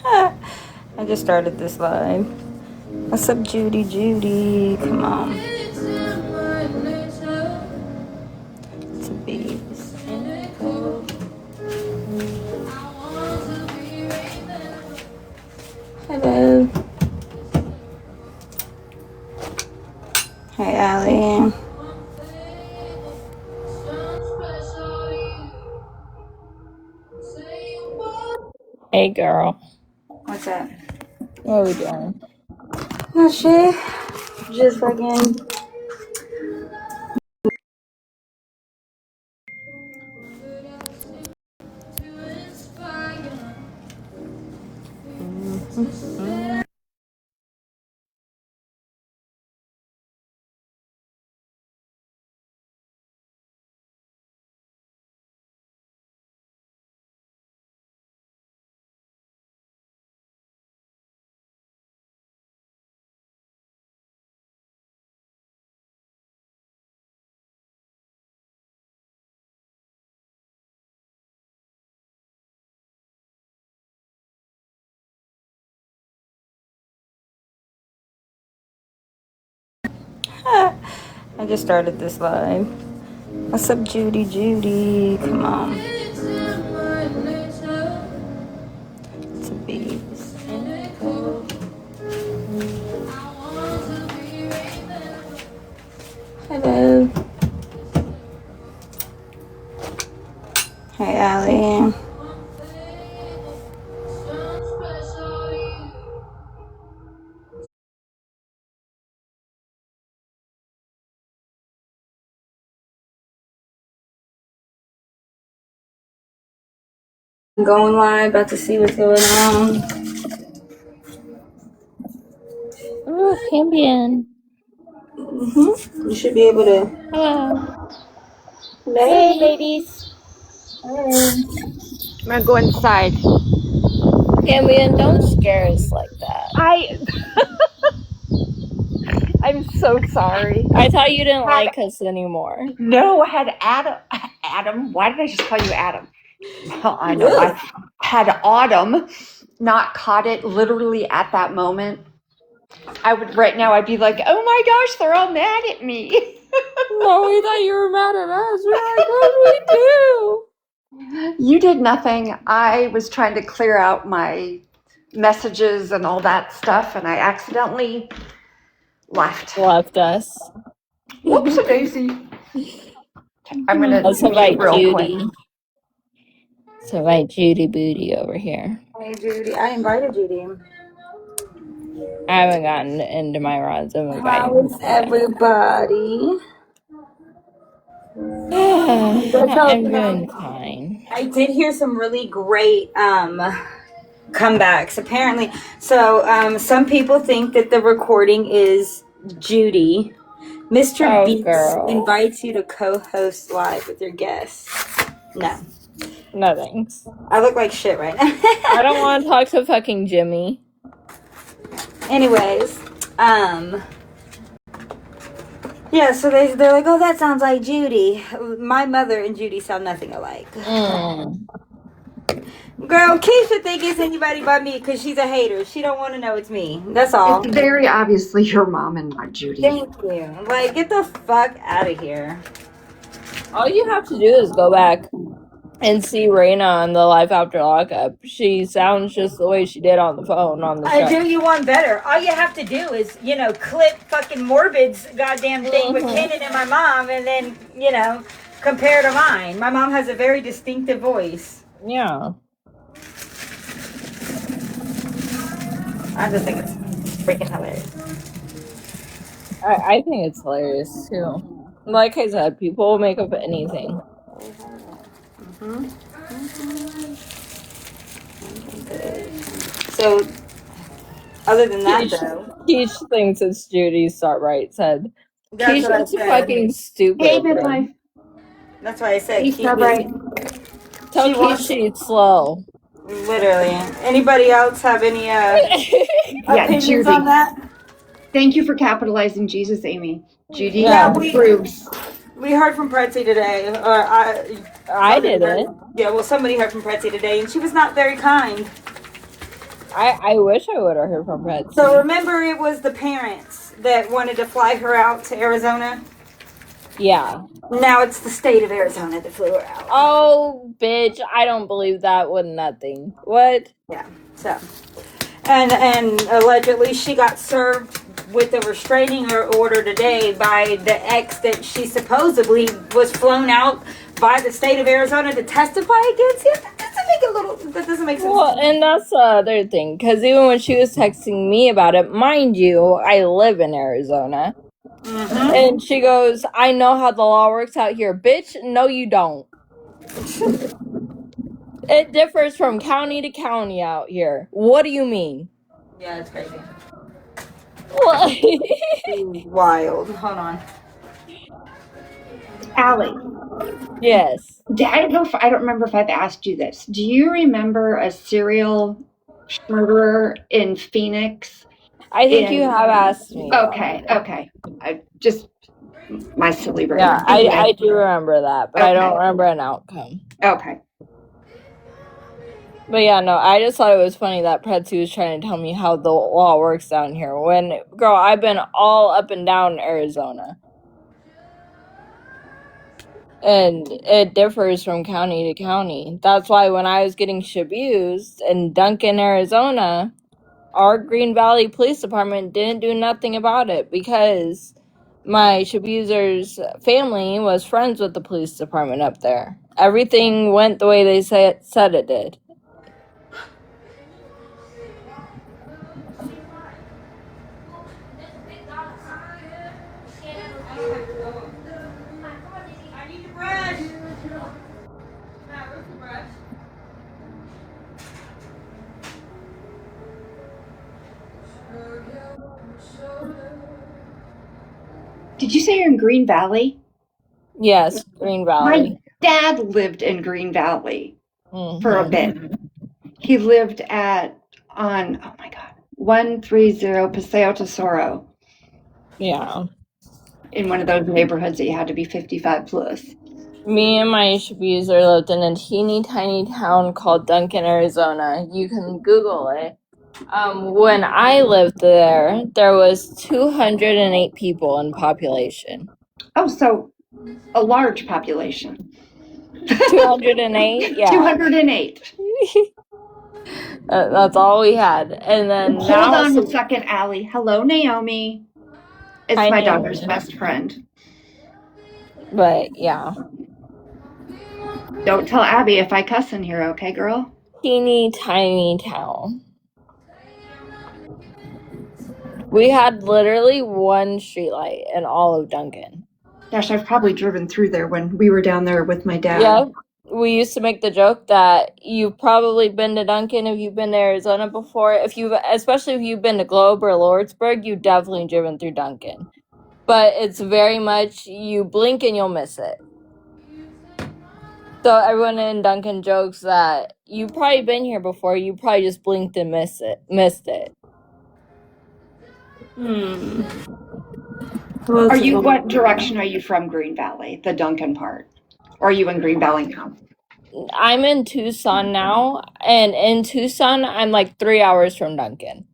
I just started this live. What's up, Judy? Judy, come on. It's a beast. Hello. Hey, Allie. Hey, girl. What's up? What are we doing? Oh, shit. Just fucking. I just started this live. What's up, Judy? Judy, come on. It's a beast. Hello. Hey, Allie. I'm going live, about to see what's going on. Ooh, Cambion. You should be able to. Hello. Hello. Hey, ladies. Hey. I'm gonna go inside. Cambion, don't scare us like that. I'm so sorry. I thought you didn't like us anymore. No, I had Adam. Why did I just call you Adam? Well, I know. I had Autumn not caught it literally at that moment. Right now I'd be like, oh my gosh, they're all mad at me. No, we thought you were mad at us. We're like, what did we do? You did nothing. I was trying to clear out my messages and all that stuff, and I accidentally left us. Whoops a daisy. I'm gonna Let's invite real Judy. quick. Let's invite Judy Booty over here. Hey, Judy. I invited Judy. I haven't gotten into my rods of inviting. How is everybody? I'm doing fine. I did hear some really great comebacks, apparently. So some people think that the recording is Judy. Mr. Beats invites you to co-host live with your guests. No. No thanks. I look like shit right now. I don't want to talk to fucking Jimmy. Anyways, yeah, so they're like, oh, that sounds like Judy. My mother and Judy sound nothing alike. Girl, Keisha think it's anybody but me because she's a hater. She don't want to know it's me. That's all. It's very obviously your mom and not Judy. Thank you. Like, get the fuck out of here. All you have to do is go back and see Raina on the Life After Lockup. She sounds just the way she did on the phone on the show. I do you one better. All you have to do is, clip fucking Morbid's goddamn thing with Kenan and my mom and then, compare to mine. My mom has a very distinctive voice. Yeah. I just think it's freaking hilarious. I think it's hilarious, too. Like I said, people will make up anything. So, other than that, though, Keisha thinks it's Judy's start right said. Keisha's fucking stupid. Hey, good life. That's why I said Keisha, right? Tell Keisha it's slow. Literally. Anybody else have any opinions Judy. on that? Thank you for capitalizing Jesus, Amy. Judy proves. We heard from Pretzi today. I didn't. Yeah, well, somebody heard from Pretzi today, and she was not very kind. I wish I would have heard from Pred. So remember, it was the parents that wanted to fly her out to Arizona. Yeah. Now it's the state of Arizona that flew her out. Oh, bitch! I don't believe that with nothing. What? Yeah. So, and allegedly she got served with a restraining order today by the ex that she supposedly was flown out by the state of Arizona to testify against him. That doesn't make sense. Well, and that's the other thing, because even when she was texting me about it, mind you, I live in Arizona. Mm-hmm. And she goes, I know how the law works out here. Bitch, no you don't. It differs from county to county out here. What do you mean? Yeah, it's crazy. What? Wild. Hold on. Allie. Yes. I don't remember if I've asked you this. Do you remember a serial murderer in Phoenix? I think you have asked me. Okay. I just my silly brain. Yeah, I do remember that, but I don't remember an outcome. Okay. But yeah, no, I just thought it was funny that Pretzi was trying to tell me how the law works down here. When, girl, I've been all up and down Arizona. And it differs from county to county. That's why when I was getting abused in Duncan, Arizona, our Green Valley Police Department didn't do nothing about it because my abuser's family was friends with the police department up there. Everything went the way they said it did. Did you say you're in Green Valley? Yes, Green Valley. My dad lived in Green Valley for a bit. He lived on 130 Paseo Tesoro. Yeah. In one of those neighborhoods that you had to be 55 plus. Me and my abuser lived in a teeny tiny town called Duncan, Arizona. You can Google it. When I lived there was 208 people in population. Oh, so a large population. 208? Yeah. 208. That's all we had. And then hold on a second, Allie. Hello, Naomi. It's my daughter's best friend. But, yeah. Don't tell Abby if I cuss in here, okay, girl? Teeny tiny town. We had literally one streetlight in all of Duncan. Gosh, I've probably driven through there when we were down there with my dad. Yeah. We used to make the joke that you've probably been to Duncan if you've been to Arizona before. Especially if you've been to Globe or Lordsburg, you've definitely driven through Duncan. But it's very much, you blink and you'll miss it. So everyone in Duncan jokes that you've probably been here before, you probably just blinked and missed it. Well, what direction are you from Green Valley, the Duncan part? Or are you in Green Valley now? I'm in Tucson now, and in Tucson, I'm like 3 hours from Duncan.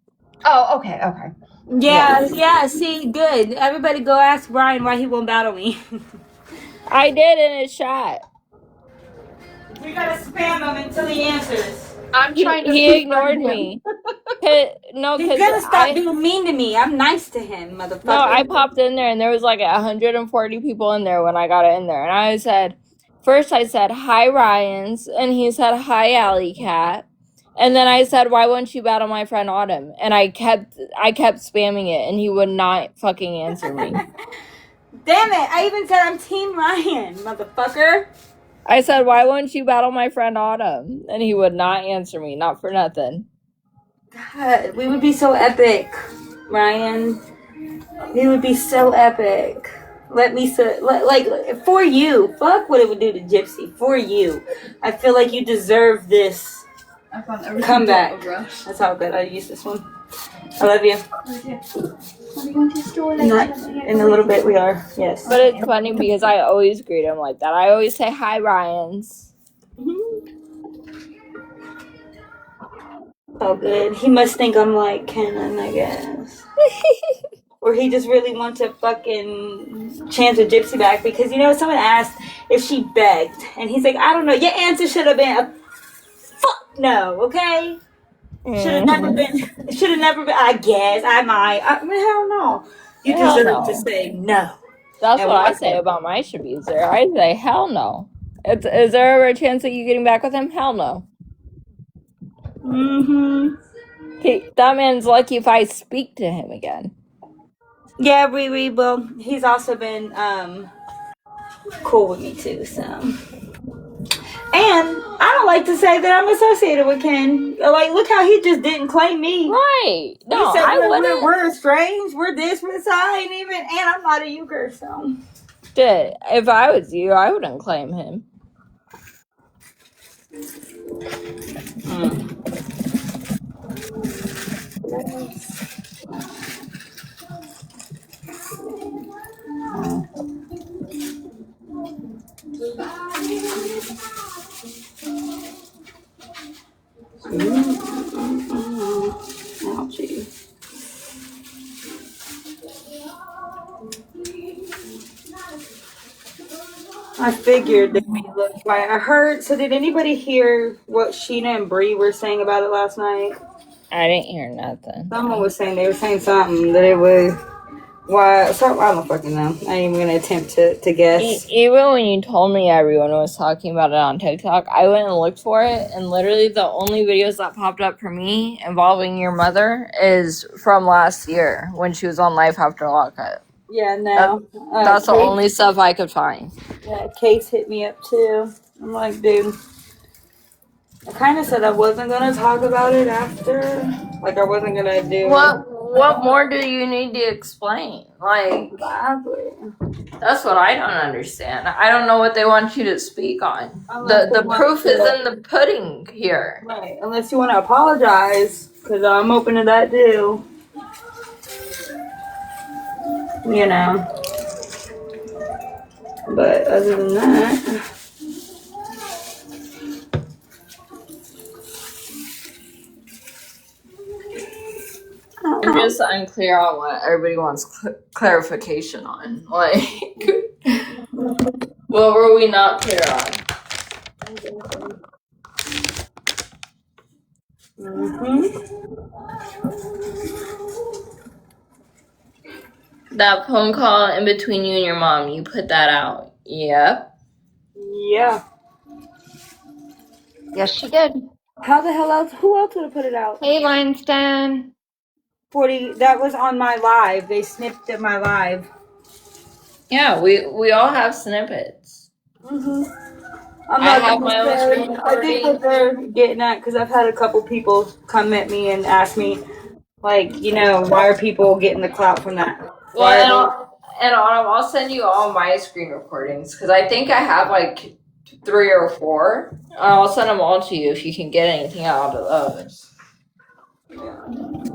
Oh, okay. Yeah, see, good. Everybody go ask Brian why he won't battle me. I did in his chat. We gotta spam him until he answers. I'm trying to. He ignored me. He's gonna stop being mean to me. I'm nice to him, motherfucker. No, I popped in there and there was like 140 people in there when I got in there, and I said, hi Ryans, and he said hi Alley Cat, and then I said, why wouldn't you battle my friend Autumn? And I kept spamming it, and he would not fucking answer me. Damn it! I even said I'm Team Ryan, motherfucker. I said, why wouldn't you battle my friend Autumn? And he would not answer me, not for nothing. God, we would be so epic, Ryan. We would be so epic. For you. Fuck what it would do to Gypsy. For you. I feel like you deserve this comeback. That's all good. I'll use this one. I love you. Are we going to the store? In a little bit we are, yes. But it's funny because I always greet him like that. I always say, hi, Ryans. Oh, good. He must think I'm like Kenan, I guess. Or he just really wants a fucking chance of Gypsy back because, someone asked if she begged. And he's like, I don't know. Your answer should have been a fuck no, okay? Should have never been, I guess. I might. Hell no. You Hell deserve to no. say no. That's And what I walk say away. about my shabuser. I say, hell no. Is there ever a chance of you getting back with him? Hell no. Mm-hmm. That man's lucky if I speak to him again. Yeah, well, he's also been cool with me too, so. And I don't like to say that I'm associated with Ken. Like, look how he just didn't claim me. Right. No, He said I wouldn't. we're estranged, we're this, we're this. I ain't even, and I'm not a euchre, so. Shit, if I was you, I wouldn't claim him. Ouchie. I figured that we looked right. I heard. So, did anybody hear what Sheena and Bree were saying about it last night? I didn't hear nothing. Someone was saying they were saying something that it was why. So I don't fucking know. I ain't even gonna attempt to guess. Even when you told me everyone was talking about it on TikTok, I went and looked for it, and literally the only videos that popped up for me involving your mother is from last year when she was on Life After Lockup. Yeah, no. That's the only stuff I could find. Yeah, Case hit me up too. I'm like, dude. I kind of said I wasn't gonna talk about it after. Like I wasn't gonna do. What more do you need to explain? Like, Exactly. that's what I don't understand. I don't know what they want you to speak on. The proof is in the pudding here. Right. Unless you want to apologize, because I'm open to that too. But other than that. I'm just unclear on what everybody wants clarification on. Like, what were we not clear on? That phone call in between you and your mom, you put that out. Yep. Yeah. Yes, she did. How the hell else? Who else would have put it out? Hey, Lionston. 40. That was on my live. They snipped at my live. Yeah, we all have snippets. I have my own screen recording. I think what they're getting at, because I've had a couple people come at me and ask me, like, why are people getting the clout from that? Well, and Autumn, I'll send you all my screen recordings, because I think I have like 3 or 4. I'll send them all to you if you can get anything out of those.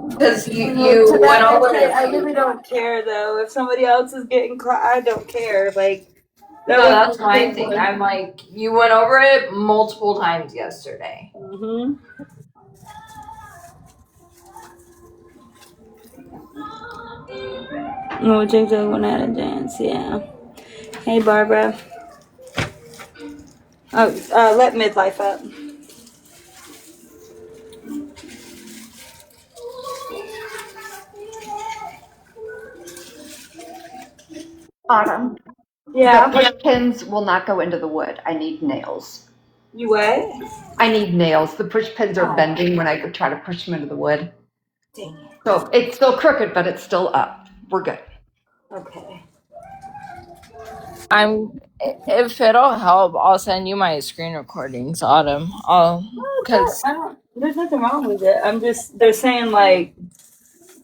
Because you went over it. I really don't care, though. If somebody else is getting clout, I don't care. Like, no, that's my thing. I'm like, you went over it multiple times yesterday. No, Jake's the one at a dance, yeah. Hey, Barbara. Oh, let midlife up. Autumn. Yeah. The push pins will not go into the wood. I need nails. You what? I need nails. The push pins are bending when I try to push them into the wood. Dang it. So it's still crooked, but it's still up. We're good. Okay. If it'll help, I'll send you my screen recordings, Autumn. There's nothing wrong with it. They're saying like,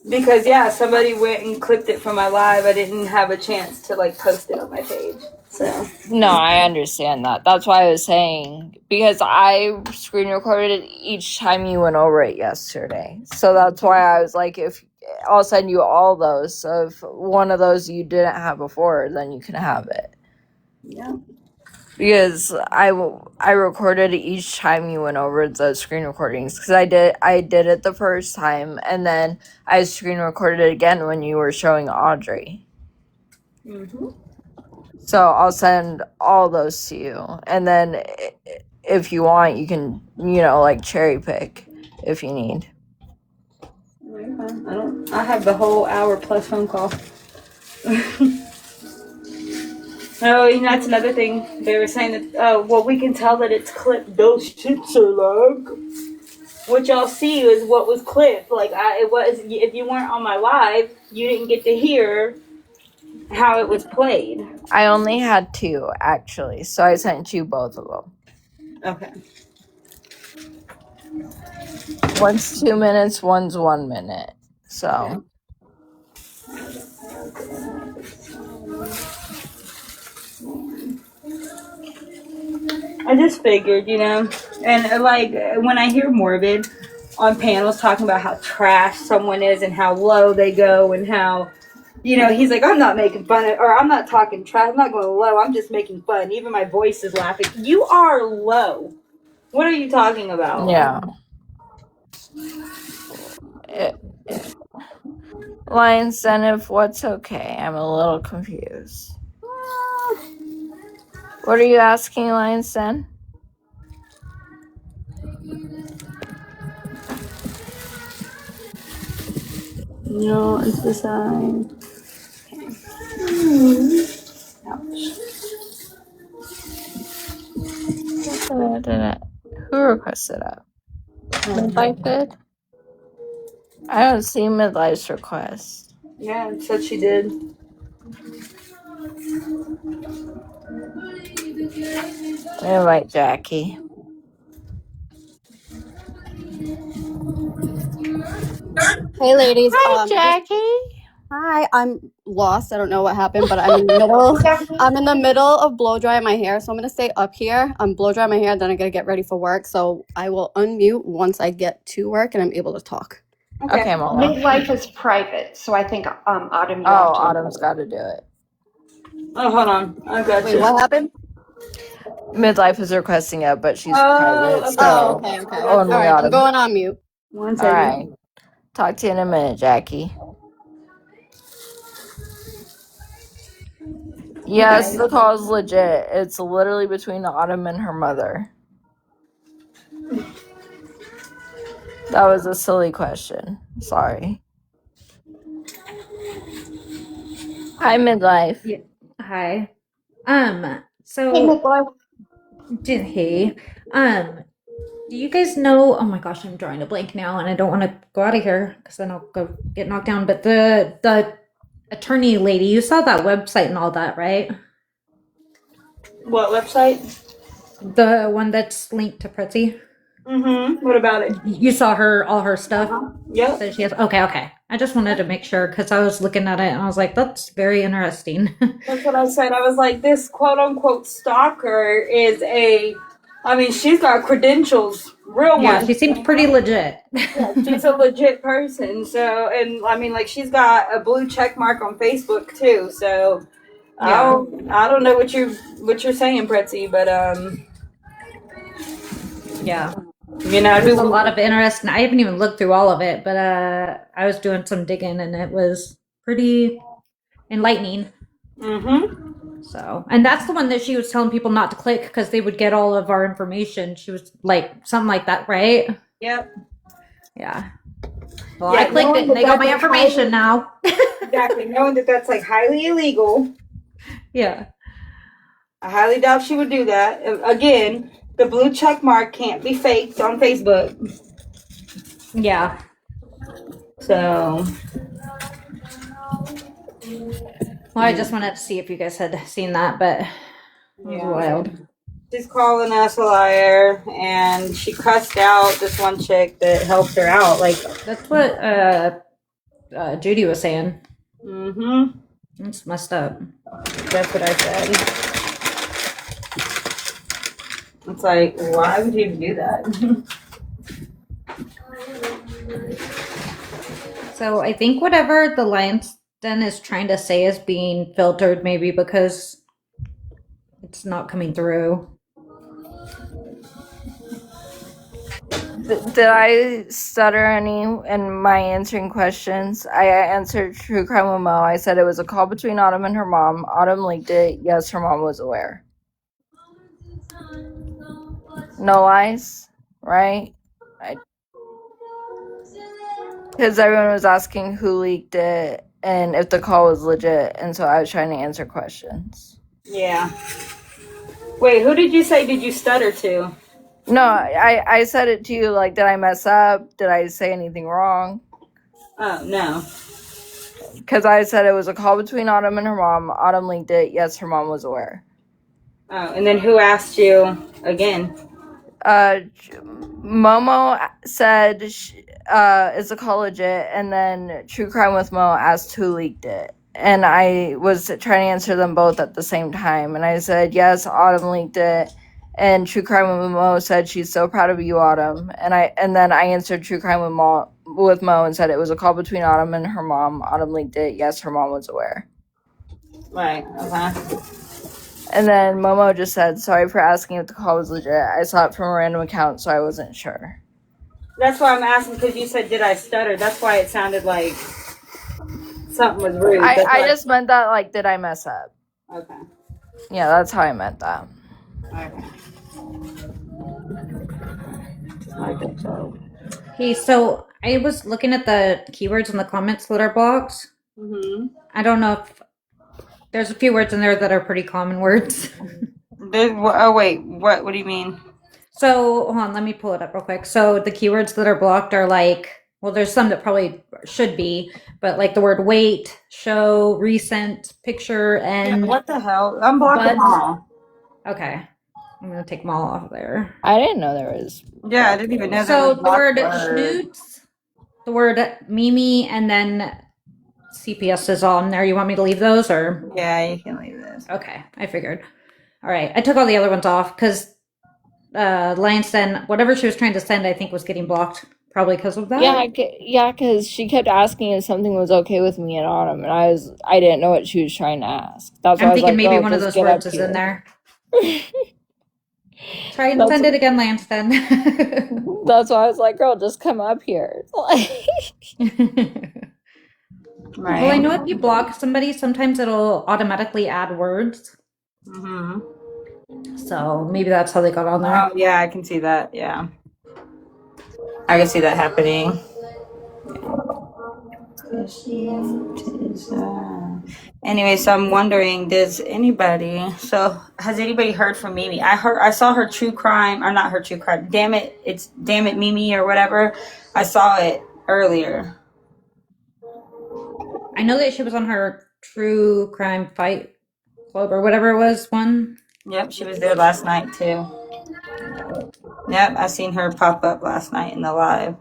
because yeah, somebody went and clipped it from my live. I didn't have a chance to like post it on my page. So. No, I understand that. That's why I was saying, because I screen recorded it each time you went over it yesterday. So that's why I was like, if I'll send you all those. So if one of those you didn't have before, then you can have it. Yeah. because I recorded each time you went over the screen recordings, because I did it the first time, and then I screen recorded it again when you were showing Audrey. Mm-hmm. So I'll send all those to you, and then if you want, you can like cherry pick if you need. I have the whole hour plus phone call. Oh, and that's another thing. They were saying that, well, we can tell that it's clipped. Those shits are long. What y'all see is what was clipped. Like, it was, if you weren't on my live, you didn't get to hear how it was played. I only had 2, actually, so I sent you both of them. Okay. One's 2 minutes, one's 1 minute. So. I just figured, and like when I hear Morbid on panels talking about how trash someone is and how low they go and how, he's like, I'm not making fun of, or I'm not talking trash, I'm not going low, I'm just making fun. Even my voice is laughing. You are low. What are you talking about? Yeah. Lion's Den, if what's okay? I'm a little confused. What are you asking, Lion's Den? No, it's the sign. Ouch. Who requested that? Midlife did? I don't see Midlife's request. Yeah, it said she did. Invite Jackie. Hey, ladies. Hi, Jackie. Hi. I'm lost. I don't know what happened, but I'm in the middle. I'm in the middle of blow drying my hair, so I'm gonna stay up here. I'm blow drying my hair, then I gotta get ready for work. So I will unmute once I get to work and I'm able to talk. Okay, Mama. Midlife is private, so I think Autumn. Autumn's got to do it. Oh, hold on. I got Wait, you. what happened? Midlife is requesting it, but she's private, okay. so Okay. All only All right, I'm Autumn. going on mute. One All second. right. Talk to you in a minute, Jackie. Yes, the call is legit. It's literally between Autumn and her mother. That was a silly question. Sorry. Hi, Midlife. Yeah. Hi. Hey, So Midlife. hey. Do you guys know? Oh my gosh, I'm drawing a blank now, and I don't want to go out of here because then I'll go get knocked down. But the attorney lady, you saw that website and all that, right? What website? The one that's linked to Pretty. Mm-hmm. What about it? You saw all her stuff. Yep. That she has. Okay. I just wanted to make sure because I was looking at it and I was like, that's very interesting. That's what I said. I was like, this quote unquote stalker is she's got credentials, real Yeah, ones. she seems pretty legit. Yeah, she's a legit person. So, and she's got a blue check mark on Facebook too. So, Yeah. I don't know what you're saying, Pretzi, but Yeah. there's a lot of interest, and I haven't even looked through all of it, but I was doing some digging, and it was pretty enlightening. Mm-hmm. So, and that's the one that she was telling people not to click because they would get all of our information. She was like something like that, right? Yep. Yeah. Well, I clicked it, and they got my information now. Exactly, knowing that that's like highly illegal. Yeah. I highly doubt she would do that. Again, the blue check mark can't be faked on Facebook. Yeah. So. Well, I just wanted to see if you guys had seen that, but it was wild. She's calling us a liar, and she cussed out this one chick that helped her out. Like, that's what Judy was saying. Mm-hmm. It's messed up. That's what I said. It's like, why would you even do that? So I think whatever the Lion's Den is trying to say is being filtered, maybe because It's not coming through. Did I stutter any in my answering questions? I answered True Crime with Mo. I said it was a call between Autumn and her mom. Autumn leaked it. Yes, her mom was aware. No lies, right? Because everyone was asking who leaked it and if the call was legit, and so I was trying to answer questions. Yeah. Wait, who did you say did you stutter to? No, I said it to you, like, did I mess up? Did I say anything wrong? Oh, no. Because I said it was a call between Autumn and her mom. Autumn leaked it. Yes, her mom was aware. Oh, and then who asked you again? Momo said, is the call legit? And then True Crime with Mo asked who leaked it. And I was trying to answer them both at the same time. And I said, yes, Autumn leaked it. And True Crime with Mo said she's so proud of you, Autumn. And then I answered True Crime with Mo and said it was a call between Autumn and her mom. Autumn leaked it. Yes, her mom was aware. Right. Okay. And then Momo just said, sorry for asking if the call was legit. I saw it from a random account, so I wasn't sure. That's why I'm asking, because you said, did I stutter? That's why it sounded like something was rude. I just meant that, like, did I mess up? Okay. Yeah, that's how I meant that. Okay. Hey, so I was looking at the keywords in the comments litter box. Mm-hmm. I don't know if there's a few words in there that are pretty common words. Oh, wait. What do you mean? So, hold on, let me pull it up real quick. So, the keywords that are blocked are like, well, there's some that probably should be, but like the word wait, show, recent, picture, and. Yeah, what the hell? I'm blocking them all. Okay. I'm going to take them all off there. I didn't know there was. Yeah, I didn't even know So, there was the word schnoots, the word Mimi, and then CPS is on there. You want me to leave those or? Yeah, you can leave this. Okay, I figured. All right, I took all the other ones off because Lion's Den, whatever she was trying to send, I think was getting blocked, probably because of that. Yeah, because she kept asking if something was okay with me and Autumn, and I didn't know what she was trying to ask. That's why I'm I was thinking like, maybe one of those words is in there. Try and send it again, Lance, then. That's why I was like, girl, just come up here. Right. Well, I know if you block somebody, sometimes it'll automatically add words. Mm-hmm. So maybe that's how they got on there. Oh, yeah, I can see that. Yeah. I can see that happening. Anyway, so I'm wondering, has anybody heard from Mimi? I saw her true crime, or not her true crime. Damn it, Mimi or whatever. I saw it earlier. I know that she was on her True Crime Fight Club or whatever it was one. Yep, she was there last night too. Yep, I seen her pop up last night in the live.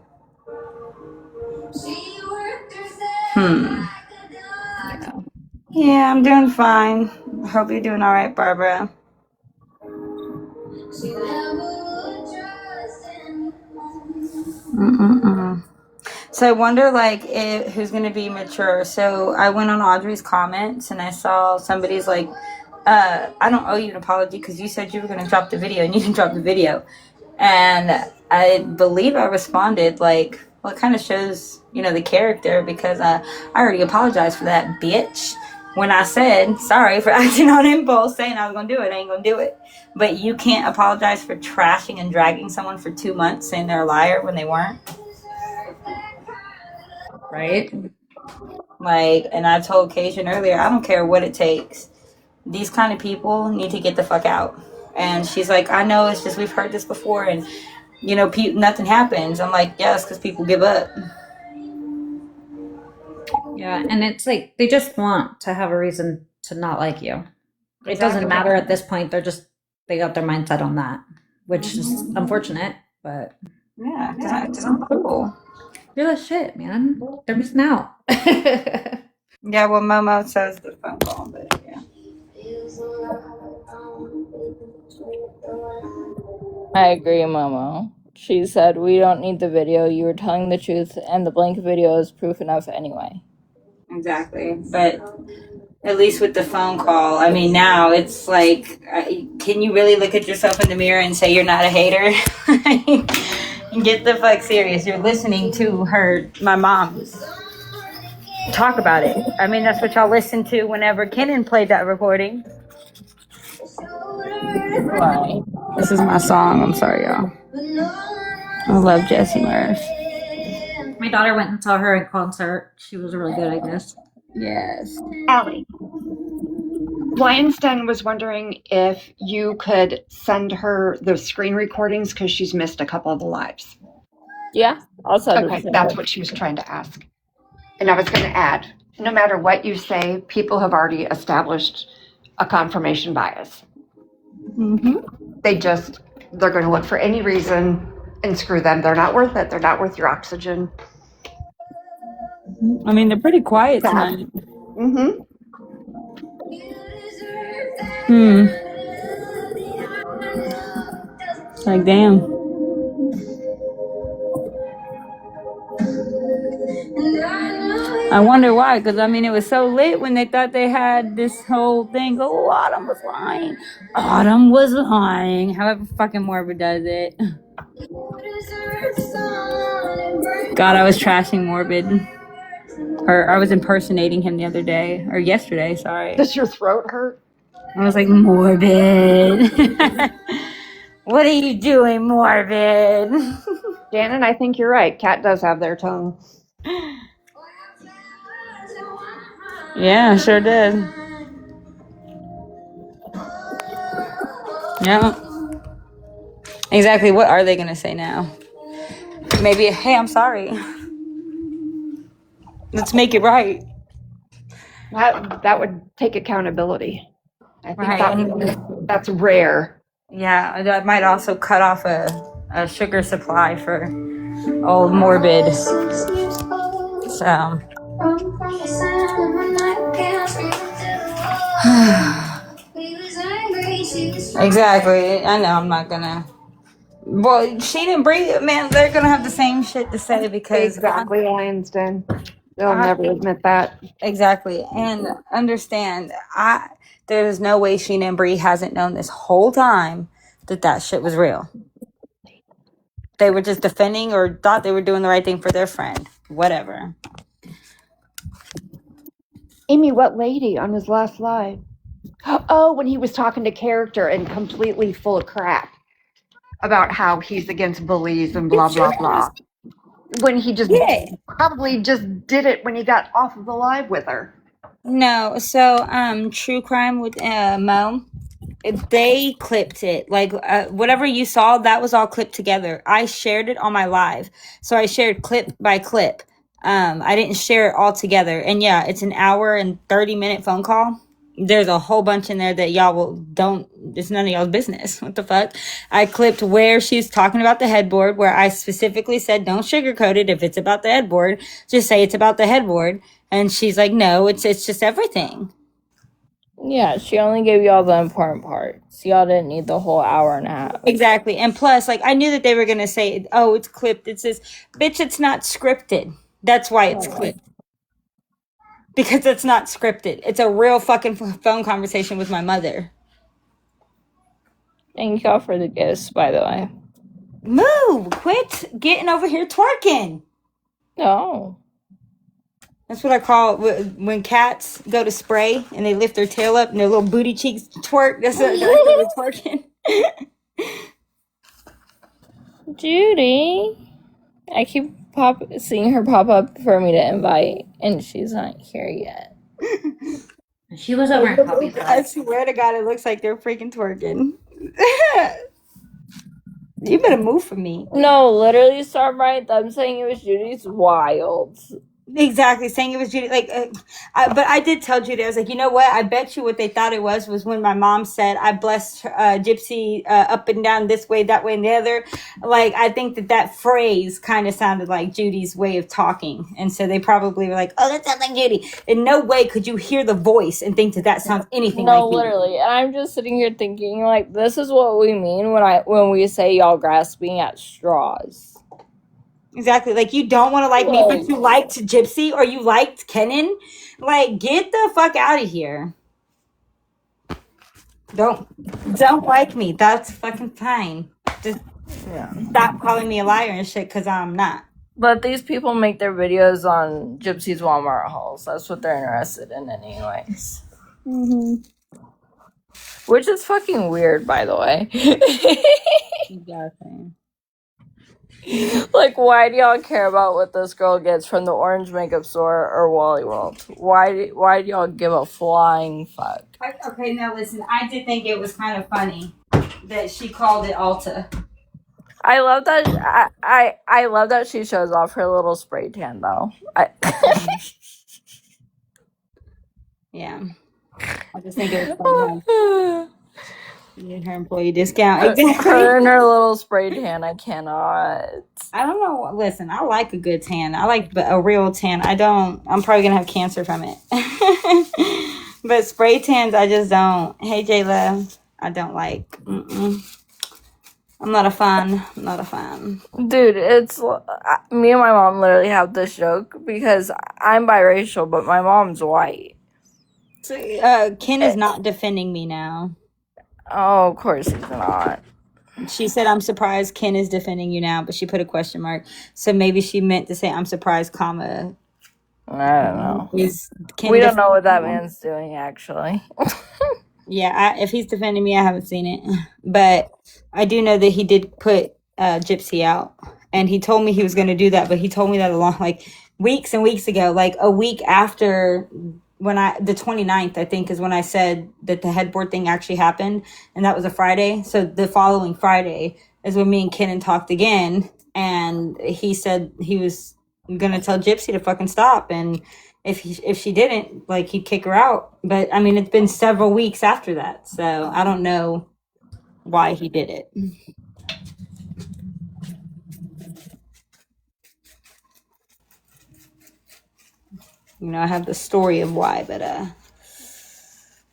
Yeah, I'm doing fine. I hope you're doing all right, Barbara. So I wonder, like, who's going to be mature. So I went on Audrey's comments and I saw somebody's like, I don't owe you an apology because you said you were going to drop the video and you didn't drop the video. And I believe I responded like, well, it kind of shows, the character, because I already apologized for that bitch when I said sorry for acting on impulse, saying I was going to do it. I ain't going to do it. But you can't apologize for trashing and dragging someone for 2 months saying they're a liar when they weren't. Right. Like, and I told Cation earlier, I don't care what it takes. These kind of people need to get the fuck out. And she's like, I know, it's just we've heard this before, and nothing happens. I'm like, yes, because people give up. Yeah, and it's like they just want to have a reason to not like you. It doesn't matter at this point. They got their mindset on that, which is unfortunate, but yeah, because I'm cool. You're the shit, man. They're missing out. Yeah, well, Momo says the phone call, but yeah. I agree, Momo. She said, we don't need the video. You were telling the truth, and the blank video is proof enough anyway. Exactly. But At least with the phone call. I mean, now it's like, can you really look at yourself in the mirror and say you're not a hater? Get the fuck serious. You're listening to my mom, talk about it. I mean, that's what y'all listened to whenever Kenan played that recording. Why? This is my song. I'm sorry, y'all. I love Jessie Murph. My daughter went and saw her in concert. She was really good, I guess. Yes. Allie, Weinstein was wondering if you could send her those screen recordings because she's missed a couple of the lives. Yeah, I'll send Okay, it to that's her. what she was trying to ask. And I was going to add, no matter what you say, people have already established a confirmation bias. Mm-hmm. They're going to look for any reason and screw them. They're not worth it. They're not worth your oxygen. I mean, they're pretty quiet tonight. Mm-hmm. Like, damn. I wonder why, because I mean, it was so lit when they thought they had this whole thing. Oh, Autumn was lying. Autumn was lying. However fucking Morbid does it. God, I was trashing Morbid. Or I was impersonating him the other day. Or yesterday, sorry. Does your throat hurt? I was like, Morbid. What are you doing, Morbid? Shannon, I think you're right. Cat does have their tongue. Yeah, sure did. Yeah. Exactly. What are they going to say now? Maybe, hey, I'm sorry. Let's make it right. That would take accountability. I think Right. that's rare. Yeah, that might also cut off a sugar supply for old Morbid. So. Exactly. I know I'm not gonna. Well, she didn't breathe. Man, they're gonna have the same shit to say because Exactly, Weinstein. They'll never admit that. Exactly, and understand. There's no way Sheena and Bree hasn't known this whole time that shit was real. They were just defending or thought they were doing the right thing for their friend. Whatever. Amy, what lady on his last live? Oh, when he was talking to character and completely full of crap about how he's against bullies and blah, blah, blah. When he just probably just did it when he got off of the live with her. No, so True Crime with Mo, they clipped it. Like whatever you saw, that was all clipped together. I shared it on my live, so I shared clip by clip. I didn't share it all together. And yeah, it's an hour and 30-minute phone call. There's a whole bunch in there that y'all it's none of y'all's business. What the fuck? I clipped where she's talking about the headboard, where I specifically said, don't sugarcoat it. If it's about the headboard, just say it's about the headboard. And she's like, no, it's just everything. Yeah, she only gave you all the important parts. Y'all didn't need the whole hour and a half. Exactly. And plus, like, I knew that they were going to say, oh, it's clipped. It says, bitch, it's not scripted. That's why it's clipped. Because it's not scripted. It's a real fucking phone conversation with my mother. Thank y'all for the gifts, by the way. Move! Quit getting over here twerking. No. That's what I call when cats go to spray and they lift their tail up and their little booty cheeks twerk. That's what they're twerking. Judy. I keep seeing her pop up for me to invite, and she's not here yet. She was over in Poppy's I house. swear to God, it looks like they're freaking twerking. You better move for me. No, literally, Starbright, them saying it was Judy's wild. Exactly, saying it was Judy. Like, but I did tell Judy, I was like, you know what? I bet you what they thought it was when my mom said, I blessed Gypsy up and down this way, that way, and the other. Like, I think that phrase kind of sounded like Judy's way of talking. And so they probably were like, oh, that sounds like Judy. In no way could you hear the voice and think that sounds anything like No, literally. And I'm just sitting here thinking, like, this is what we mean when we say y'all grasping at straws. Exactly. Like, you don't want to like me, but you liked Gypsy or you liked Kenan. Like, get the fuck out of here. Don't like me. That's fucking fine. Just stop calling me a liar and shit, because I'm not. But these people make their videos on Gypsy's Walmart hauls. That's what they're interested in anyways. Which is fucking weird, by the way. Exactly. Like, why do y'all care about what this girl gets from the Orange Makeup Store or Wally World? Why do y'all give a flying fuck? Okay, now listen. I did think it was kind of funny that she called it Ulta. I love that. I love that she shows off her little spray tan, though. Yeah. I just think it was funny. Her employee discount. Exactly. Her and her little spray tan. I cannot. I don't know. Listen, I like a good tan. I like a real tan. I'm probably going to have cancer from it. But spray tans, I just don't. Hey, J-Love. I don't like. I'm not a fan. Dude, it's me and my mom literally have this joke because I'm biracial, but my mom's white. So, Ken is not defending me now. Oh, of course he's not. She said, I'm surprised Ken is defending you now, but she put a question mark. So maybe she meant to say, I'm surprised, comma. I don't know. We don't know what that man's doing, actually. Yeah, if he's defending me, I haven't seen it. But I do know that he did put Gypsy out. And he told me he was going to do that, but he told me that weeks and weeks ago, like a week after the 29th, I think, is when I said that the headboard thing actually happened. And that was a Friday. So the following Friday is when me and Kenan talked again. And he said he was going to tell Gypsy to fucking stop. And if she didn't, like, he'd kick her out. But, I mean, it's been several weeks after that. So I don't know why he did it. You know, I have the story of why, but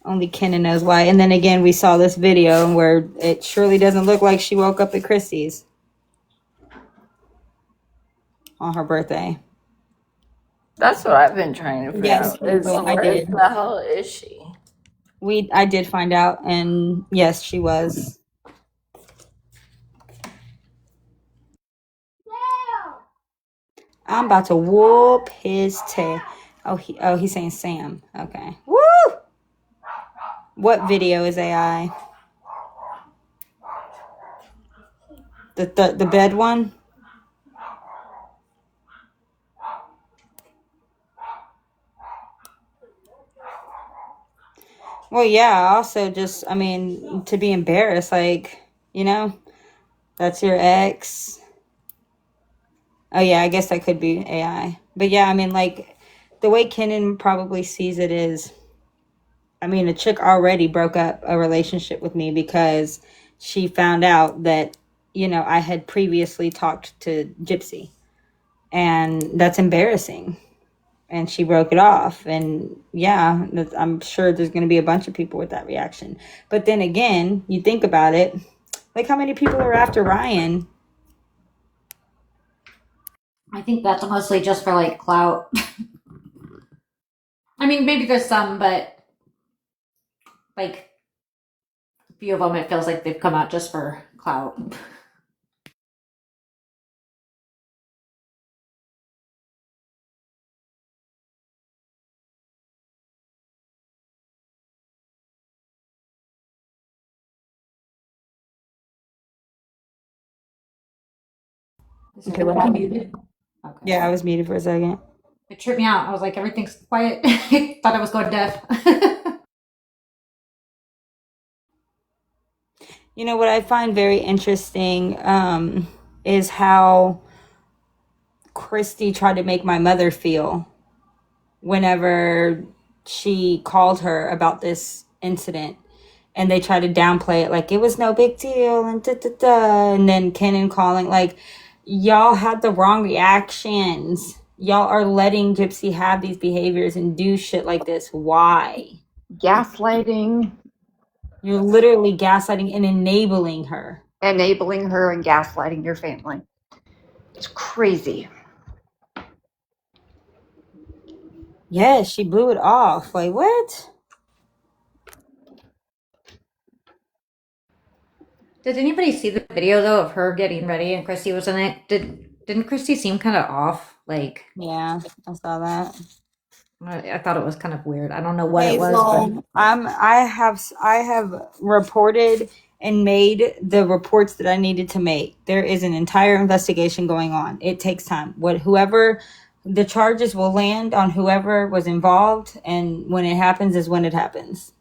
only Kenan knows why. And then again, we saw this video where it surely doesn't look like she woke up at Christie's on her birthday. That's what I've been trying to figure out. I did. Where the hell is she? I did find out, and yes, she was. I'm about to whoop his tail. Oh, he's saying Sam. Okay. Woo! What video is AI? The bed one? Well, yeah, also just, I mean, to be embarrassed, like, you know, that's your ex. Oh, yeah, I guess that could be AI. But yeah, I mean, like, the way Kenan probably sees it is, I mean, a chick already broke up a relationship with me because she found out that, you know, I had previously talked to Gypsy. And that's embarrassing. And she broke it off. And yeah, I'm sure there's going to be a bunch of people with that reaction. But then again, you think about it, like how many people are after Ryan? I think that's mostly just for like clout. I mean, maybe there's some, but like a few of them, it feels like they've come out just for clout. Okay, what happened? Okay. Yeah, I was muted for a second. It tripped me out. I was like, everything's quiet. I thought I was going deaf. You know, what I find very interesting is how Christy tried to make my mother feel whenever she called her about this incident. And they tried to downplay it like it was no big deal and da-da-da. And then Kenan calling, like, y'all had the wrong reactions. Y'all are letting Gypsy have these behaviors and do shit like this. Why? Gaslighting. You're literally gaslighting and enabling her. Enabling her and gaslighting your family. It's crazy. Yes, she blew it off. Like, what? Did anybody see the video though of her getting ready and Christy was in it? Didn't Christy seem kind of off? Like, Yeah, I saw that. I thought it was kind of weird. I don't know what Hey, it was, so I have reported and made the reports that I needed to make. There is an entire investigation going on. It takes time. Whoever the charges will land on whoever was involved, and when it happens is when it happens.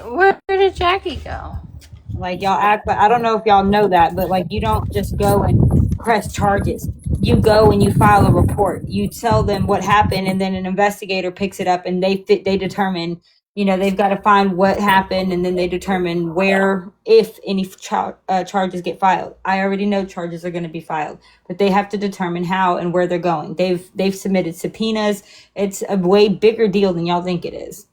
Where did Jackie go? Like y'all act, but I don't know if y'all know that, but like you don't just go and press charges. You go and you file a report. You tell them what happened, and then an investigator picks it up, and they determine. They've got to find what happened, and then they determine where, if any charges get filed. I already know charges are going to be filed, but they have to determine how and where they're going. They've submitted subpoenas. It's a way bigger deal than y'all think it is.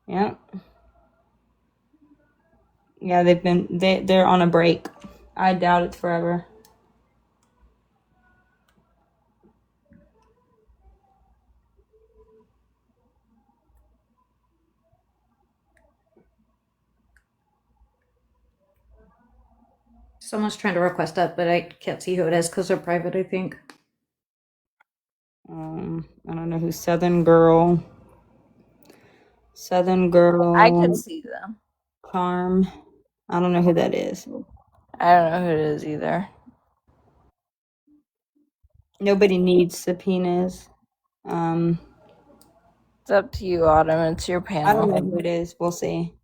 Yeah. Yeah, they're on a break. I doubt it's forever. someone's trying to request up, but I can't see who it is because they're private, I think. I don't know who Southern Girl. Southern Girl. I could see them. Charm. I don't know who that is. I don't know who it is either. Nobody needs subpoenas. It's up to you, Autumn. It's your I don't know panel. who it is. We'll see.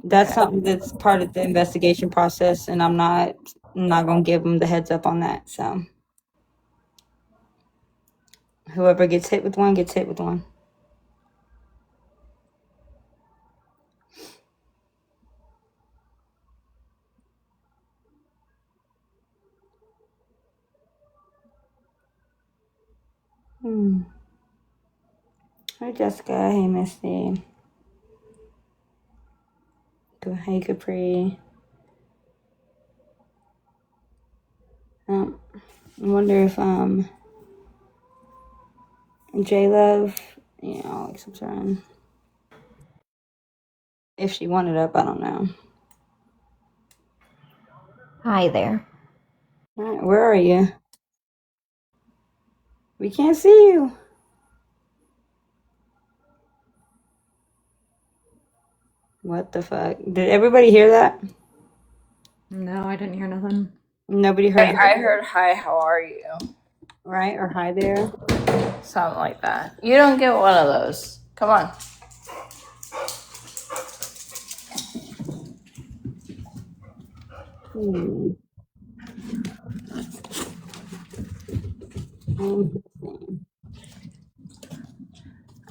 That's something that's part of the investigation process, and I'm not gonna give them the heads up on that. So whoever gets hit with one gets hit with one. Hi Jessica. Hey Misty. Hey Capri. I wonder if J Love, I'll accept her on. If she wanted up, I don't know. Hi there. All right, where are you? We can't see you. What the fuck? Did everybody hear that? No, I didn't hear nothing. Nobody heard I heard, hi, how are you? right? Or hi there? Something like that. You don't get one of those. Come on.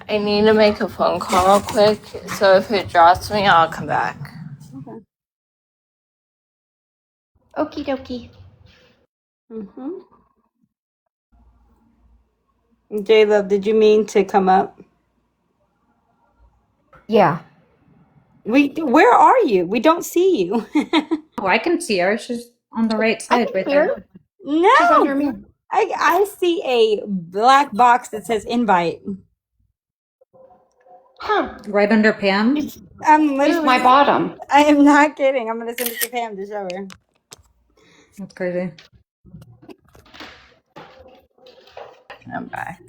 I need to make a phone call real quick, so if it drops me, I'll come back. Okie dokie. J Love, did you mean to come up? Yeah. Where are you? We don't see you. Oh, I can see her. She's on the right side right there. No. She's under me. I see a black box that says invite. Huh. Right under Pam. I'm It's literally my bottom. I am not kidding. I'm gonna send it to Pam to show her. That's crazy. I'm back.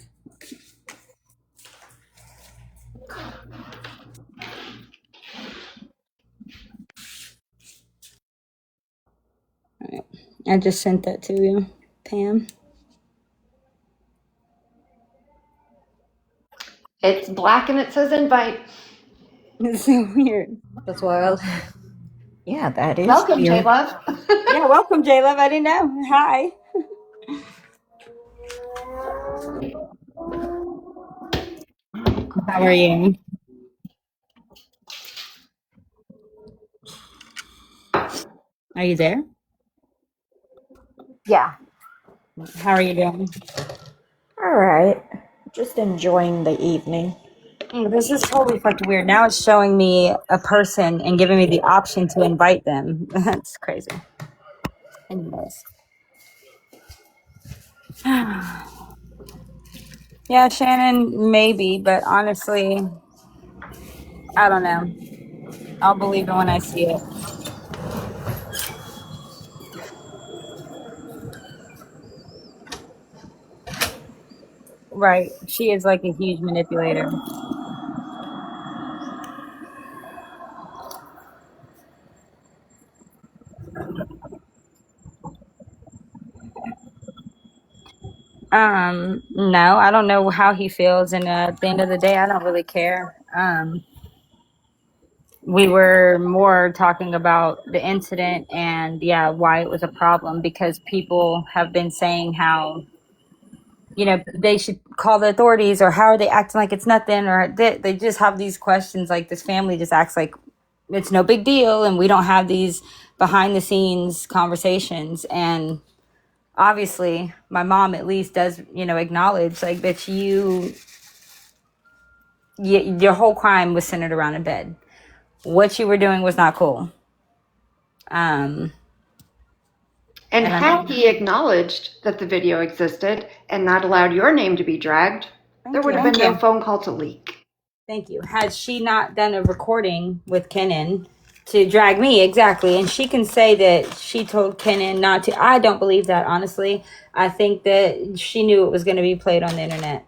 I just sent that to you, Pam. It's black and it says invite. It's so weird. That's wild. Yeah, that is Welcome, weird. J-Love. Yeah, welcome, J Love. I didn't know. Hi. How are you? Are you there? Yeah. How are you doing? All right. Just enjoying the evening. This is totally fucking weird. Now it's showing me a person and giving me the option to invite them. That's crazy. Anyways. Yeah, Shannon, maybe, but honestly, I don't know. I'll believe it when I see it. Right. She is like a huge manipulator. No, I don't know how he feels, and at the end of the day, I don't really care. We were more talking about the incident and yeah, why it was a problem because people have been saying how they should call the authorities or how are they acting like it's nothing or they just have these questions like this family just acts like it's no big deal and we don't have these behind the scenes conversations and obviously my mom at least does acknowledge like that your whole crime was centered around a bed. What you were doing was not cool. And had he acknowledged that the video existed and not allowed your name to be dragged, there would have been no phone call to leak. Thank you. Had she not done a recording with Kenan to drag me, exactly, and she can say that she told Kenan not to. I don't believe that, honestly. I think that she knew it was going to be played on the internet.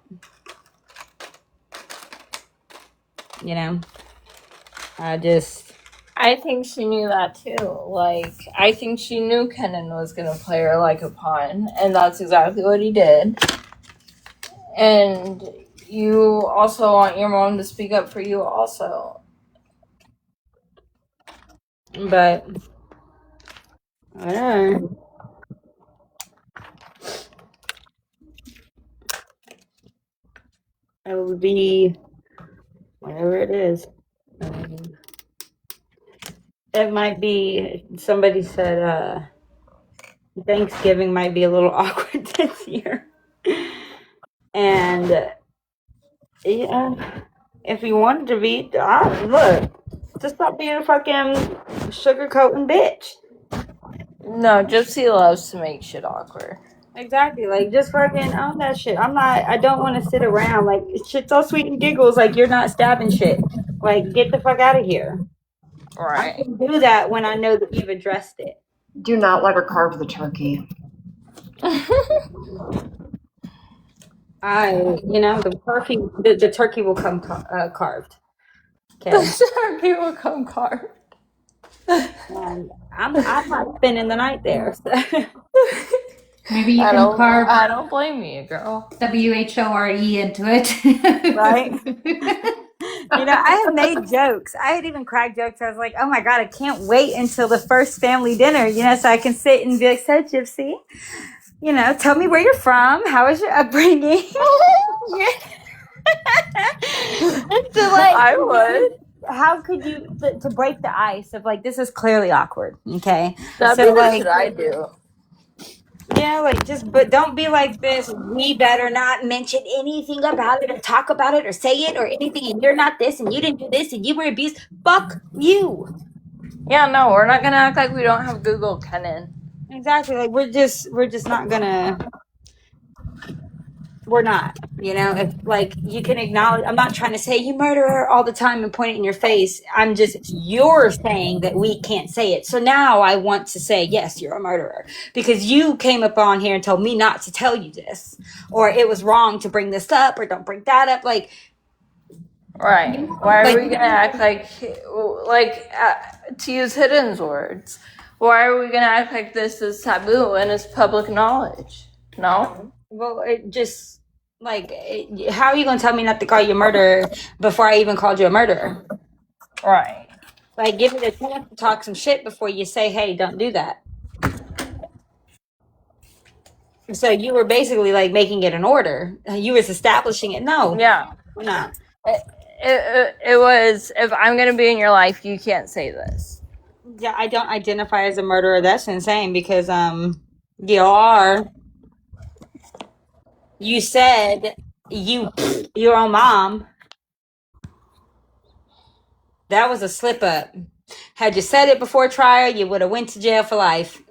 I think she knew that too. Like, I think she knew Kenan was gonna play her like a pawn, and that's exactly what he did. And you also want your mom to speak up for you also. But I don't know. It would be whatever it is. It might be, somebody said Thanksgiving might be a little awkward this year. And yeah, if you wanted to be, look, just stop being a fucking sugarcoating bitch. No, Gypsy loves to make shit awkward. Exactly, like just fucking own that shit. I don't want to sit around like shit's all sweet and giggles, like you're not stabbing shit. Like get the fuck out of here. Right. I can do that when I know that you've addressed it. Do not let her carve the turkey. The turkey will come carved. Okay. The turkey will come carved. And I'm not spending the night there. So. Maybe you can carve. I don't blame you, girl. WHORE into it. Right? I have made jokes. I had even cracked jokes. I was like, oh my God, I can't wait until the first family dinner, so I can sit and be like, so Gypsy, tell me where you're from. How was your upbringing? I would. How could you, to break the ice of like, this is clearly awkward, okay? That'd be the shit I do. Yeah, but don't be like this. We better not mention anything about it or talk about it or say it or anything. And you're not this and you didn't do this and you were abused. Fuck you. Yeah, no, we're not gonna act like we don't have Google Kenan. Exactly. Like we're just not gonna. We're not. If like you can acknowledge. I'm not trying to say you murderer all the time and point it in your face. I'm just you're saying that we can't say it. So now I want to say yes, you're a murderer because you came up on here and told me not to tell you this, or it was wrong to bring this up, or don't bring that up. Like, right? Why are we gonna act like to use Hidden's words? Why are we gonna act like this is taboo and it's public knowledge? No. Well, it just. How are you going to tell me not to call you a murderer before I even called you a murderer? Right. Like, give me the chance to talk some shit before you say, hey, don't do that. So you were basically, like, making it an order. You was establishing it. No. Yeah. No. It was, if I'm going to be in your life, you can't say this. Yeah, I don't identify as a murderer. That's insane because, you are. You said your own mom. That was a slip up. Had you said it before trial, you would have went to jail for life.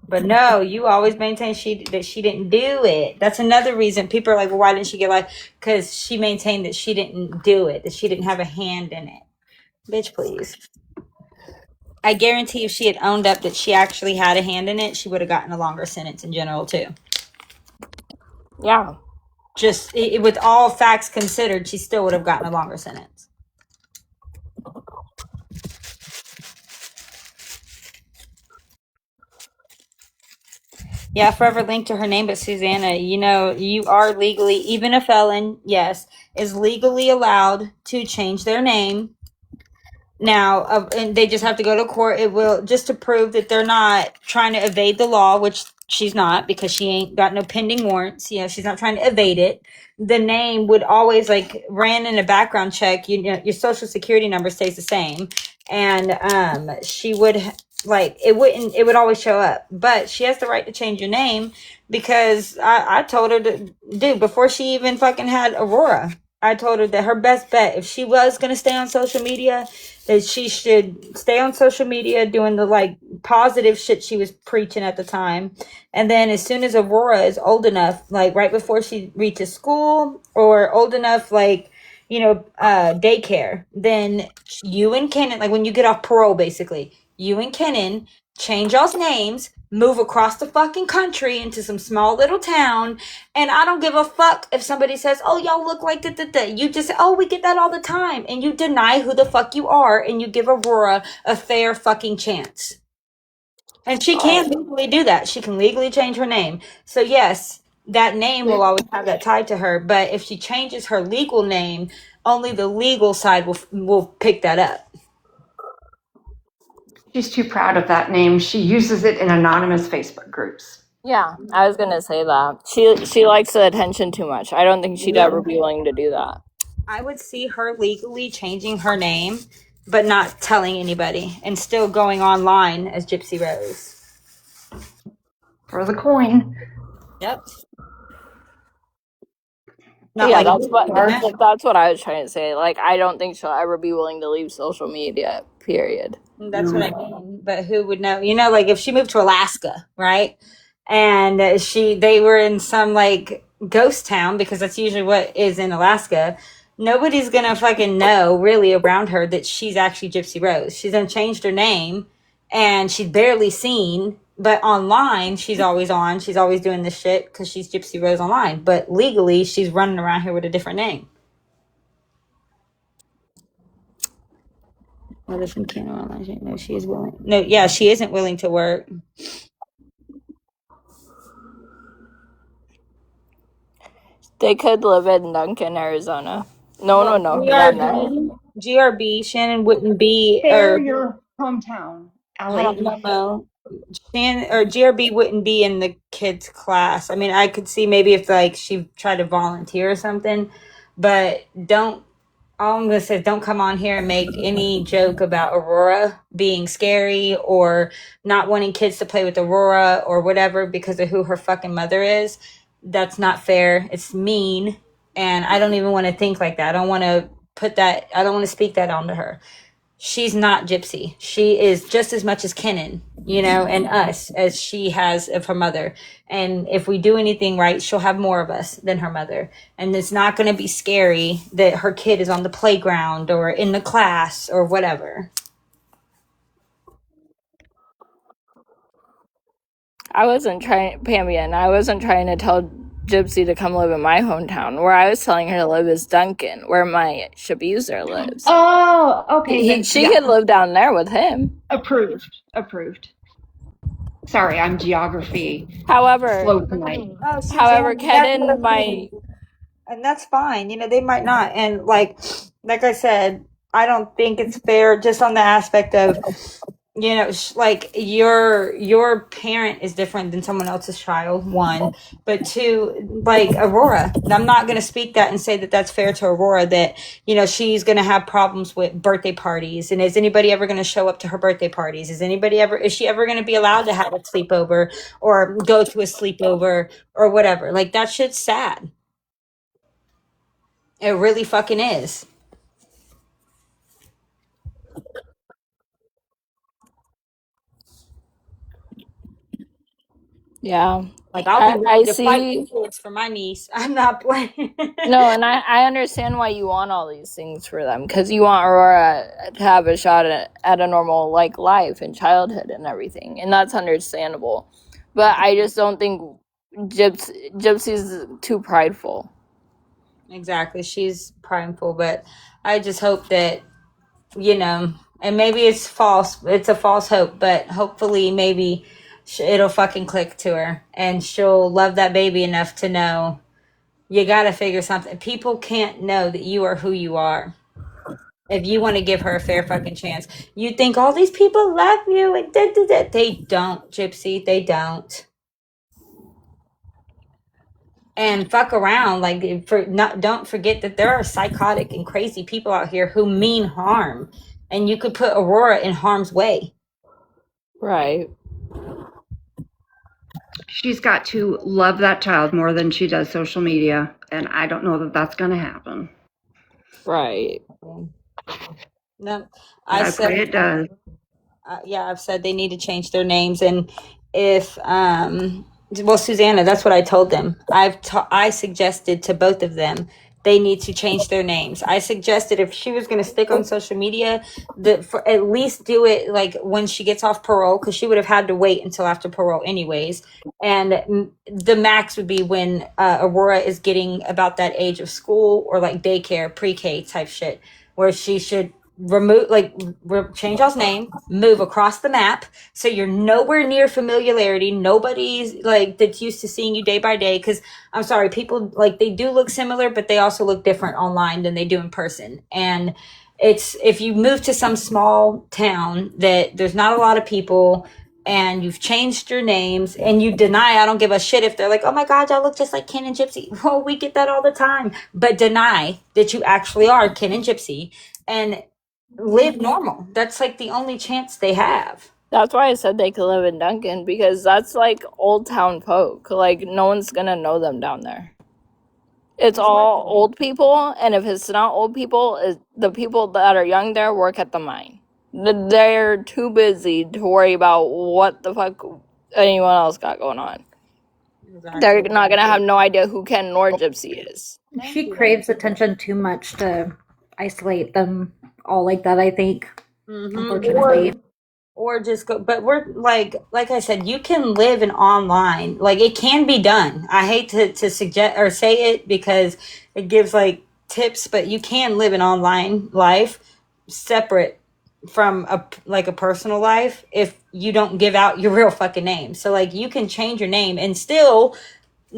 But no, you always maintain that she didn't do it. That's another reason people are like, well, why didn't she get life? Because she maintained that she didn't do it, that she didn't have a hand in it. Bitch, please. I guarantee if she had owned up that she actually had a hand in it, she would have gotten a longer sentence in general too. Yeah. Just with all facts considered, she still would have gotten a longer sentence. Yeah, forever linked to her name, but Susanna, you are legally, even a felon, yes, is legally allowed to change their name. Now, and they just have to go to court. It will just to prove that they're not trying to evade the law, which she's not, because she ain't got no pending warrants. She's not trying to evade it. The name would always ran in a background check. Your social security number stays the same, and she would it would always show up. But she has the right to change your name because I told her to do before she even fucking had Aurora. I told her that her best bet, if she was going to stay on social media, that she should stay on social media doing the positive shit she was preaching at the time. And then as soon as Aurora is old enough, right before she reaches school or old enough, daycare, then you and Kenan, when you get off parole, basically, you and Kenan change y'all's names, move across the fucking country into some small little town, and I don't give a fuck if somebody says, oh, y'all look like da. You just say, oh, we get that all the time, and you deny who the fuck you are, and you give Aurora a fair fucking chance. And she can legally do that. She can legally change her name. So yes, that name will always have that tied to her, but if she changes her legal name, only the legal side will pick that up. She's too proud of that name. She uses it in anonymous Facebook groups. Yeah, I was gonna say that. She likes the attention too much. I don't think she'd ever be willing to do that. I would see her legally changing her name, but not telling anybody, and still going online as Gypsy Rose. For the coin. Yep. Yeah, that's what I was trying to say. I don't think she'll ever be willing to leave social media, period. That's what I mean. But who would know? If she moved to Alaska, right? And they were in some ghost town, because that's usually what is in Alaska. Nobody's gonna fucking know really around her that she's actually Gypsy Rose. She's done changed her name, and she's barely seen. But online, she's always on. She's always doing this shit because she's Gypsy Rose online. But legally, she's running around here with a different name. Mother from Canada online. No, she is willing. No, yeah, she isn't willing to work. They could live in Duncan, Arizona. No. GRB, Shannon wouldn't be. Your hometown, LA. No. Shannon or GRB wouldn't be in the kids' class. I mean, I could see maybe if she tried to volunteer or something, but all I'm going to say is don't come on here and make any joke about Aurora being scary or not wanting kids to play with Aurora or whatever because of who her fucking mother is. That's not fair. It's mean. And I don't even want to think like that. I don't want to speak that onto her. She's not Gypsy. She is just as much as Kenan, and us as she has of her mother. And if we do anything right, she'll have more of us than her mother. And it's not going to be scary that her kid is on the playground or in the class or whatever. I wasn't trying to tell Gypsy to come live in my hometown. Where I was telling her to live is Duncan, where my shabuser lives. Oh, okay. She could live down there with him. Approved. Sorry, I'm geography. However, slow tonight. Kenan might, and that's fine. They might not. And like I said, I don't think it's fair just on the aspect of You know, like your parent is different than someone else's child, one, but two, like Aurora. I'm not going to speak that and say that that's fair to Aurora, that, you know, she's going to have problems with birthday parties. And is anybody ever going to show up to her birthday parties? Is she ever going to be allowed to have a sleepover or go to a sleepover or whatever? Like, that shit's sad. It really fucking is. Yeah. Like, I'll be I ready to fight see. kids for my niece. I'm not playing. No, and I understand why you want all these things for them, because you want Aurora to have a shot at a normal, like, life and childhood and everything, and that's understandable. But I just don't think Gypsy's too prideful. Exactly. She's prideful, but I just hope that, you know, and maybe it's false. It's a false hope, but hopefully maybe it'll fucking click to her and she'll love that baby enough to know you got to figure something. People can't know that you are who you are. If you want to give her a fair fucking chance, you think all these people love you and they don't, Gypsy. They don't. And fuck around, like, don't forget that there are psychotic and crazy people out here who mean harm, and you could put Aurora in harm's way. Right. She's got to love that child more than she does social media, and I don't know that that's going to happen. Right. No, I pray it does. Yeah, I've said they need to change their names, and if well, Susanna, that's what I told them. I suggested to both of them they need to change their names. I suggested if she was going to stick on social media, for at least do it like when she gets off parole, because she would have had to wait until after parole anyways. And the max would be when Aurora is getting about that age of school or like daycare, pre-K type shit, where she should change y'all's name, move across the map, so you're nowhere near familiarity. Nobody's like that's used to seeing you day by day, because I'm sorry, people, like, they do look similar, but they also look different online than they do in person. And it's, if you move to some small town that there's not a lot of people and you've changed your names and you deny, I don't give a shit if they're like, oh my God, y'all look just like Ken and Gypsy. Well, we get that all the time. But deny that you actually are Ken and Gypsy and live normal. That's like the only chance they have. That's why I said they could live in Duncan, because that's like old town folk. Like, no one's gonna know them down there. It's all old people, and if it's not old people, the people that are young there work at the mine. They're too busy to worry about what the fuck anyone else got going on. Exactly. They're not gonna have no idea who Ken nor Gypsy is. She craves attention too much to isolate them all like that, I think. Unfortunately. Or just go, but we're like I said, you can live in online, like, it can be done. I hate to suggest or say it because it gives like tips, but you can live an online life separate from a personal life if you don't give out your real fucking name. So like, you can change your name and still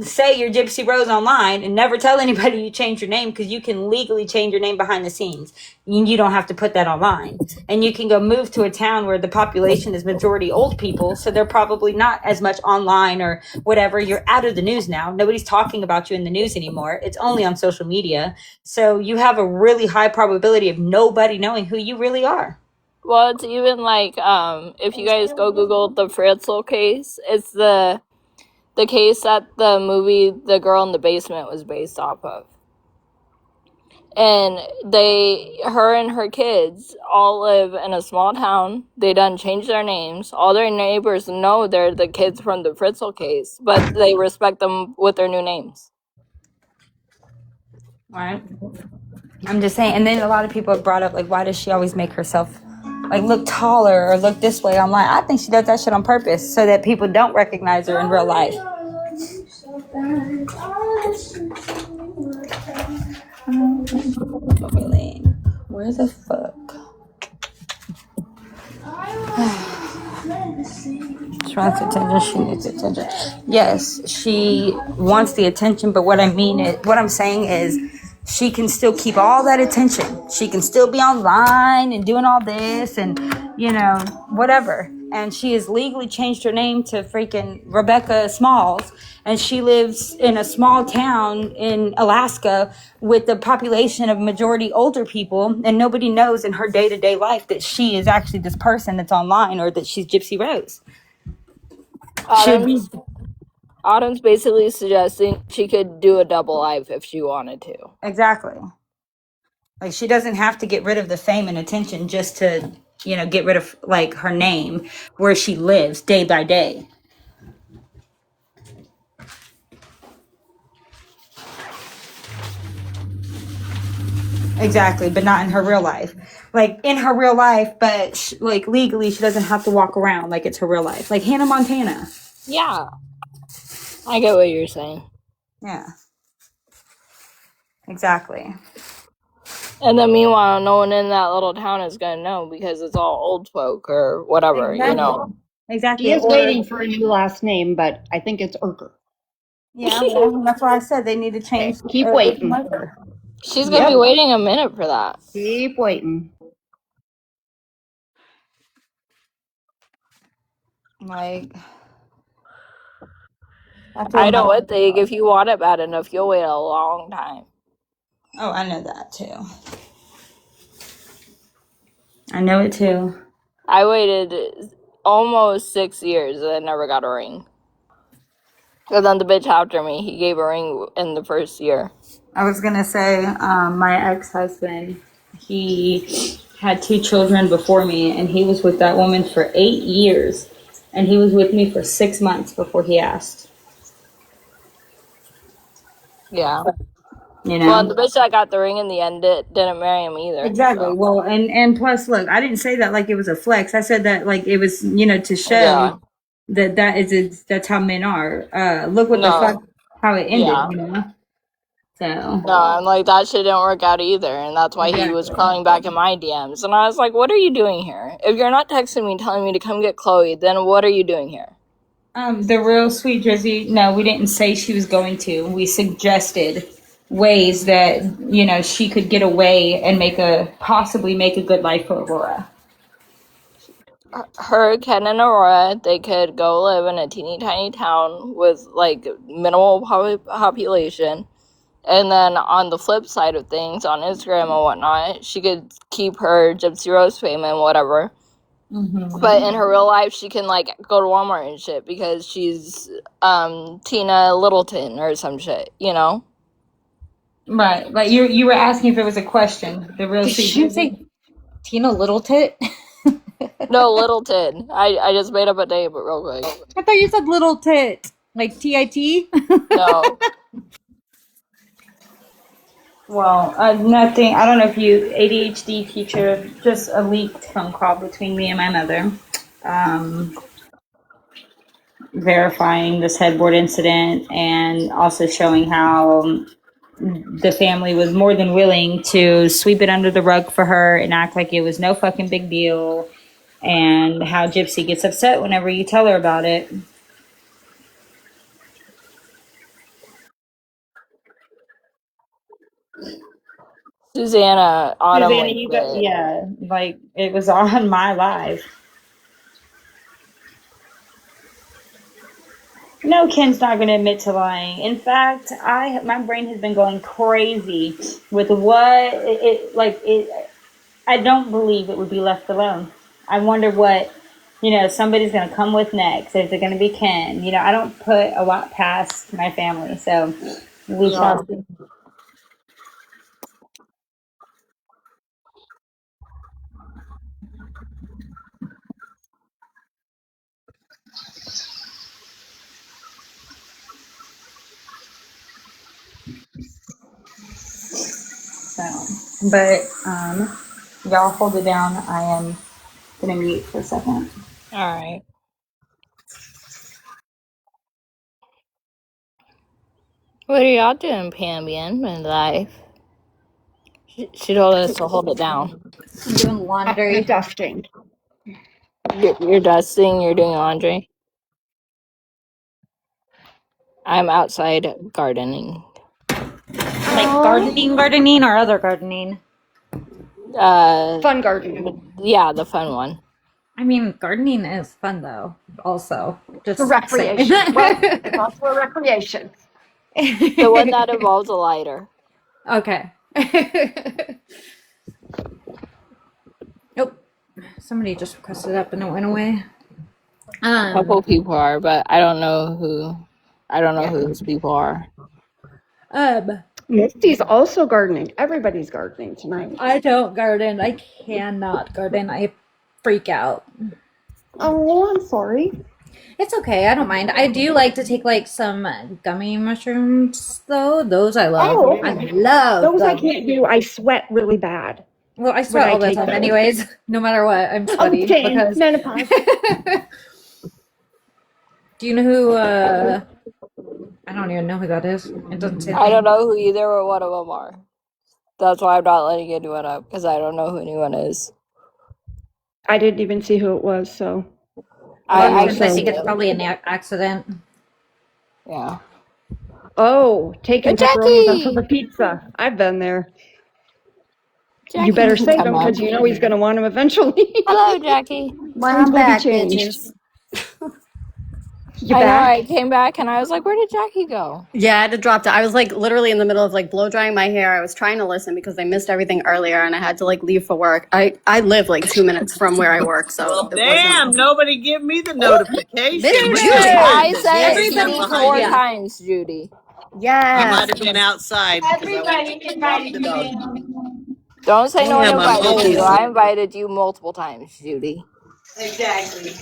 say you're Gypsy Rose online and never tell anybody you changed your name, because you can legally change your name behind the scenes. You don't have to put that online. And you can go move to a town where the population is majority old people, so they're probably not as much online or whatever. You're out of the news now. Nobody's talking about you in the news anymore. It's only on social media. So you have a really high probability of nobody knowing who you really are. Well, it's even like, if you guys go Google the Fritzl case, it's the case that the movie The Girl in the Basement was based off of. And her and her kids all live in a small town. They done changed their names. All their neighbors know they're the kids from the Fritzl case, but they respect them with their new names. Right. I'm just saying. And then a lot of people have brought up, like, why does she always make herself like look taller or look this way? I'm like, I think she does that shit on purpose so that people don't recognize her in real life. Where the fuck? She wants attention. She needs attention. Yes, she wants the attention, but what I'm saying is, she can still keep all that attention. She can still be online and doing all this and whatever. And she has legally changed her name to freaking Rebecca Smalls. And she lives in a small town in Alaska with a population of majority older people. And nobody knows in her day-to-day life that she is actually this person that's online or that she's Gypsy Rose. Autumn's basically suggesting she could do a double life if she wanted to. Exactly. Like, she doesn't have to get rid of the fame and attention just to, get rid of, like, her name where she lives day by day. Exactly, but not in her real life. Like, in her real life, but, legally, she doesn't have to walk around like it's her real life. Like Hannah Montana. Yeah. I get what you're saying. Yeah. Exactly. And then meanwhile, no one in that little town is going to know because it's all old folk or whatever, Exactly. She is waiting for a new last name, but I think it's Urker. Yeah, well, that's why I said they need to change. Keep waiting. She's going to be waiting a minute for that. Keep waiting. Like, I know one thing. If you want it bad enough, you'll wait a long time. Oh, I know that too. I know it too. I waited almost 6 years and I never got a ring. And then the bitch after me, he gave a ring in the first year. I was gonna say, my ex-husband, he had 2 children before me, and he was with that woman for 8 years, and he was with me for 6 months before he asked. Yeah. Well, the bitch that got the ring in the end didn't marry him either. Exactly. So. Well, and plus, look, I didn't say that like it was a flex. I said that like it was, to show that's how men are. Look what the fuck, how it ended, So. No, I'm like, that shit didn't work out either, and that's why he was crawling back in my DMs. And I was like, what are you doing here? If you're not texting me telling me to come get Chloe, then what are you doing here? The real sweet Drizzy, no, we didn't say she was going to. We suggested ways that, she could get away and possibly make a good life for Aurora. Her, Ken, and Aurora, they could go live in a teeny tiny town with, like, minimal population. And then on the flip side of things, on Instagram and whatnot, she could keep her Gypsy Rose fame and whatever. Mm-hmm. But in her real life, she can, like, go to Walmart and shit because she's Tina Littleton or some shit, Right. Like, you were asking if it was a question. The real Did she say Tina Littleton? No, Littleton. I just made up a name real quick. I thought you said Little Tit. Like T-I-T? No. Well, nothing. I don't know if you, ADHD teacher, just a leaked phone call between me and my mother, verifying this headboard incident and also showing how the family was more than willing to sweep it under the rug for her and act like it was no fucking big deal, and how Gypsy gets upset whenever you tell her about it. Susanna, Autumn. Susanna, like it was on my live. No, Ken's not going to admit to lying. In fact, my brain has been going crazy with what I don't believe it would be left alone. I wonder what, somebody's going to come with next. Is it going to be Ken? I don't put a lot past my family, so we shall see. So, but y'all hold it down. I am gonna mute for a second. All right. What are y'all doing, Pambian, in life? She told us to hold it down. I'm doing laundry. Dusting. You're dusting. You're doing laundry. I'm outside gardening. Like gardening or other gardening? Fun gardening. Yeah, the fun one. I mean, gardening is fun though. Also, just For recreation. Well, it's also a recreation. The one that involves a lighter. Okay. Nope. Somebody just requested up and it went away. A couple people are, but I don't know who. I don't know who those people are. Misty's also gardening. Everybody's gardening tonight. I don't garden. I cannot garden. I freak out. Oh, I'm sorry. It's okay. I don't mind. I do like to take like some gummy mushrooms though. Those I love. Oh, I okay. love Those I them. can't do. I sweat really bad. Well, I sweat I all the take time those. anyways. No matter what, I'm sweaty Okay, because menopause. Do you know who I don't even know who that is. It doesn't say I don't know who either or one of them are. That's why I'm not letting anyone up, because I don't know who anyone is. I didn't even see who it was, so. I think it's probably an accident. Yeah. Oh, taking Hey, pepperonis on Jackie! top of pizza. I've been there. Jackie You better can save come him up. because you know he's going to want him eventually. Hello, Jackie. Minds I'm will be back, changed. bitches. You I know, back? I came back and I was like, where did Jackie go? Yeah, I had to drop down. I was like literally in the middle of like blow drying my hair. I was trying to listen because I missed everything earlier and I had to like leave for work. I live like 2 minutes from where I work, so Well, it damn, wasn't. nobody give me the notification. Miss Look Judy! at I this. said it Everybody to you behind 4 you. times, Judy. I Yes. might have been outside because I Everybody wanted to walk invited the you, dog. ma'am. Don't say no one Damn, I'm invited you. always. I invited you multiple times, Judy. Exactly.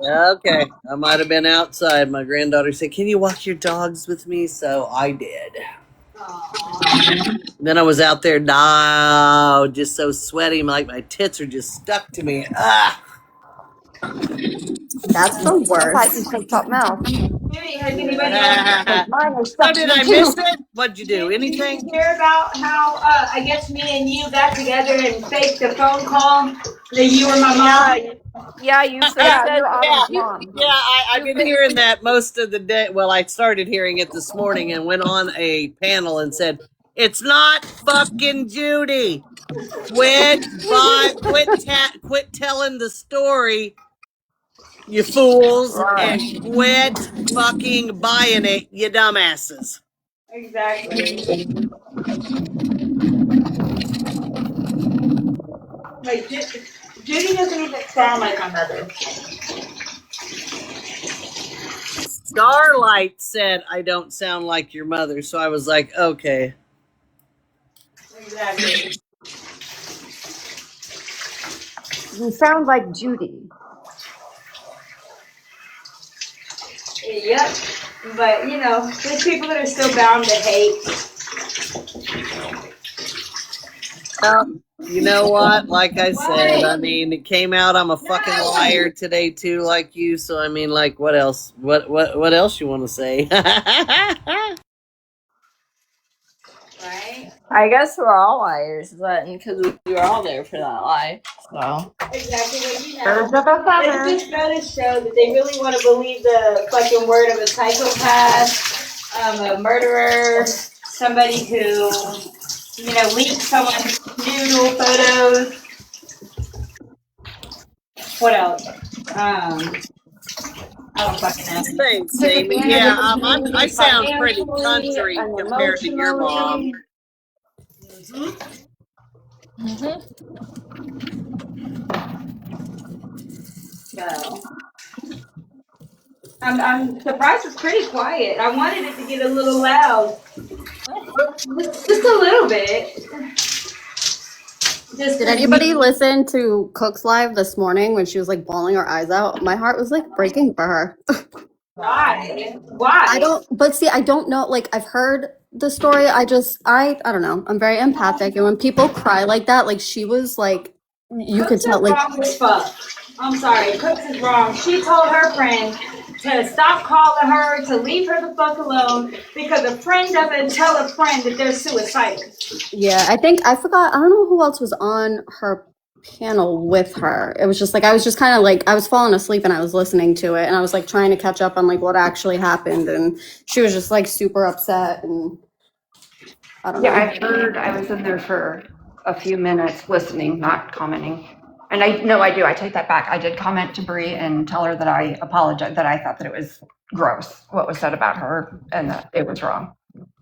Okay, I might have been outside. My granddaughter said, "Can you walk your dogs with me?" So I did. Then I was out there, just so sweaty, like my tits are just stuck to me. Ah. That's the I thought you worst. said something else. Judy, has anybody else? Mine are So stuck to did me I too. miss it? What'd you do? Did you Anything? hear about how I guess me and you got together and faked a phone call that you were my mom? Yeah, you faked Yeah, that. you're Autumn's mom. I've been hearing that most of the day. Well, I started hearing it this morning and went on a panel and said, "It's not fucking Judy. Quit telling the story, you fools, and quit fucking buying it, you dumbasses." Exactly. Like Judy doesn't even sound like my mother. Starlight said, "I don't sound like your mother," so I was like, okay. Exactly. You sound like Judy. Yep. But you know, there's people that are still bound to hate. You know what? Like I said, I mean, it came out. I'm a fucking liar today too, like you. So I mean, like, what else? What else you want to say? Right? I guess we're all liars then, because we were all there for that lie. So. Exactly what you know. Birds of a feather. This just goes to show that they really want to believe the fucking word of a psychopath, a murderer, somebody who, leaked someone's noodle photos. What else? I don't fucking know. Thanks, Took Amy. advantage Yeah, of the I community sound pretty financially country and compared to your mom. emotionally. So I'm surprised it's pretty quiet. I wanted it to get a little loud. Just a little bit. Did anybody listen to Cook's live this morning when she was like bawling her eyes out? My heart was like breaking for her. Why? Why? I don't know. Like I've heard the story. I don't know. I'm very empathic. And when people cry like that, like she was like, you could Cooks tell is like, wrong as fuck. I'm sorry, Cooks is wrong. She told her friend to stop calling her, to leave her the fuck alone, because a friend doesn't tell a friend that they're suicidal. yeah, I don't know who else was on her panel with her. It was just like, I was just kind of like, I was falling asleep and I was listening to it and I was like trying to catch up on like what actually happened. And she was just like super upset and I don't know. Yeah, I've heard. I was in there for a few minutes listening, not commenting. And I do. I take that back. I did comment to Bree and tell her that I apologize, that I thought that it was gross what was said about her and that it was wrong.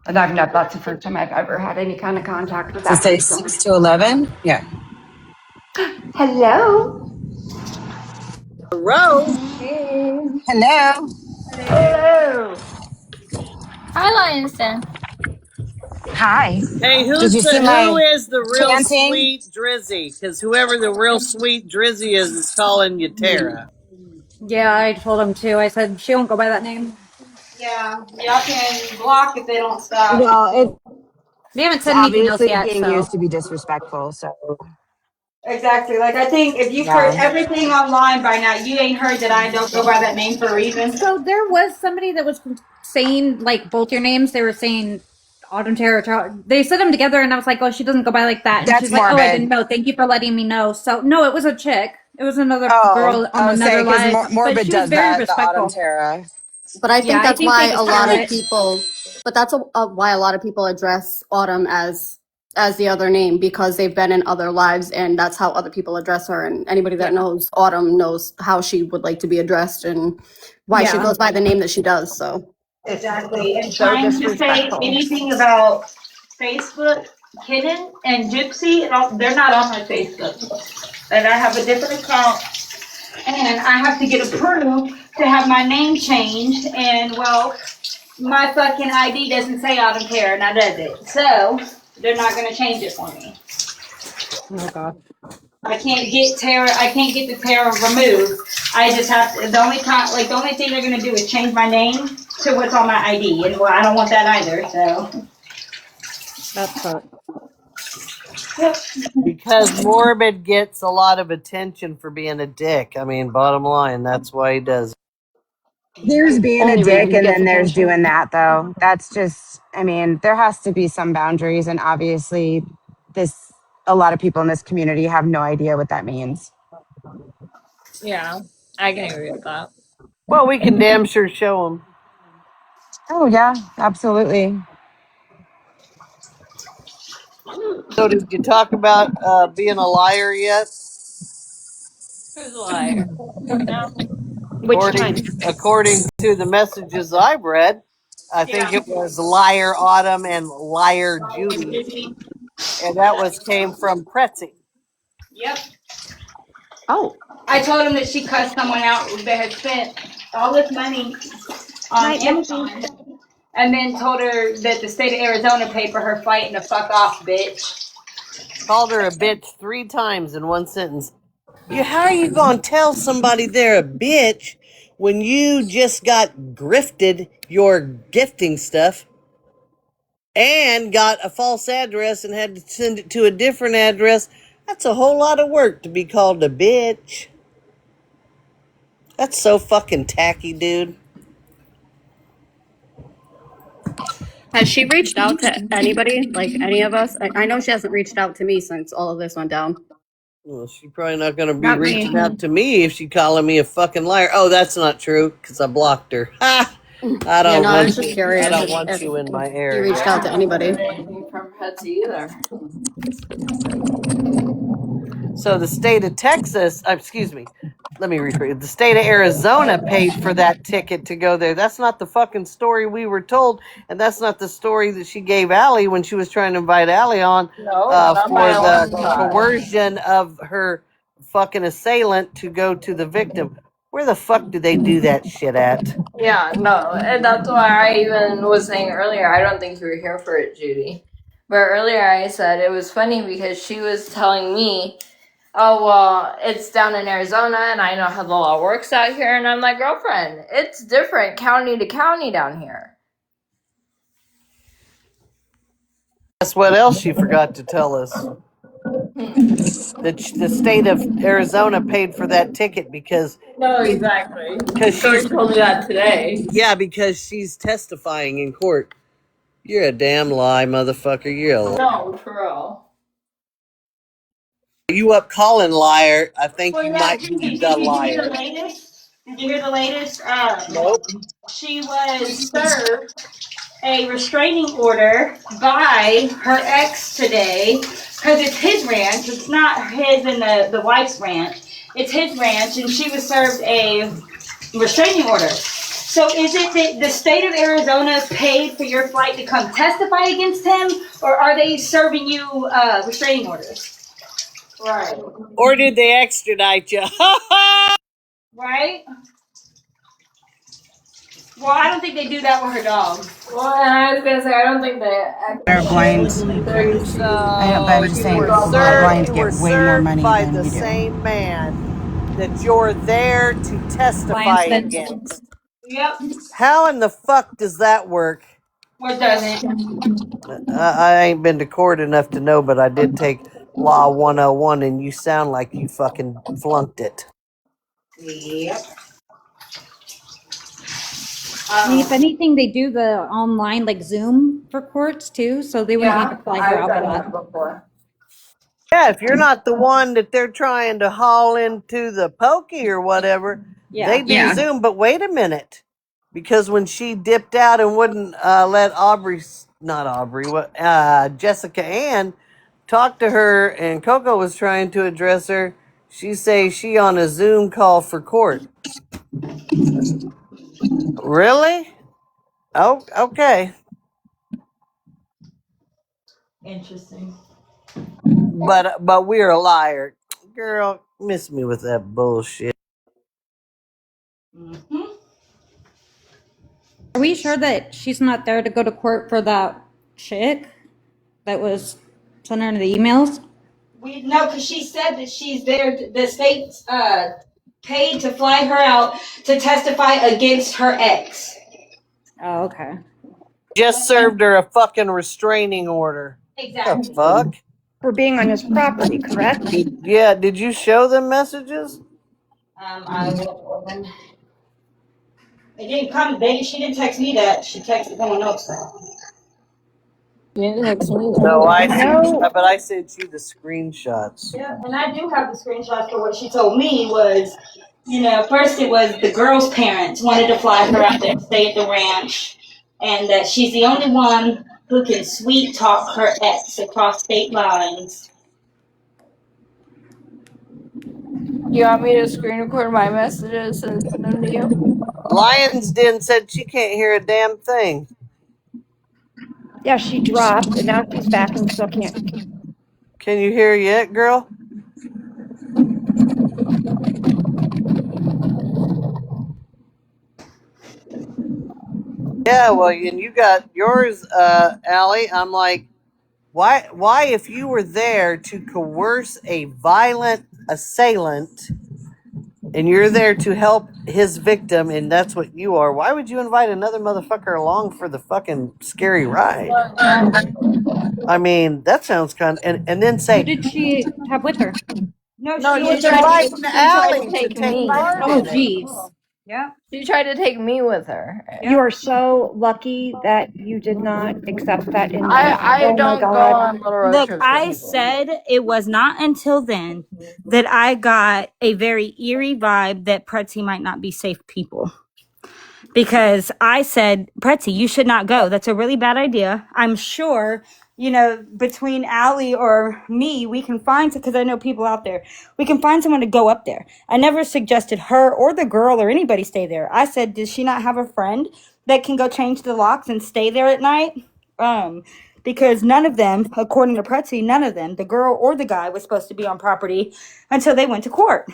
And that's the first time I've ever had any kind of contact with To that say person. 6 to 11? Yeah. Hello. Rose. Hey. Hello. Hello. Hi, Lionsden. Hi. Hey, Did you see who my is the real chanting? sweet Drizzy? Because whoever the real sweet Drizzy is calling you Tara. Yeah, I told him to. I said she won't go by that name. Yeah, y'all can block if they don't stop. Well, They haven't it's said anything else obviously yet, being so. used to be disrespectful. So, Exactly. Like I think if you've heard yeah. everything online by now, you ain't heard that I don't go by that name for a reason. So there was somebody that was saying like both your names. They were saying Autumn Terror. They said them together, and I was like, "Oh, she doesn't go by like that." And That's she's like, "Oh, I didn't morbid. know. Thank you for letting me know." So no, it was a chick. It was another Oh, girl on I would say another because live, but Morbid she was does very that, the Autumn respectful. Terra. But I Yeah, think I that's think they why a just lot found of it. people. But that's why a lot of people address Autumn as the other name because they've been in other lives, and that's how other people address her. And anybody that Yeah. knows Autumn knows how she would like to be addressed and why she Yeah. goes by the name that she does. So Exactly. And So trying to say disrespectful. anything about Facebook, Kitten, and Gypsy, they're not on my Facebook. And I have a different account, and I have to get approved to have my name changed. And well, my fucking ID doesn't say Autumn Care, now does it? So they're not gonna change it for me. Oh god. I can't get Tara. I can't get the Tara removed. I just have to. The only thing they're gonna do is change my name to what's on my ID, and well, I don't want that either. So. That sucks. Yep. Because Morbid gets a lot of attention for being a dick. I mean, bottom line, that's why he does it. There's being a Only reason dick, he and gets then there's attention. doing that, though. That's just, I mean, there has to be some boundaries, and obviously, a lot of people in this community have no idea what that means. Yeah, I can agree with that. Well, we can damn sure show him. Oh, yeah, absolutely. So, did you talk about being a liar yet? Who's a liar? No. Which time? According to the messages I've read, I think Yeah. it was Liar Autumn and Liar Judy, and that came from Pretzi. Yep. Oh, I told him that she cussed someone out that had spent all this money on night, Mitzi. Amazon, and then told her that the state of Arizona paid for her flight and to fuck off, bitch. Called her a bitch 3 times in one sentence. How are you gonna tell somebody they're a bitch when you just got grifted your gifting stuff and got a false address and had to send it to a different address? That's a whole lot of work to be called a bitch. That's so fucking tacky, dude. has she reached out to anybody, like any of us? I know she hasn't reached out to me since all of this went down. Well, she's probably not going to be Not me. reaching out to me if she calling me a fucking liar. Oh, that's not true because I blocked her. Ha! I Yeah, don't no, I want was just you. I curious don't want if you in my you area. reached out to anybody. Anything from Patsy either. So the state of Texas, excuse me, let me rephrase. The state of Arizona paid for that ticket to go there. That's not the fucking story we were told, and that's not the story that she gave Allie when she was trying to invite Allie on No, not on my for own the time. coercion of her fucking assailant to go to the victim. Where the fuck do they do that shit at? Yeah, no, and that's why I even was saying earlier, I don't think you were here for it, Judy. But earlier I said it was funny because she was telling me, oh, well, it's down in Arizona and I know how the law works out here. And I'm like, girlfriend, it's different county to county down here. Guess what else she forgot to tell us? That the state of Arizona paid for that ticket because No, exactly. she's Shorty told me that today. because she's testifying in court. You're a damn lie, motherfucker. You're a No, for real. you up calling liar. I think Well, you yeah. might Did be you the hear the liar. latest? Did you hear the latest? Nope. She was served a restraining order by her ex today because it's his ranch. It's not his and the wife's ranch. It's his ranch, and she was served a restraining order. So is it that the state of Arizona paid for your flight to come testify against him, or are they serving you restraining orders? Right. Or did they extradite you? Right? Well, I don't think they do that with her dog. Well, I was gonna say I don't think They're blind. I know, but I'm just saying, blind You get were way more served money by than the we do. same man that you're there to testify against. Yep. How in the fuck does that work? What doesn't? I ain't been to court enough to know, but I did take Law 101, and you sound like you fucking flunked it. Yep. If anything, they do the online like Zoom for courts too, so they wouldn't need to fly her out for that. Before. Yeah, if you're not the one that they're trying to haul into the pokey or whatever, they do Zoom. But wait a minute, because when she dipped out and wouldn't let Jessica Ann talk to her, and Coco was trying to address her, she say she on a Zoom call for court. Really? Oh, okay. Interesting. But we're a liar, girl. Miss me with that bullshit. Mm-hmm. Are we sure that she's not there to go to court for that chick that was sending her the emails? We know because she said that she's there. The state's paid to fly her out to testify against her ex. Oh, okay. Just served her a fucking restraining order. Exactly. The fuck? For being on his property, correct? Yeah, did you show them messages? I will. It didn't come. She didn't text me that. She texted someone else that. You didn't text me No, that. but I sent you the screenshots. Yeah, and I do have the screenshots for what she told me was, first it was the girl's parents wanted to fly her out there to stay at the ranch, and that she's the only one who can sweet talk her ex across state lines. You want me to screen record my messages and send them to you? Lions Den said she can't hear a damn thing. Yeah, she dropped and now she's back and still can't. Can you hear yet, girl? Yeah, well, and you got yours, Allie. I'm like, why, if you were there to coerce a violent assailant and you're there to help his victim, and that's what you are, why would you invite another motherfucker along for the fucking scary ride? I mean, that sounds kind of, and then Who say, did she have with her? No, she was tried inviting to Allie to take take me. part Oh, in it. geez. Yeah. She tried to take me with her. You are so lucky that you did not accept that invite. I Oh my don't go God. on little road Look, trips I with people. said it was not until then that I got a very eerie vibe that Pretzi might not be safe people. Because I said, Pretzi, you should not go. That's a really bad idea. I'm sure, between Allie or me, we can find, because I know people out there, we can find someone to go up there. I never suggested her or the girl or anybody stay there. I said, does she not have a friend that can go change the locks and stay there at night? Because none of them, according to Pretzi, none of them, the girl or the guy, was supposed to be on property until they went to court.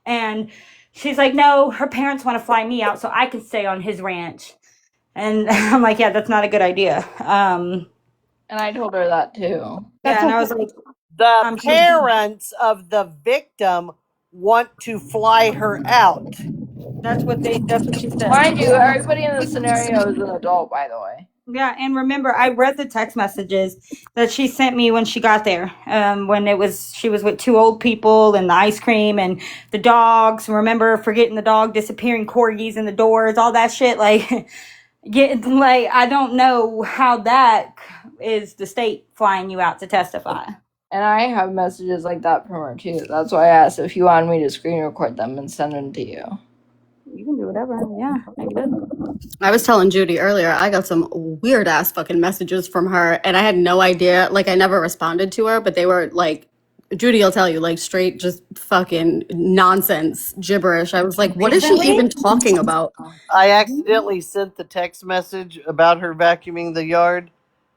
And she's like, no, her parents want to fly me out so I can stay on his ranch. And I'm like, yeah, that's not a good idea. And I told her that too. And I was like, the parents of the victim want to fly her out. that's what she said. Mind you, everybody in the scenario is an adult, by the way. Yeah, and remember, I read the text messages that she sent me when she got there. When she was with two old people and the ice cream and the dogs. Remember forgetting the dog, disappearing corgis in the doors, all that shit. Like, I don't know how that is the state flying you out to testify. And I have messages like that from her too. That's why I asked if you wanted me to screen record them and send them to you. You can do whatever. Yeah, I good. I was telling Judy earlier, I got some weird ass fucking messages from her, and I had no idea. Like, I never responded to her, but they were like, Judy will tell you, like, straight, just fucking nonsense, gibberish. I was like, what is she even talking about? I accidentally sent the text message about her vacuuming the yard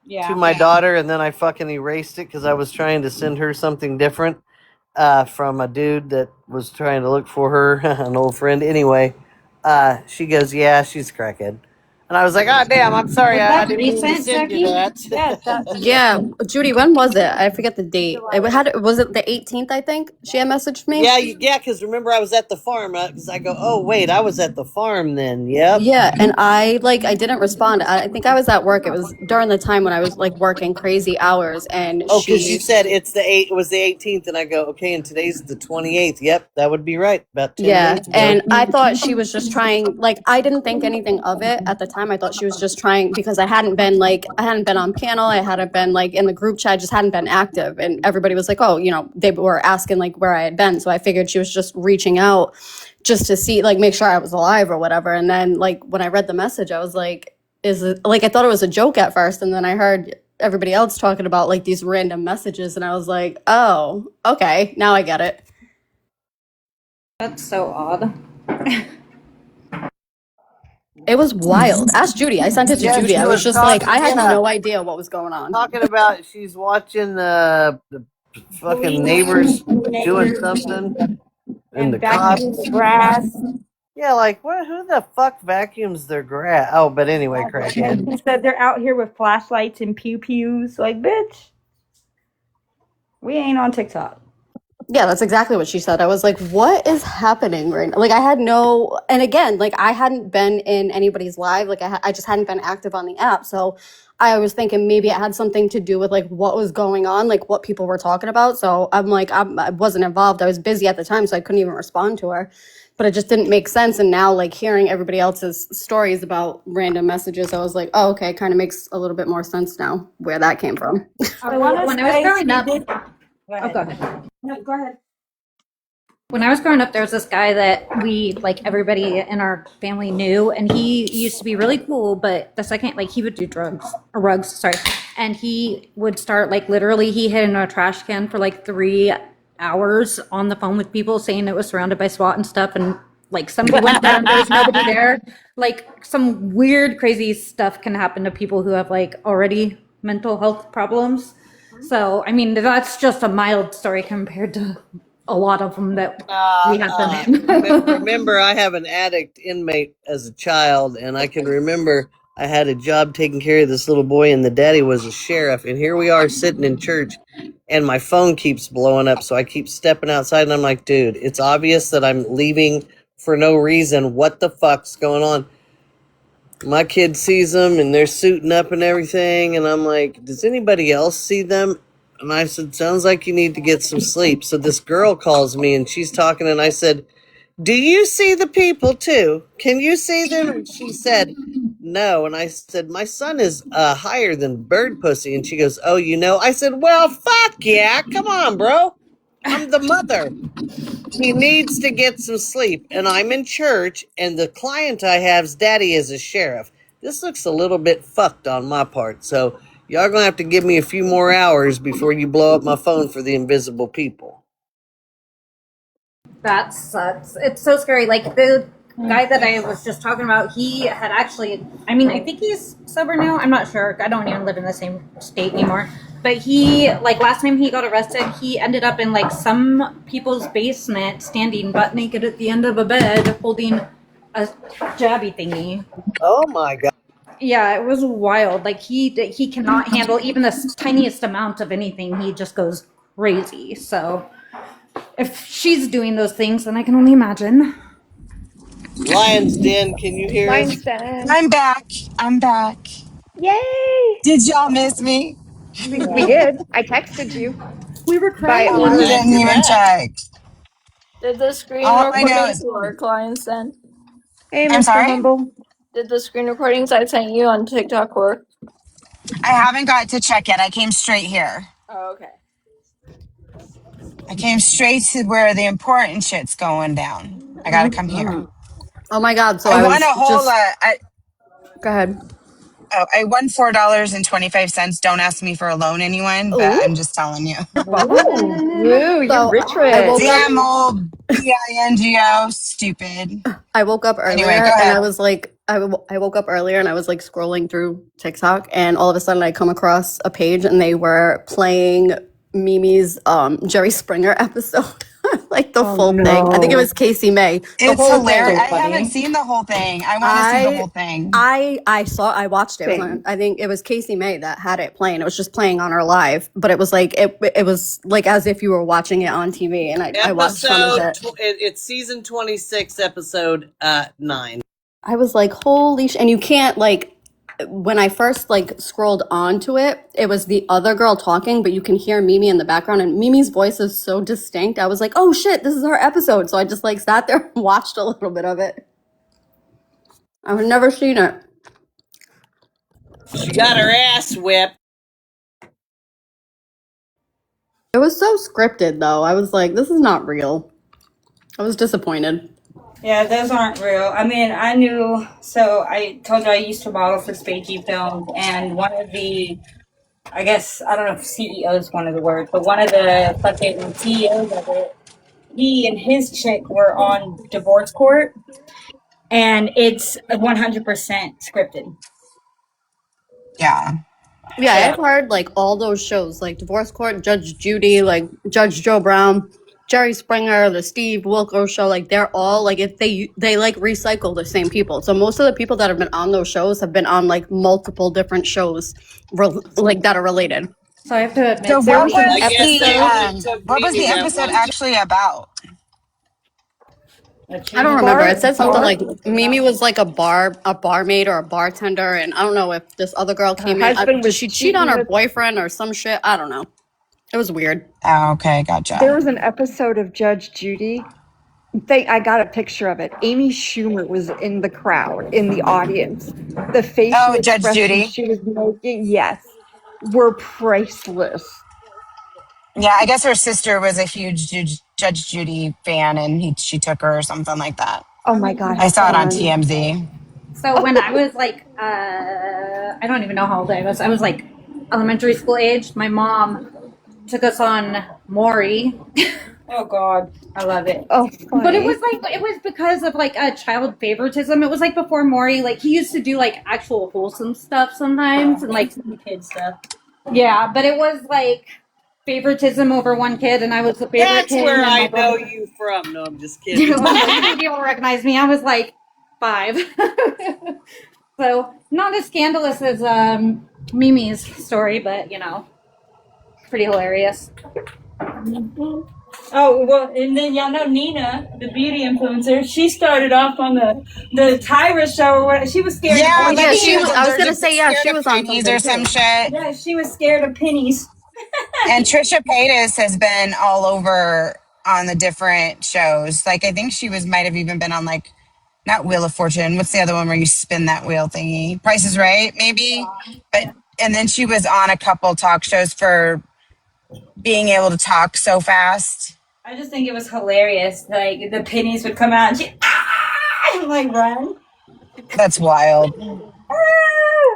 Yeah. to my daughter, and then I fucking erased it because I was trying to send her something different from a dude that was trying to look for her, an old friend. Anyway, she goes, "Yeah, she's a crackhead," and I was like, "Ah, damn, I'm sorry, I didn't mean to send you that." Yeah, that's Yeah, Judy, when was it? I forget the date. Was it the 18th, I think? She had messaged me? Yeah, because remember I was at the farm, because I go, "Oh wait, I was at the farm then." Yep. Yeah, and I didn't respond. I think I was at work. It was during the time when I was like working crazy hours, and Oh, because you said it was the 18th, and I go, okay, and today's the 28th. Yep, that would be right. About 10 yeah, days ago. and I thought she was just trying, like, I didn't think anything of it at the time. I thought she was just trying because I hadn't been on panel, I hadn't been like in the group chat, I just hadn't been active, and everybody was like, oh, they were asking like where I had been, so I figured she was just reaching out just to see, like, make sure I was alive or whatever. And then, like, when I read the message, I was like, is it, like, I thought it was a joke at first, and then I heard everybody else talking about like these random messages, and I was like, oh, okay, now I get it. That's so odd. It was wild. Ask Judy. I sent it to Yeah, Judy. she I was was just like, talking- I had yeah. no idea what was going on. Talking about she's watching the fucking neighbors doing something in the cops. vacuuming grass. Yeah, like what? Who the fuck vacuums their grass? Oh, but anyway, crackhead. And said they're out here with flashlights and pew pews. Like, bitch, we ain't on TikTok. Yeah, that's exactly what she said. I was like, what is happening right now? Like, I had no, and again, like, I hadn't been in anybody's live. Like, I just hadn't been active on the app. So I was thinking maybe it had something to do with like what was going on, like what people were talking about. So I'm like, I wasn't involved. I was busy at the time, so I couldn't even respond to her. But it just didn't make sense. And now, like, hearing everybody else's stories about random messages, I was like, oh, okay, kind of makes a little bit more sense now where that came from. When I was growing up, Oh, go ahead. No, go ahead. When I was growing up, there was this guy that everybody in our family knew, and he used to be really cool, but the second, like, he would do rugs, sorry. And he would start, like, literally, he hid in a trash can for, like, 3 hours on the phone with people saying it was surrounded by SWAT and stuff, and, like, somebody went there and there was nobody there. Like, some weird, crazy stuff can happen to people who have, like, already mental health problems. So, I mean, that's just a mild story compared to a lot of them that we have been in. Remember, I have an addict inmate as a child, and I can remember I had a job taking care of this little boy, and the daddy was a sheriff. And here we are sitting in church, and my phone keeps blowing up, so I keep stepping outside, and I'm like, dude, it's obvious that I'm leaving for no reason. What the fuck's going on? My kid sees them, and they're suiting up and everything, and I'm like, does anybody else see them? And I said, sounds like you need to get some sleep. So this girl calls me, and she's talking, and I said, do you see the people too? Can you see them? And she said, no. And I said, my son is higher than bird pussy. And she goes, oh, you know? I said, well, fuck yeah. Come on, bro. I'm the mother. He needs to get some sleep. And I'm in church, and the client I have's daddy is a sheriff. This looks a little bit fucked on my part. So y'all gonna have to give me a few more hours before you blow up my phone for the invisible people. That sucks. It's so scary. Like, the guy that I was just talking about, he had actually, I mean, I think he's sober now. I'm not sure. I don't even live in the same state anymore. But he, like, last time he got arrested, he ended up in, like, some people's basement, standing butt naked at the end of a bed, holding a jabby thingy. Oh my God. Yeah, it was wild. Like, he cannot handle even the tiniest amount of anything. He just goes crazy. So if she's doing those things, then I can only imagine. Lion's Den, can you hear us? I'm back. Yay! Did y'all miss me? We did. I texted you. We were By crying. Oh, I didn't even check. Did the screen All I know recordings is, work, Lion sent? Hey, I'm Mr. sorry? Humble. Did the screen recordings I sent you on TikTok work? I haven't got to check yet. I came straight here. Oh, okay. I came straight to where the important shit's going down. I gotta come here. Oh my God. So I I won a was whole. just, go ahead. I won $4.25. Don't ask me for a loan, anyone, but Ooh. I'm just telling you. Woo, you're So rich, I woke rich. up Damn old BINGO, stupid. I woke up Anyway, go earlier and ahead. I was like, I woke up earlier and I was like scrolling through TikTok and all of a sudden I come across a page and they were playing Mimi's Jerry Springer episode, like the Oh full thing. I think it no. was Casey May, the It's whole hilarious. thing. So I haven't funny. seen the whole thing. I want to see the I whole thing. I watched it. It was on, Same. I think it was Casey May that had it playing. It was just playing on her live, but it was like it was like as if you were watching it on TV, and I watched some of it. It's season 26, episode 9. I was like, holy and you can't like when I first like scrolled onto it, it was the other girl talking, but you can hear Mimi in the background and Mimi's voice is so distinct. I was like, oh shit, this is her episode. So I just like sat there and watched a little bit of it. I've never seen it. She got her ass whipped. It was so scripted though. I was like, this is not real. I was disappointed. Yeah, those aren't real. I mean, I knew. So I told you I used to model for Spade G Films, and one of the, I guess I don't know if CEO is one of the words, but one of the fucking CEOs of it, he and his chick were on divorce court, and it's 100% scripted. Yeah. Yeah, I've So heard like all those shows, like Divorce Court, Judge Judy, like Judge Joe Brown, Jerry Springer, the Steve Wilkos show, like they're all like if they like recycle the same people. So most of the people that have been on those shows have been on like multiple different shows, like that are related. So I have to So admit, there was an I guess they episode. only took what was the Mimi that episode one time. actually about? I don't remember. It Bar, said something bar. like Mimi was like a barmaid or a bartender, and I don't know if this other girl Her came in. husband Did was she cheat on cheating her with. boyfriend or some shit? I don't know. It was weird. Oh, okay, There gotcha. was an episode of Judge Judy. I got a picture of it. Amy Schumer was in the crowd, in the audience. The facial Oh, Judge expressions Judy. she was making, yes, were priceless. Yeah, I guess her sister was a huge Judge Judy fan, and she took her or something like that. Oh my God, I how saw it on fun. TMZ. So when I was like, I don't even know how old I was. I was like elementary school age. My mom took us on Maury. oh god, I love it. Oh, funny. But it was because of like a child favoritism. It was like before Maury, like he used to do like actual wholesome stuff sometimes, and like Kid stuff. yeah, but it was like favoritism over one kid, and I was the favorite That's kid. where and my I know brother- you from. No, I'm just kidding. Maybe you'll recognize me. I was like 5, so not as scandalous as Mimi's story, but you know, pretty hilarious. Oh well, and then y'all know Nina, the beauty influencer. She started off on the Tyra show or what? She was scared. Yeah, of Yeah, like she was. I was allergic gonna to say, yeah, scared she of was on pennies something or some too. shit. Yeah, she was scared of pennies. And Trisha Paytas has been all over on the different shows. Like I think she might have even been on like not Wheel of Fortune. What's the other one where you spin that wheel thingy? Price is Right, maybe. But and then she was on a couple talk shows for being able to talk so fast. I just think it was hilarious. Like the pennies would come out and she and like run. That's wild.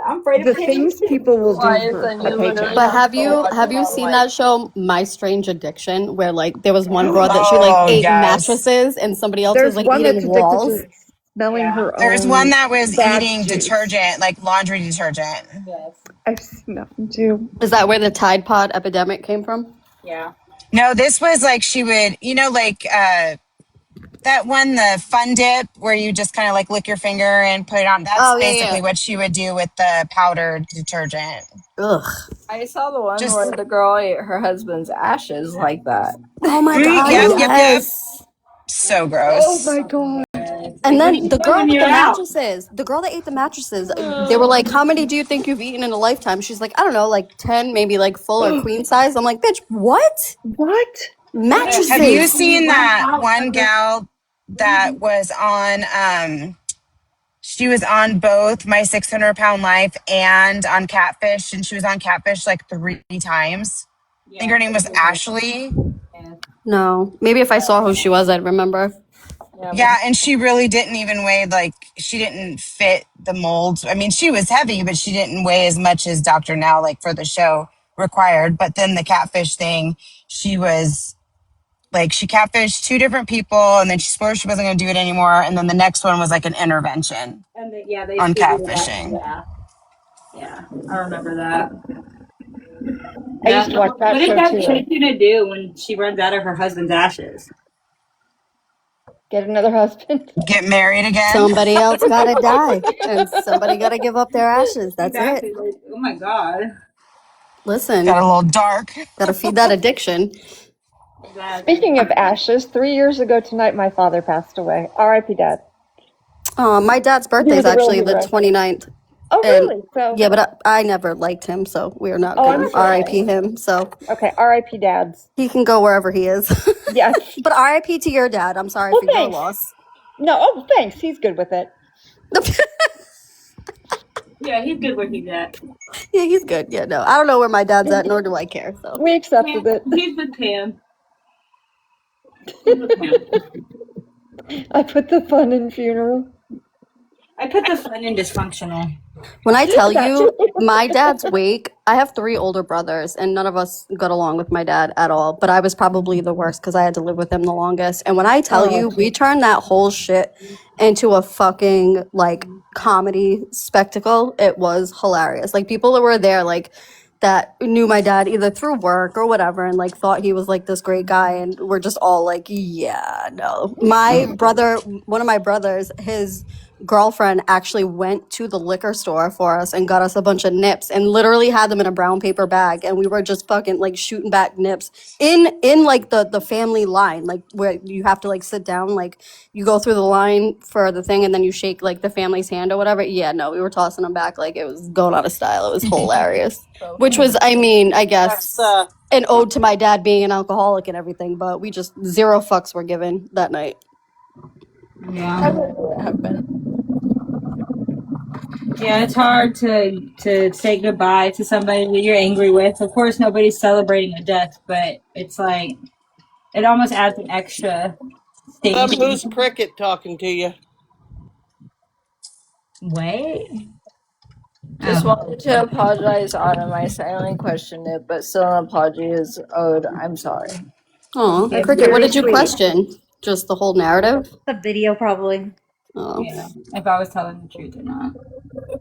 I'm afraid The of pennies. things people will Why do is for the a new paycheck. But have About you seen like that show, My Strange Addiction, where like there was one girl that she like Oh ate yes. mattresses and somebody else was There's like one that's eating addicted walls? to smelling her There's one own that was bath eating juice. detergent, like laundry detergent. Yes. I've seen that one too. Is that where the Tide Pod epidemic came from? Yeah. No, this was like she would, like that one, the Fun Dip, where you just kind of like lick your finger and put it on. That's Oh yeah, basically yeah. what she would do with the powdered detergent. Ugh. I saw the one Just where the girl ate her husband's ashes like that. Oh my god, yep. yes. So Oh gross. my God. And then the girl with you the out. mattresses, the girl that ate the mattresses, they were like, "How many do you think you've eaten in a lifetime?" She's like, "I don't know, like 10, maybe like full or queen size." I'm like, "Bitch, what? What? Mattresses?" Have you seen that one gal that was on? She was on both My 600-Pound Life and on Catfish, and she was on Catfish like 3 times. I think her name was Ashley. No. Maybe if I saw who she was, I'd remember. Yeah, and she really didn't even weigh, like, she didn't fit the molds. I mean, she was heavy, but she didn't weigh as much as Dr. Now, like, for the show required. But then the catfish thing, she was like, she catfished two different people, and then she swore she wasn't going to do it anymore. And then the next one was like an intervention And they on figured it out. catfishing. Yeah, I remember that. I used to watch that What is show that too. chick gonna do when she runs out of her husband's ashes? Get another husband. Get married again. Somebody else gotta die, and somebody gotta give up their ashes. That's Exactly. it. Like, oh my god. Listen, Got a little dark. gotta feed that addiction. Exactly. Speaking of ashes, 3 years ago tonight, my father passed away. R.I.P. Dad. My dad's He birthday was is a real actually the hero. 29th. Oh, And really? So, yeah, but I never liked him, so we're not Oh, gonna I'm sorry. RIP him. So Okay, R.I.P. Dads. he can go wherever he is. Yeah. But RIP to your dad. I'm sorry Well, for your thanks. loss. No, oh, thanks. He's good with it. Yeah, he's good where he's at. Yeah, he's good. Yeah, no, I don't know where my dad's at, nor do I care. So We accepted it. He's with Pam. He's with Pam. I put the fun in funeral. I put the fun in dysfunctional. when I tell That you too. my dad's wake, I have 3 older brothers, and none of us got along with my dad at all. But I was probably the worst because I had to live with him the longest. And when I tell you, we turned that whole shit into a fucking like comedy spectacle. It was hilarious. Like people that were there, like that knew my dad either through work or whatever, and like thought he was like this great guy, and we're just all like, yeah, no. My brother, one of my brothers, his girlfriend actually went to the liquor store for us and got us a bunch of nips and literally had them in a brown paper bag, and we were just fucking like shooting back nips in like the family line, like where you have to like sit down, like you go through the line for the thing and then you shake like the family's hand or whatever. Yeah, no, we were tossing them back like it was going out of style. It was hilarious. Which was, I mean, I guess That's an ode to my dad being an alcoholic and everything, but we just zero fucks were given that night. Yeah. What happened? Yeah, it's hard to say goodbye to somebody that you're angry with. Of course, nobody's celebrating a death, but it's like it almost adds an extra sting. who's cricket talking to you? Wait. Just Oh. wanted to apologize, Autumn. I silently questioned it, but still an apology is owed. I'm sorry. Oh, Yeah, Cricket, what very did you sweet. question? Just the whole narrative? The video, probably. Oh, Yeah. If I was telling the truth or not.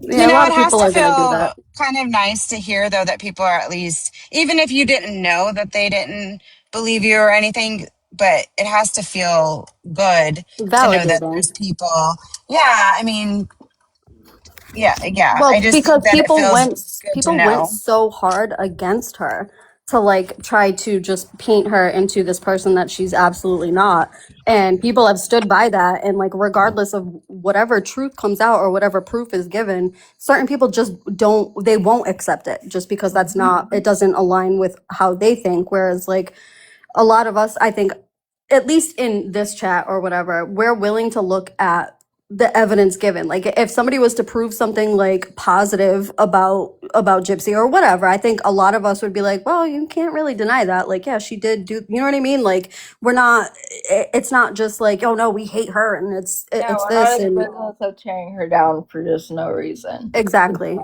yeah, You a know, lot it of has people to are gonna do feel that. kind of nice to hear, though, that people are at least, even if you didn't know that they didn't believe you or anything, but it has to feel good to know that Validating. there's people. Yeah, I mean, yeah. I Well, just think because that it feels good to people went know. so hard against her to like try to just paint her into this person that she's absolutely not. And people have stood by that, and like regardless of whatever truth comes out or whatever proof is given, certain people just they won't accept it just because that's not, it doesn't align with how they think. Whereas like a lot of us, I think, at least in this chat or whatever, we're willing to look at the evidence given. Like if somebody was to prove something like positive about Gypsy or whatever, I think a lot of us would be like, well, you can't really deny that. Like, yeah, she did do, you know what I mean? Like we're not, it's not just like, oh no, we hate her and it's Yeah, we're this not in the and business of tearing her down for just no reason. exactly.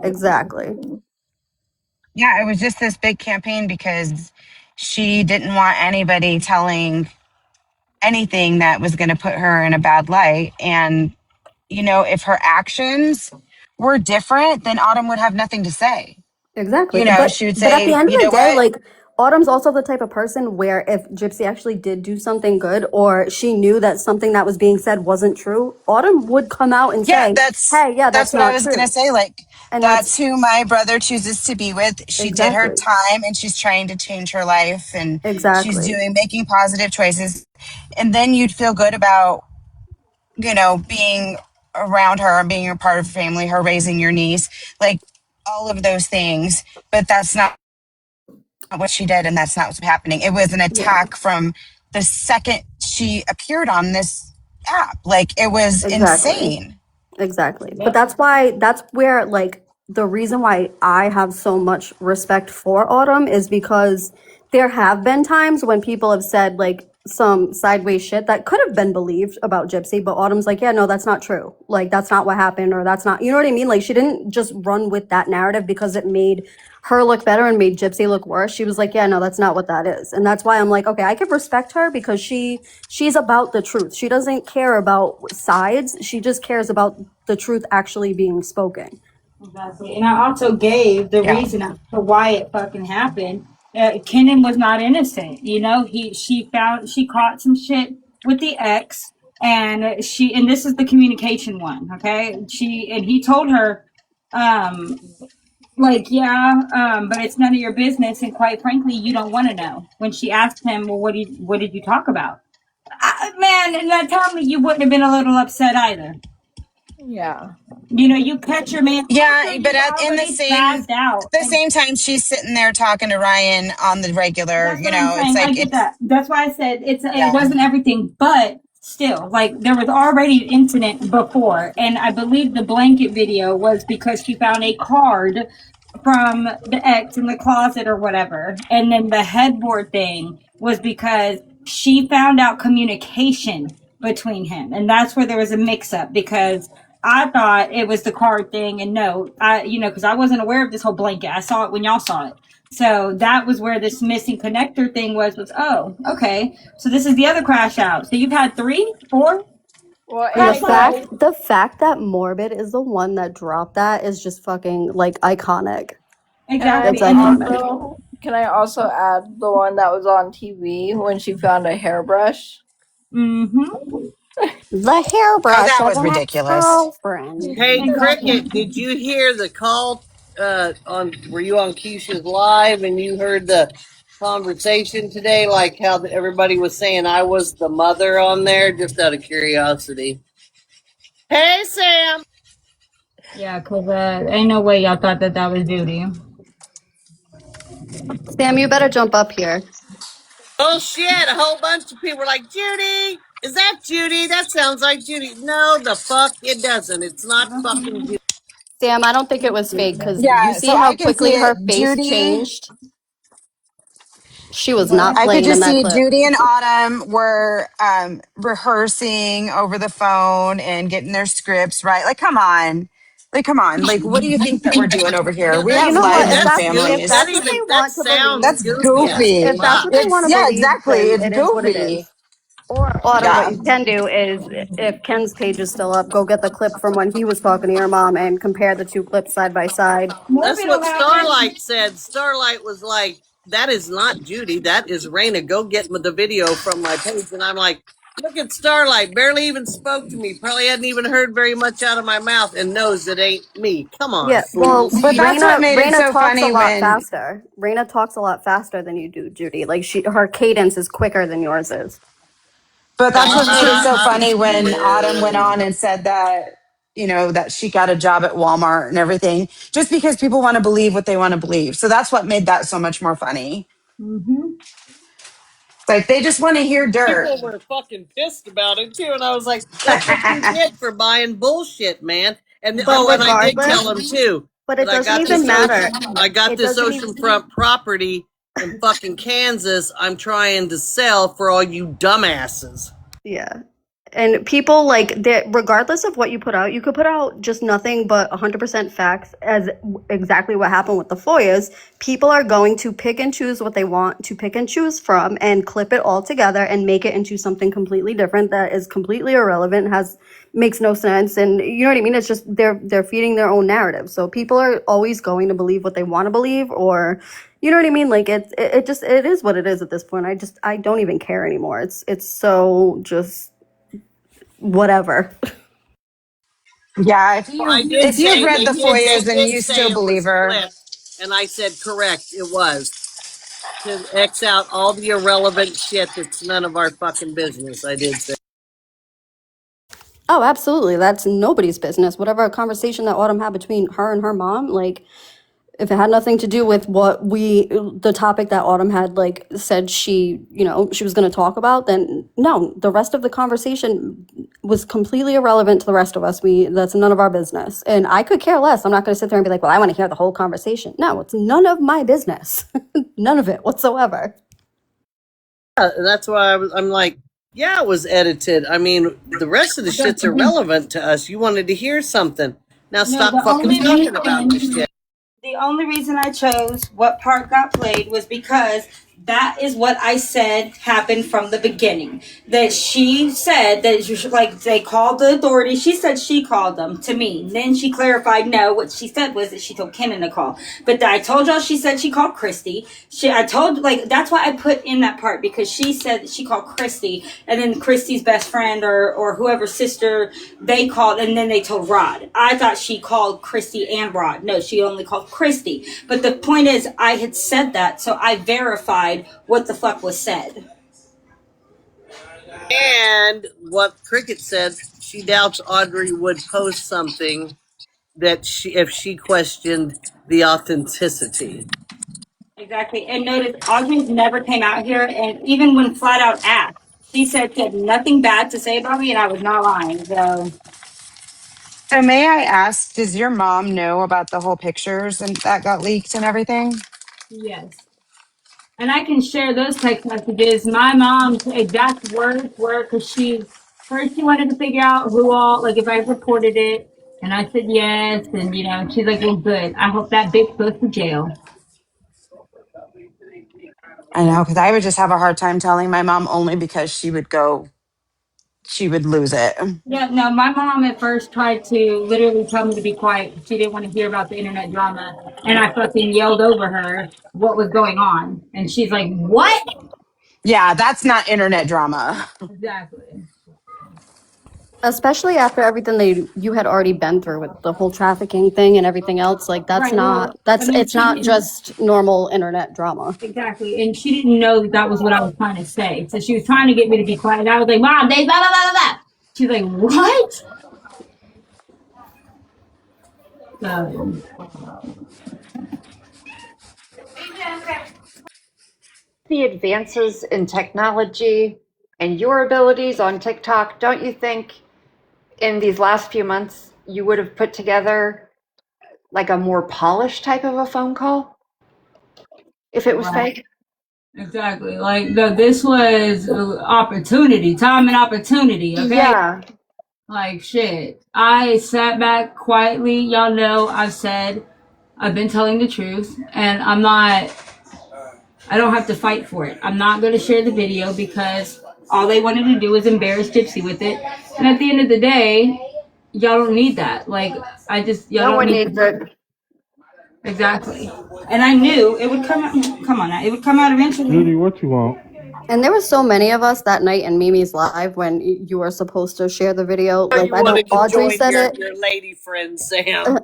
Yeah, it was just this big campaign because she didn't want anybody telling anything that was going to put her in a bad light. And, you know, if her actions were different, then Autumn would have nothing to say. Exactly. You know, she would But at the say, end you of the know day, what? like Autumn's also the type of person where if Gypsy actually did do something good or she knew that something that was being said wasn't true, Autumn would come out and Yeah, say, hey, yeah, that's that's what I not was gonna true. say. Like, And that's who my brother chooses to be with. She did her exactly. time and she's trying to change her life and she's Exactly. making positive choices. And then you'd feel good about, you know, being around her and being a part of her family, her raising your niece, like all of those things. But that's not what she did, and that's not what's happening. It was an Yeah, attack from the second she appeared on this app. Like, it was exactly. insane. Exactly. But that's where like the reason why I have so much respect for Autumn is because there have been times when people have said like some sideways shit that could have been believed about Gypsy, but Autumn's like, yeah, no, that's not true. Like, that's not what happened, or that's not, you know what I mean? Like, she didn't just run with that narrative because it made her look better and made Gypsy look worse. She was like, yeah, no, that's not what that is. And that's why I'm like, okay, I could respect her because she's about the truth. She doesn't care about sides. She just cares about the truth actually being spoken. Exactly. And I also gave the Yeah. reason as to why it fucking happened. Kenan was not innocent. You know, she caught some shit with the ex, and this is the communication one, okay? He told her, like, yeah, but it's none of your business, and quite frankly, you don't want to know. When she asked him, well, what did you talk about? Man, and that tell me you wouldn't have been a little upset either. Yeah. You know, you catch your man after Yeah, but you've in the already same spazzed out. the And same time she's sitting there talking to Ryan on the regular, that's what I'm it's saying. I like get it's that. That's why I said it yeah. wasn't everything, but still, like there was already an incident before, and I believe the blanket video was because she found a card from the ex in the closet or whatever, and then the headboard thing was because she found out communication between him, and that's where there was a mix-up because I thought it was the card thing, and no, because I wasn't aware of this whole blanket. I saw it when y'all saw it. So that was where this missing connector thing was oh, okay. So this is the other crash out. So you've had 3, 4 Well, And and crash outs. the fact that Morbid is the one that dropped that is just fucking like iconic. It's Exactly. iconic. can I also add the one that was on TV when she found a hairbrush? Mm-hmm. The Oh, hairbrush that of was an ridiculous. ex-girlfriend. Hey, Exactly. Cricket, did you hear the call? Were you on Keisha's live and you heard the conversation today? Like how everybody was saying I was the mother on there, just out of curiosity. Hey, Sam. Yeah, because ain't no way y'all thought that was Judy. Sam, you better jump up here. Oh shit! A whole bunch of people were like, Judy, is that Judy? That sounds like Judy. No, the fuck it doesn't. It's not fucking Judy. Sam, I don't think it was fake because you Yeah, so see how I can see quickly it. her face Judy, changed? She was not I could playing in just that see clip. Judy and Autumn were rehearsing over the phone and getting their scripts right. Like, come on. Like, come on. Like, what do you think that we're doing over here? Yeah, We You have know what? lives If and that's families. what they that want to sounds believe, That's goofy as goofy. if that's fuck. what they want to Yeah, believe, exactly. then It's it is what it goofy. is. Or Autumn, what Yeah. you can do is, if Ken's page is still up, go get the clip from when he was talking to your mom and compare the two clips side by side. That's Morbid will what have it. Starlight said. Starlight was like, "That is not Judy. That is Raina. Go get the video from my page." And I'm like, "Look at Starlight. Barely even spoke to me. Probably hadn't even heard very much out of my mouth, and knows it ain't me. Come on, Yeah, well, fools." But that's what made it Raina so talks a funny lot when, faster. Raina talks a lot faster than you do, Judy. Like her cadence is quicker than yours is. but that's what made it so Uh, funny when Autumn went on and said that, that she got a job at Walmart and everything, just because people want to believe what they want to believe. So that's what made that so much more funny. Mm-hmm. Like they just want to hear dirt. People were fucking pissed about it too, and I was like, "That's what you get for buying bullshit, man." And But and I did regardless, tell him too but that it doesn't even matter. I got It this doesn't even. oceanfront property in fucking Kansas. I'm trying to sell for all you dumbasses. Yeah. And people like that, regardless of what you put out, you could put out just nothing but 100% facts as exactly what happened with the Foyers. People are going to pick and choose what they want to pick and choose from and clip it all together and make it into something completely different that is completely irrelevant, makes no sense. And you know what I mean? It's just they're feeding their own narrative. So people are always going to believe what they want to believe, or you know what I mean? Like it is what it is at this point. I don't even care anymore. It's so just whatever. Yeah, I did if you've say read the they Foyers and did you say still it believe was her, clipped, and I said correct. It was to X out all the irrelevant shit that's none of our fucking business. I did say. Oh, absolutely. That's nobody's business. Whatever conversation that Autumn had between her and her mom, like if it had nothing to do with the topic that Autumn had like said she was going to talk about, then no, the rest of the conversation was completely irrelevant to the rest of us. That's none of our business. And I could care less. I'm not going to sit there and be like, well, I want to hear the whole conversation. No, it's none of my business. None of it whatsoever. That's why I'm like, yeah, it was edited. I mean, the rest of the shit's irrelevant to us. You wanted to hear something. Now No, stop fucking talking about this shit. the only reason I chose what part got played was because that is what I said happened from the beginning. That she said that you should, like, they called the authorities. She said she called them to me. Then she clarified, no, what she said was that she told Kenan to call. But I told y'all she said she called Christy. I told, like, that's why I put in that part, because she said that she called Christy, and then Christy's best friend or whoever's sister, they called, and then they told Rod. I thought she called Christy and Rod. No, she only called Christy. But the point is, I had said that, so I verified what the fuck was said. And what Cricket said, she doubts Audrey would post something that if she questioned the authenticity. Exactly. And notice, Audrey's never came out here, and even when flat out asked, she said she had nothing bad to say about me, and I was not lying. So may I ask, does your mom know about the whole pictures and that got leaked and everything? Yes. And I can share those text messages. My mom's exact words were, because first she wanted to figure out who all, like, if I reported it. And I said yes. And, she's like, well, good. I hope that bitch goes to jail. I know, because I would just have a hard time telling my mom only because she would lose it. Yeah, no, my mom at first tried to literally tell me to be quiet. She didn't want to hear about the internet drama. And I fucking yelled over her what was going on. And she's like, what? Yeah, that's not internet drama. Exactly. Especially after everything you had already been through with the whole trafficking thing and everything else, like Right. Well, it's not just normal internet drama. exactly. And she didn't know that was what I was trying to say. So she was trying to get me to be quiet. And I was like, Mom, they blah, blah, blah, blah, blah. She's like, what? So, The advances in technology and your abilities on TikTok, don't you think in these last few months you would have put together like a more polished type of a phone call if it was right. fake? Exactly. Like, this was opportunity, time and opportunity. Okay. Yeah. Like, shit. I sat back quietly. Y'all know I've been telling the truth, and I don't have to fight for it. I'm not going to share the video because all they wanted to do was embarrass Gypsy with it. And at the end of the day, y'all don't need that. Like, y'all No one don't need needs it. Exactly. And I knew it would come out. Come on now. It would come out eventually. Judy, what you want? And there were so many of us that night in Mimi's live when you were supposed to share the video. Oh, Like, you I know wanted to Audrey join said it. your lady friend, Sam.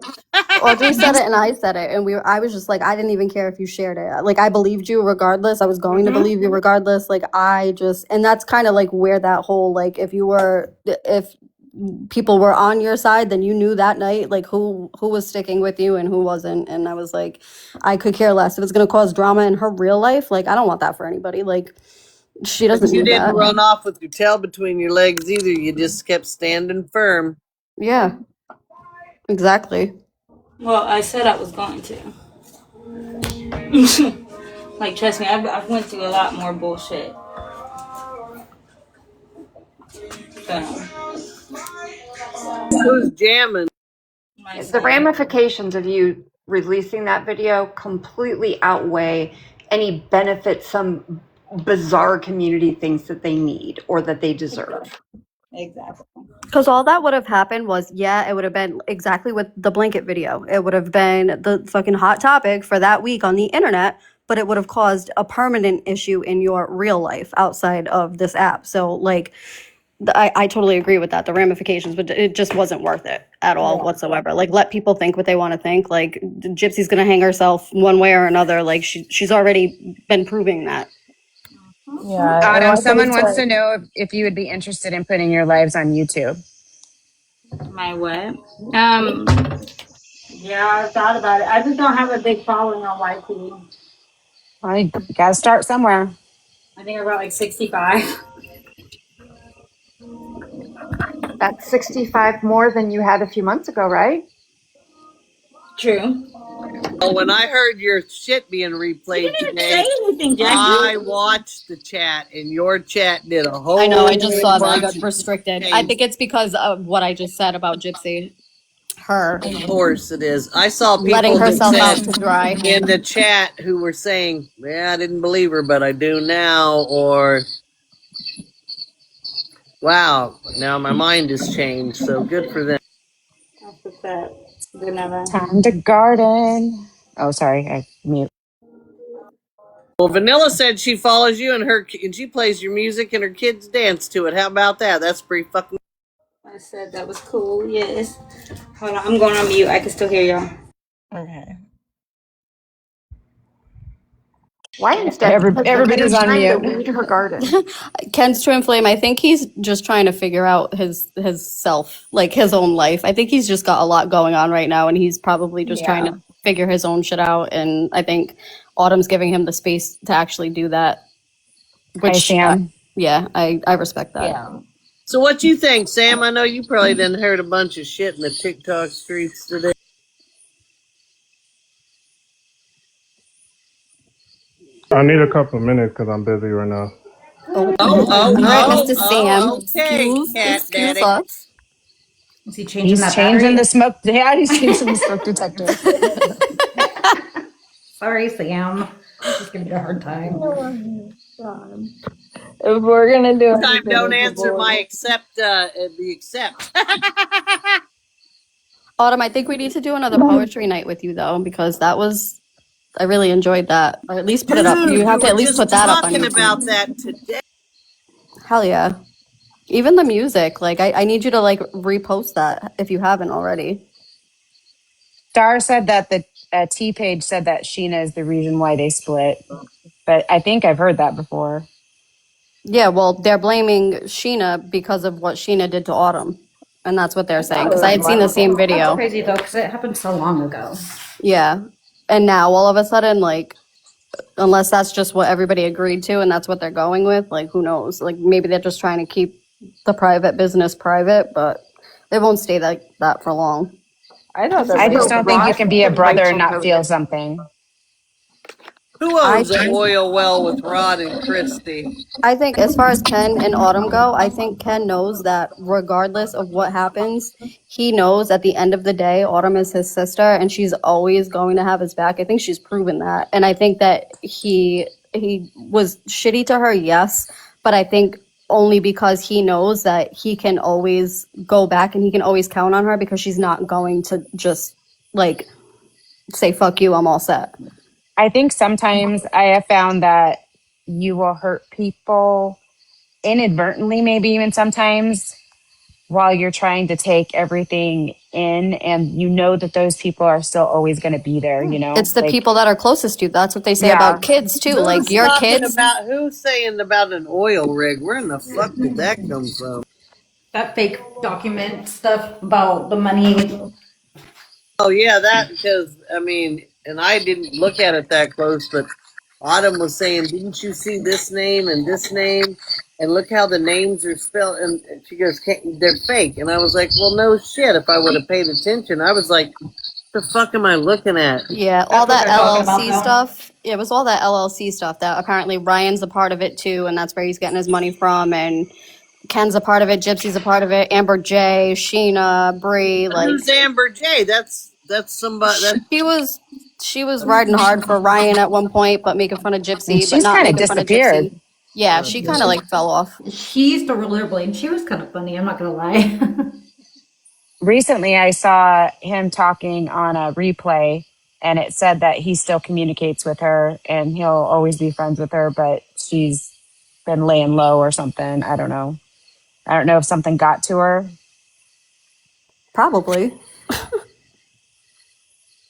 Audrey said it and I said it, and I was just like, I didn't even care if you shared it. Like, I believed you regardless. I was going to believe you regardless. Like, and that's kind of like where that whole, like, if people were on your side, then you knew that night, like, who was sticking with you and who wasn't. And I was like, I could care less if it's going to cause drama in her real life. Like, I don't want that for anybody. Like, she But doesn't you need didn't that. run off with your tail between your legs either. You just kept standing firm. Yeah, exactly. Well, I said I was going to. Like, trust me, I've went through a lot more bullshit. So, Who's jamming? The ramifications of you releasing that video completely outweigh any benefit some bizarre community thinks that they need or that they deserve. Exactly. Because all that would have happened was, it would have been exactly with the blanket video. It would have been the fucking hot topic for that week on the internet, but it would have caused a permanent issue in your real life outside of this app. So, like, I totally agree with that, the ramifications, but it just wasn't worth it at all whatsoever. Like, let people think what they want to think. Like, Gypsy's going to hang herself one way or another. Like, she's already been proving that. Yeah. Autumn, someone wants to know if you would be interested in putting your lives on YouTube. My what? Yeah, I thought about it. I just don't have a big following on YT. Well, you gotta start somewhere. I think I got like 65. That's 65 more than you had a few months ago, right? True. Well, when I heard your shit being replayed today, anything, Jackie. I watched the chat, and your chat did a whole I know, I just saw that. I bunch got of restricted. I change. think it's because of what I just said about Gypsy. Her Of course it is. I saw letting people that herself out said to dry. in the chat who were saying, "Yeah, I didn't believe her, but I do now," or "Wow, now my mind has changed." So good for them. What's that? Vanilla. Time to garden. Oh, sorry, I mute. Well, Vanilla said she follows you and she plays your music and her kids dance to it. How about that? That's pretty fucking. I said that was cool. Yes. Hold on, I'm going on mute. I can still hear y'all. Okay. Why is Debbie Everybody's on trying to mute. weed her garden? Ken's twin flame. I think he's just trying to figure out his self, like his own life. I think he's just got a lot going on right now, and he's probably just trying to figure his own shit out. And I think Autumn's giving him the space to actually do that. Hi, Which, Sam. yeah, I respect that. Yeah. So what you think, Sam? I know you probably didn't heard a bunch of shit in the TikTok streets today. I need a couple of minutes because I'm busy right now. Oh, Oh, all right, Mr. Sam. okay, Cat Excuse Daddy. us. Is he changing He's that changing battery? the smoke. Yeah, he's changing the smoke detector. Sorry, Sam. Just giving you a hard time. If we're gonna do Time anything, don't it's answer my avoid. accept. The accept. Autumn, I think we need to do another poetry night with you though, because I really enjoyed that. Or at least put it up. Dude, You we have to were at least just put that up on talking YouTube. about that today. Hell yeah. Even the music, like I need you to like repost that if you haven't already. Star said that the T page said that Sheena is the reason why they split, but I think I've heard that before. Yeah, well, they're blaming Sheena because of what Sheena did to Autumn. And that's what they're saying. Because I had seen the same That's video. crazy though, because it happened so long ago. Yeah. And now all of a sudden, like, unless that's just what everybody agreed to and that's what they're going with, like, who knows? Like, maybe they're just trying to keep the private business private, but they won't stay like that for long. I thought the I just biggest don't think you problem. can be a brother and not feel something. Who I owns an oil well with Rod and Christy? I think as far as Ken and Autumn go, I think Ken knows that regardless of what happens, he knows at the end of the day, Autumn is his sister and she's always going to have his back. I think she's proven that. And I think that he was shitty to her, yes, but I think only because he knows that he can always go back and he can always count on her because she's not going to just like say fuck you, I'm all set. I think sometimes I have found that you will hurt people inadvertently, maybe even sometimes while you're trying to take everything in, and you know that those people are still always going to be there, you know? It's the Like, people that are closest to you. That's what they say yeah. about kids too. Like Who's your talking kids. about? Who's saying about an oil rig? Where in the fuck did that come from? That fake document stuff about the money. Oh yeah, that because I mean, and I didn't look at it that close, but Autumn was saying, "Didn't you see this name and this name? And look how the names are spelled." And she goes, "They're fake." And I was like, "Well, no shit. If I would have paid attention, I was like, the fuck am I looking at?" Yeah, all that they're talking about, LLC though. stuff. It was all that LLC stuff that apparently Ryan's a part of it too, and that's where he's getting his money from. And Ken's a part of it, Gypsy's a part of it, Amber J, Sheena, Bree, like Who's Amber J? That's somebody. That's she was riding hard for Ryan at one point, but making fun of and Gypsy, but she's not kind of making fun of disappeared. Gypsy. Yeah, she kind of like fell off. He used to rollerblade, and she was kind of funny. I'm not gonna lie. Recently, I saw him talking on a replay, and it said that he still communicates with her and he'll always be friends with her, but she's been laying low or something. I don't know. I don't know if something got to her. Probably.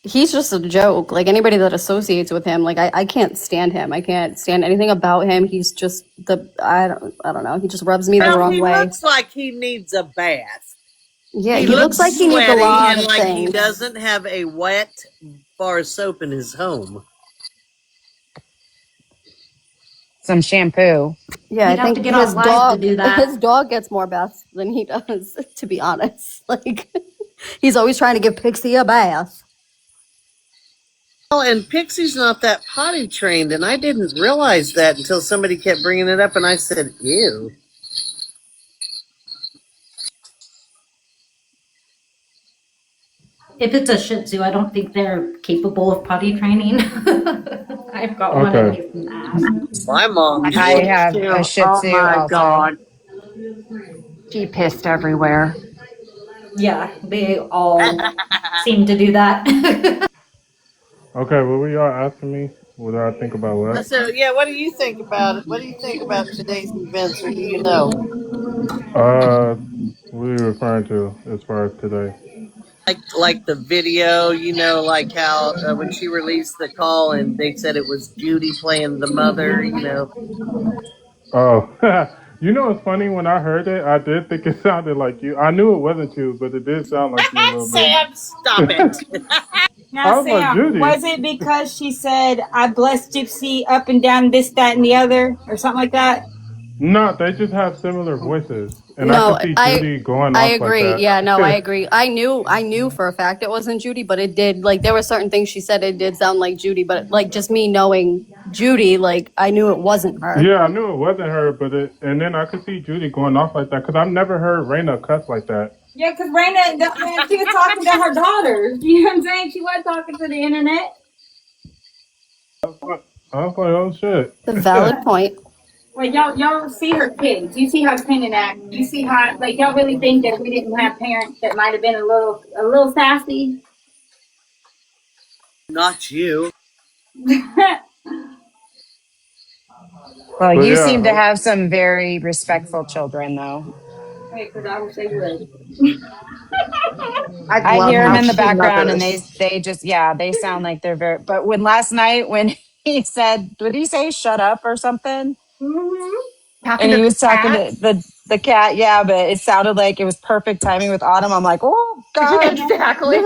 He's just a joke. Like anybody that associates with him, like I can't stand him. I can't stand anything about him. He's just I don't know. He just rubs me the well, wrong he way. looks like he needs a bath. Yeah, He he looks like he needs a sweaty lot and of like he things. doesn't have a wet bar of soap in his home. Some shampoo. Yeah, You'd I have think to get on live to do that. his dog gets more baths than he does, to be honest. Like he's always trying to give Pixie a bath. Well, and Pixie's not that potty trained, and I didn't realize that until somebody kept bringing it up, and I said, ew. If it's a Shih Tzu, I don't think they're capable of potty training. I've got one at Okay. least in the ass. My mom I I did. have a too. Shih Oh Tzu my also. God. She pissed everywhere. Yeah, they all seem to do that. Okay, what were y'all asking me? What do I think about what? So, yeah, what do you think about it? What do you think about today's events, or do you know? What are you referring to as far as today? Like the video, like how when she released the call and they said it was Judy playing the mother. Oh, it's funny. When I heard it, I did think it sounded like you. I knew it wasn't you, but it did sound like you a little bit. Sam, stop it. Now, I was like, Sam, Judy. was it because she said, I blessed Gypsy up and down this, that, and the other, or something like that? No, they just have similar voices, and I No, could see I Judy going I off like agree. that. Yeah, no, I agree. I knew for a fact it wasn't Judy, but it did like there were certain things she said it did sound like Judy, but like just me knowing Judy, like I knew it wasn't her. Yeah, I knew it wasn't her, and then I could see Judy going off like that because I've never heard Raina cuss like that. Yeah, because Raina, she was talking to her daughter. You know what I'm saying? She was talking to the internet. I was like, oh shit. The valid point. Like y'all see her kids. You see how Kenan act. You see how like y'all really think that we didn't have parents that might have been a little sassy. Not you. Well, But you yeah, seem to have some very respectful children, though. Because I wish they would. I I love hear them how in the she background, and they mothers. they just they sound like they're very. But when last night when he said, "Did he say shut up or something?" Mm-hmm. And Talking to he the was talking to cats. the cat, yeah, but it sounded like it was perfect timing with Autumn. I'm like, oh God. Exactly.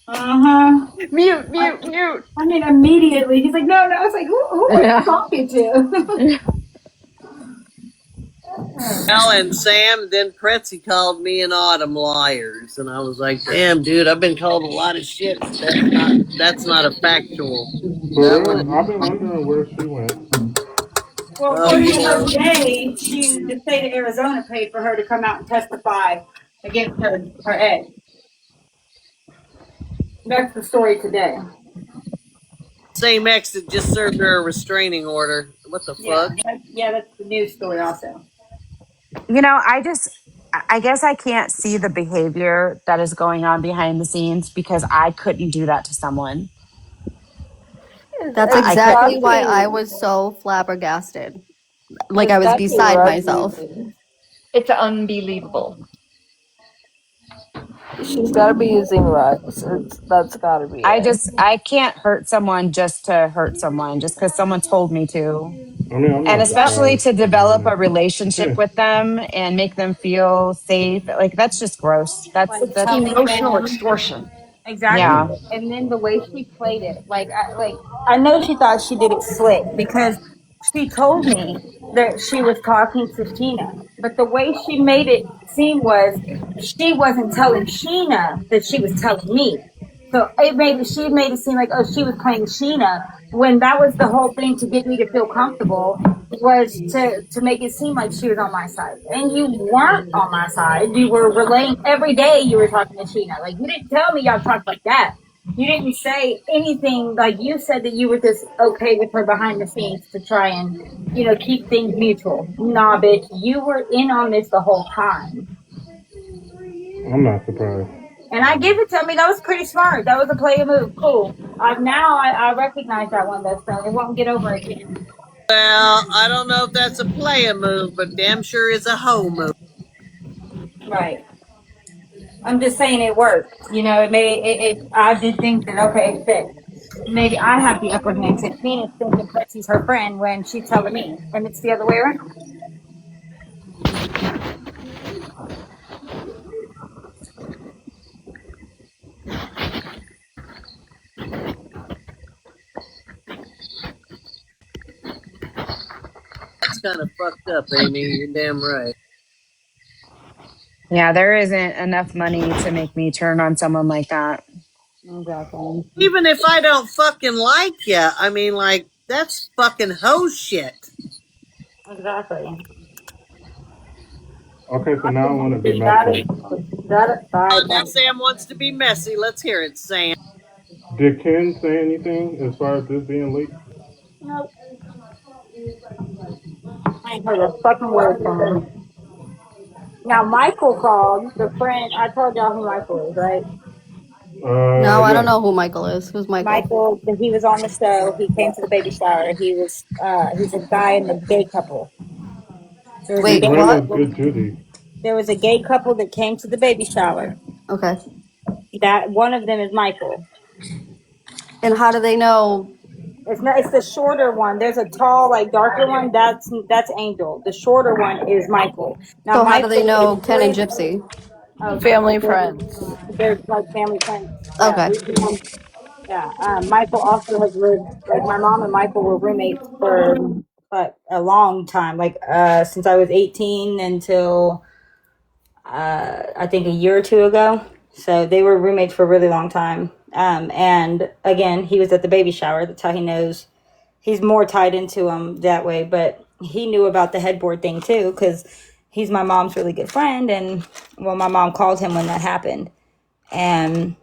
Uh-huh. Mute, mute, mute. I mean, immediately he's like, no, no. I was like, who are you Yeah. talking to? Well, and Sam, then Pretzi called me and Autumn liars, and I was like, "Damn, dude, I've been called a lot of shit. But that's not a factual. for That real, I've one, been wondering where she went. Well, oh, according to her today, the state of Arizona paid for her to come out and testify against her ex. That's the story today. same ex that just served her a restraining order. What the Yeah, fuck? that's the news story also. I guess I can't see the behavior that is going on behind the scenes because I couldn't do that to someone. That's I It's could. exactly got why I to. was so flabbergasted. Like I It's was got to beside rub myself. you. It's unbelievable. She's got to be using rugs. That's got to be it. I can't hurt someone just to hurt someone just because someone told me to. I mean, I'm And not Yep. especially surprised, to to be develop a honest. relationship with them and make them feel safe. Like that's just gross. Like It's That's, telling emotional them extortion. exactly, yeah. Yeah. and then the way she played it, I know she thought she did it slick because she told me that she was talking to Sheena, but the way she made it seem was she wasn't telling Sheena that she was telling me. So she made it seem like, oh, she was playing Sheena when that was the whole thing to get me to feel comfortable was to make it seem like she was on my side. And you weren't on my side. You were relaying every day you were talking to Sheena. Like you didn't tell me y'all talked like that. You didn't say anything like you said that you were just okay with her behind the scenes to try and, keep things mutual. Nah, bitch, you were in on this the whole time. I'm not surprised. And I give it to me. That was pretty smart. That was a player move. Cool. Now I recognize that one, though, so it won't get over again. Well, I don't know if that's a player move, but damn sure is a hoe move. Right. I'm just saying it worked. I did think that, okay, it fit. Maybe I have the upper hand since Phoenix thinking Betsy's her friend when she's telling me. And it's the other way around. That's kind of fucked up, Amy. You're damn right. Yeah, there isn't enough money to make me turn on someone like that. Exactly. Even if I don't fucking like you, I mean, like, that's fucking hoe shit. Exactly. Okay, so now I want to be That messy. aside, Now like, Sam wants to be messy. Let's hear it, Sam. Did Ken say anything as far as this being leaked? nope, I ain't heard a fucking word from him. Now Michael called the friend. I told y'all who Michael is, right? No, I don't Yes. know who Michael is. Who's Michael? Michael, he was on the show. He came to the baby shower. He's a guy in the gay couple. There was a He's Wait, gay wearing a what? couple. good Judy. There was a gay couple that came to the baby shower. Okay. That one of them is Michael. And how do they know? It's not. It's the shorter one. There's a tall, like darker one. That's Angel. The shorter one is Michael. Now So how do they Michael is know Ken and with. Gypsy? Oh, Family friends. they're like family friends. Yeah. Okay. Yeah. Michael also has lived. Like my mom and Michael were roommates for a long time. Like since I was 18 until I think a year or two ago. So they were roommates for a really long time. And again, he was at the baby shower. That's how he knows. He's more tied into him that way. But he knew about the headboard thing too, because he's my mom's really good friend. And well, my mom called him when that happened, and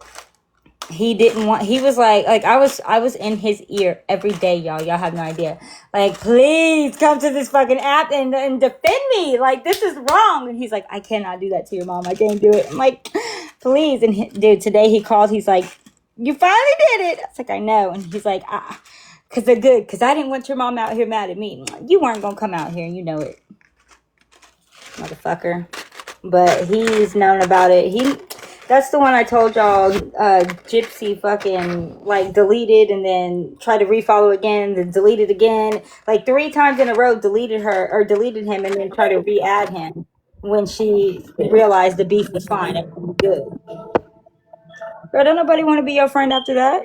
he didn't want. He was like I was in his ear every day, y'all have no idea, like, please come to this fucking app and defend me, like, this is wrong. And he's like, I cannot do that to your mom, I can't do it. I'm like, please. And dude, today he called, he's like, you finally did it. I was like, I know. And he's like, because they're good, because I didn't want your mom out here mad at me. You weren't gonna come out here, and you know it, motherfucker. But he's known about it. That's the one I told y'all. Gypsy fucking like deleted and then tried to refollow again, then deleted again, like 3 times in a row. Deleted her or deleted him, and then tried to re-add him when she realized the beef was fine. Everything was good. Girl, don't nobody want to be your friend after that.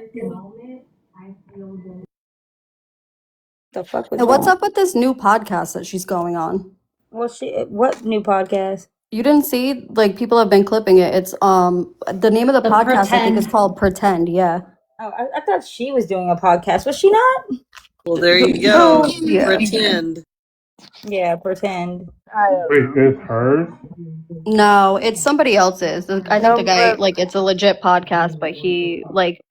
The fuck was And what's wrong? up with this new podcast that she's going on? Well, what new podcast? You didn't see? Like people have been clipping it. It's the name of the podcast I think is called Pretend. Yeah. Oh, I thought she was doing a podcast. Was she not? Well, there you Well, go. yeah. Pretend. Yeah, pretend. Wait, it's hers? No, it's somebody else's. I think the No, guy, like, it's a legit podcast, but he, like,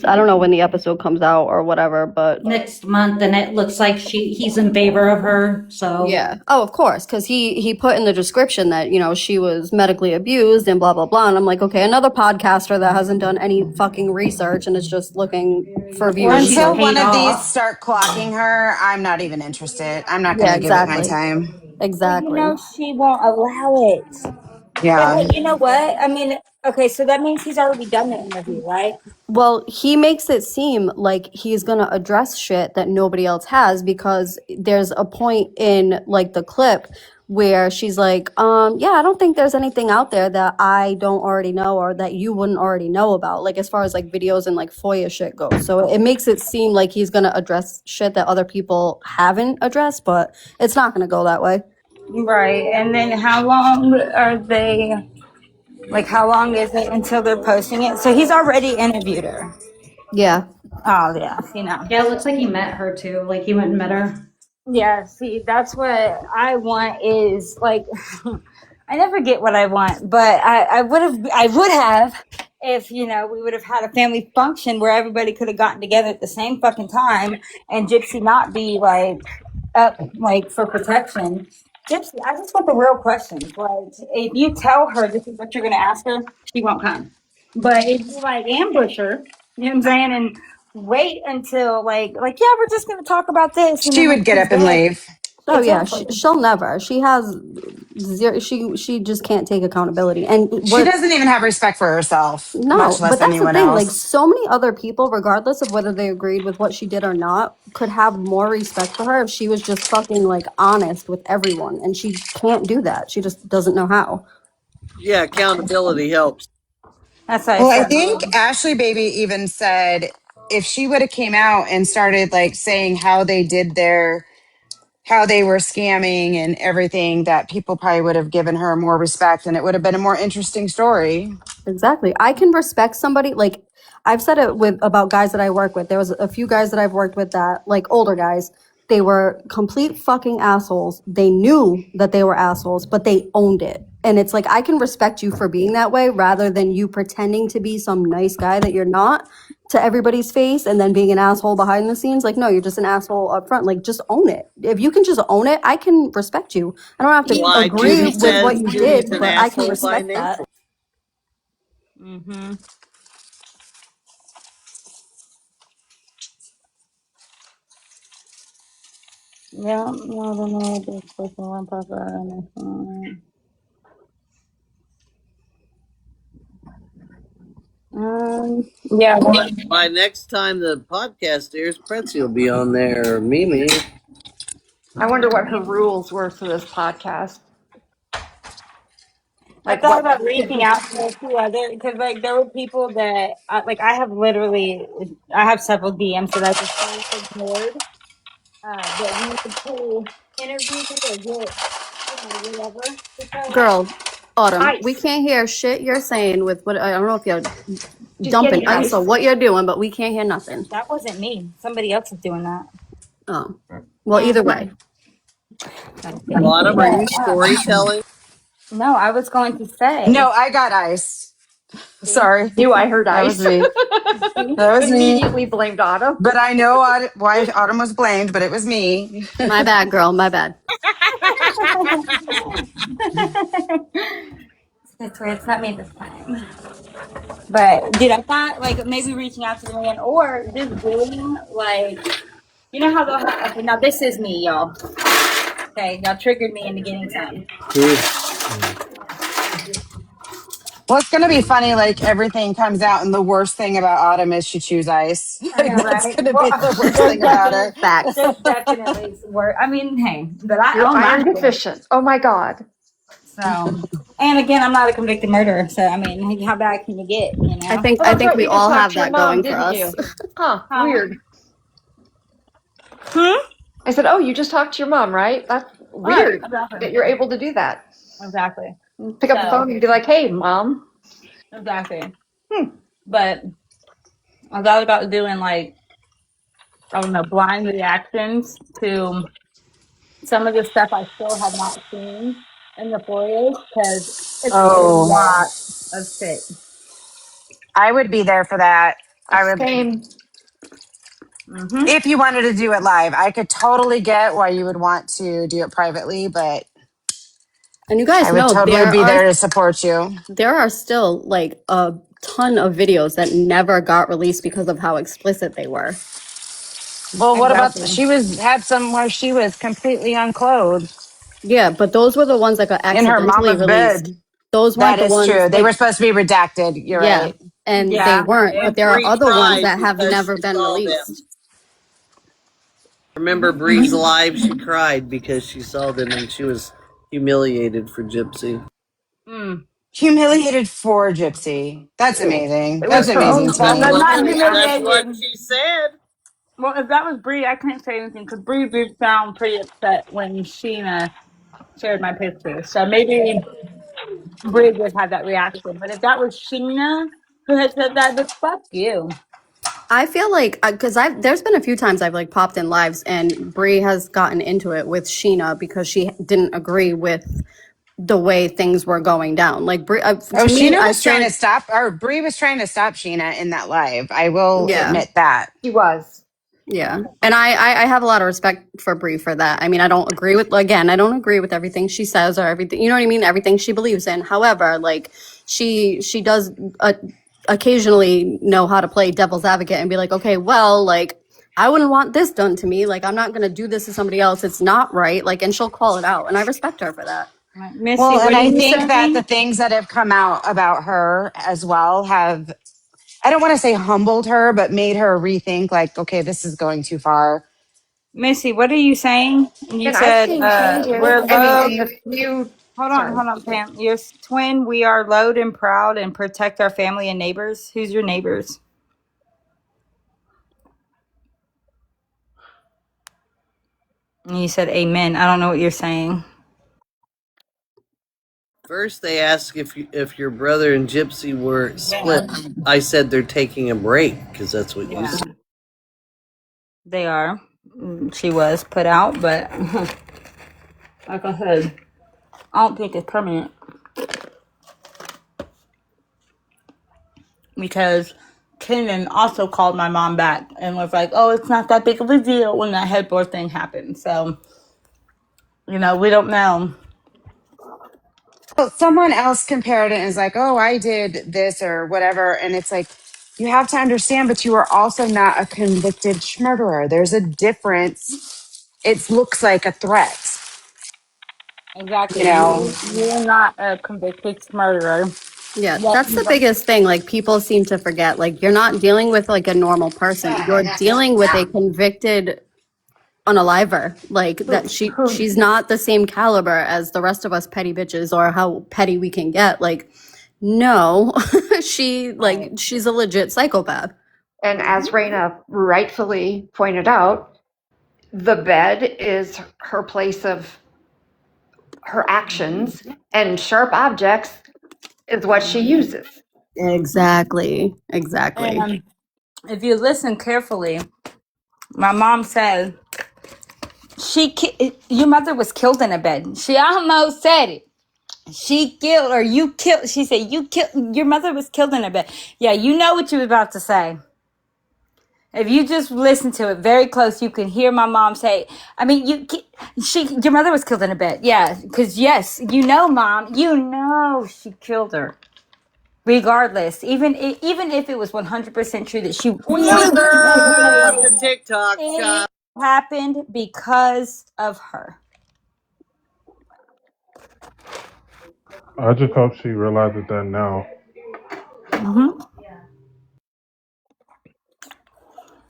I don't know when the episode comes out or whatever, but Next month, and it looks like he's in favor of her. So yeah. Oh, of course, because he put in the description that, she was medically abused and blah, blah, blah. And I'm like, okay, another podcaster that hasn't done any fucking research and is just looking for Well, views. she's Until So, one paid of these off. start clocking her, I'm not even interested. I'm not going yeah, to give it my exactly. time. But you Exactly. know she won't allow it. Yeah. But hey, you know what? I mean, okay, so that means he's already done the interview, right? Well, he makes it seem like he's going to address shit that nobody else has because there's a point in like the clip where she's like, yeah, I don't think there's anything out there that I don't already know or that you wouldn't already know about, like as far as like videos and like FOIA shit goes. So it makes it seem like he's going to address shit that other people haven't addressed, but it's not going to go that way. Right. And then how long are they, like, how long is it until they're posting it? So he's already interviewed her. Yeah. Oh, yeah, Yeah, it looks like he met her too. Like he went and met her. Yeah, see, that's what I want is like I never get what I want, but I would have if we would have had a family function where everybody could have gotten together at the same fucking time and Gypsy not be like up like for protection. Gypsy, I just want the real questions. Like if you tell her this is what you're gonna ask her, she won't come. But if you like ambush her, you know what I'm saying, and wait until like yeah, we're just gonna talk about this, and She then when would get she's up and dead, leave. Oh yeah, exactly. she'll never. She has zero. She just can't take accountability. And She what? doesn't even have respect for herself, No, much but less that's the anyone thing. Like else. so many other people, regardless of whether they agreed with what she did or not, could have more respect for her if she was just fucking like honest with everyone. And she can't do that. She just doesn't know how. Yeah, accountability helps. That's what I Well, I said. think Ashley Baby even said if she would have came out and started like saying how they were scamming and everything, that people probably would have given her more respect and it would have been a more interesting story. Exactly. I can respect somebody. Like I've said it with about guys that I work with. There was a few guys that I've worked with that, like older guys, they were complete fucking assholes. They knew that they were assholes, but they owned it. And it's like I can respect you for being that way rather than you pretending to be some nice guy that you're not to everybody's face and then being an asshole behind the scenes. Like, no, you're just an asshole up front. Like, just own it. If you can just own it, I can respect you. I don't have to Why agree Judy with what says you Judy's did, an but I can asshole by respect nature. that. Mm-hmm. Yeah, no, I don't know what this person want to talk about. Yeah. By next time the podcast airs, Pretzi will be on there, or Mimi. I wonder what her rules were for this podcast. I Like thought what about could reaching be. out to a few other because like there were people that like I have literally I have several DMs that I just totally ignored that wanted to interview me or get whatever because Girl, Autumn, we Ice. can't hear shit you're saying with what I don't know if you're She's dumping getting ice or ice. what you're doing, but we can't hear nothing. that wasn't me. Somebody else is doing that. Oh. Well, either Mhm. way. Autumn, are you But, storytelling? no, I was going to No, say. I got ice. See, Sorry. Knew I heard That was ice. me. see, That was me. Immediately blamed Autumn. But I know why Autumn was blamed, but it was me. My bad, girl. My bad. That's where it's not me this time. But dude, I thought like maybe reaching out to the man or just doing like you know how they'll have okay, now this is me, y'all. Okay, y'all triggered me into getting some. Well, it's gonna be funny. Like everything comes out, and the worst thing about Autumn is she chews ice. I Like know, that's right? gonna Well, be the worst thing about her. Facts. there's definitely work. I mean, hey, but I You're own my iron shit. deficient. Oh my god. So, and again, I'm not a convicted murderer. So, I mean, how bad can you get? You I know? think Oh, I that's think right. we You just all talked have to your that mom, going for didn't us. you? Huh, Huh? weird. Hmm. I said, oh, you just talked to your mom, right? That's Right. weird Exactly. that you're able to do that. Exactly. Pick up the So, phone and be like, hey, mom. exactly. But I thought about doing like I don't know blind reactions to some of the stuff I still have not seen in the foyers because it's a Oh, lot of shit. I would be there for that. I would. Same. Mm-hmm. If you wanted to do it live, I could totally get why you would want to do it privately, but And you guys I would know totally be there to support you. there are still like a ton of videos that never got released because of how explicit they were. Well, what about Exactly. she was had some where she was completely unclothed Yeah, but those were the ones that got in her accidentally mama's released. bed. Those weren't That the is ones true. They like were supposed to be redacted. You're yeah, right. and they Yeah. weren't, but And there are Bree other ones cried that have because never she been saw them. released. Remember Bree's live? She cried because she saw them and she was humiliated for Gypsy. Mm. Humiliated for Gypsy. That's amazing. It That's was her amazing own to fault. I'm me. not That's what humiliated. she said. Well, if that was Bree, I couldn't say anything because Bree did sound pretty upset when Sheena shared my picture. So maybe Bree would have that reaction. But if that was Sheena who had said that, then fuck you. I feel like because I've there's been a few times I've like popped in lives and Brie has gotten into it with Sheena because she didn't agree with the way things were going down. Like Brie, Oh, to me, Sheena I was feel trying to like stop, or Bree was trying to stop Sheena in that live. I will yeah. admit that. She was. Yeah, and I have a lot of respect for Brie for that. I mean, I don't agree with again, I don't agree with everything she says or everything. You know what I mean? Everything she believes in. However, like she does occasionally know how to play devil's advocate and be like, okay, well, like I wouldn't want this done to me. Like I'm not gonna do this to somebody else. It's not right. Like, and she'll call it out, and I respect her for that. Right. Missy, Well, what and are I you think that the saying? things that have come out about her as well have, I don't want to say humbled her, but made her rethink, like, okay, this is going too far. Missy, what are you saying? You And I've said seen changes. we're I mean, in low. the few. Hold Sorry. on, Pam. You're twin. We are loud and proud and protect our family and neighbors. Who's your neighbors? And you said amen. I don't know what you're saying. First, they asked if your brother and Gypsy were split. I said they're taking a break because that's what you said. They are. She was put out, but like I said, I don't think it's permanent. Because Kenan also called my mom back and was like, oh, it's not that big of a deal when that headboard thing happened. So, we don't know. Well, someone else compared it and is like, oh, I did this or whatever. And it's like, you have to understand, but you are also not a convicted murderer. There's a difference. It looks like a threat, Exactly. you know? You're not a convicted murderer. Yeah, Well, that's the biggest thing. Like people seem to forget. Like you're not dealing with like a normal person. You're dealing with a convicted unaliver. Like that she's not the same caliber as the rest of us petty bitches or how petty we can get. Like, no, she's a legit psychopath. And as Raina rightfully pointed out, the bed is her place of her actions, and sharp objects is what she uses. Exactly. and if you listen carefully, my mom said your mother was killed in a bed. She almost said it. She killed, or you killed. She said you killed. Your mother was killed in a bed. Yeah, you know what you were about to say. If you just listen to it very close, you can hear my mom say, I mean, your mother was killed in a bed. Yeah, because yes, Mom, she killed her. Regardless, even if it was 100% true that she The TikTok shop. happened because of her. I just hope she realizes that now. Mm-hmm.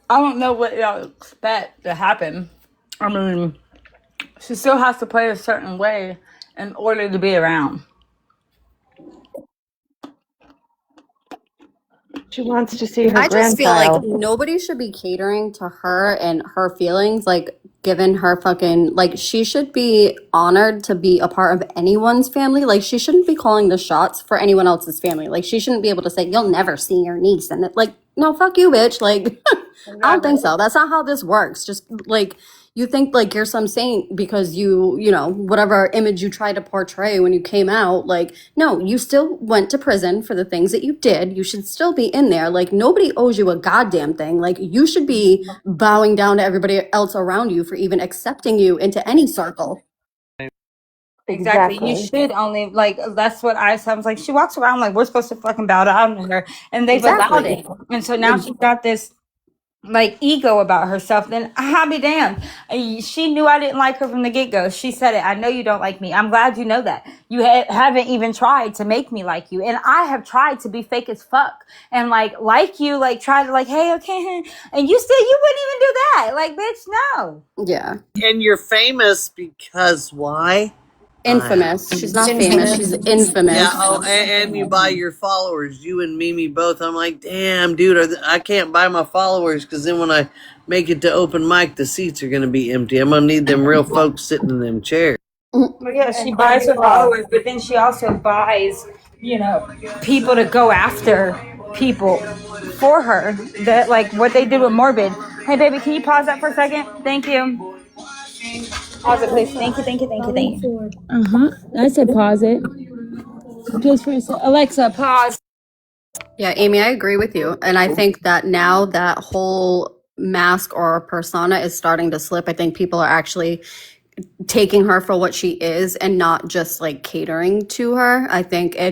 I don't know what y'all expect to happen. I mean, she still has to play a certain way in order to be around. She wants to see her I just feel like grandchild. nobody should be catering to her and her feelings, like given her fucking like she should be honored to be a part of anyone's family. Like she shouldn't be calling the shots for anyone else's family. Like she shouldn't be able to say, you'll never see your niece. And like, no, fuck you, bitch. Like I don't think so. That's not how this works. Just like you think like you're some saint because whatever image you try to portray when you came out, like, no, you still went to prison for the things that you did. You should still be in there. Like nobody owes you a goddamn thing. Like you should be bowing down to everybody else around you for even accepting you into any circle. Exactly. You should only that's what I sounds like. She walks around like we're supposed to fucking bow down to her, and they've allowed it. And so now she's got this like ego about herself. Then I'll be damned. She knew I didn't like her from the get go. She said it. I know you don't like me. I'm glad you know that. You haven't even tried to make me like you, and I have tried to be fake as fuck and like you, like try to like, hey, okay, and you wouldn't even do that. Like, bitch, no. Yeah. And you're famous because why? Infamous. She's not famous. She's infamous. Yeah. Oh, and you buy your followers. You and Mimi both. I'm like, damn, dude. I can't buy my followers because then when I make it to open mic, the seats are gonna be empty. I'm gonna need them real folks sitting in them chairs. Well, yeah, she buys her followers, but then she also buys, people to go after people for her. That like what they did with Morbid. Hey, baby, can you pause that for a second? Thank you. Pause it, please. Thank you, thank you, thank you, thank you. I said pause it. Just for a second. Alexa, pause. Yeah, Amy, I agree with you. And I think that now that whole mask or persona is starting to slip, I think people are actually taking her for what she is and not just like catering to her. I think I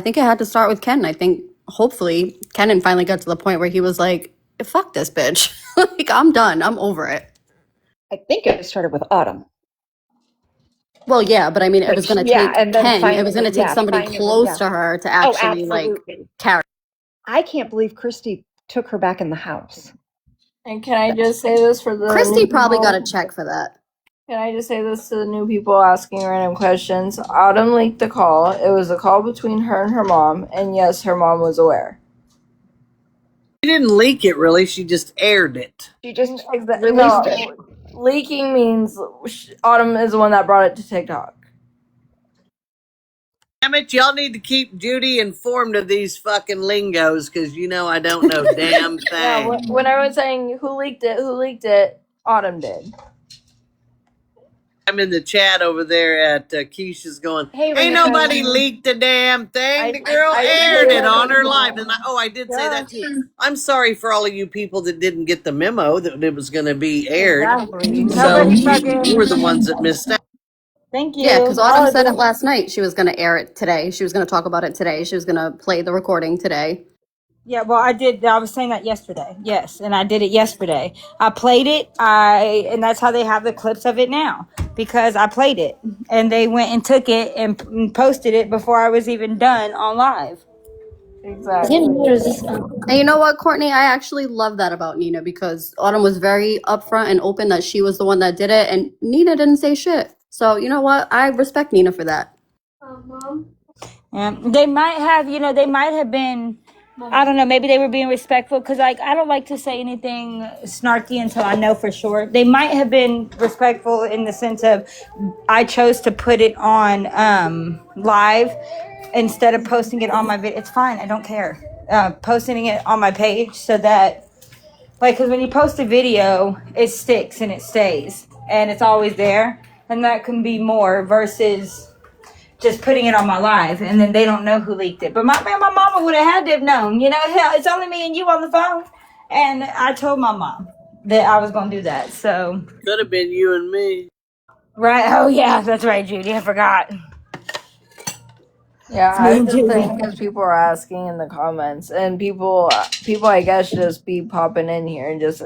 think it had to start with Ken. I think hopefully Kenan finally got to the point where he was like, fuck this bitch. Like, I'm done. I'm over it. I think it started with Autumn. Well, yeah, but I mean, it was going to take and then Ken. finally, It was going to take somebody close to her to actually like carry. I can't believe Christy took her back in the house. And can I just say this for the Christy new probably people? got a check for that. Can I just say this to the new people asking random questions? Autumn leaked the call. It was a call between her and her mom, and yes, her mom was aware. She didn't leak it, really. She just aired it. She just released it. Leaking means Autumn is the one that brought it to TikTok. Damn it, y'all need to keep Judy informed of these fucking lingos, because I don't know damn thing. Yeah, when everyone's saying who leaked it, Autumn did. I'm in the chat over there at Keisha's going, Hey, ain't nobody leaked a damn thing. The girl aired it on her live. And I did say that too. I'm sorry for all of you people that didn't get the memo that it was going to be aired. Exactly. So Nobody fucking. you were the ones that missed out. Thank you. Yeah, because Autumn said it last night. She was going to air it today. She was going to talk about it today. She was going to play the recording today. Yeah, well, I did. I was saying that yesterday. Yes, and I did it yesterday. I played it. And that's how they have the clips of it now, because I played it, and they went and took it and posted it before I was even done on live. Exactly. And you know what, Courtney? I actually love that about Nina, because Autumn was very upfront and open that she was the one that did it, and Nina didn't say shit. So you know what? I respect Nina for that. Yeah, they might have. They might have been. I don't know. Maybe they were being respectful, because I don't like to say anything snarky until I know for sure. They might have been respectful in the sense of I chose to put it on live instead of posting it on my video. It's fine. I don't care. Posting it on my page so that, because when you post a video, it sticks and it stays and it's always there, and that can be more versus just putting it on my live and then they don't know who leaked it. But my mama would have had to have known. Hell, it's only me and you on the phone, and I told my mom that I was gonna do that. So Could have been you and me. right. Oh yeah, that's right, Judy. I forgot. Yeah, I just think because people are asking in the comments, and people I guess just be popping in here and just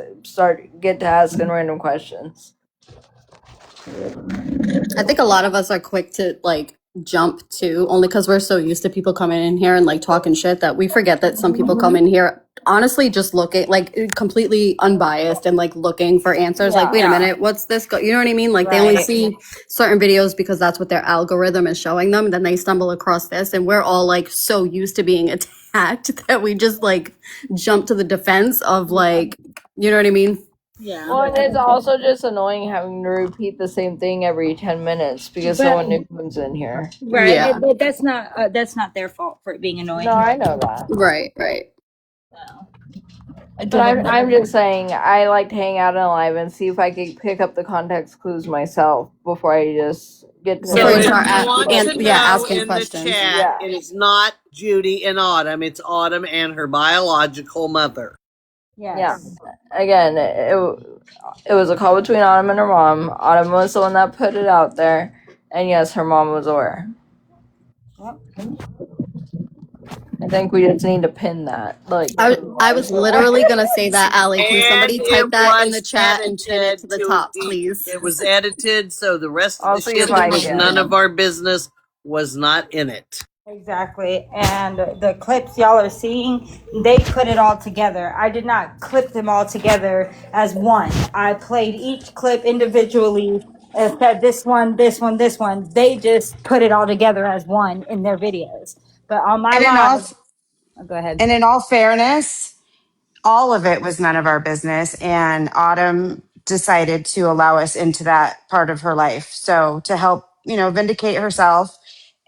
get to asking random questions. I think a lot of us are quick to jump to, only because we're so used to people coming in here and talking shit, that we forget that some people come in here honestly just looking completely unbiased and looking for answers. Wait a minute, what's this you know what I mean? They only see certain videos because that's what their algorithm is showing them, and then they stumble across this, and we're all so used to being attacked that we just jump to the defense of you know what I mean? Yeah. Well, and it's also just annoying having to repeat the same thing every 10 minutes because someone new comes in here. Right. Yeah. But that's not their fault for it being annoying. No, I know that. Right. But I'm just saying, I like to hang out in live and see if I can pick up the context clues myself before I just get to Before you start asking asking questions. The chat, it is not Judy and Autumn. It's Autumn and her biological mother. Yes. Yeah. Again, it was a call between Autumn and her mom. Autumn was the one that put it out there, and yes, her mom was aware. Yep. I think we just need to pin that. I was literally gonna say that, Allie. Can somebody And type it that in was the chat and pin it to the edited top, to- please? It was edited, so the rest of I'll the see shit if I that was can. none of our business was not in it. Exactly. And the clips y'all are seeing, they put it all together. I did not clip them all together as one. I played each clip individually and said this one, this one, this one. They just put it all together as one in their videos. But on my live, go ahead. And in all fairness, all of it was none of our business. And Autumn decided to allow us into that part of her life. So to help, vindicate herself.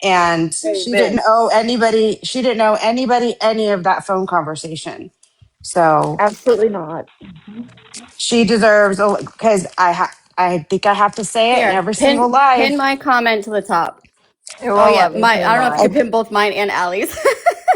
And she didn't owe anybody any of that phone conversation. So Absolutely not. she deserves, because I think I have to say it in every single live. Pin my comment to the top. It won't let me pin I don't know if you mine. can pin both mine and Allie's.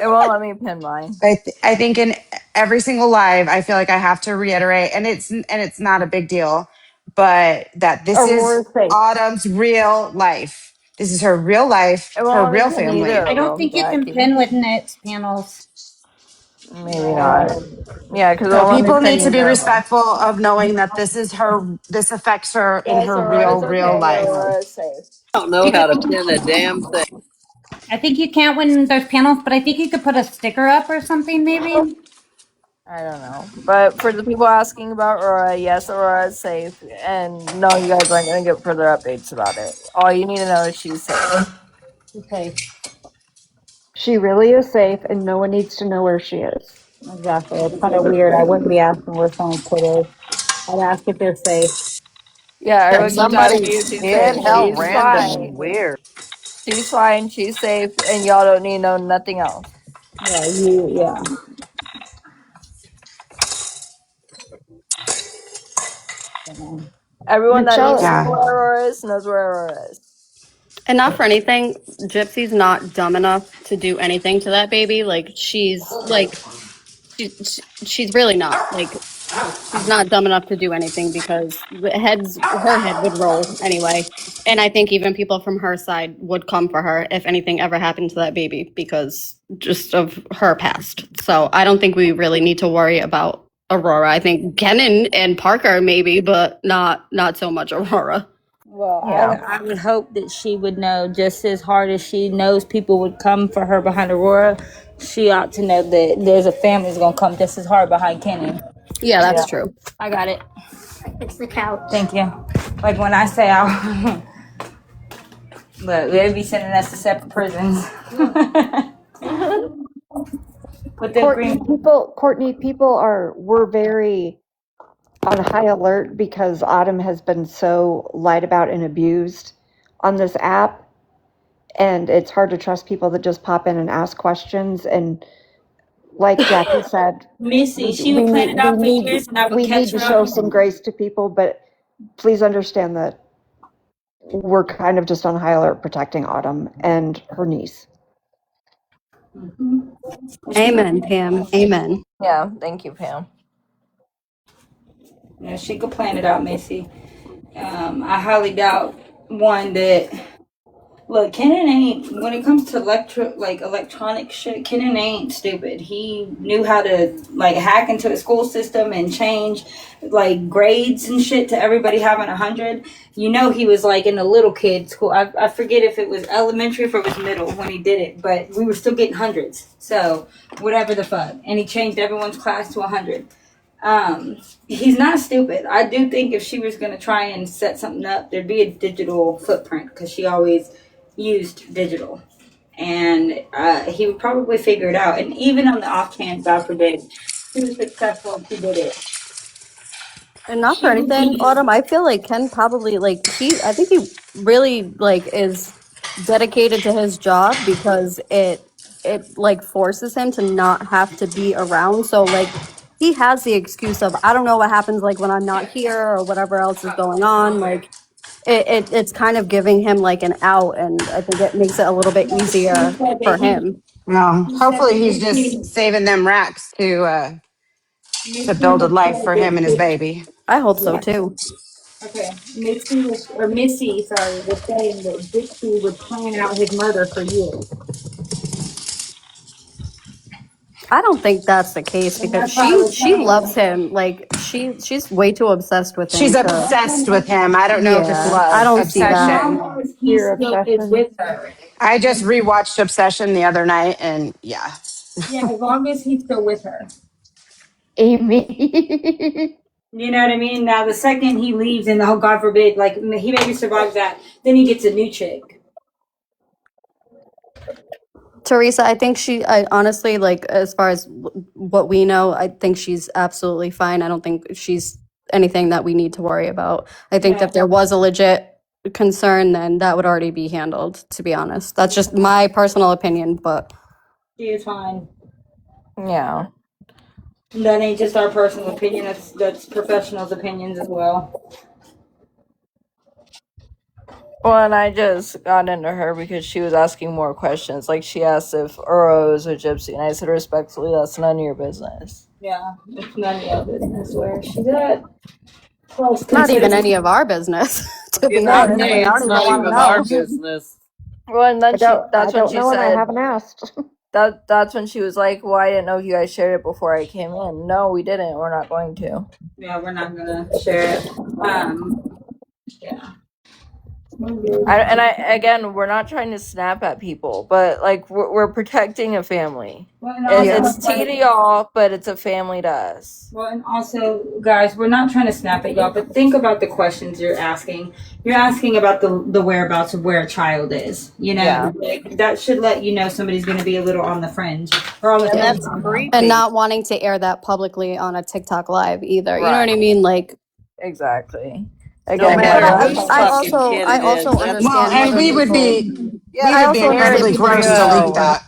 It won't let me pin mine. I think in every single live, I feel like I have to reiterate, and it's not a big deal, but that this is Autumn's real life. This is her real life, It won't her let me real pin family. either. I don't think you can pin within its panels. Maybe not. Yeah, because So people need to be respectful of knowing that this affects her in her real life. Safe. I don't know how to pin a damn thing. I think you can't when there's panels, but I think you could put a sticker up or something, maybe. I don't know. But for the people asking about Aurora, yes, Aurora is safe. And no, you guys aren't going to get further updates about it. All you need to know is she's safe. Okay. She really is safe, and no one needs to know where she is. Exactly. It's kind of weird. I wouldn't be asking where someone put it. I'd ask if they're safe. Yeah, everyone keeps asking Somebody you if she's did. safe. How She's random fine. and weird. She's fine. She's safe, and y'all don't need to know nothing else. Yeah. Everyone that needs to Michelle, know Yeah. where Aurora is knows where Aurora is. And not for anything, Gypsy's not dumb enough to do anything to that baby. Like she's really not. Like she's not dumb enough to do anything because her head would roll anyway. And I think even people from her side would come for her if anything ever happened to that baby because just of her past. So I don't think we really need to worry about Aurora. I think Kenan and Parker maybe, but not so much Aurora. Well, Yeah. I would hope that she would know just as hard as she knows people would come for her behind Aurora. She ought to know that there's a family that's gonna come just as hard behind Kenny. Yeah, that's Yeah. true. I got it. It's the couch. Thank you. Like when I say I'll look, they'd be sending us to separate prisons. With the green Courtney, we're very on high alert because Autumn has been so lied about and abused on this app. And it's hard to trust people that just pop in and ask questions. And like Jackie said, Missy, she would plan it out for years and I would we catch need to her show up. some grace to people, but please understand that we're kind of just on high alert protecting Autumn and her niece. Amen, Pam. Amen. Yeah. Thank you, Pam. Yeah, she could plan it out, Missy. I highly doubt one that look, Kenan ain't when it comes to electronic shit, Kenan ain't stupid. He knew how to like hack into the school system and change like grades and shit to everybody having 100. You know he was like in the little kid school. I forget if it was elementary or if it was middle when he did it, but we were still getting hundreds. So whatever the fuck. And he changed everyone's class to 100. He's not stupid. I do think if she was gonna try and set something up, there'd be a digital footprint because she always used digital, and he would probably figure it out. And even on the off chance, God forbid, she was successful and she did it. And not for anything, Autumn, I feel like Ken probably I think he really is dedicated to his job because it like forces him to not have to be around. So like he has the excuse of I don't know what happens like when I'm not here or whatever else is going on. Like it's kind of giving him like an out, and I think it makes it a little bit easier for him. Well, hopefully he's just saving them racks to build a life for him and his baby. I hope so too. Okay, Missy, sorry, was saying that Dixie would plan out his murder for years. I don't think that's the case And because that's what I was she saying. loves him. Like she's way too obsessed with him She's to. obsessed with him. I don't know if it's Yeah, I love, don't see As that. obsession. long as he Your still is obsession. with her. I just rewatched Obsession the other night, and yeah. Yeah, as long as he's still with her. Amy. You know what I mean? Now, the second he leaves, and oh, God forbid, like he maybe survives that, then he gets a new chick. Teresa, I think I honestly, like, as far as what we know, I think she's absolutely fine. I don't think she's anything that we need to worry about. I think Yeah. if there was a legit concern, then that would already be handled, to be honest. That's just my personal opinion, but She is fine. Yeah. That ain't just our personal opinion. That's professionals' opinions as well. Well, and I just got into her because she was asking more questions. Like she asked if Uro was a gypsy, and I said respectfully, that's none of your business. Yeah, it's none of your business where she's at. not even any of our business, to be not honest. I me. mean, I It's don't even not want to even our know. business. Well, and then that's when she know, and I said haven't asked. that's when she was like, "Well, I didn't know if you guys shared it before I came in." No, we didn't. We're not going to. Yeah, we're not gonna share it. Yeah. Again, we're not trying to snap at people, but like we're protecting a family. Well, and It's tea to y'all, but it's a family to us. Well, and also, guys, we're not trying to snap at y'all, but think about the questions you're asking. You're asking about the whereabouts of where a child is. You know, Yeah. like, that should let you know somebody's going to be a little on the fringe or on the And that's fence. creepy. And not wanting to air that publicly on a TikTok live either. You know Right. what I mean? Like, Exactly. Again, matter whether whose I fucking also kid I it also is, that's Well, understand and other we would people. be yeah. I also incredibly understand people gross being to leak go. that.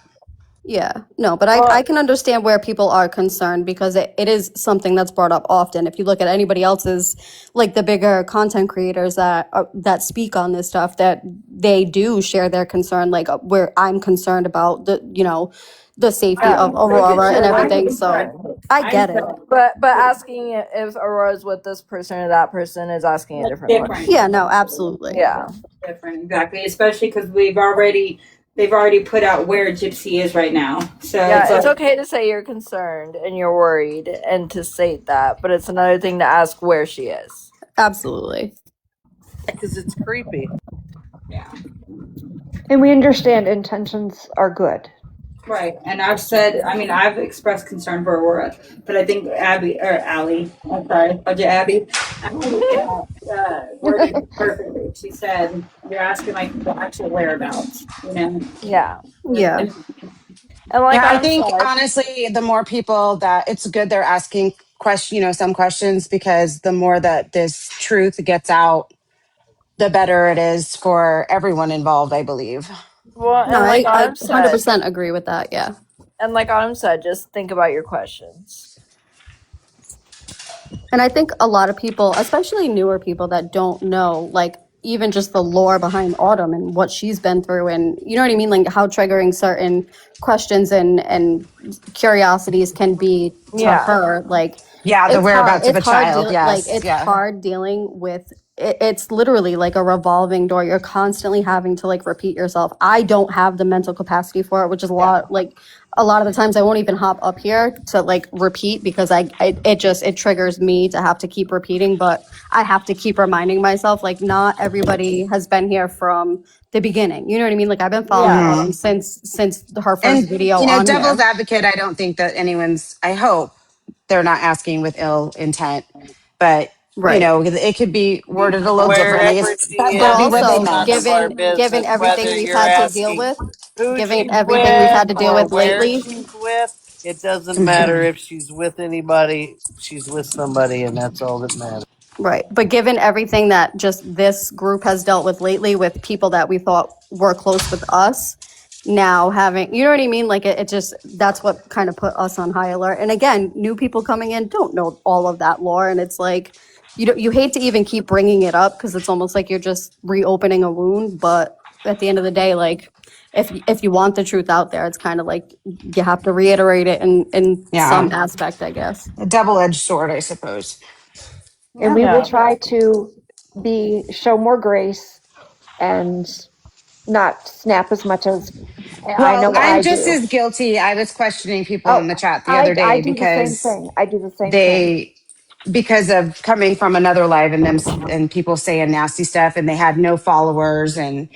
Yeah, no, but I Well, can understand where people are concerned because it is something that's brought up often. If you look at anybody else's, like the bigger content creators that speak on this stuff, that they do share their concern, like where I'm concerned about the safety yeah, of we can Aurora and share their everything. So concern. I get it. But asking if Aurora's with this person or that person is asking a different Different. question. Yeah, no, absolutely. Yeah. Different, exactly. Especially because they've already put out where Gypsy is right now. So Yeah, it's like, okay to say you're concerned and you're worried and to state that, but it's another thing to ask where she is. Absolutely. Because it's creepy. yeah, And we understand intentions are good. right. And I've expressed concern for Aurora, but I think Abby or Allie, I'm sorry, Abby, worded it perfectly. She said, "You're asking like the actual whereabouts, you know." Yeah. Yeah. And like Yeah, I I think said, honestly, the more people that it's good they're asking some questions, because the more that this truth gets out, the better it is for everyone involved, I believe. well, No, and like I Autumn said, 100% agree with that. Yeah. just think about your questions. And I think a lot of people, especially newer people that don't know, like even just the lore behind Autumn and what she's been through, and you know what I mean, like how triggering certain questions and curiosities can be to Yeah. her. Like Yeah, the it's hard. whereabouts of It's a hard child. dealing. Like Yes. it's Yeah. hard dealing with. It's literally like a revolving door. You're constantly having to like repeat yourself. I don't have the mental capacity for it, which is a lot of the times I won't even hop up here to like repeat because it triggers me to have to keep repeating, but I have to keep reminding myself like not everybody has been here from the beginning. You know what I mean? Like I've been following Yeah. hmm Autumn since her first And, video on devil's here. advocate, I don't think that I hope they're not asking with ill intent, but, Right. it could be worded a little differently. Wherever she But That'd be is, what they it's also meant. none of our given business. everything Whether we've you're had to deal asking with, who given she's everything we've with had to deal or with where lately, she's with, it doesn't matter if she's with anybody. She's with somebody, and that's all that matters. right. But given everything that just this group has dealt with lately with people that we thought were close with us, now having, you know what I mean? Like it just, that's what kind of put us on high alert. And again, new people coming in don't know all of that lore. And it's like, you hate to even keep bringing it up because it's almost like you're just reopening a wound. But at the end of the day, like if you want the truth out there, it's kind of like you have to reiterate it in some Yeah. aspect, I guess. A double-edged sword, I suppose. And Yeah. we will Yeah. try to show more grace and not snap as much as I Well, know I'm I just do. as guilty. I was questioning people Oh, in the chat the other I day do the same because thing. I do the same thing. they because of coming from another live and them and people saying nasty stuff, and they had no followers, and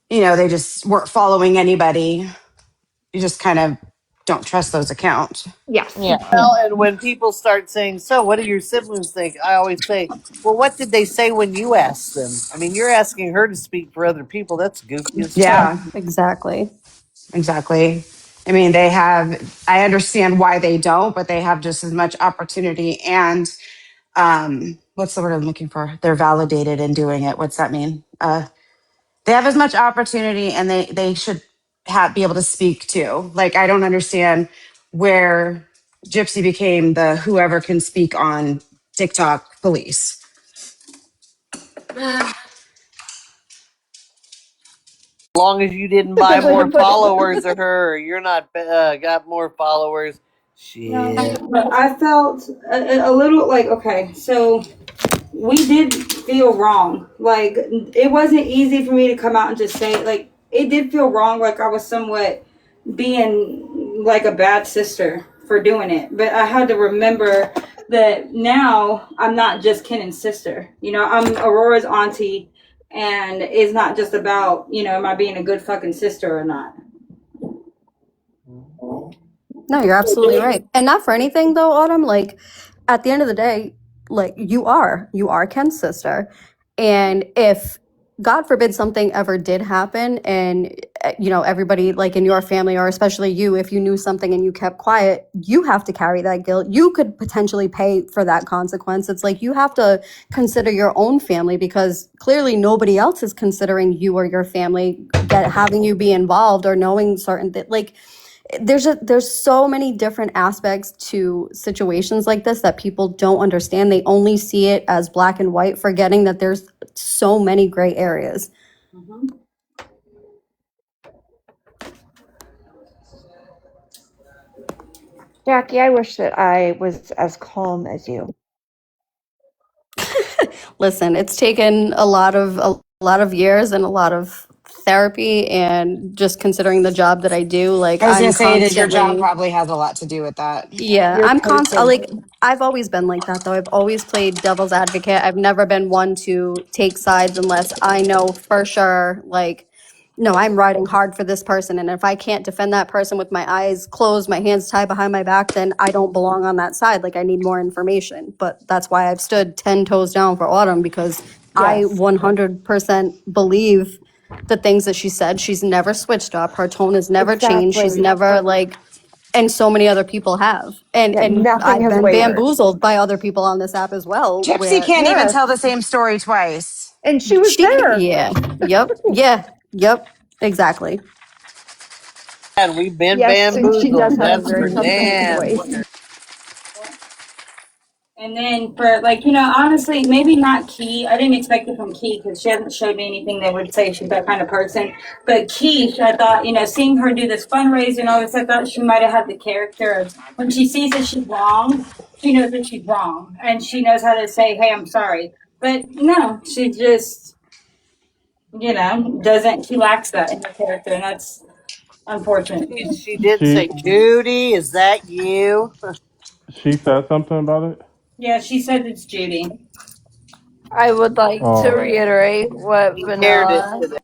they just weren't following anybody. You just kind of don't trust those accounts. Yes. Yeah. Well, and when people start saying, "So, what do your siblings think?" I always say, "Well, what did they say when you asked them?" I mean, you're asking her to speak for other people. That's goofy as fuck. Yeah, Exactly. exactly. I mean, I understand why they don't, but they have just as much opportunity and what's the word I'm looking for? They're validated in doing it. What's that mean? They have as much opportunity, and they should be able to speak too. Like, I don't understand where Gypsy became the whoever can speak on TikTok police. As long as you didn't buy more followers of her, or you're not got more followers. Shit. But I felt a little like, okay, so we did feel wrong. Like it wasn't easy for me to come out and just say it. Like it did feel wrong. Like I was somewhat being like a bad sister for doing it. But I had to remember that now I'm not just Kennan's sister. You know, I'm Aurora's auntie, and it's not just about, you know, am I being a good fucking sister or not. No, you're absolutely right. And not for anything though, Autumn, like at the end of the day, like you are Ken's sister. And if God forbid something ever did happen and everybody like in your family or especially you, if you knew something and you kept quiet, you have to carry that guilt. You could potentially pay for that consequence. It's like you have to consider your own family because clearly nobody else is considering you or your family having you be involved or knowing certain things. Like there's so many different aspects to situations like this that people don't understand. They only see it as black and white, forgetting that there's so many gray areas. Mm-hmm. Jackie, I wish that I was as calm as you. Listen, it's taken a lot of years and a lot of therapy and just considering the job that I do, like I was gonna I'm say that your job constantly. probably has a lot to do with that. Yeah, Your I'm constant. coaching. Like I've always been like that, though. I've always played devil's advocate. I've never been one to take sides unless I know for sure, like, no, I'm riding hard for this person, and if I can't defend that person with my eyes closed, my hands tied behind my back, then I don't belong on that side. Like I need more information. But that's why I've stood 10 toes down for Autumn because I Yes. 100% believe the things that she said. She's never switched up. Her tone has never changed. She's Exactly. never like and so many other people have Yeah, and nothing I've has been wavered. bamboozled by other people on this app as well Gypsy where can't even Yes. tell the same story twice. And she was there. yeah, yep, exactly. And we've been Yes, and she does bamboozled. have a That's very for subtle damn voice. sure. And then for like, honestly, maybe not Key. I didn't expect it from Key because she hasn't showed me anything that would say she's that kind of person. But Key, I thought, seeing her do this fundraiser and all this, I thought she might have had the character of when she sees that she's wrong, she knows that she's wrong. And she knows how to say, hey, I'm sorry. But no, she just, she lacks that in her character. And that's unfortunate. She did say, She Judy, is that you? she said something about it. Yeah, she said it's Judy. I would like to Oh, reiterate what He aired it Vanilla today.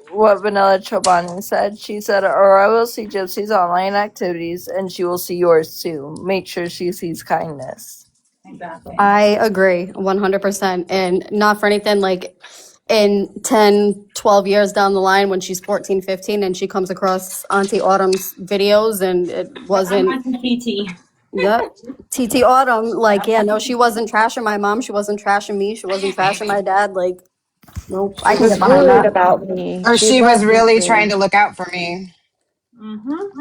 what Vanilla Chobani said. She said, or I will see Gypsy's online activities and she will see yours too. Make sure she sees kindness. Exactly. I agree 100% and not for anything like in 10, 12 years down the line when she's 14, 15 and she comes across Auntie Autumn's videos and it I'm wasn't. watching PT. Yep. TT Autumn, like, yeah, no, she wasn't trashing my mom. She wasn't trashing me. She wasn't trashing my dad. Like, nope, I She can was get behind worried that. about me. Or She she was loved me really trying too. to look out for me. Mm-hmm.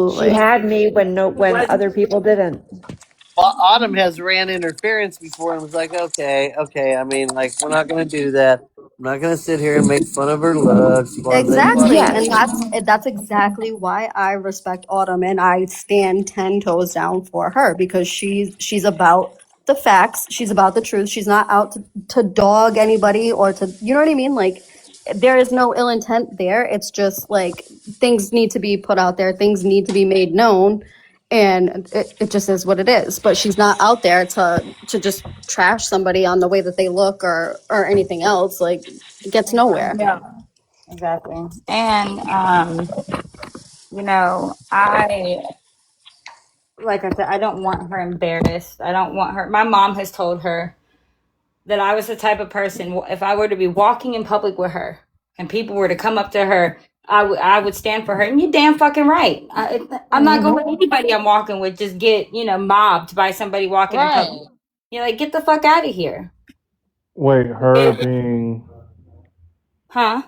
She Absolutely. had me when when other people didn't. Autumn has ran interference before and was like, okay. I mean, like, we're not going to do that. I'm not going to sit here and make fun of her looks or make fun Exactly. Yes. And that's exactly why I respect Autumn and I stand 10 toes down for her because she's about the facts. She's about the truth. She's not out to dog anybody or to, you know what I mean? Like, there is no ill intent there. It's just like things need to be put out there, things need to be made known. And it just is what it is. But she's not out there to just trash somebody on the way that they look or anything else. Like, it gets nowhere. Yeah, exactly. And I like I said, I don't want her embarrassed. I don't want her. My mom has told her that I was the type of person, if I were to be walking in public with her and people were to come up to her, I would stand for her. And you're damn fucking right. I'm not going to let anybody I'm walking with just get, mobbed by somebody walking in public. Right. You're like, get the fuck out of here. wait, her being Huh?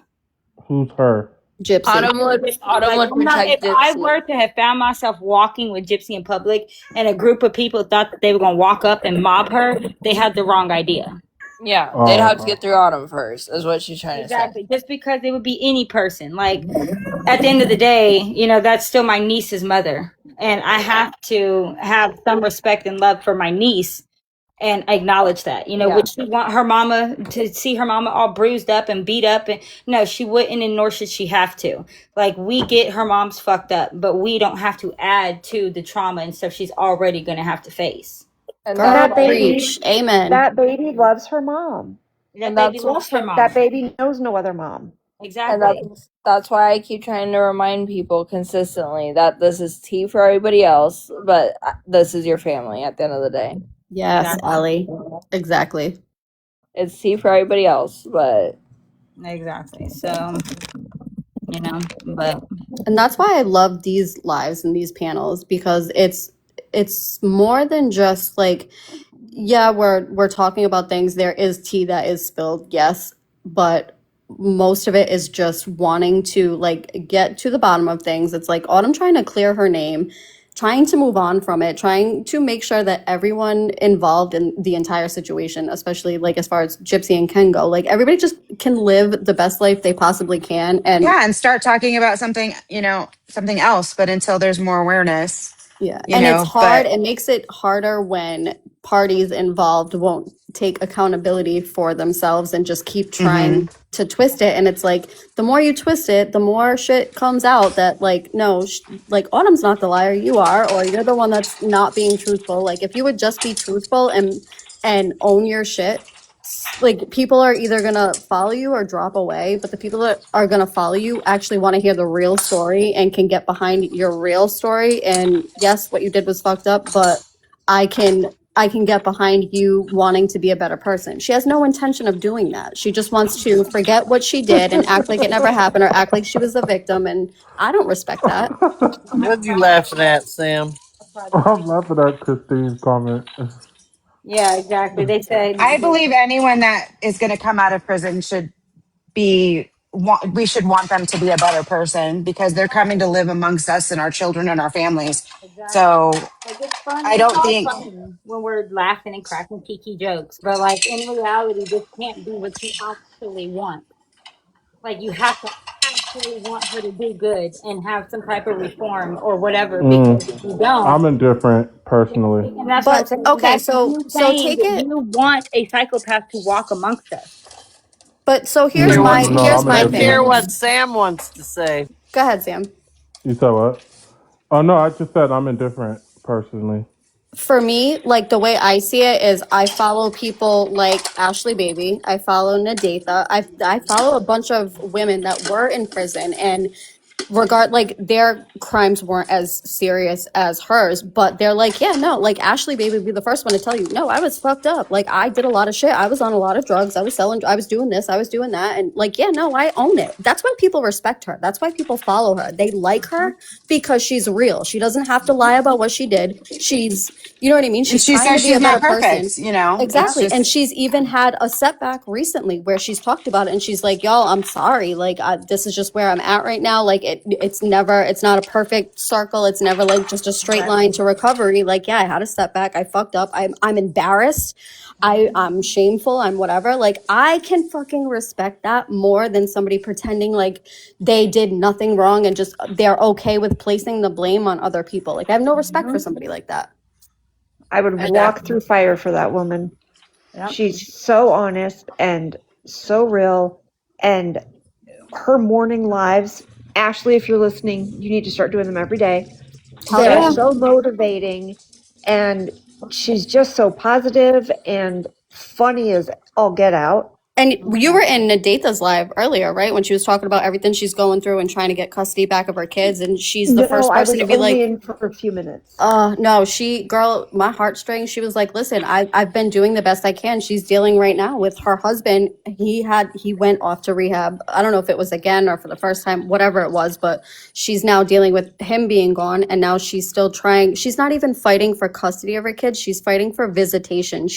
who's her? Gypsy. Autumn would If protect I Gypsy. were to have found myself walking with Gypsy in public and a group of people thought that they were going to walk up and mob her, they had the wrong idea. Yeah, they'd Oh, have to okay. get through Autumn first, is what she's trying to say. Exactly. Just because it would be any person. Like, at the end of the day, that's still my niece's mother. And I have to have some respect and love for my niece and acknowledge that. Yeah. Would she want her mama to see her mama all bruised up and beat up? And no, she wouldn't, and nor should she have to. Like, we get her mom's fucked up, but we don't have to add to the trauma and stuff she's already going to have to face. And Girl, that's That why, baby, preach. Amen. that baby loves her mom. That And baby that's loves her mom. That baby knows no other mom. and Exactly. that's why I keep trying to remind people consistently that this is tea for everybody else, but this is your family at the end of the day. Yes, Exactly. Ellie. Exactly. It's tea for everybody else, but Exactly. So, but And that's why I love these lives and these panels, because it's more than just like, yeah, we're talking about things. There is tea that is spilled, yes, but most of it is just wanting to like get to the bottom of things. It's like Autumn trying to clear her name, trying to move on from it, trying to make sure that everyone involved in the entire situation, especially like as far as Gypsy and Ken go, like everybody just can live the best life they possibly can. And Yeah, and start talking about something, something else, but until there's more awareness, yeah, and it's hard. but It makes it harder when parties involved won't take accountability for themselves and just keep mhm. trying to twist it. And it's like the more you twist it, the more shit comes out that like no, like Autumn's not the liar, you are, or you're the one that's not being truthful. Like if you would just be truthful and own your shit, like people are either gonna follow you or drop away, but the people that are gonna follow you actually want to hear the real story and can get behind your real story. And yes, what you did was fucked up, but I can get behind you wanting to be a better person. She has no intention of doing that. She just wants to forget what she did and act like it never happened, or act like she was the victim, and I don't respect that. What you laughing at, Sam? I'm laughing at Christine's comment. yeah, exactly. They said, I believe anyone that is going to come out of prison should we should want them to be a better person because they're coming to live amongst us and our children and our families. exactly. So Like it's fun. I It's don't all think fun when we're laughing and cracking kiki jokes, but like in reality, this can't be what you actually want. Like you have to actually want her to do good and have some type of reform or whatever, because if you I'm don't, indifferent personally. and that's what I'm But saying. okay, That's so you so saying take that it. you want a psychopath to walk amongst us. But so Hear what, No, here's I'm my let's thing. hear indifferent. what Sam wants to say. Go ahead, Sam. You said what? Oh no, I just said I'm indifferent personally. For me, like the way I see it is I follow people like Ashley Baby. I follow Nadatha. I follow a bunch of women that were in prison, and like their crimes weren't as serious as hers, but they're like, yeah, no, like Ashley Baby would be the first one to tell you, no, I was fucked up. Like I did a lot of shit. I was on a lot of drugs. I was doing this, I was doing that. And like, yeah, no, I own it. That's why people respect her. That's why people follow her. They like her because she's real. She doesn't have to lie about what she did. You know what I mean? and She's she trying to says be a she's better not person. perfect, It's Exactly. And just she's even had a setback recently where she's talked about it and she's like, y'all, I'm sorry. Like, this is just where I'm at right now. Like, it's not a perfect circle. It's never like just a straight line to recovery. Like, yeah, I had a setback. I fucked up. I'm embarrassed. I'm shameful. I'm whatever. Like, I can fucking respect that more than somebody pretending like they did nothing wrong and just they're okay with placing the blame on other people. Like, I have no respect for somebody like that. I would walk through fire for that woman. Yep. She's so honest and so real. And her morning lives, Ashley, if you're listening, you need to start doing them every day. Hell They are yeah. so motivating. And she's just so positive and funny as all get out. And you were in Nadatha's live earlier, right? When she was talking about everything she's going through and trying to get custody back of her kids. And she's the No, first I person was to be only like, in for a few minutes. no, girl, my heartstrings. She was like, listen, I've been doing the best I can. She's dealing right now with her husband. He went off to rehab. I don't know if it was again or for the first time, whatever it was, but she's now dealing with him being gone. And now she's still trying. She's not even fighting for custody of her kids. She's fighting for visitation.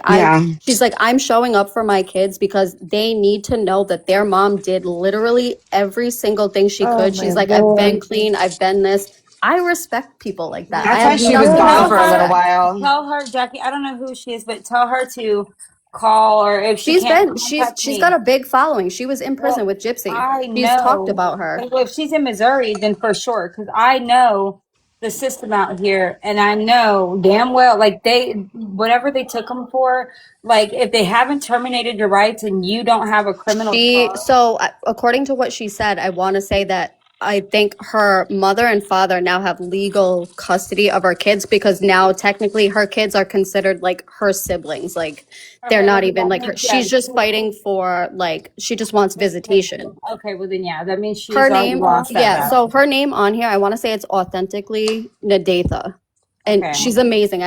yeah. She's like, I'm showing up for my kids because they need to know that their mom did literally every single thing she Oh could. my She's like, I've been Lord. clean. I've been this. I respect people like that. I That's have why she was nothing gone Tell but for a little her, respect. while. tell her, Jackie. I don't know who she is, but tell her to call, or if she She's can't been contact she's got me. a big following. She was in prison Well, with Gypsy. I She's talked know. about her. Well, if she's in Missouri, then for sure, because I know the system out here, and I know damn well, like whatever they took them for, like if they haven't terminated your rights and you don't have a criminal charge. According to what she said, I want to say that I think her mother and father now have legal custody of her kids, because now technically her kids are considered like her siblings. Like they're Okay, well not then even that like her. means yeah. She's just fighting for like she just wants visitation. Okay, well then yeah, that means she's Her already name, lost that yeah. battle. So her name on here, I want to say it's authentically Nadatha, and Okay. she's amazing.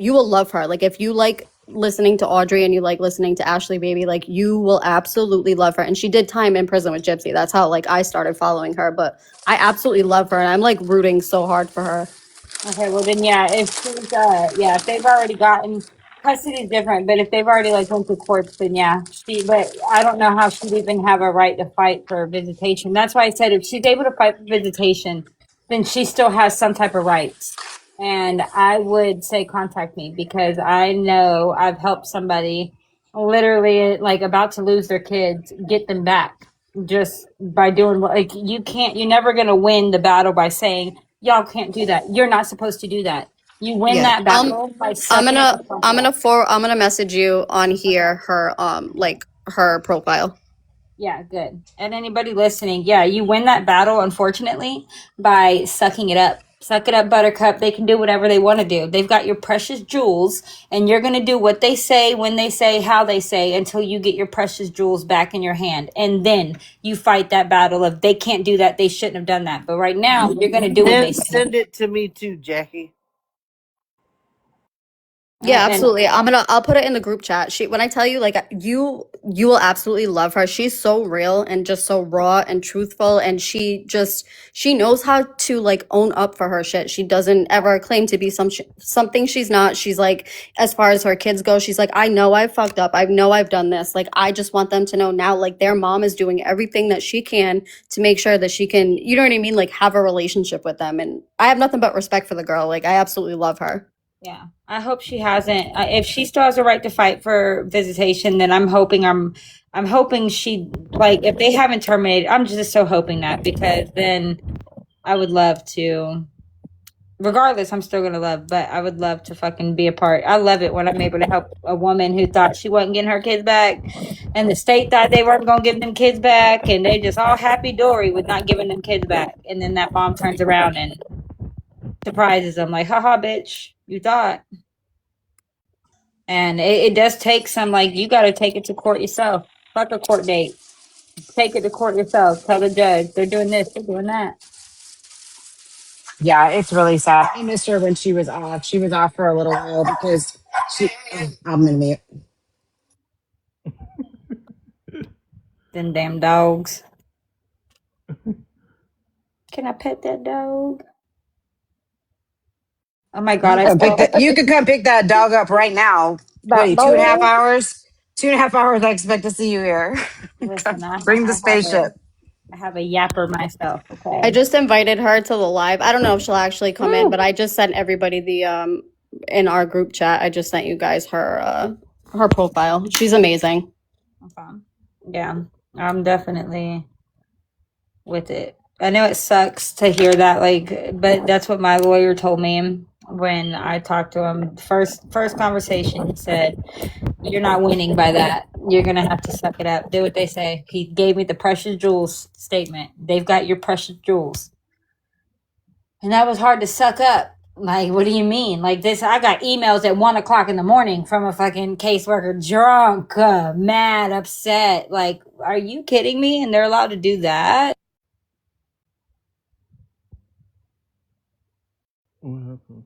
You will love her. Like if you like listening to Audrey and you like listening to Ashley Baby, like you will absolutely love her. And she did time in prison with Gypsy. That's how like I started following her. But I absolutely love her and I'm like rooting so hard for her. Okay, well then, yeah, if they've already gotten custody is different, but if they've already like went to courts, then yeah, but I don't know how she'd even have a right to fight for visitation. That's why I said if she's able to fight for visitation, then she still has some type of rights. And I would say contact me because I know I've helped somebody literally like about to lose their kids, get them back just by doing like you're never gonna win the battle by saying y'all can't do that. You're not supposed to do that. You win Yeah. that battle by sucking it the fuck up. I'm gonna message you on here her like her profile. Yeah, good. And anybody listening, yeah, you win that battle, unfortunately, by sucking it up. Suck it up, Buttercup. They can do whatever they want to do. They've got your precious jewels, and you're going to do what they say, when they say, how they say, until you get your precious jewels back in your hand. And then you fight that battle of they can't do that, they shouldn't have done that. But right now, you're going to do what they say. Send it to me too, Jackie. Yeah, And absolutely. I'll put it in the group chat. When I tell you like you will absolutely love her. She's so real and just so raw and truthful and she knows how to like own up for her shit. She doesn't ever claim to be something she's not. She's like as far as her kids go, she's like I know I fucked up. I know I've done this. Like I just want them to know now like their mom is doing everything that she can to make sure that she can, you know what I mean, like have a relationship with them and I have nothing but respect for the girl. Like I absolutely love her. yeah, I hope she hasn't. If she still has a right to fight for visitation, then I'm hoping she like if they haven't terminated. I'm just so hoping that because then I would love to. Regardless, I'm still gonna love, but I would love to fucking be a part. I love it when I'm able to help a woman who thought she wasn't getting her kids back, and the state thought they weren't gonna give them kids back, and they just all happy dory with not giving them kids back, and then that mom turns around and surprises them like, haha, bitch, you thought. And it does take some, like, you got to take it to court yourself. Fuck a court date. Take it to court yourself. Tell the judge they're doing this, they're doing that. Yeah, it's really sad. I missed her when she was off. She was off for a little while because I'm gonna mute. Them damn dogs. Can I pet that dog? Oh my God, I saw. You could come pick that dog up right now. What are That you, 2.5 dog. hours? 2.5 hours, I expect to see you here. Listen, Bring the spaceship. I have a yapper myself. Okay. I just invited her to the live. I don't know if she'll actually come in, but I just sent everybody the in our group chat. I just sent you guys her profile. She's amazing. Okay. Yeah, I'm definitely with it. I know it sucks to hear that, like, but that's what my lawyer told me when I talked to him. First conversation, he said, "You're not winning by that. You're gonna have to suck it up. Do what they say." He gave me the precious jewels statement. They've got your precious jewels, and that was hard to suck up. Like, what do you mean? Like this? I got emails at 1 o'clock in the morning from a fucking caseworker, drunk, mad, upset. Like, are you kidding me? And they're allowed to do that? What happened?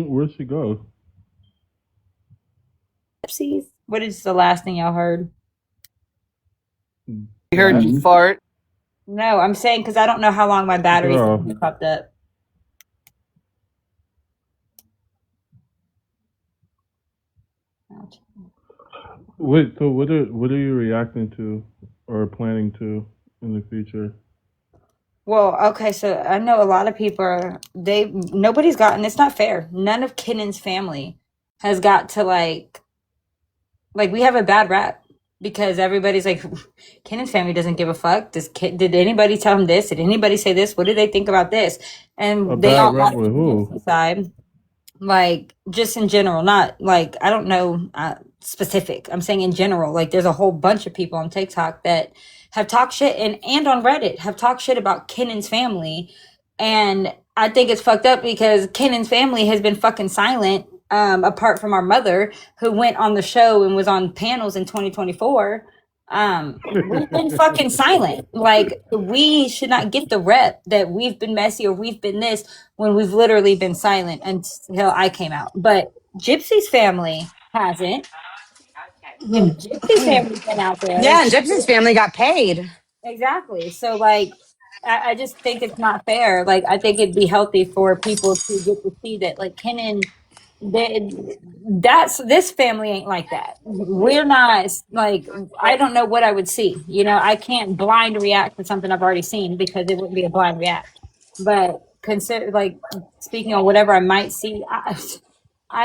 Where'd she go? What is the last thing y'all heard? You heard you fart. No, I'm saying because I don't know how long my battery's Girl. gonna be popped up. Wait, so what are you reacting to or planning to in the future? Well, okay, so I know a lot of people nobody's gotten, it's not fair. None of Kennan's family has got to like we have a bad rap because everybody's like, Kennan's family doesn't give a fuck. Did anybody tell him this? Did anybody say this? What do they think about this? And A they bad all rap with who? side. Like just in general, not like I don't know specific. I'm saying in general, like there's a whole bunch of people on TikTok that have talked shit and on Reddit have talked shit about Kennan's family, and I think it's fucked up because Kennan's family has been fucking silent. Apart from our mother, who went on the show and was on panels in 2024, We've been fucking silent. Like, we should not get the rep that we've been messy or we've been this when we've literally been silent until I came out. But Gypsy's family hasn't. Gypsy's family's been out there. Yeah, and Gypsy's family got paid. Exactly. So, like, I just think it's not fair. Like, I think it'd be healthy for people to get to see that, like, Kenan, that's this family ain't like that. We're not like, I don't know what I would see. You know, I can't blind react to something I've already seen because it wouldn't be a blind react. But consider, like, speaking on whatever I might see,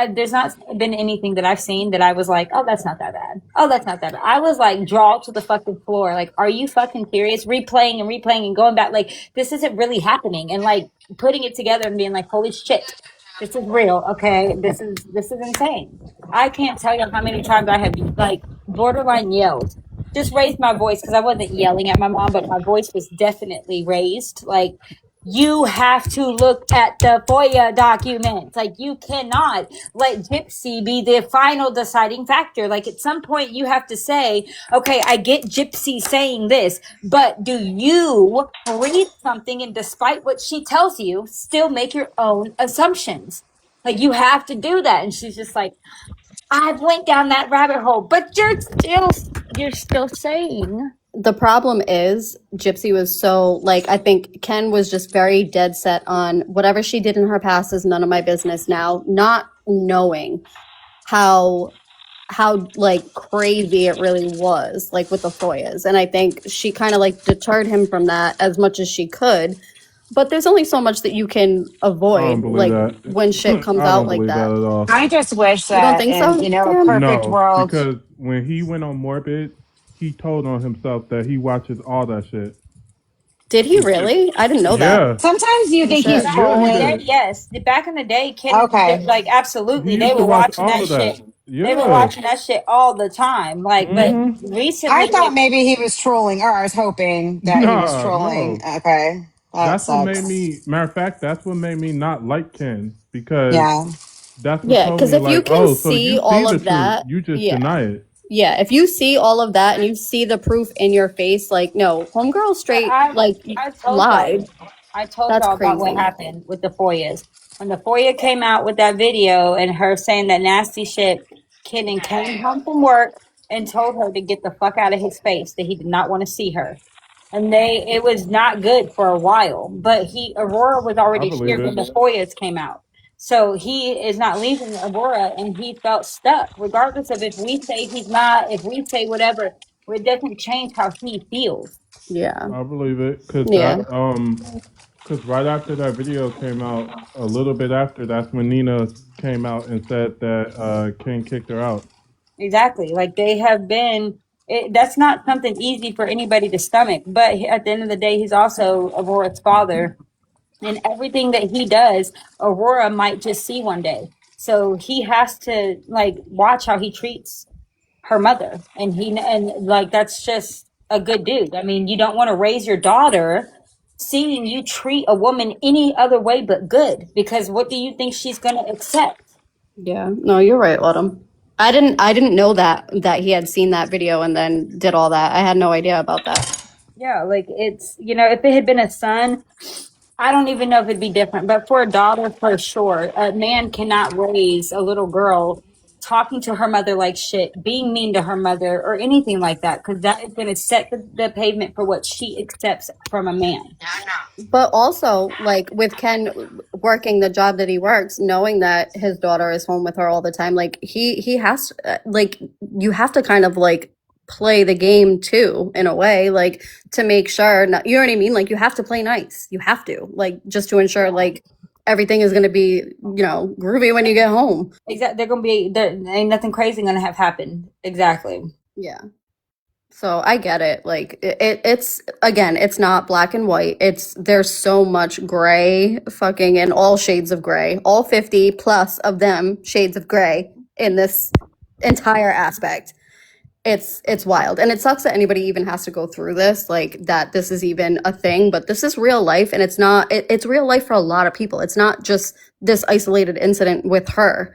there's not been anything that I've seen that I was like, oh, that's not that bad. Oh, that's not that bad. I was like, draw to the fucking floor. Like, are you fucking serious? Replaying and going back. Like, this isn't really happening. And like putting it together and being like, holy shit, this is real. Okay, this is insane. I can't tell you how many times I have like borderline yelled. Just raised my voice because I wasn't yelling at my mom, but my voice was definitely raised. Like, you have to look at the FOIA documents. Like, you cannot let Gypsy be the final deciding factor. Like, at some point you have to say, okay, I get Gypsy saying this, but do you read something and despite what she tells you, still make your own assumptions? Like, you have to do that. And she's just like, I went down that rabbit hole, but you're still saying. The problem is Gypsy was so, like, I think Ken was just very dead set on whatever she did in her past is none of my business now, not knowing how like crazy it really was, like with the FOIAs. And I think she kind of like deterred him from that as much as she could. But there's only so much that you can avoid, like that. when shit comes I out don't like believe that. that at all. I just wish You don't that think in, so? you know, a Dan? perfect No, world. because when he went on Morbid, he told on himself that he watches all that shit. Did he really? I didn't know that. Yeah. Sometimes you Oh, think he's shit. Back in the Yeah, he day, trolling. did. yes. Back in the day, Ken, Okay. like, He absolutely, they used to were watch watching all that of that. shit. They were Yeah. watching that shit all the time. Like, but I recently, thought like, maybe he was trolling, or I was hoping that he was Nah, trolling. no. Okay. That That's what made sucks. me, matter of fact, that's what made me not like Ken, because Yeah. that's what Yeah, told because me, if you like, can oh, so see you see all the of truth, that, you just yeah. deny it. Yeah, if you see all of that and you see the proof in your face, like, no, homegirl but straight, like, I told lied. y'all, I told That's y'all about what crazy. happened with the FOIAs. When the FOIA came out with that video and her saying that nasty shit, Kenan came home from work and told her to get the fuck out of his face, that he did not want to see her. And it was not good for a while. But Aurora was I already believe here when it. the FOIAs came out. So he is not leaving Aurora and he felt stuck, regardless of if we say he's not, if we say whatever, it doesn't change how he feels. Yeah. I believe it, Yeah. because right after that video came out, a little bit after, that's when Nina came out and said that Ken kicked her out. Exactly. Like, they have been, that's not something easy for anybody to stomach. But at the end of the day, he's also Aurora's father. And everything that he does, Aurora might just see one day. So he has to, like, watch how he treats her mother. And like, that's just a good dude. I mean, you don't want to raise your daughter seeing you treat a woman any other way but good, because what do you think she's going to accept? Yeah. No, you're right, Autumn. I didn't know that he had seen that video and then did all that. I had no idea about that. Yeah, like, it's, if it had been a son, I don't even know if it'd be different, but for a daughter, for sure, a man cannot raise a little girl talking to her mother like shit, being mean to her mother, or anything like that, because that is going to set the pavement for what she accepts from a man. But also, like with Ken working the job that he works, knowing that his daughter is home with her all the time, like he has like you have to kind of like play the game too in a way, like to make sure not, you know what I mean? Like you have to play nice. You have to, like, just to ensure like everything is going to be, groovy when you get home. Exactly, there ain't nothing crazy going to have happened. Exactly. Yeah. So I get it. Like it's again, it's not black and white. There's so much gray, fucking in all shades of gray, all 50 plus of them shades of gray in this entire aspect. It's wild, and it sucks that anybody even has to go through this, like that this is even a thing. But this is real life, and it's not. It's real life for a lot of people. It's not just this isolated incident with her.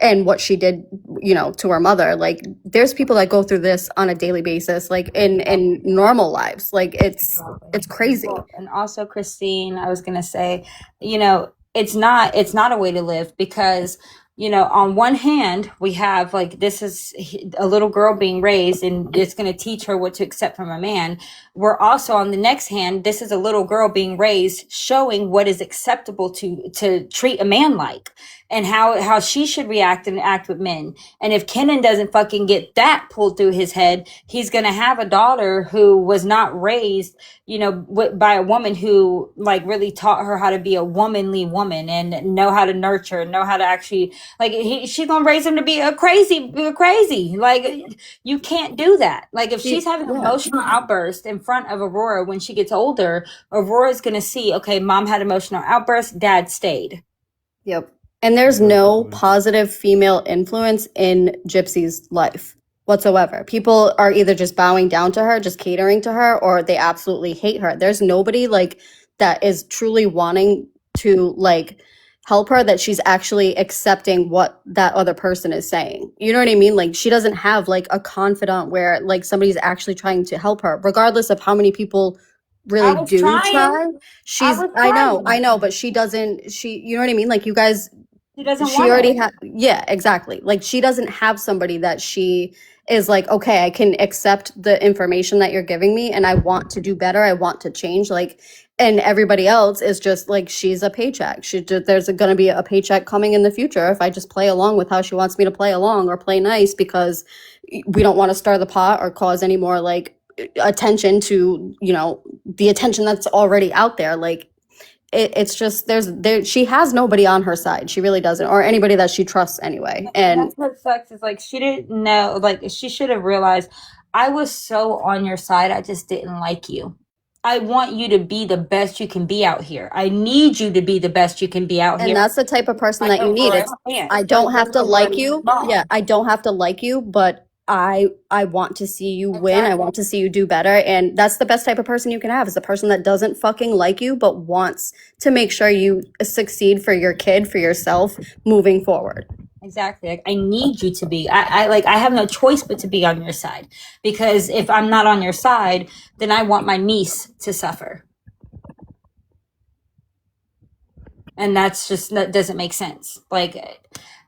and what she did, you know, to her mother. Like, there's people that go through this on a daily basis, like in normal lives. Like, it's crazy. Well, and also, Christine, I was gonna say, you know, it's not a way to live because, you know, on one hand, we have like this is a little girl being raised and it's going to teach her what to accept from a man. We're also on the next hand, this is a little girl being raised showing what is acceptable to treat a man like and how she should react and act with men. And if Kenan doesn't fucking get that pulled through his head, he's going to have a daughter who was not raised, you know, by a woman who like really taught her how to be a womanly woman and know how to nurture, know how to actually like she's gonna raise him to be a crazy. Like, you can't do that. Like, if she's having an emotional outburst in front of Aurora when she gets older, Aurora's gonna see, okay, mom had emotional outburst, dad stayed. Yep. And there's no positive female influence in Gypsy's life whatsoever. People are either just bowing down to her, just catering to her, or they absolutely hate her. There's nobody like that is truly wanting to like help her, that she's actually accepting what that other person is saying. You know what I mean? Like, she doesn't have like a confidant where like somebody's actually trying to help her, regardless of how many people really do try. I know, but she doesn't, you know what I mean? Like, you guys, She doesn't she want already it. had, yeah, exactly. Like, she doesn't have somebody that she is like, okay, I can accept the information that you're giving me and I want to do better. I want to change. Like, and everybody else is just like, she's a paycheck. There's going to be a paycheck coming in the future if I just play along with how she wants me to play along or play nice, because we don't want to stir the pot or cause any more like attention to, you know, the attention that's already out there. Like, it's just she has nobody on her side. She really doesn't, or anybody that she trusts anyway. And that's what sucks is like she didn't know, like she should have realized I was so on your side, I just didn't like you. I want you to be the best you can be out here. I need you to be the best you can be out here. And that's the type of person that you need. It's, I don't have to like you. Yeah, I don't have to like you, but I want to see you win. I want to see you do better. And that's the best type of person you can have, is the person that doesn't fucking like you, but wants to make sure you succeed for your kid, for yourself, moving forward. Exactly. Like, I need you to be. I have no choice but to be on your side, because if I'm not on your side, then I want my niece to suffer. And that's just, that doesn't make sense. Like,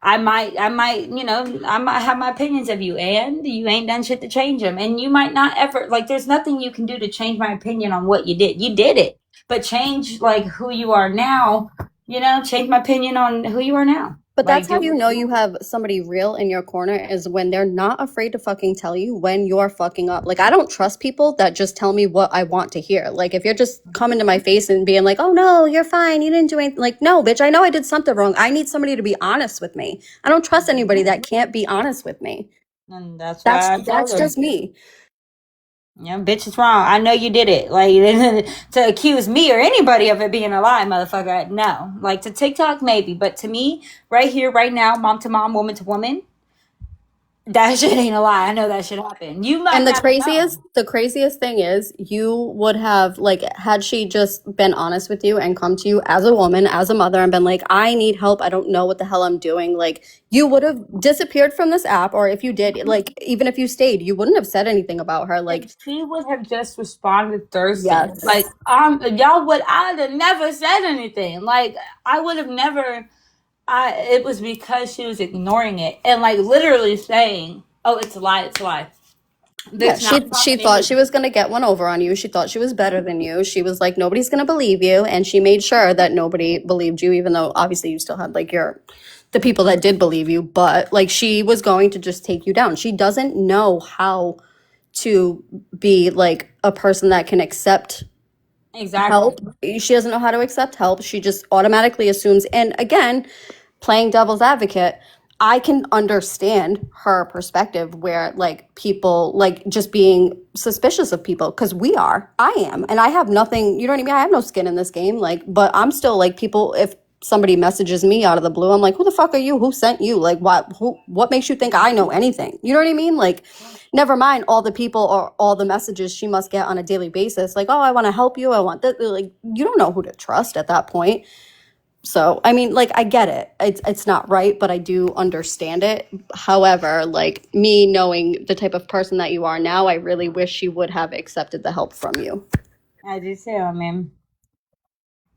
I might, you know, I might have my opinions of you, and you ain't done shit to change them. And you might not ever, like, there's nothing you can do to change my opinion on what you did. You did it, but change like who you are now, you know, change my opinion on who you are now. But Like, that's how you know you have somebody real in your corner, is when they're not afraid to fucking tell you when you're fucking up. Like, I don't trust people that just tell me what I want to hear. Like, if you're just coming to my face and being like, oh no, you're fine, you didn't do anything. Like, no, bitch, I know I did something wrong. I need somebody to be honest with me. I don't trust anybody that can't be honest with me. and that's just me. Yeah, bitch is wrong. I know you did it. Like, to accuse me or anybody of it being a lie, motherfucker, no. Like, to TikTok, maybe. But to me, right here, right now, mom to mom, woman to woman, that shit ain't a lie. I know that shit happened. You might. And the craziest thing is, you would have, like, had she just been honest with you and come to you as a woman, as a mother, and been like, I need help, I don't know what the hell I'm doing, like, you would have disappeared from this app. Or if you did, like, even if you stayed, you wouldn't have said anything about her. Like, if she would have just responded Thursday. Yes. Like, I'd have never said anything. Like, I would have never. It was because she was ignoring it and like literally saying, "Oh, it's a lie, it's a lie." yeah, she thought she was going to get one over on you. She thought she was better than you. She was like, nobody's going to believe you. And she made sure that nobody believed you, even though obviously you still had like the people that did believe you. But like, she was going to just take you down. She doesn't know how to be like a person that can accept help. She doesn't know how to accept help. She just automatically assumes. And again, playing devil's advocate, I can understand her perspective, where like people like just being suspicious of people, because I am, and I have nothing, you know what I mean? I have no skin in this game. Like, but I'm still like, people, if somebody messages me out of the blue, I'm like, who the fuck are you? Who sent you? Like, what makes you think I know anything? You know what I mean? Like, never mind all the people or all the messages she must get on a daily basis. Like, oh, I want to help you. I want this. Like, you don't know who to trust at that point. So, I mean, like, I get it. It's not right, but I do understand it. However, like, me knowing the type of person that you are now, I really wish she would have accepted the help from you. I do too. I mean,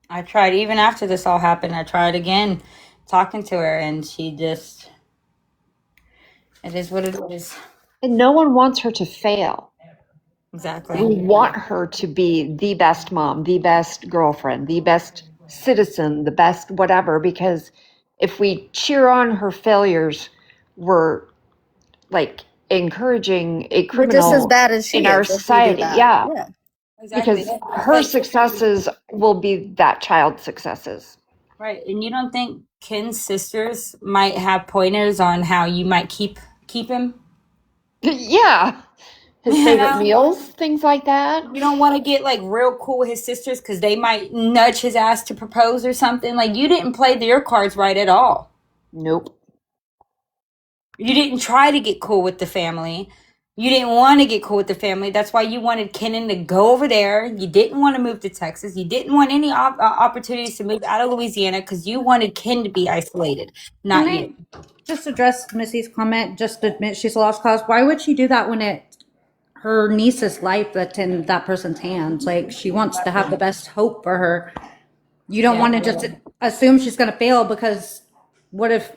I tried even after this all happened. I tried again talking to her, and she just, it is what it is. And no one wants her to fail. Exactly. We want her to be the best mom, the best girlfriend, the best citizen, the best whatever, because if we cheer on her failures, we're like encouraging a We're just as criminal bad as she in our is if we do society. that. Yeah, Yeah. Exactly. because her successes will be that child's successes. Right. And you don't think Ken's sisters might have pointers on how you might keep him? Yeah, his You favorite know? meals, things like that. You don't want to get like real cool with his sisters because they might nudge his ass to propose or something. Like you didn't play your cards right at all. Nope. You didn't try to get cool with the family. You didn't want to get cool with the family. That's why you wanted Kenan to go over there. You didn't want to move to Texas. You didn't want any opportunities to move out of Louisiana because you wanted Ken to be isolated, not Can you. I just address Missy's comment? Just admit she's a lost cause. Why would she do that when her niece's life that's in that person's hands? Like she wants to have the best hope for her. You don't want to just assume she's going to fail because what if,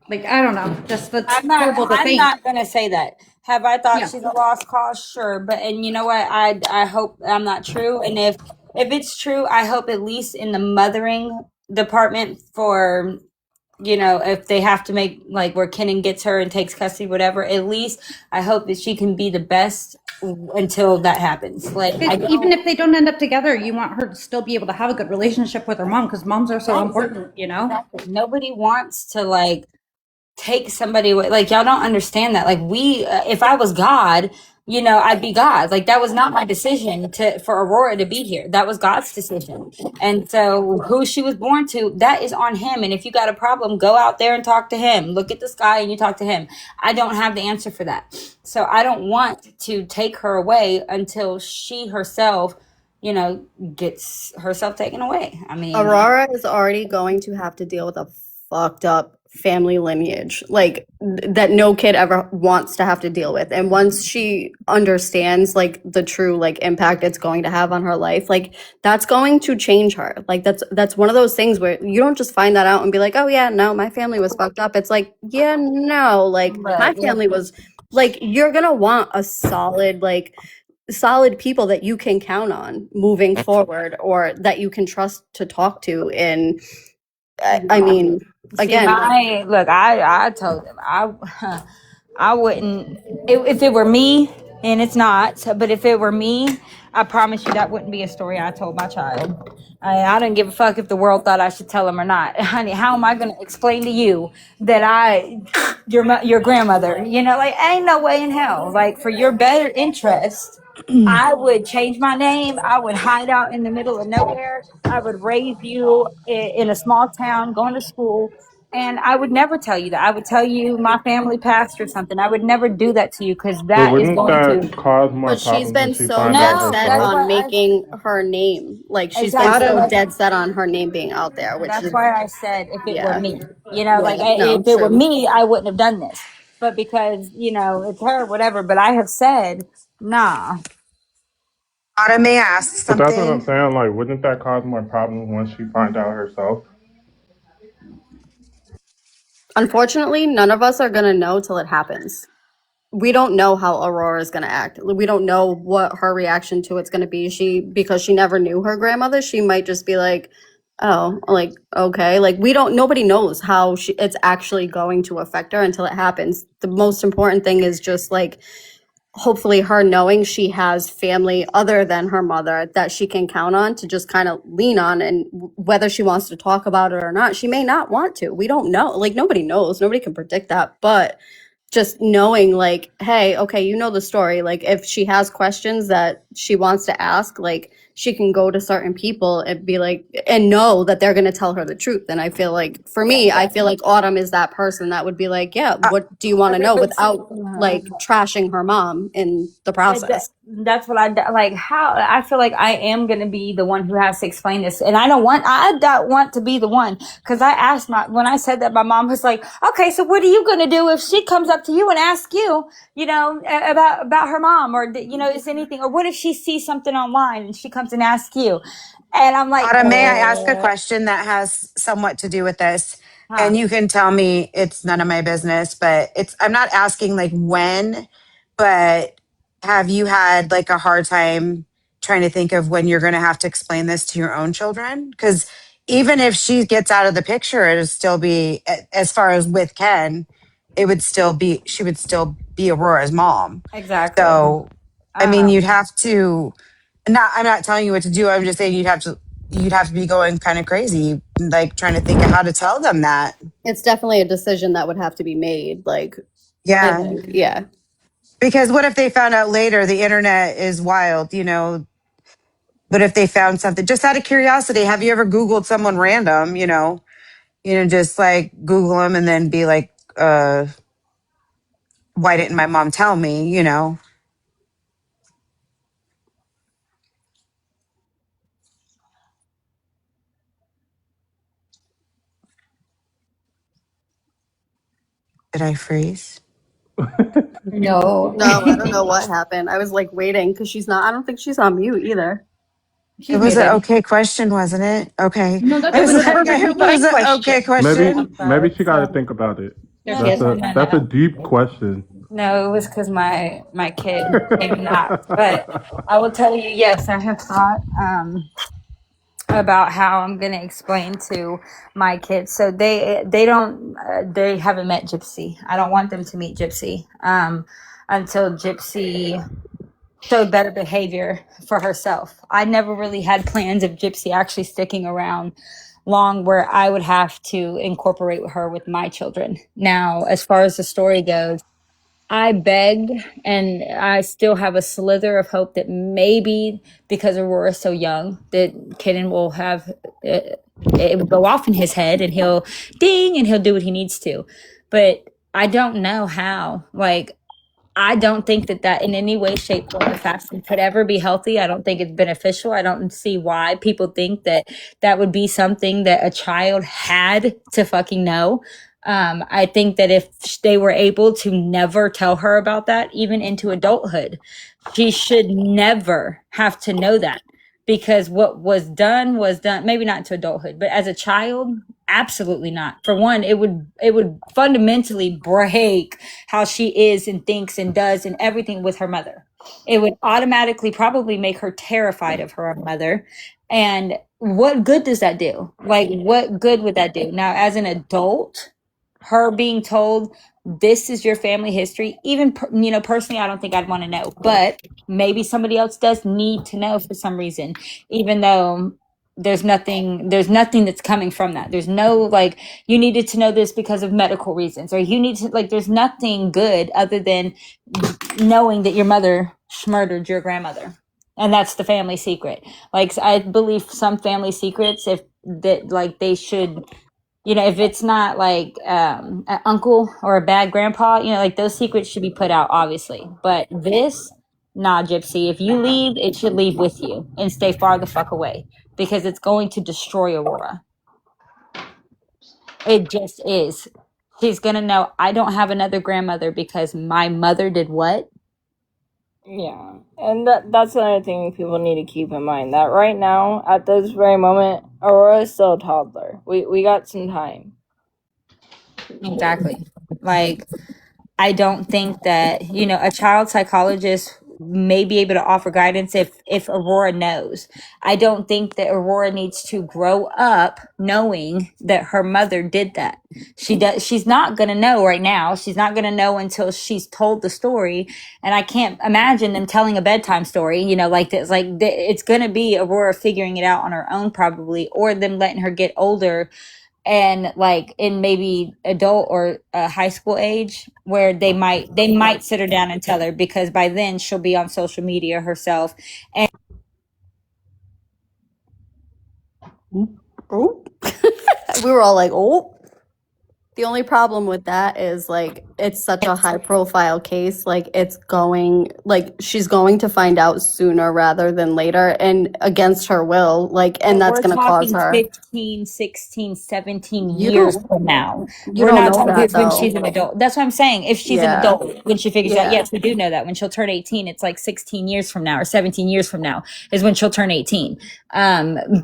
like, I don't know, just that's horrible to think. I'm not gonna say that. Have I thought Yeah. she's a lost cause? Sure, but and you know what? I hope I'm not true. And if it's true, I hope at least in the mothering department for if they have to make like where Kenan gets her and takes custody, whatever. At least I hope that she can be the best until that happens. Like Even if they don't end up together, you want her to still be able to have a good relationship with her mom because moms are so important. Nobody wants to like take somebody away. Like y'all don't understand that. Like if I was God, I'd be God. Like that was not my decision for Aurora to be here. That was God's decision. And so who she was born to, that is on him. And if you got a problem, go out there and talk to him. Look at the sky and you talk to him. I don't have the answer for that. So I don't want to take her away until she herself gets herself taken away. I mean, Aurora is already going to have to deal with a fucked up family lineage, like that no kid ever wants to have to deal with. And once she understands like the true like impact it's going to have on her life, like that's going to change her. Like that's one of those things where you don't just find that out and be like, oh yeah, no, my family was fucked up. It's like, yeah, no, like my family was like, you're gonna want a solid people that you can count on moving forward or that you can trust to talk to. And I mean, again, I told them I wouldn't if it were me, and it's not. But if it were me, I promise you that wouldn't be a story I told my child. I don't give a fuck if the world thought I should tell him or not, honey. How am I going to explain to you that your grandmother? Like ain't no way in hell. Like for your better interest. I would change my name. I would hide out in the middle of nowhere. I would raise you in a small town, going to school. And I would never tell you that. I would tell you my family passed or something. I would never do that to you because But that is wouldn't going that to. cause more but she's problems when been she so finds dead out set herself? on making her name. Like she's been Exactly. so dead set on her name being out there, which That's is why I said if it were yeah. me, like No, if it were true. me, I wouldn't have done this. But because it's her, whatever. But I have said, nah. Autumn, may I ask But that's what I'm something? saying. Like, wouldn't that cause more problems once she finds out herself? Unfortunately, none of us are gonna know till it happens. We don't know how Aurora is gonna act. We don't know what her reaction to it's gonna be. Because she never knew her grandmother, she might just be like, oh, like, okay. Like nobody knows how it's actually going to affect her until it happens. The most important thing is just like hopefully her knowing she has family other than her mother that she can count on to just kind of lean on. And whether she wants to talk about it or not, she may not want to. We don't know. Like nobody knows. Nobody can predict that. But just knowing like, hey, okay, you know the story. Like if she has questions that she wants to ask, like she can go to certain people and be like, and know that they're going to tell her the truth. And I feel like, for me, I feel like Autumn is that person that would be like, yeah, what do you want to know, without like trashing her mom in the process. That's what like. How I feel like I am going to be the one who has to explain this, and I don't want to be the one, because I asked when I said that, my mom was like, okay, so what are you going to do if she comes up to you and asks you, about her mom, or is anything, or what if she sees something online and she comes and asks you, and I'm like, Autumn, may I ask a question that has somewhat to do with this? And you can tell me it's none of my business, but I'm not asking like when, but have you had like a hard time trying to think of when you're going to have to explain this to your own children? Because even if she gets out of the picture, it'll still be, as far as with Ken, she would still be Aurora's mom. exactly. So, I mean, you'd have to, I'm not telling you what to do. I'm just saying you'd have to be going kind of crazy, like trying to think of how to tell them that. It's definitely a decision that would have to be made. Like, Yeah. yeah. Because what if they found out later? The internet is wild, But if they found something, just out of curiosity, have you ever Googled someone random, just like Google them and then be like, why didn't my mom tell me, Did I freeze? No. No, I don't know what happened. I was like waiting because I don't think she's on mute either. It was an okay question, wasn't it? Okay. No, that's It was, a perfectly it was fine an okay Maybe question. maybe she got to think about it. That's a deep question. No, it was because my kid, maybe not, but I will tell you, yes, I have thought about how I'm going to explain to my kids. So they haven't met Gypsy. I don't want them to meet Gypsy until Gypsy showed better behavior for herself. I never really had plans of Gypsy actually sticking around long, where I would have to incorporate her with my children. Now, as far as the story goes, I begged, and I still have a slither of hope that maybe, because Aurora's so young, that Kaden will have it will go off in his head, and he'll ding, and he'll do what he needs to. But I don't know how. Like, I don't think that in any way, shape, form, or fashion could ever be healthy. I don't think it's beneficial. I don't see why people think that would be something that a child had to fucking know. I think that if they were able to never tell her about that, even into adulthood, she should never have to know that, because what was done was done. Maybe not to adulthood, but as a child, absolutely not. For one, it would fundamentally break how she is and thinks and does and everything with her mother. It would automatically probably make her terrified of her mother. And what good does that do? Like, what good would that do? Now, as an adult, her being told this is your family history, even personally, I don't think I'd want to know, but maybe somebody else does need to know for some reason, even though there's nothing that's coming from that. There's no, like, you needed to know this because of medical reasons, or you need to, like, there's nothing good other than knowing that your mother murdered your grandmother, and that's the family secret. Like, I believe some family secrets, if that, like, they should, if it's not like an uncle or a bad grandpa, like, those secrets should be put out, obviously. But this, nah, Gypsy, if you leave, it should leave with you, and stay far the fuck away, because it's going to destroy Aurora. It just is. She's going to know, I don't have another grandmother because my mother did what? Yeah, and that's another thing people need to keep in mind, that right now, at this very moment, Aurora is still a toddler. We got some time. Exactly. Like, I don't think that, a child psychologist may be able to offer guidance if Aurora knows. I don't think that Aurora needs to grow up knowing that her mother did that. She's not going to know right now. She's not going to know until she's told the story. And I can't imagine them telling a bedtime story, like this. Like, it's going to be Aurora figuring it out on her own, probably, or them letting her get older, and like in maybe adult or high school age, where they might sit her down and tell her, because by then she'll be on social media herself. And Oh. We were all like, oh. The only problem with that is like it's such a high profile case. Like it's going like she's going to find out sooner rather than later and against her will. Like and that's We're gonna cause talking her. 15, 16, 17 You years don't from now. you We're don't not know talking that when she's though. an adult. That's what I'm saying. If she's an Yeah. adult, when she figures out, Yeah. yes, we do know that. When she'll turn 18, it's like 16 years from now or 17 years from now is when she'll turn 18.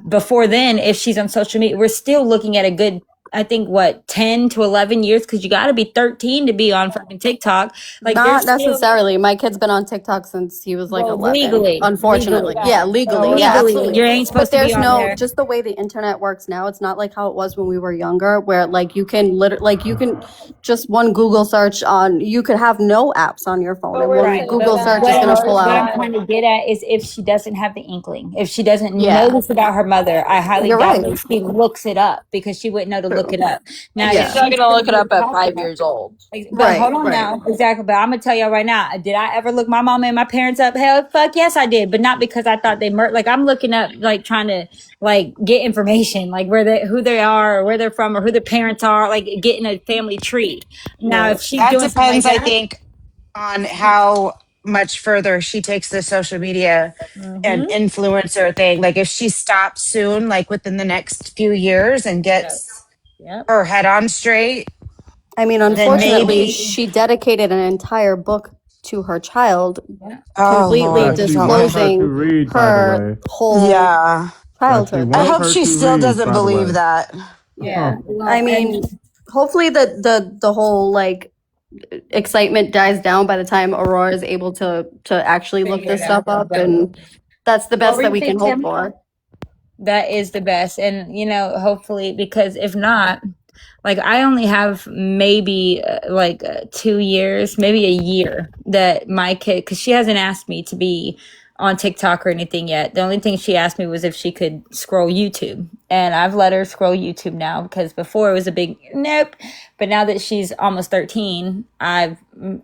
Before then, if she's on social media, we're still looking at a good, I think, what, 10 to 11 years? Because you got to be 13 to be on fucking TikTok. Like, Not there's still, necessarily. My kid's been on TikTok since he was like well, 11, legally, unfortunately. Yeah, legally. Yeah, legally, absolutely. you ain't But supposed to be there's on no, there. just the way the internet works now, it's not like how it was when we were younger, where like you can like you can just one Google search on, you could have no apps on your phone But and we're one Right. still Google But gonna search is going to pull what I'm out. trying to get at is if she doesn't have the inkling, if she doesn't know Yeah, this about her mother, I highly you're doubt right. that she looks it up because she wouldn't know to look True. it up. Now, if she's Yeah. not she's gonna going look to it be up at talking, 5 years old. but hold Right, on right. now, exactly. But I'm gonna tell y'all right now, did I ever look my mom and my parents up? Hell, fuck yes, I did. But not because I thought they like I'm looking up, like trying to like get information, like who they are, or where they're from, or who their parents are, like getting a family tree. Now, Right. if she's That doing something like depends, I that, think, on how much further she takes the social media and mm-hmm. influencer thing. Like if she stops soon, like within the next few years and Yep. gets Yep. her head on straight, I mean, then unfortunately, maybe. she dedicated an entire book to her child, Yeah. Oh completely That Lord, she don't wants worry. her to disclosing read, by the her way. whole Yeah. That she childhood. I wants hope her she to still read, doesn't by the way. believe that. Yeah. Huh. I Well, and mean, hopefully the whole like excitement dies down by the time Aurora is able to actually look figure this it stuff out. up, and that's the What best were that you we can saying, hope Tim? for. That is the best. And, hopefully, because if not, like I only have maybe 2 years, maybe a year that my kid, because she hasn't asked me to be on TikTok or anything yet. The only thing she asked me was if she could scroll YouTube. And I've let her scroll YouTube now because before it was a big nope. But now that she's almost 13, I'm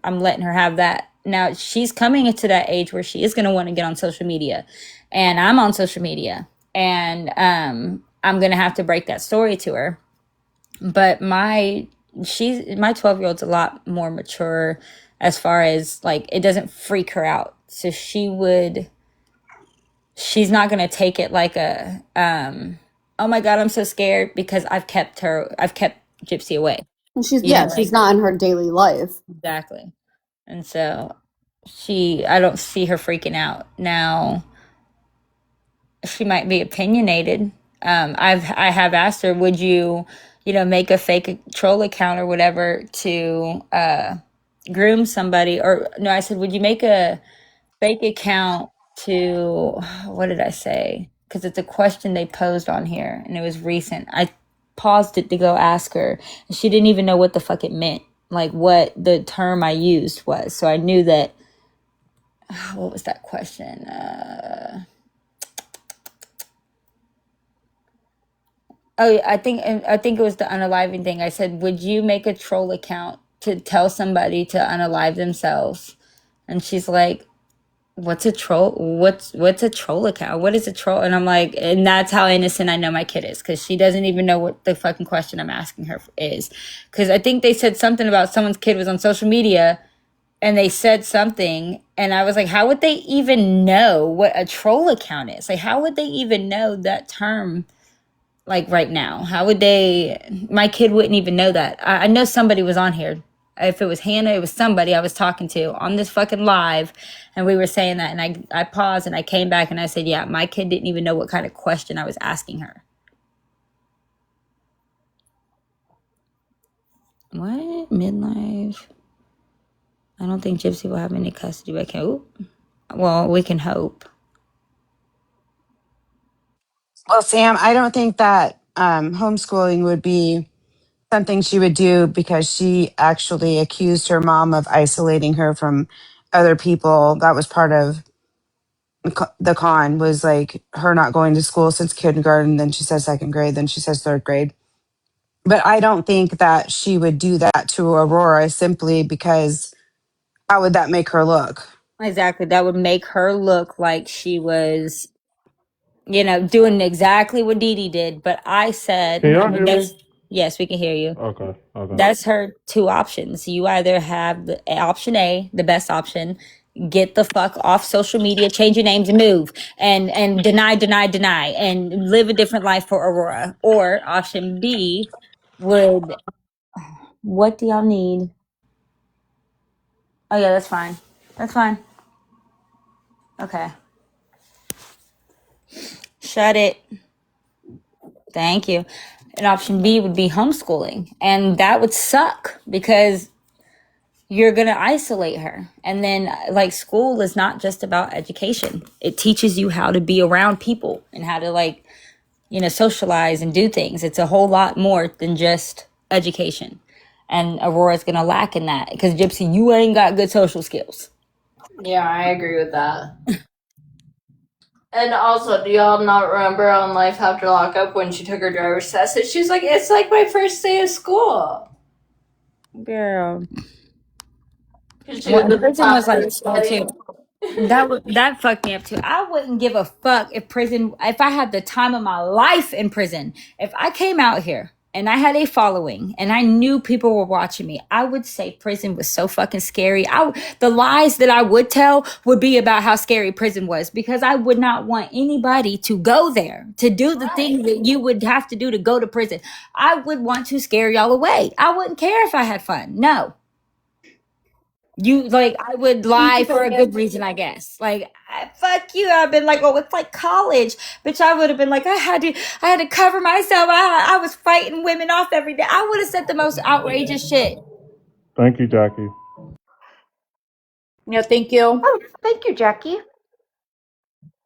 letting her have that. Now she's coming into that age where she is going to want to get on social media. And I'm on social media. And I'm going to have to break that story to her, but my 12-year-old's a lot more mature as far as like it doesn't freak her out, so she's not going to take it like a oh my god, I'm so scared, because I've kept Gypsy away, And she's you know, she's like, not in her daily life. exactly. And so I don't see her freaking out. Now she might be opinionated. I have asked her, would you, make a fake troll account or whatever to groom somebody? Or no, I said, would you make a fake account to, what did I say? Because it's a question they posed on here and it was recent. I paused it to go ask her. And she didn't even know what the fuck it meant, like what the term I used was. So I knew that, what was that question? Oh, I think it was the unaliving thing. I said, "Would you make a troll account to tell somebody to unalive themselves?" And she's like, "What's a troll? What's a troll account? What is a troll?" And I'm like, and that's how innocent I know my kid is, because she doesn't even know what the fucking question I'm asking her is. Because I think they said something about someone's kid was on social media, and they said something, and I was like, how would they even know what a troll account is? Like, how would they even know that term? Like right now, how would my kid wouldn't even know that. I know somebody was on here. If it was Hannah, it was somebody I was talking to on this fucking live, and we were saying that, and I paused and I came back and I said, yeah, my kid didn't even know what kind of question I was asking her. What? Midlife? I don't think Gypsy will have any custody, but well, we can hope. Well, Sam, I don't think that homeschooling would be something she would do because she actually accused her mom of isolating her from other people. That was part of the con, was like her not going to school since kindergarten. Then she says second grade. Then she says third grade. But I don't think that she would do that to Aurora simply because how would that make her look? Exactly. That would make her look like she was doing exactly what Dee Dee did. But I said, Can y'all hear me? yes, we can hear you. Okay. That's her two options. You either have the option A, the best option, get the fuck off social media, change your names and move, and deny, and live a different life for Aurora. Or option B would, what do y'all need? Oh yeah, that's fine. That's fine. Okay. Shut it. Thank you. And option B would be homeschooling. And that would suck because you're going to isolate her. And then, like, school is not just about education, it teaches you how to be around people and how to, like, socialize and do things. It's a whole lot more than just education. And Aurora's going to lack in that because, Gypsy, you ain't got good social skills. Yeah, I agree with that. And also, do y'all not remember on Life After Lockup when she took her driver's test and she's like, it's like my first day of school? Girl. She was prison was like too. That fucked me up too. I wouldn't give a fuck if I had the time of my life in prison. If I came out here and I had a following and I knew people were watching me, I would say prison was so fucking scary. The lies that I would tell would be about how scary prison was because I would not want anybody to go there to do the things that you would have to do to go to prison. I would want to scare y'all away. I wouldn't care if I had fun. No. I would lie for a good reason, I guess. Like, fuck you. I've been like, oh, it's like college. Bitch, I would have been like, I had to cover myself. I was fighting women off every day. I would have said the most outrageous shit. Thank you, Jackie. Yeah, thank you. Oh, thank you, Jackie.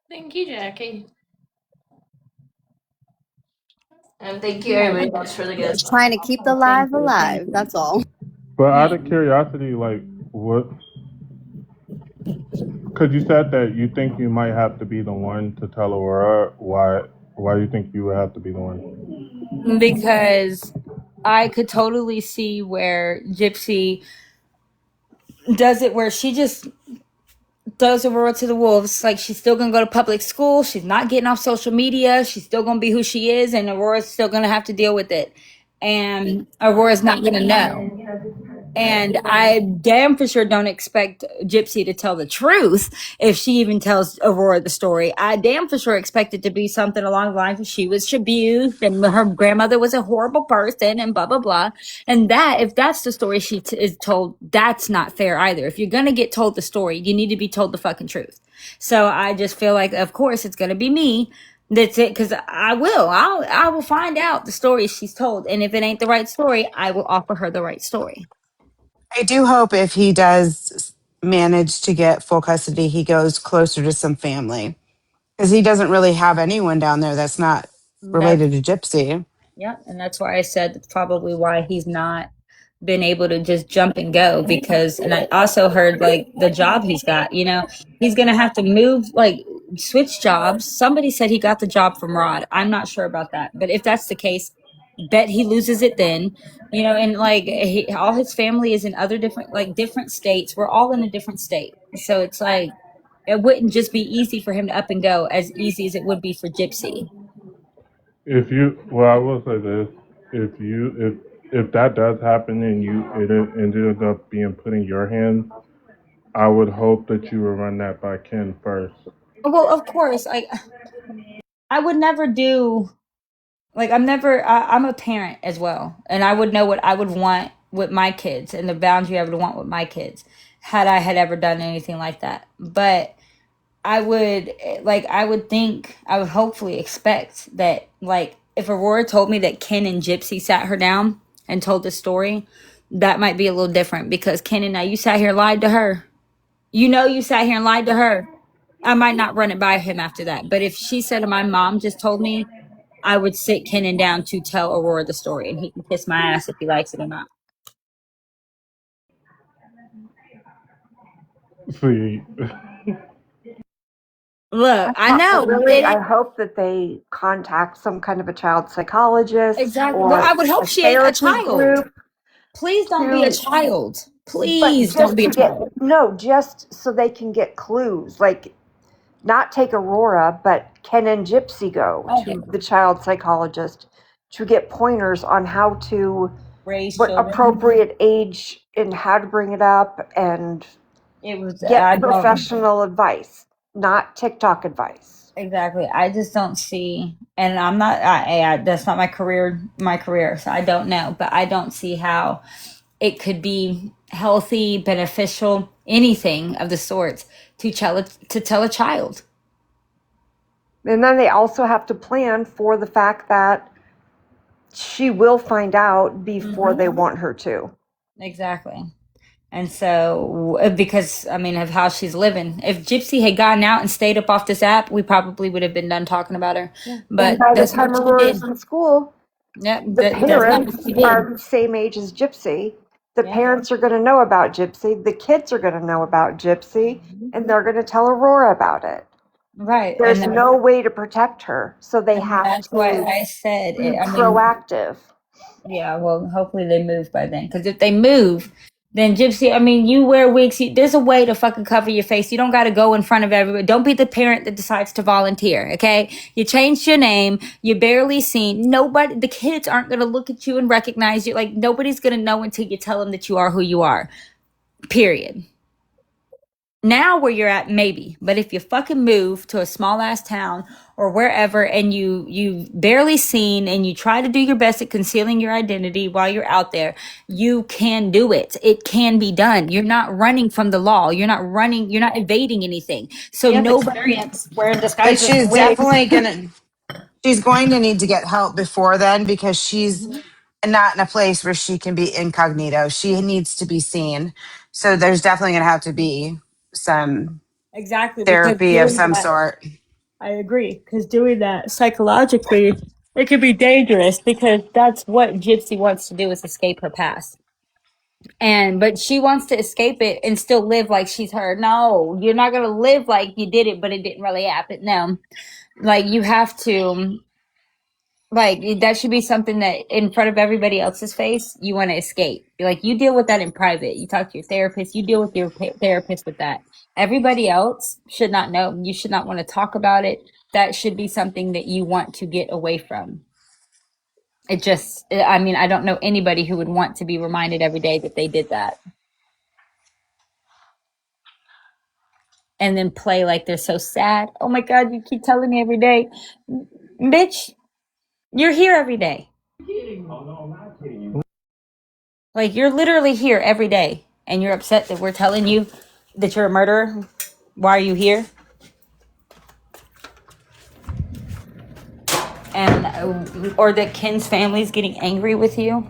Thank you, Jackie. And thank you, everybody else, for the good. Just trying to keep the live alive. That's all. But out of curiosity, like, what? Because you said that you think you might have to be the one to tell Aurora. Why do you think you would have to be the one? Because I could totally see where Gypsy does it, where she just throws Aurora to the wolves. Like, she's still gonna go to public school. She's not getting off social media. She's still gonna be who she is, and Aurora's still gonna have to deal with it. And Aurora's not gonna know. And I damn for sure don't expect Gypsy to tell the truth if she even tells Aurora the story. I damn for sure expect it to be something along the lines of she was abused and her grandmother was a horrible person and blah, blah, blah. And if that's the story she is told, that's not fair either. If you're going to get told the story, you need to be told the fucking truth. So I just feel like, of course, it's going to be me. That's it, because I will find out the story she's told. And if it ain't the right story, I will offer her the right story. I do hope if he does manage to get full custody, he goes closer to some family because he doesn't really have anyone down there that's not related to Gypsy. Yeah, and that's why I said that's probably why he's not been able to just jump and go because, and I also heard like the job he's got, he's gonna have to move, like switch jobs. Somebody said he got the job from Rod. I'm not sure about that, but if that's the case, bet he loses it then. And like all his family is in other different states. We're all in a different state, so it's like it wouldn't just be easy for him to up and go as easy as it would be for Gypsy. I will say this: if that does happen and it ended up being put in your hands, I would hope that you would run that by Ken first. Well, of course, like I would never do. Like I'm a parent as well, and I would know what I would want with my kids and the boundary I would want with my kids had I had ever done anything like that. But I would hopefully expect that, like, if Aurora told me that Ken and Gypsy sat her down and told the story, that might be a little different because Ken and you sat here and lied to her. You sat here and lied to her. I might not run it by him after that. But if she said my mom just told me, I would sit Kenan down to tell Aurora the story, and he can kiss my ass if he likes it or not. See, Look, I know. I hope that they contact some kind of a child psychologist. Exactly. Or well, I would hope she ain't a child. Please don't be a child. Please don't be a child. No, just so they can get clues. Like, not take Aurora, but Ken and Gypsy go to the child psychologist to get pointers on how to Raise what children. appropriate age and how to bring it up and It was get professional advice, not TikTok advice. Exactly. I just don't see, and I'm not. That's not my career. So I don't know, but I don't see how it could be healthy, beneficial, anything of the sorts to tell a child. And then they also have to plan for the fact that she will find out before they want her to. Exactly. And so, because I mean, of how she's living, if Gypsy had gotten out and stayed up off this app, we probably would have been done talking about her. But and by the that's time what she Aurora's did. in school, Yep, the that's not parents what she did. are the same age as Gypsy. The parents are going to know about Gypsy. The kids are going to know about Gypsy, and they're going to tell Aurora about it. Right. There's And no way to protect her, so they have that's to why I said be it. I mean, proactive. yeah, well, hopefully they move by then. Because if they move, then Gypsy, I mean, you wear wigs. There's a way to fucking cover your face. You don't got to go in front of everybody. Don't be the parent that decides to volunteer, okay? You changed your name. You're barely seen. Nobody, the kids aren't going to look at you and recognize you. Like, nobody's going to know until you tell them that you are who you are, period. Now where you're at, maybe. But if you fucking move to a small ass town or wherever and you barely seen and you try to do your best at concealing your identity while you're out there, you can do it. It can be done. You're not running from the law. You're not evading anything. So Experience wearing But disguises she's and wigs. definitely she's going to need to get help before then because she's not in a place where she can be incognito. She needs to be seen. So there's definitely going to have to be some exactly, because therapy of doing some that, sort. I agree, because doing that psychologically, it can be dangerous because that's what Gypsy wants to do is escape her past. But she wants to escape it and still live like she's her. No, you're not gonna live like you did it, but it didn't really happen. No, like you have to, like that should be something that in front of everybody else's face you want to escape. Like you deal with that in private. You talk to your therapist. You deal with your therapist with that. Everybody else should not know. You should not want to talk about it. That should be something that you want to get away from. It just, I mean, I don't know anybody who would want to be reminded every day that they did that. And then play like they're so sad. Oh my God, you keep telling me every day. Bitch, you're here every day. Like you're literally here every day and you're upset that we're telling you that you're a murderer. Why are you here? And or that Ken's family's getting angry with you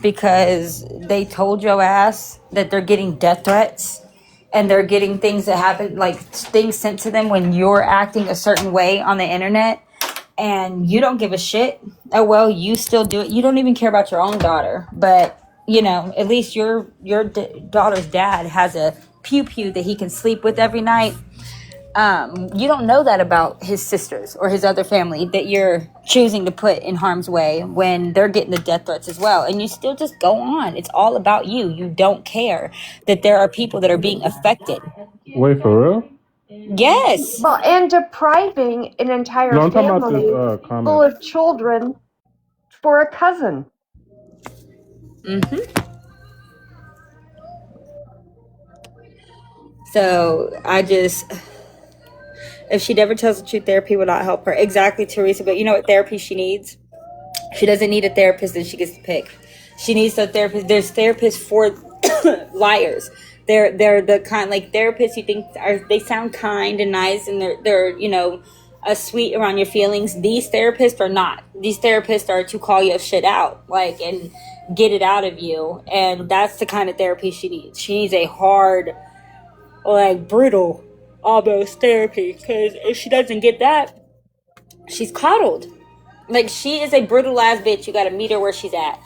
because they told your ass that they're getting death threats and they're getting things that happen, like things sent to them when you're acting a certain way on the internet and you don't give a shit. Oh, well, you still do it. You don't even care about your own daughter, but you know, at least your daughter's dad has a pew pew that he can sleep with every night. You don't know that about his sisters or his other family that you're choosing to put in harm's way when they're getting the death threats as well. And you still just go on. It's all about you. You don't care that there are people that are being affected. Wait, for real? Yes. Well, and depriving an entire No, I'm talking about family this full comment. of children for a cousin. So if she never tells the truth, therapy will not help her. Exactly, Teresa. But you know what therapy she needs? She doesn't need a therapist that she gets to pick. She needs a therapist. There's therapists for liars. They're the kind, like therapists you think they sound kind and nice and they're sweet around your feelings. These therapists are not. These therapists are to call your shit out, like, and get it out of you. And that's the kind of therapy she needs. She needs a hard, like brutal, almost therapy. Because if she doesn't get that, she's coddled. Like, she is a brutal ass bitch. You gotta meet her where she's at.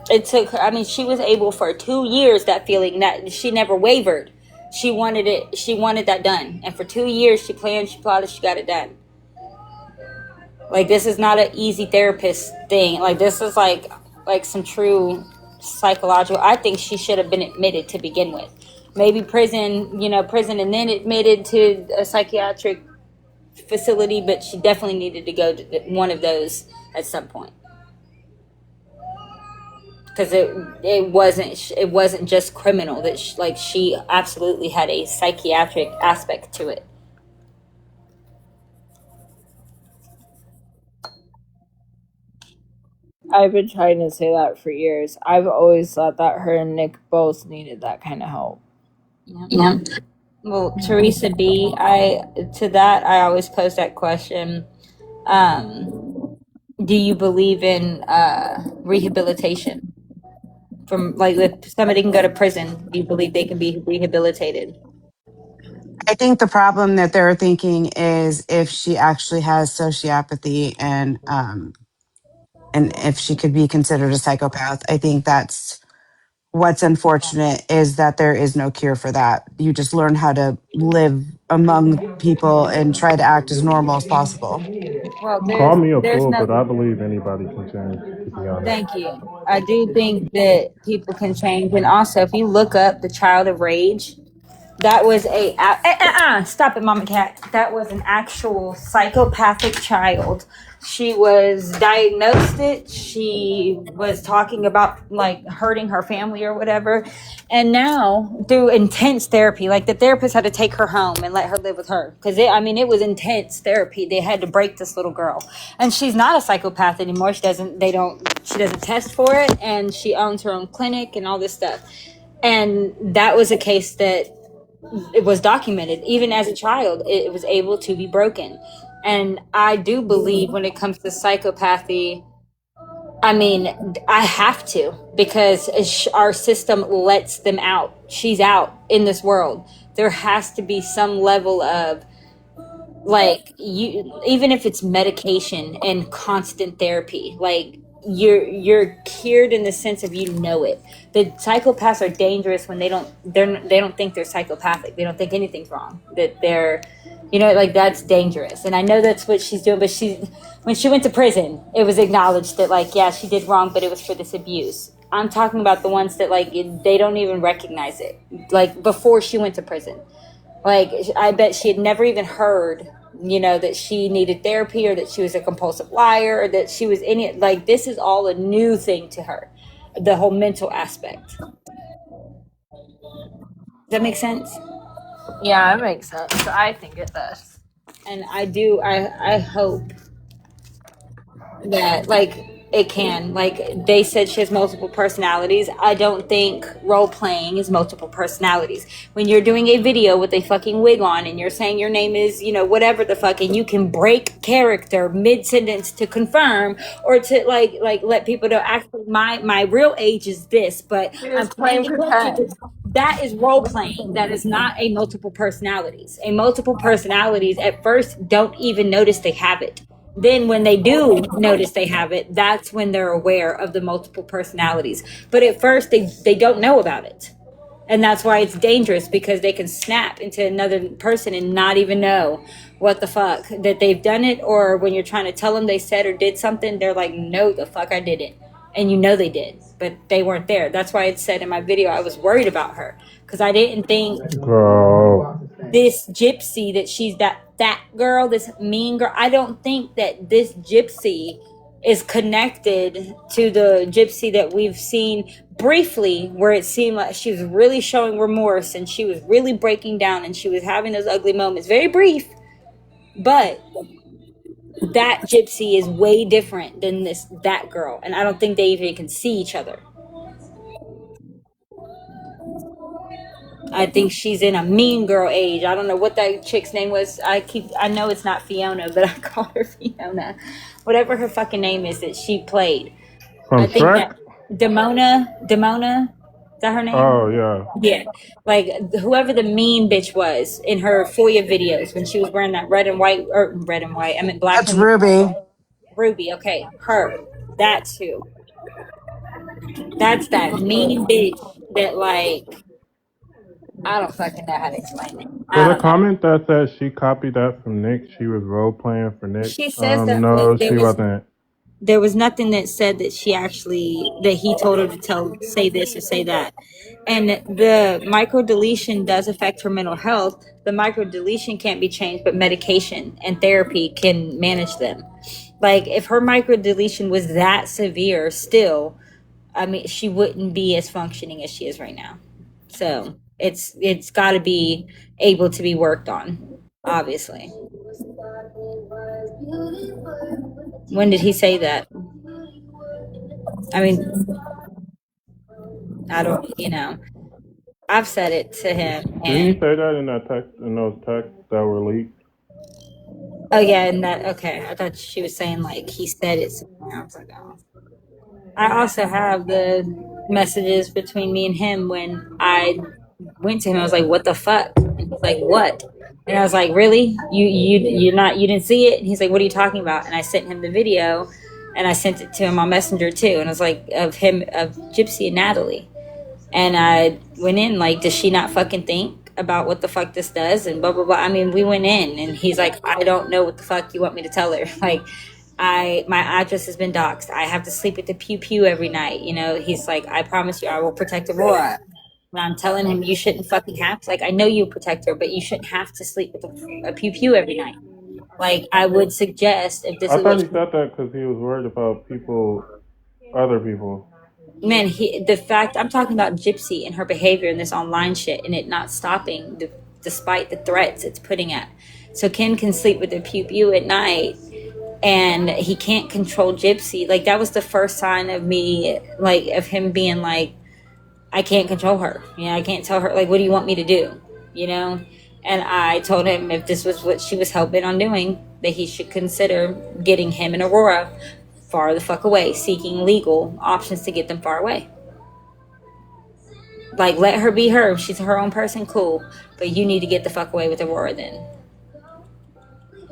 It took her, I mean, she was able for 2 years, that feeling, that she never wavered. She wanted it, she wanted that done. And for 2 years, she planned, she plotted, she got it done. Like, this is not an easy therapist thing. Like, this is like some true psychological. I think she should have been admitted to begin with. maybe prison, prison and then admitted to a psychiatric facility, but she definitely needed to go to one of those at some point. Because it wasn't just criminal, that she absolutely had a psychiatric aspect to it. I've been trying to say that for years. I've always thought that her and Nick both needed that kind of help. Yeah. Well, Teresa B, I always pose that question. Do you believe in rehabilitation? From if somebody can go to prison, do you believe they can be rehabilitated? I think the problem that they're thinking is if she actually has sociopathy and if she could be considered a psychopath. I think that's what's unfortunate is that there is no cure for that. You just learn how to live among people and try to act as normal as possible. Well, Call me a there's fool, no. but I believe anybody can change, to be honest. Thank you. I do think that people can change, and also if you look up the Child of Rage, that was stop it, Mama Cat. That was an actual psychopathic child. She was diagnosed it. She was talking about hurting her family or whatever. And now through intense therapy, the therapist had to take her home and let her live with her. Because it was intense therapy. They had to break this little girl. And she's not a psychopath anymore. She doesn't test for it, and she owns her own clinic and all this stuff. And that was a case that it was documented. Even as a child, it was able to be broken. And I do believe when it comes to psychopathy, I have to, because our system lets them out. She's out in this world. There has to be some level of even if it's medication and constant therapy, you're cured in the sense of it. The psychopaths are dangerous when they don't think they're psychopathic. They don't think anything's wrong. That they're that's dangerous. And I know that's what she's doing, but when she went to prison, it was acknowledged that yeah, she did wrong, but it was for this abuse. I'm talking about the ones that they don't even recognize it. Before she went to prison, I bet she had never even heard that she needed therapy, or that she was a compulsive liar, or that she was this is all a new thing to her, the whole mental aspect. Does that make sense? Yeah, it makes sense. I think it does. And I hope that it can, they said she has multiple personalities. I don't think role playing is multiple personalities. When you're doing a video with a fucking wig on and you're saying your name is whatever the fuck, and you can break character mid-sentence to confirm, or to let people know actually my real age is this, but I'm playing that is role playing. That is not a multiple personalities. A multiple personalities at first don't even notice they have it. Then when they do notice they have it, that's when they're aware of the multiple personalities. But at first they don't know about it. And that's why it's dangerous, because they can snap into another person and not even know what the fuck that they've done it. Or when you're trying to tell them they said or did something, they're like, no, the fuck I didn't. And they did, but they weren't there. That's why it said in my video I was worried about her, because I didn't think this gypsy, that she's that girl, this mean girl. I don't think that this gypsy is connected to the gypsy that we've seen briefly, where it seemed like she was really showing remorse and she was really breaking down and she was having those ugly moments. Very brief, but that gypsy is way different than that girl, and I don't think they even can see each other. I think she's in a mean girl age. I don't know what that chick's name was. I know it's not Fiona, but I call her Fiona. Whatever her fucking name is that she played. From I think Shrek? Demona, is that her name? Oh, yeah. Yeah. Whoever the mean bitch was in her FOIA videos when she was wearing that red and white, I meant black. That's Ruby. Ruby, okay. Her. That's who. That's that mean bitch that I don't fucking know how to explain it. There's a comment that says she copied that from Nick. She was role playing for Nick. She says that No, there she was wasn't. there was nothing that said that he told her to say this or say that. And the microdeletion does affect her mental health. The microdeletion can't be changed, but medication and therapy can manage them. Like, if her microdeletion was that severe still, I mean, she wouldn't be as functioning as she is right now. So it's got to be able to be worked on, obviously. When did he say that? I mean, I don't, I've said it to him. Didn't he say that in those texts that were leaked? Oh yeah, and that, okay. I thought she was saying like he said it somewhere. I was like, oh. I also have the messages between me and him when I went to him. I was like, "What the fuck?" And he's like, "What?" And I was like, "Really? You didn't see it?" And he's like, "What are you talking about?" And I sent him the video, and I sent it to him on Messenger too. And I was like, of Gypsy and Natalie. And I went in like, does she not fucking think about what the fuck this does? And blah blah blah. I mean, we went in, and he's like, I don't know what the fuck you want me to tell her. Like, my address has been doxxed. I have to sleep at the pew pew every night. He's like, I promise you, I will protect Aurora. And I'm telling him, you shouldn't fucking have to. Like, I know you protect her, but you shouldn't have to sleep with a pew pew every night. Like, I would suggest if this I is thought what he said that because he was worried about other people. man, the fact I'm talking about Gypsy and her behavior in this online shit and it not stopping despite the threats it's putting at. So Ken can sleep with the pew pew at night and he can't control Gypsy. Like, that was the first sign of me, like, of him being like, I can't control her. I can't tell her, like, what do you want me to do? And I told him if this was what she was hell-bent on doing, that he should consider getting him and Aurora far the fuck away, seeking legal options to get them far away. Like, let her be her. If she's her own person, cool. But you need to get the fuck away with Aurora then.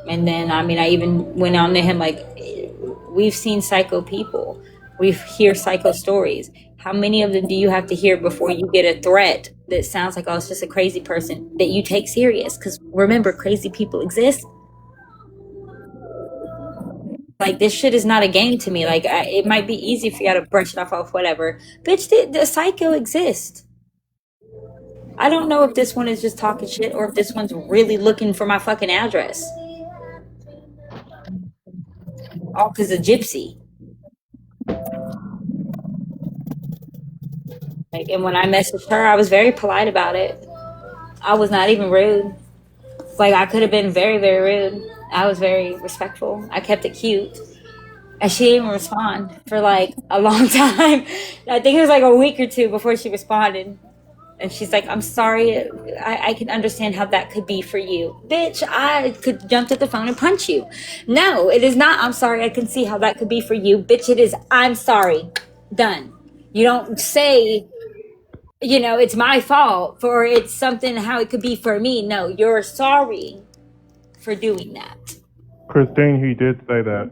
And then, I mean, I even went on to him like, we've seen psycho people. We hear psycho stories. How many of them do you have to hear before you get a threat that sounds like, oh, it's just a crazy person that you take serious? Because remember, crazy people exist. Like, this shit is not a game to me. Like, it might be easy for you to brush it off whatever. Bitch, the psycho exists. I don't know if this one is just talking shit or if this one's really looking for my fucking address. All because of Gypsy. Like, and when I messaged her, I was very polite about it. I was not even rude. Like, I could have been very, very rude. I was very respectful. I kept it cute. And she didn't respond for like a long time. I think it was like a week or two before she responded. And she's like, I'm sorry. I can understand how that could be for you. Bitch, I could jump to the phone and punch you. No, it is not. I'm sorry. I can see how that could be for you. Bitch, it is. I'm sorry. Done. You don't say, it's my fault for it's something how it could be for me. No, you're sorry for doing that. Christine, he did say that.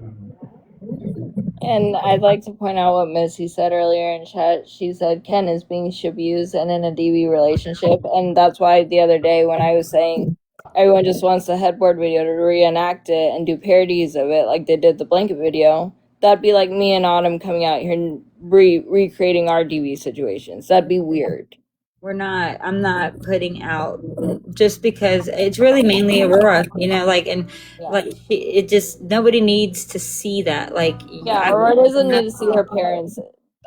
And I'd like to point out what Missy said earlier in chat. She said Ken is being abused and in a DV relationship. And that's why the other day when I was saying everyone just wants the headboard video to reenact it and do parodies of it like they did the blanket video, that'd be like me and Autumn coming out here and recreating our DV situations. That'd be weird. I'm not putting out just because it's really mainly Aurora, it just, nobody needs to see that. Like, Aurora doesn't need to see her parents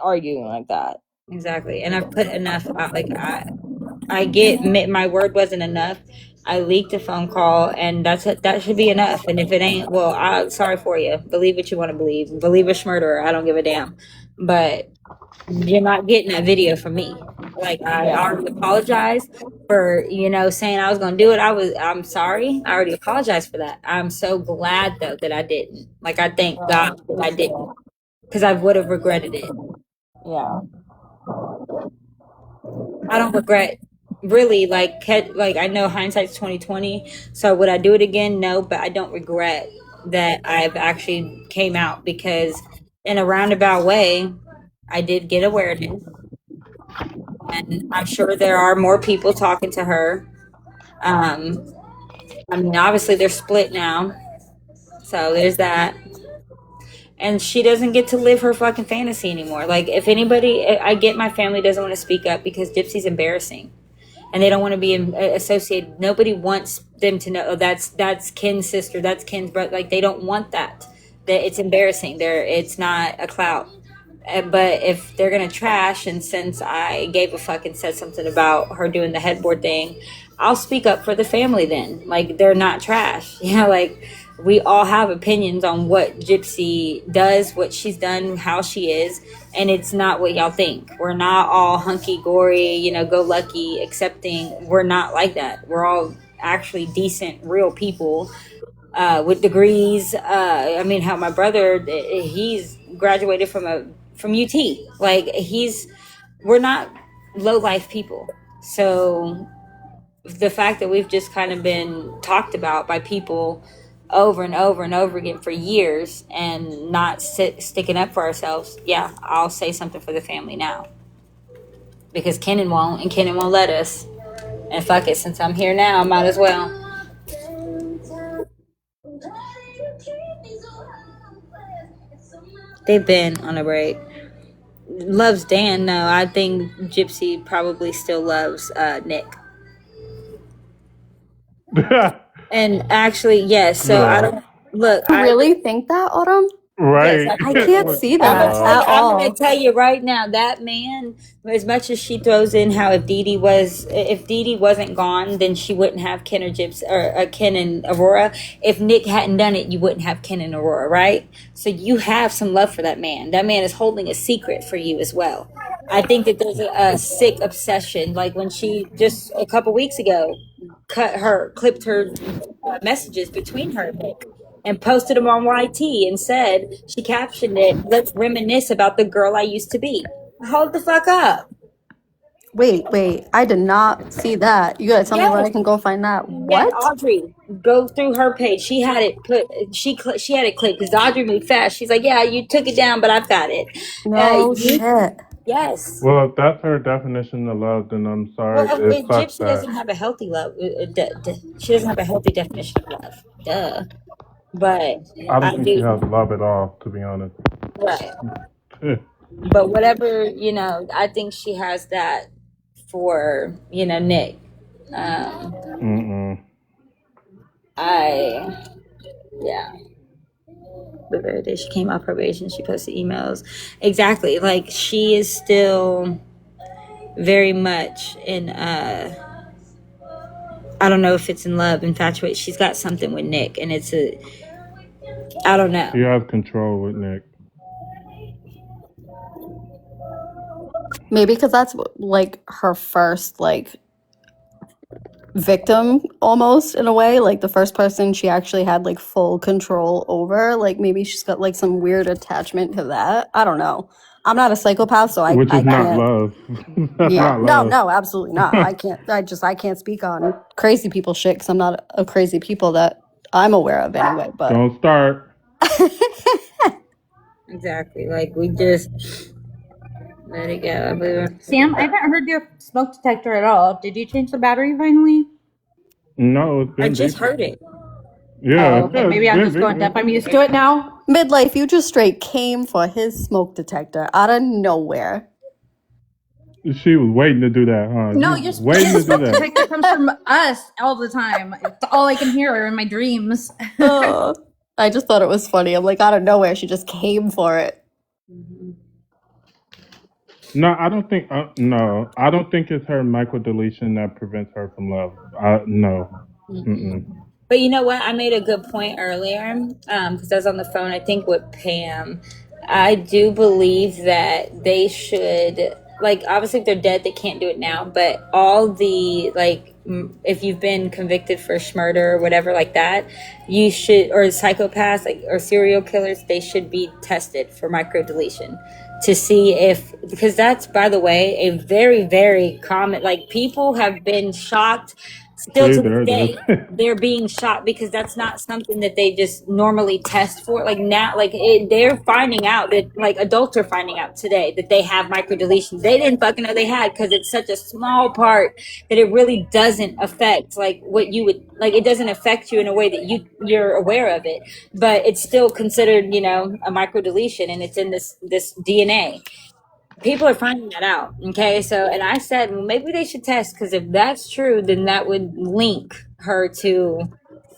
arguing like that. Exactly. And I've put enough out. Like, I get my word wasn't enough. I leaked a phone call, and that should be enough. And if it ain't, well, I'm sorry for you. Believe what you want to believe. Believe a schmurderer. I don't give a damn. But you're not getting that video from me. Like, I already apologized for, saying I was going to do it. I'm sorry. I already apologized for that. I'm so glad, though, that I didn't. Like, I thank God that I didn't, because I would have regretted it. Yeah. I don't regret, really, like I know hindsight's 2020. So would I do it again? No, but I don't regret that I've actually came out, because in a roundabout way, I did get awareness. And I'm sure there are more people talking to her. I mean, obviously they're split now. So there's that. and she doesn't get to live her fucking fantasy anymore. Like, if anybody, I get my family doesn't want to speak up because Gypsy's embarrassing, and they don't want to be associated. Nobody wants them to know, oh, that's Ken's sister, that's Ken's brother. Like, they don't want that. That it's embarrassing. It's not a clout. But if they're gonna trash, and since I gave a fuck and said something about her doing the headboard thing, I'll speak up for the family then. Like, they're not trash. Like, we all have opinions on what Gypsy does, what she's done, how she is, and it's not what y'all think. We're not all hunky gory, go lucky, accepting. We're not like that. We're all actually decent, real people with degrees. I mean, how my brother, he's graduated from UT. Like, we're not low life people. So the fact that we've just kind of been talked about by people over and over and over again for years and not sticking up for ourselves, yeah, I'll say something for the family now. Because Kenan won't, and Kenan won't let us. And fuck it, since I'm here now, I might as well. They've been on a break. Loves Dan? No, I think Gypsy probably still loves Nick. And actually, yes. So I don't look. I really think that, Autumn. Right. Yes, I can't see that at all. I'm gonna tell you right now, that man, as much as she throws in how if Dee Dee wasn't gone, then she wouldn't have Ken or Ken and Aurora. If Nick hadn't done it, you wouldn't have Ken and Aurora, right? So you have some love for that man. That man is holding a secret for you as well. I think that there's a sick obsession. Like when she just a couple weeks ago clipped her messages between her and Nick and posted them on YT and said, she captioned it, "Let's reminisce about the girl I used to be." Hold the fuck up. Wait, I did not see that. You gotta tell me where I can go find that. What? Yeah, Audrey, go through her page. She had it put. She had it clicked because Audrey moved fast. She's like, "Yeah, you took it down, but I've got it." No shit. Yes. Well, if that's her definition of love, then I'm sorry. Well, it sucks Gypsy that. doesn't have a healthy love. She doesn't have a healthy definition of love. Duh. But I don't think she has love at all, to be honest. Right. But whatever, I think she has that for, Nick. Yeah. The very day she came off probation, she posted emails. Exactly. Like, she is still very much in, I don't know if it's in love, infatuated. She's got something with Nick, and I don't know. She has control with Nick. Maybe because that's like her first victim, almost, in a way, like the first person she actually had like full control over. Like maybe she's got like some weird attachment to that. I don't know. I'm not a psychopath, so Which is not can't. love. That's Yeah, not love. no, absolutely not. I can't speak on crazy people shit because I'm not a crazy people that I'm aware of anyway. But don't start. Exactly. Like, we just let it go. Sam, I haven't heard your smoke detector at all. Did you change the battery finally? No, it's been I just heard it. Yeah. Oh, okay. Maybe I'm just going deaf. I'm used to it now. Midlife, you just straight came for his smoke detector out of nowhere. She was waiting to do that, huh? No, your smoke detector comes from us all the time. It's all I can hear in my dreams. Oh, I just thought it was funny. I'm like, out of nowhere, she just came for it. No, I don't think. I don't think it's her microdeletion that prevents her from love. No. But you know what? I made a good point earlier because I was on the phone, I think, with Pam. I do believe that they should, like, obviously if they're dead, they can't do it now. But all the, like, if you've been convicted for murder or whatever like that, you should, or psychopaths, like, or serial killers, they should be tested for microdeletion to see if, because that's, by the way, a very, very common, like, people have been shocked still See, to this there it day is. they're being shot because that's not something that they just normally test for. Like now, they're finding out that, like, adults are finding out today that they have microdeletions. They didn't fucking know they had, because it's such a small part that it really doesn't affect, like, what you would like. It doesn't affect you in a way that you're aware of it, but it's still considered, a microdeletion, and it's in this DNA. People are finding that out. Okay, so, and I said, well, maybe they should test, because if that's true, then that would link her to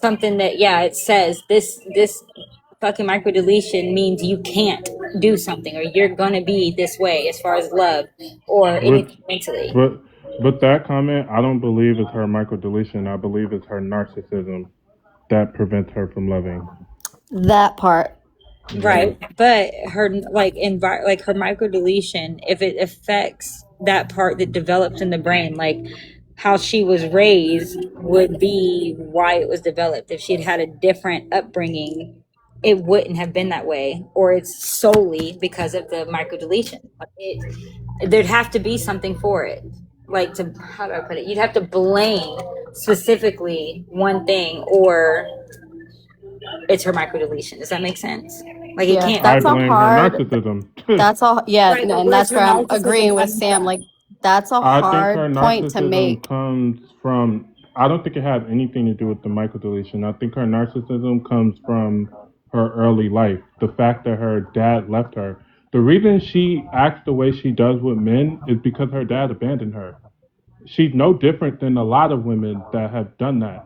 something that, yeah, it says this fucking microdeletion means you can't do something, or you're gonna be this way as far as love or anything Which, mentally. but that comment, I don't believe is her microdeletion. I believe it's her narcissism that prevents her from loving. That part. Right, but her, like her microdeletion, if it affects that part that develops in the brain, like how she was raised, would be why it was developed. If she'd had a different upbringing, it wouldn't have been that way, or it's solely because of the microdeletion. There'd have to be something for it. Like, to, how do I put it? You'd have to blame specifically one thing, or it's her microdeletion. Does that make sense? Like, it Yeah, can't. I that's a blame her hard. narcissism. That's all. Yeah, Right, but and where's that's her where I'm narcissism agreeing with coming Sam. from? Like, that's a I think her hard point to narcissism make. comes from. I don't think it has anything to do with the microdeletion. I think her narcissism comes from her early life. The fact that her dad left her. The reason she acts the way she does with men is because her dad abandoned her. She's no different than a lot of women that have done that.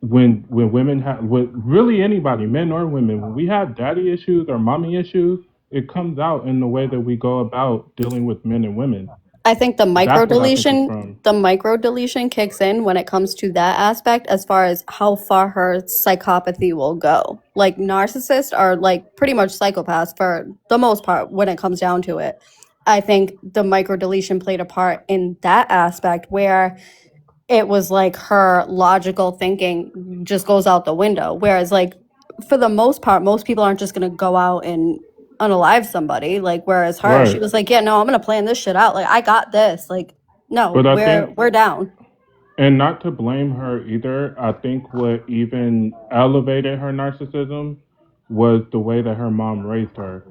When women have, with really anybody, men or women, when we have daddy issues or mommy issues, it comes out in the way that we go about dealing with men and women. I think That's what I think it's from. the micro deletion kicks in when it comes to that aspect, as far as how far her psychopathy will go. Like, narcissists are like pretty much psychopaths for the most part when it comes down to it. I think the micro deletion played a part in that aspect, where it was like her logical thinking just goes out the window. Whereas, like, for the most part, most people aren't just gonna go out and unalive somebody. Like, whereas her, she Right. was like, yeah, no, I'm gonna plan this shit out. Like, I got this. Like, no, But I we're think, we're down. and not to blame her either, I think what even elevated her narcissism was the way that her mom raised her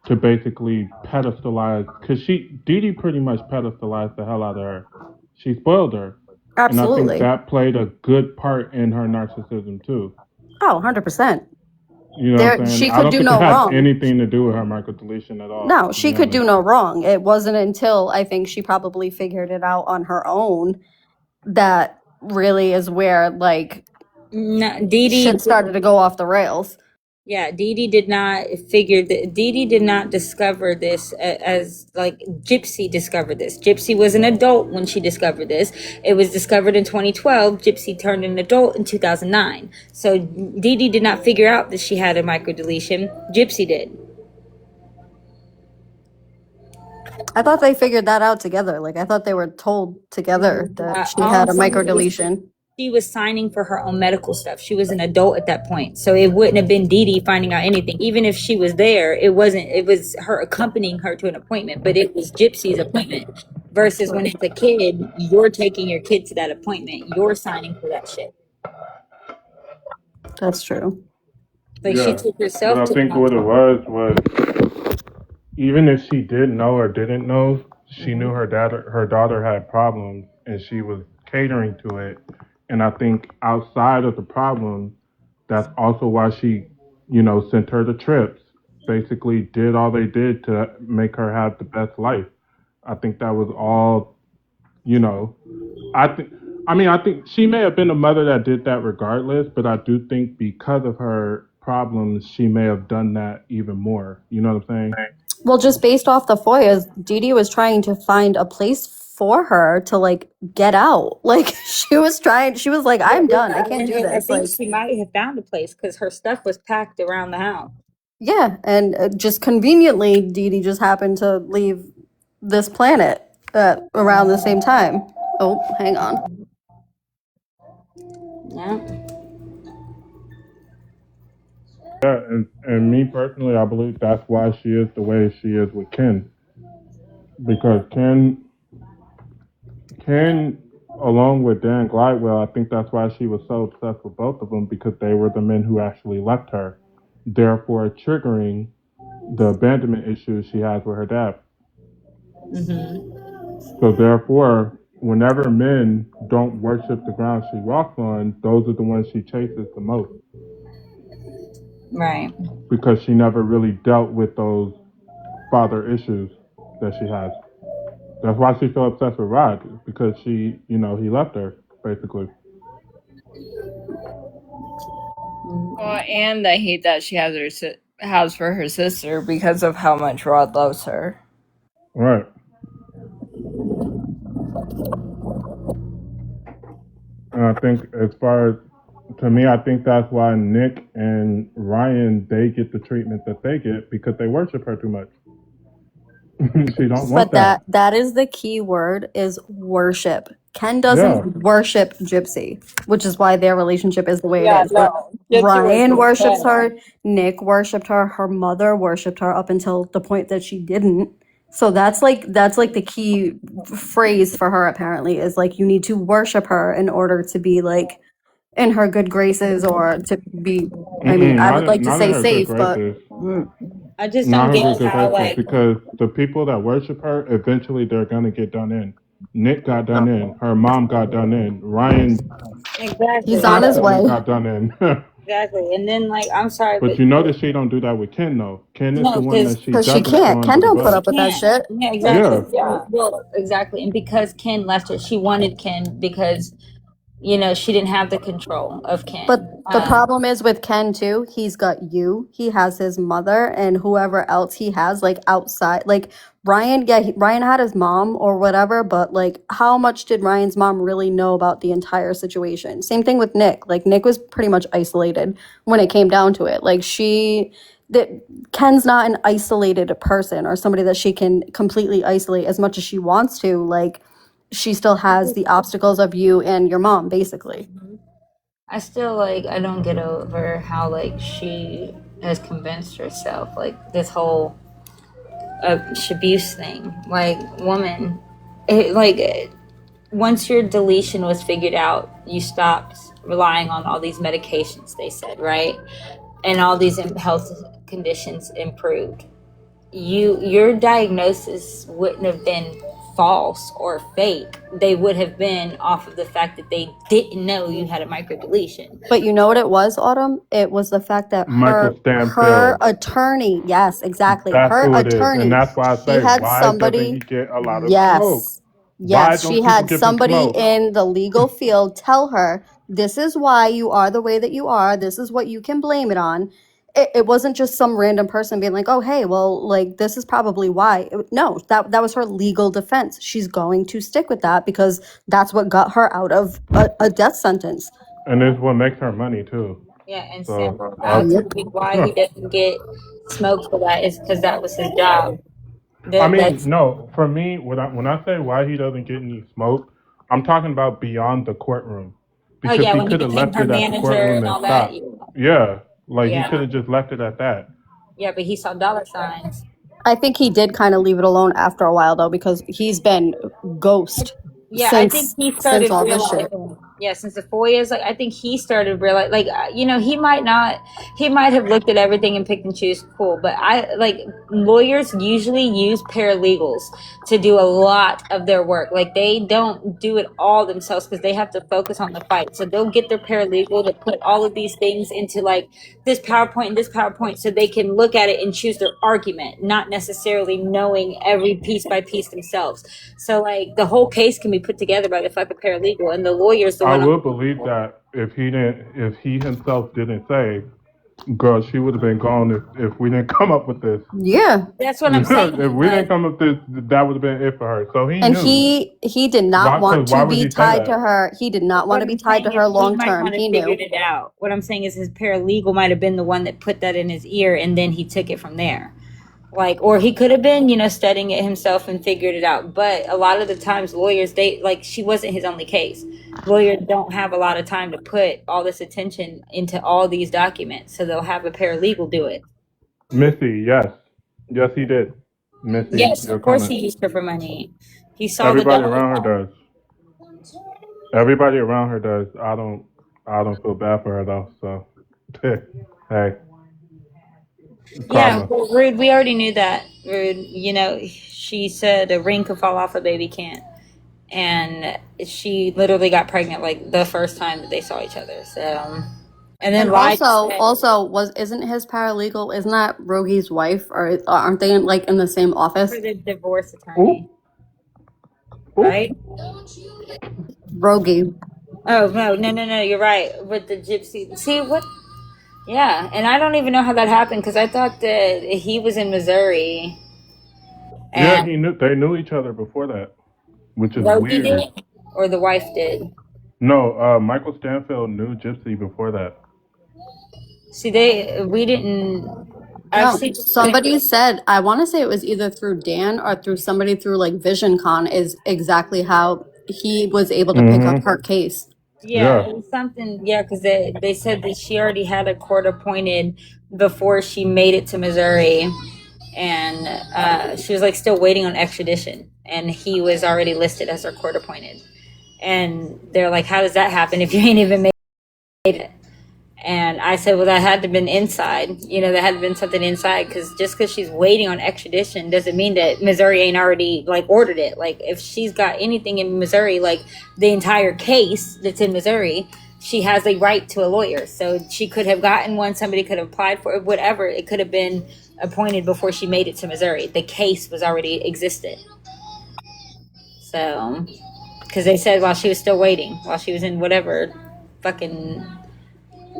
to basically pedestalize, because Dee Dee pretty much pedestalized the hell out of her. She spoiled her. And I think Absolutely. that played a good part in her narcissism too. Oh, 100%. You know what I'm There, saying? she I could don't do think it no had wrong. anything to do with her microdeletion at all, No, to she be could do honest. no wrong. It wasn't until I think she probably figured it out on her own that really is where, like, No, Dee shit Dee, started to go off the rails. yeah, Dee Dee did not figure that. Dee Dee did not discover this as, like, Gypsy discovered this. Gypsy was an adult when she discovered this. It was discovered in 2012. Gypsy turned an adult in 2009. So Dee Dee did not figure out that she had a microdeletion. Gypsy did. I thought they figured that out together. Like, I thought they were told together that she All had I'm a saying micro is, deletion. she was signing for her own medical stuff. She was an adult at that point. So it wouldn't have been Dee Dee finding out anything. Even if she was there, it wasn't, it was her accompanying her to an appointment, but it was Gypsy's appointment. Versus when it's a kid, you're taking your kid to that appointment. You're signing for that shit. That's true. Like, she Yeah. took But herself I to the think what it hospital. was even if she did know or didn't know, she Mhm. knew her daughter had problems and she was catering to it. And I think outside of the problem, that's also why she, sent her to trips. Basically did all they did to make her have the best life. I think that was all, you know, I think I think she may have been a mother that did that regardless, but I do think because of her problems, she may have done that even more. You know what I'm saying? Well, just based off the FOIAs, Dee Dee was trying to find a place for her to, like, get out. Like, she was like, I'm done. I can't do And I this. think Like, she might have found a place because her stuff was packed around the house. yeah. And just conveniently, Dee Dee just happened to leave this planet around the same time. Oh, hang on. Yeah. Yeah, and me personally, I believe that's why she is the way she is with Ken, because Ken along with Dan Glidewell, I think that's why she was so obsessed with both of them, because they were the men who actually left her, therefore triggering the abandonment issues she has with her dad. So therefore, whenever men don't worship the ground she walks on, those are the ones she chases the most. Right. Because she never really dealt with those father issues that she has. That's why she's so obsessed with Rod, because he left her, basically. Well, and the hate that she has for her sister because of how much Rod loves her. Right. And I think, as far as, to me, I think that's why Nick and Ryan, they get the treatment that they get, because they worship her too much. She don't want But that is the key word, is worship. Ken doesn't worship Gypsy, which is why their relationship is the way it is. But Ryan worships her, Nick worshipped her, her mother worshipped her up until the point that she didn't. So that's like the key phrase for her, apparently, is like, you need to worship her in order to be like in her good graces, or to be, I mean, I would like to say safe, but I just don't get how, like, because the people that worship her, eventually they're gonna get done in. Nick got done in. Her mom got done in. Ryan exactly. he's on his way. got done in. Exactly. And then, like, I'm sorry, But you notice she don't do that with Ken, though. Ken is No, the one that she Because she doesn't can't. throw Ken under the don't put bus. up with that shit. yeah, exactly. Yeah. Well, exactly. And because Ken left her, she wanted Ken because, you know, she didn't have the control of Ken. But the problem is with Ken too, he's got you, he has his mother, and whoever else he has, like, outside. Like, Ryan, yeah, Ryan had his mom or whatever, but like, how much did Ryan's mom really know about the entire situation? Same thing with Nick. Like, Nick was pretty much isolated when it came down to it. Like, Ken's not an isolated person, or somebody that she can completely isolate as much as she wants to. Like, she still has the obstacles of you and your mom, basically. I still, like, I don't get over how, like, she has convinced herself, like, this whole Shabuse thing. Like, woman, once your deletion was figured out, you stopped relying on all these medications, they said, right? And all these health conditions improved. Your diagnosis wouldn't have been false or fake. They would have been off of the fact that they didn't know you had a microdeletion. But you know what it was, Autumn? It was the fact that her attorney, yes, exactly. That's her who it attorney, is. And that's why I say, why doesn't he get a lot of smoke? Yes, she had somebody in the legal field tell her, this is why you are the way that you are. This is what you can blame it on. It wasn't just some random person being like, oh, hey, well, like, this is probably why. No, that was her legal defense. She's going to stick with that because that's what got her out of a death sentence. And it's what makes her money, too. Yeah, and so, why he doesn't get smoked for that is because that was his job. No, for me, when I say why he doesn't get any smoke, I'm talking about beyond the courtroom. Because he could have left it at the courtroom and stopped. Yeah, like, he could have just left it at that. Yeah, but he saw dollar signs. I think he did kind of leave it alone after a while, though, because he's been ghost. Yeah, I think he started realizing. Yeah, since the 4 years, like, I think he started realizing, like, you know, he might have looked at everything and picked and choose. Cool, but lawyers usually use paralegals to do a lot of their work. Like, they don't do it all themselves because they have to focus on the fight. So they'll get their paralegal to put all of these things into, like, this PowerPoint and this PowerPoint so they can look at it and choose their argument, not necessarily knowing every piece by piece themselves. So, like, the whole case can be put together by the fucking paralegal, and the lawyer's the I would believe that if he himself didn't say, girl, she would have been gone if we didn't come up with this. Yeah, that's what I'm saying. If we didn't come up with this, that would have been it for her. So he knew. He did not want to be tied to her. He did not want to be tied to her long term. He knew. Figured it out. What I'm saying is his paralegal might have been the one that put that in his ear, and then he took it from there. Like, or he could have been, you know, studying it himself and figured it out. But a lot of the times lawyers, she wasn't his only case. Lawyers don't have a lot of time to put all this attention into all these documents. So they'll have a paralegal do it. Missy, yes. Yes, he did. Missy, yes, of course he used her for money. He saw everybody around her does. Everybody around her does. I don't feel bad for her though. So, hey, Yeah, karma. well, Rude, we already knew that. Rude, you know, she said a ring could fall off, a baby can't. And she literally got pregnant like the first time that they saw each other. So, and then And lied to say isn't his paralegal? Isn't that Rogi's wife? Or aren't they like in the same office? for the divorce Oop, attorney, oop. right? Rogi. Oh no! You're right. With the gypsy, see what? Yeah, and I don't even know how that happened because I thought that he was in Missouri Yeah, and they knew each other before that, which is Rogie weird. did, or the wife did. No, Michael Stanfield knew Gypsy before that. See, we didn't. I've No, seen. somebody said, I want to say it was either through Dan or through somebody through like VisionCon is exactly how he was able to pick up Mm-hmm. her case. Yeah, Yeah. it was something. Yeah, because they said that she already had a court appointed before she made it to Missouri, and she was like still waiting on extradition, and he was already listed as her court appointed. And they're like, "How does that happen if you ain't even made it?" And I said, well, that had to have been inside. You know, there had to have been something inside because just because she's waiting on extradition doesn't mean that Missouri ain't already like ordered it. Like if she's got anything in Missouri, like the entire case that's in Missouri, she has a right to a lawyer. So she could have gotten one. Somebody could have applied for it, whatever. It could have been appointed before she made it to Missouri. The case was already existed. So, because they said while she was still waiting, while she was in whatever fucking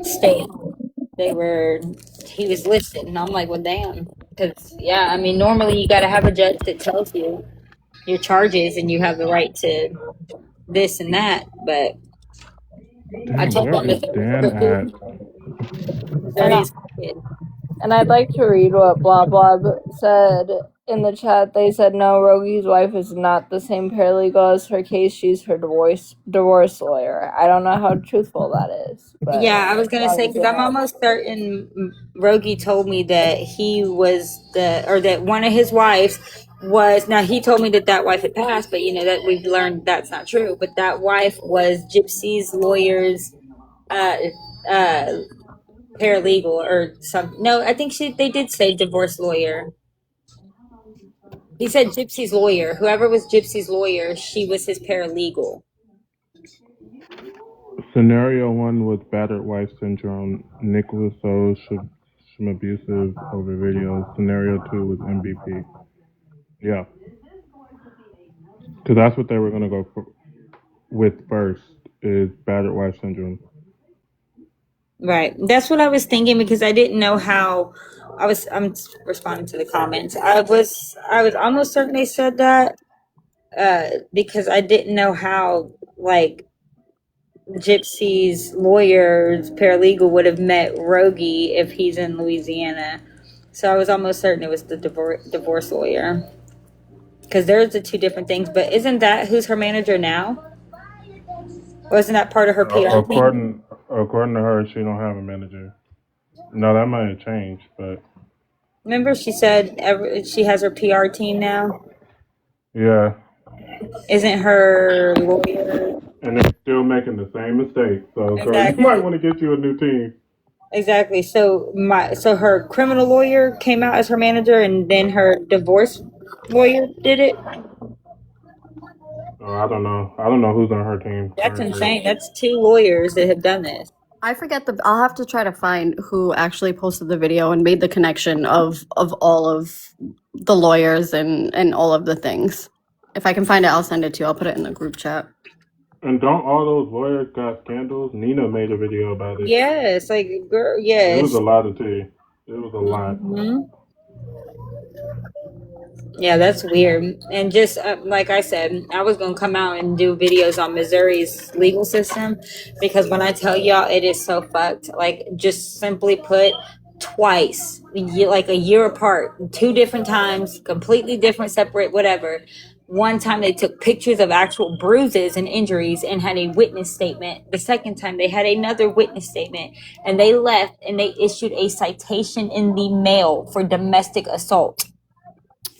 state he was listed, and I'm like, well, damn, because yeah, I mean, normally you got to have a judge that tells you your charges and you have the right to this and that, but I Dang, told where them is Dan at? And Missouri's kid. And I'd like to read what Blah Blah said in the chat. They said, no, Rogi's wife is not the same paralegal as her case. She's her divorce lawyer. I don't know how truthful that is, but Yeah, I was gonna say because I'm almost certain Rogi told me that he was that one of his wives was. Now he told me that that wife had passed, but you know that we've learned that's not true. But that wife was Gypsy's lawyer's uh, uh, paralegal or some. No, I think they did say divorce lawyer. He said Gypsy's lawyer. Whoever was Gypsy's lawyer, she was his paralegal. Scenario one with battered wife syndrome. Nicholas O. Some abusive over videos. Scenario two with MVP. Yeah, because that's what they were gonna with first is battered wife syndrome. Right. That's what I was thinking because I didn't know how. I'm responding to the comments. I was almost certain they said that because I didn't know how like Gypsy's lawyer's paralegal would have met Rogie if he's in Louisiana. So I was almost certain it was the divorce lawyer because there's the two different things. But isn't that who's her manager now? Wasn't that part of her PR team? According to her, she don't have a manager. No, that might have changed, but Remember, she said she has her PR team now. yeah. Isn't her lawyer And they're still making the same mistakes. So, girl, you might exactly? want to get you a new team. Exactly. So her criminal lawyer came out as her manager, and then her divorce lawyer did it. Oh, I don't know. I don't know who's on her team That's currently. insane. That's two lawyers that have done this. I forget I'll have to try to find who actually posted the video and made the connection of all of the lawyers and all of the things. If I can find it, I'll send it to you. I'll put it in the group chat. And don't all those lawyers got scandals? Nina made a video about it. Yes, like girl. It was Yes. a lot of tea. It was a lot. Hmm. Yeah, that's weird. And just like I said, I was going to come out and do videos on Missouri's legal system because when I tell y'all it is so fucked, like just simply put, twice, like a year apart, two different times, completely different, separate, whatever. One time they took pictures of actual bruises and injuries and had a witness statement. The second time they had another witness statement and they left and they issued a citation in the mail for domestic assault.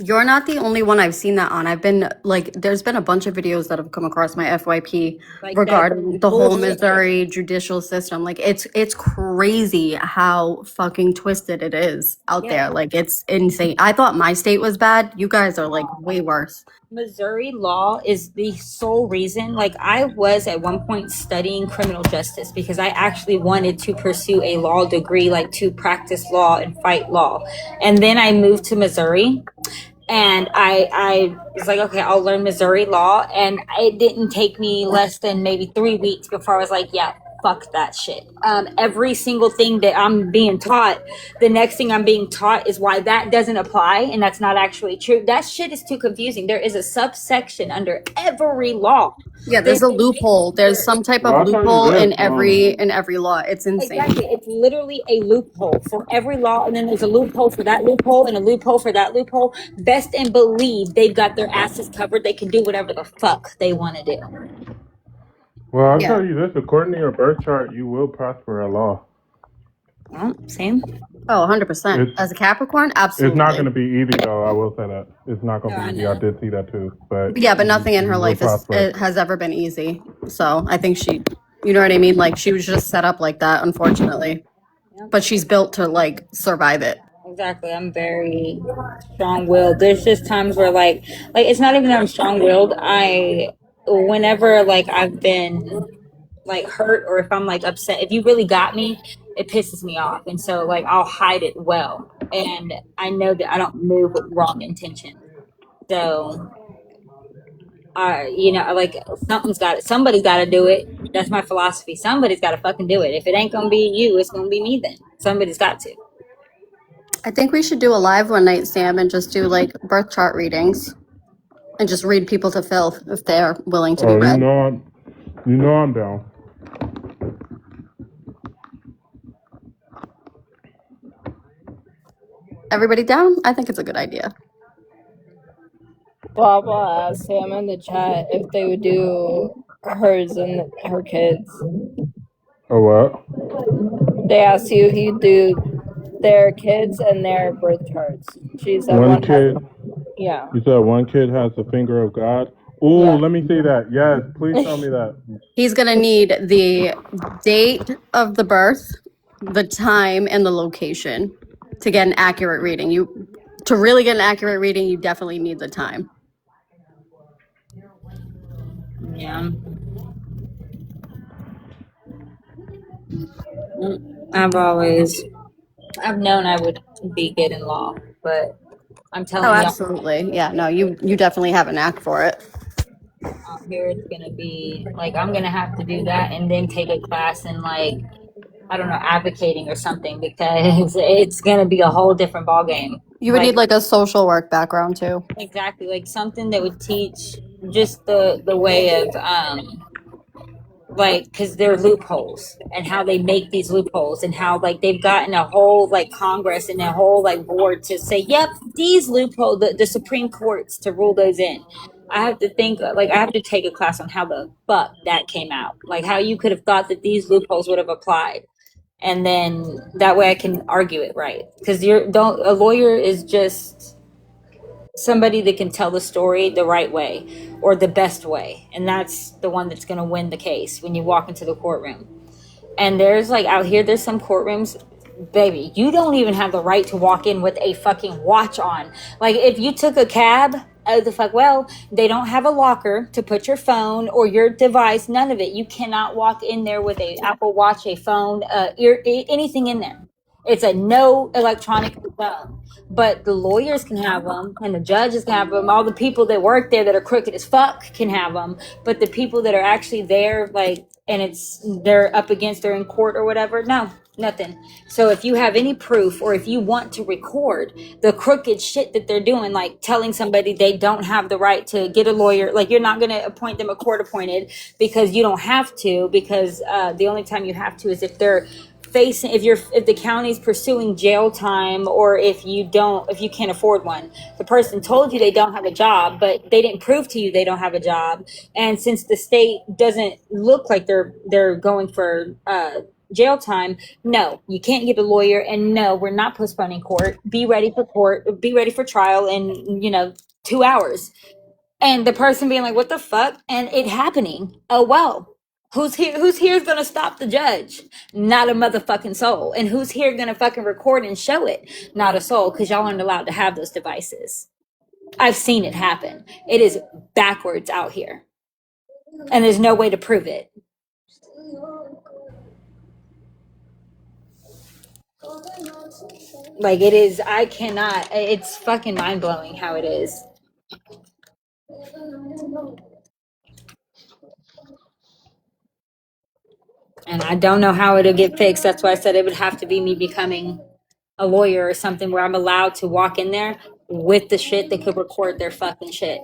You're not the only one I've seen that on. I've been like, there's been a bunch of videos that have come across my FYP Like regarding the whole bullshit. Missouri judicial system. Like, it's crazy how fucking twisted it is out there. Like, it's insane. I thought my state was bad. You guys are like way worse. Missouri law is the sole reason. Like, I was at one point studying criminal justice because I actually wanted to pursue a law degree, like to practice law and fight law. And then I moved to Missouri, and I was like, okay, I'll learn Missouri law. And it didn't take me less than maybe 3 weeks before I was like, yeah, fuck that shit. Every single thing that I'm being taught, the next thing I'm being taught is why that doesn't apply, and that's not actually true. That shit is too confusing. There is a subsection under every law. Yeah, there's a loophole. There's some type Well, of I'll tell you loophole this, in every law. It's insane. Exactly. It's literally a loophole for every law, and then there's a loophole for that loophole and a loophole for that loophole. Best and believe they've got their asses covered. They can do whatever the fuck they want to do. well, I'll Yeah. tell you this: according to your birth chart, you will prosper at law. Well, same. Oh, 100%. It's- As a Capricorn, It's absolutely. not going to be easy, though. I will say that it's not going No, to I be easy. know. I did see that too, but Yeah, but nothing in her you will life prosper. has ever been easy. So I think she, you know what I mean? Like, she was just set up like that, unfortunately. But she's built to like survive it. Exactly. I'm very strong-willed. There's just times where like it's not even that I'm strong-willed. Whenever like I've been like hurt, or if I'm like upset, if you really got me, it pisses me off, and so like I'll hide it well, and I know that I don't move with wrong intention. So like somebody's got to do it. That's my philosophy. Somebody's got to fucking do it. If it ain't gonna be you, it's gonna be me. Then somebody's got to. I think we should do a live one night, Sam, and just do like birth chart readings and just read people to fill if they're willing to be Oh, read. you know I'm down. Everybody down? I think it's a good idea. Blah blah asked Sam in the chat if they would do hers and her kids. Oh, what? They asked you if you'd do their kids and their birth charts. She said One kid. Yeah. You said one kid has the finger of God. Ooh, Yeah. let me see that. Yes, please tell me that. He's going to need the date of the birth, the time, and the location to get an accurate reading. To really get an accurate reading, you definitely need the time. Yeah. I've known I would be good in law, but I'm telling Oh, y'all, absolutely. Yeah, no, you definitely have a knack for it. out here it's gonna be like I'm gonna have to do that and then take a class in like I don't know, advocating or something, because it's gonna be a whole different ball game. You would need like a social work background too. Exactly, like something that would teach just the way of like, because there are loopholes and how they make these loopholes, and how like they've gotten a whole like Congress and a whole like board to say, yep, these loopholes, the Supreme Courts to rule those in. I have to think, like, I have to take a class on how the fuck that came out, like how you could have thought that these loopholes would have applied, and then that way I can argue it right, because a lawyer is just somebody that can tell the story the right way or the best way, and that's the one that's going to win the case when you walk into the courtroom. And there's like out here, there's some courtrooms, baby, you don't even have the right to walk in with a fucking watch on. Like, if you took a cab, they don't have a locker to put your phone or your device, none of it. You cannot walk in there with a Apple Watch, a phone, anything in there. It's a no electronic phone. But the lawyers can have them, and the judges can have them. All the people that work there that are crooked as fuck can have them. But the people that are actually there, like, and they're up against, they're in court or whatever, no, nothing. So if you have any proof, or if you want to record the crooked shit that they're doing, like telling somebody they don't have the right to get a lawyer, like you're not going to appoint them a court appointed because you don't have to, because the only time you have to is if they're facing, if the county's pursuing jail time, or if you can't afford one, the person told you they don't have a job, but they didn't prove to you they don't have a job. And since the state doesn't look like they're going for jail time, no, you can't get a lawyer, and no, we're not postponing court. Be ready for court, be ready for trial in 2 hours. And the person being like, what the fuck? And it happening. Oh, well, who's here is gonna stop the judge? Not a motherfucking soul. And who's here gonna fucking record and show it? Not a soul, because y'all aren't allowed to have those devices. I've seen it happen. It is backwards out here, and there's no way to prove it. Like, it is, I cannot, it's fucking mind-blowing how it is. And I don't know how it'll get fixed. That's why I said it would have to be me becoming a lawyer or something, where I'm allowed to walk in there with the shit that could record their fucking shit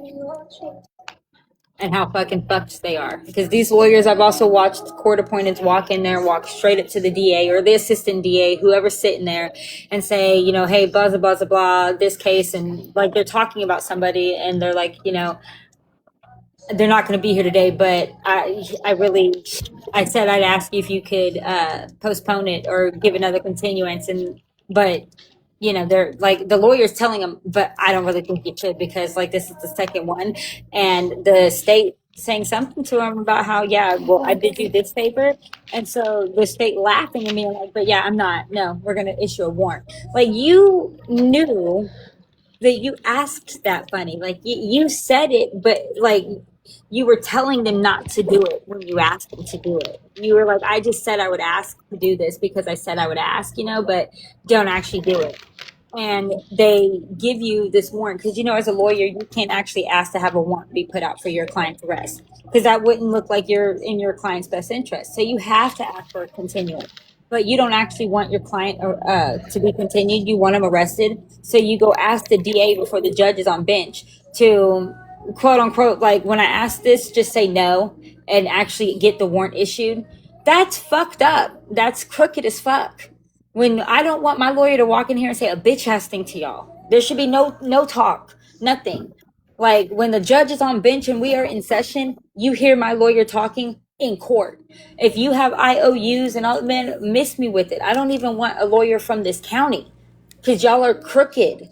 and how fucking fucked they are. Because these lawyers, I've also watched court appointeds walk in there, walk straight up to the DA or the assistant DA, whoever's sitting there, and say, hey, blah, blah, blah, blah, this case. And like, they're talking about somebody, and they're like, they're not going to be here today, but I said I'd ask you if you could postpone it or give another continuance. But they're like, the lawyer's telling them, but I don't really think you should, because like, this is the second one, and the state saying something to him about how, yeah, well, I did you this favor. And so the state laughing at me like, but yeah, I'm not, no, we're going to issue a warrant. Like, you knew that you asked that funny, like you said it, but like, you were telling them not to do it when you asked them to do it. You were like, I just said I would ask to do this because I said I would ask, but don't actually do it. And they give you this warrant because, as a lawyer, you can't actually ask to have a warrant be put out for your client's arrest, because that wouldn't look like you're in your client's best interest. So you have to ask for a continuance. But you don't actually want your client to be continued. You want them arrested. So you go ask the DA before the judge is on bench to, quote unquote, like, when I ask this, just say no and actually get the warrant issued. That's fucked up. That's crooked as fuck. When I don't want my lawyer to walk in here and say a bitch ass thing to y'all. There should be no talk, nothing. Like, when the judge is on bench and we are in session, you hear my lawyer talking in court. If you have IOUs and all, man, miss me with it. I don't even want a lawyer from this county, because y'all are crooked.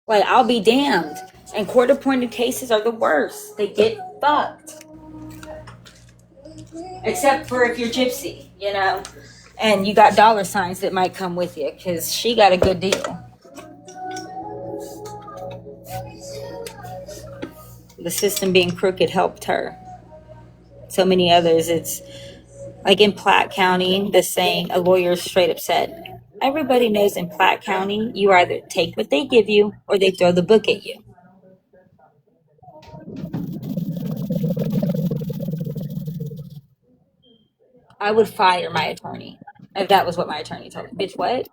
Like, I'll be damned. And court appointed cases are the worst. They get fucked. Except for if you're gypsy, and you got dollar signs that might come with you, because she got a good deal. The system being crooked helped her. So many others, it's like in Platte County, the saying, a lawyer straight up said, everybody knows in Platte County, you either take what they give you or they throw the book at you. I would fire my attorney if that was what my attorney told me. Bitch, what?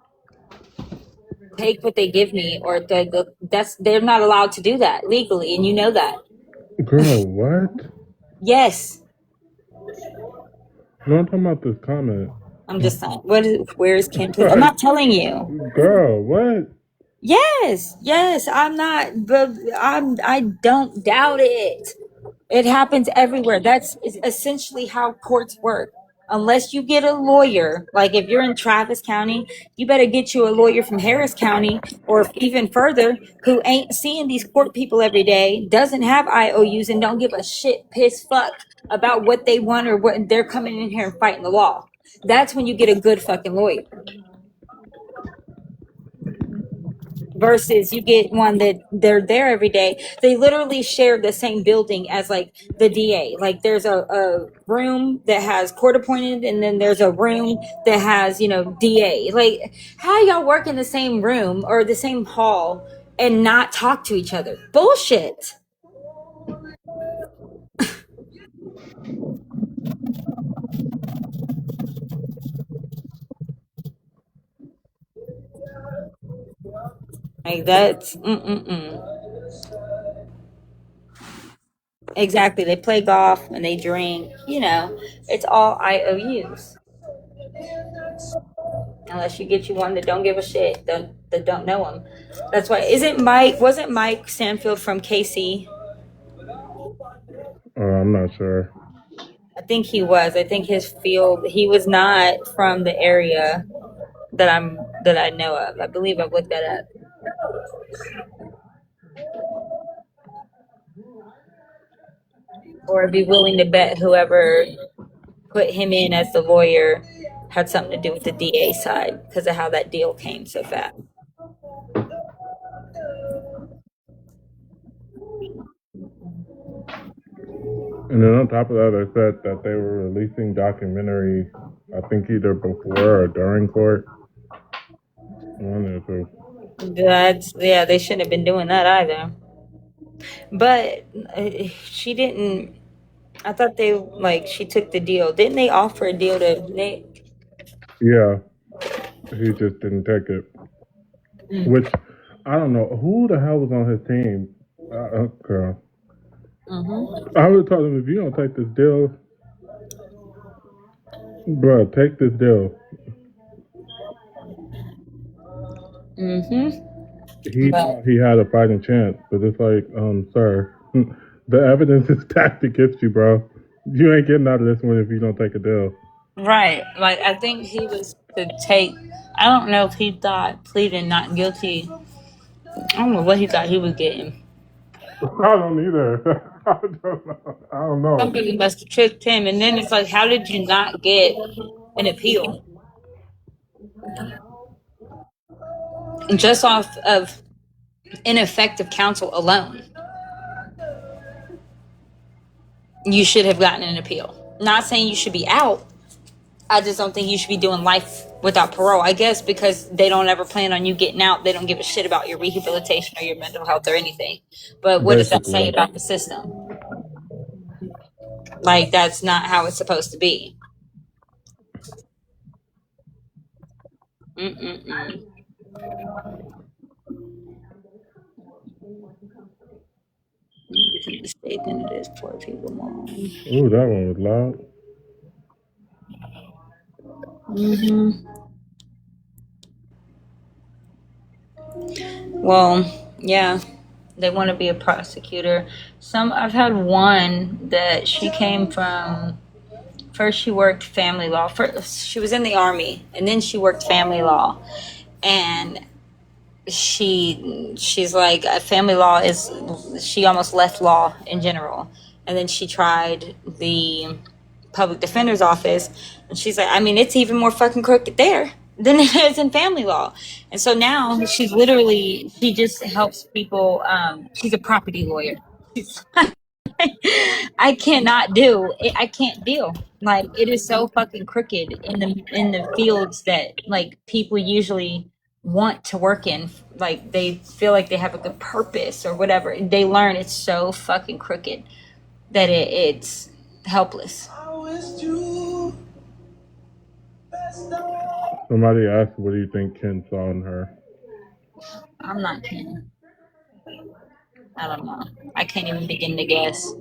Take what they give me, or they're not allowed to do that legally, and you know that. Girl, what? Yes. No, I'm talking about this comment. I'm just saying. Where is Kim? I'm not telling you. Girl, what? Yes, I'm not, but I don't doubt it. It happens everywhere. That's essentially how courts work. Unless you get a lawyer, like if you're in Travis County, you better get you a lawyer from Harris County or even further, who ain't seeing these court people every day, doesn't have IOUs, and don't give a shit piss fuck about what they want or what they're coming in here and fighting the law. That's when you get a good fucking lawyer. Versus you get one that they're there every day. They literally share the same building as like the DA. Like, there's a room that has court appointed, and then there's a room that has, DA. Like, how y'all work in the same room or the same hall and not talk to each other? Bullshit. Like, that's Exactly. They play golf and they drink. You know, it's all IOUs. Unless you get you one that don't give a shit, that don't know him. That's why. Isn't Mike? Wasn't Mike Stanfield from KC? I'm not sure. I think he was. I think his field. He was not from the area that I know of. I believe I've looked that up. Or be willing to bet whoever put him in as the lawyer had something to do with the DA side because of how that deal came so fast. And then on top of that, I said that they were releasing documentaries, I think either before or during court. One of the two. That's yeah. They shouldn't have been doing that either. But she didn't. I thought they like she took the deal. Didn't they offer a deal to Nick? Yeah, he just didn't take it. Which I don't know who the hell was on his team. Girl, I would tell him if you don't take this deal, bro, take this deal. He But thought he had a fighting chance, but it's like, sir, the evidence is stacked against you, bro. You ain't getting out of this one if you don't take a deal. right, like I think he was to take. I don't know if he thought pleading not guilty. I don't know what he thought he was getting. I don't either. I don't know. I don't know. Somebody must have tricked him, and then it's like, how did you not get an appeal just off of ineffective counsel alone? You should have gotten an appeal. Not saying you should be out. I just don't think you should be doing life without parole. I guess because they don't ever plan on you getting out. They don't give a shit about your rehabilitation or your mental health or anything. But what does that say Basically. about the system? Like, that's not how it's supposed to be. Mm-mm-mm. Different mistake than it is poor people more. Ooh, that one was loud. Well, yeah, they want to be a prosecutor. I've had one that she came from. First, she worked family law. First, she was in the army, and then she worked family law. And she's like, family law is. She almost left law in general, and then she tried the public defender's office, and she's like, I mean, it's even more fucking crooked there than it is in family law. And so now she just helps people. She's a property lawyer. I cannot do it. I can't deal. Like, it is so fucking crooked in the fields that like people usually want to work in. Like, they feel like they have a good purpose or whatever. They learn it's so fucking crooked that it's helpless. Somebody asked, what do you think Ken saw in her? I'm not kidding. I don't know. I can't even begin to guess.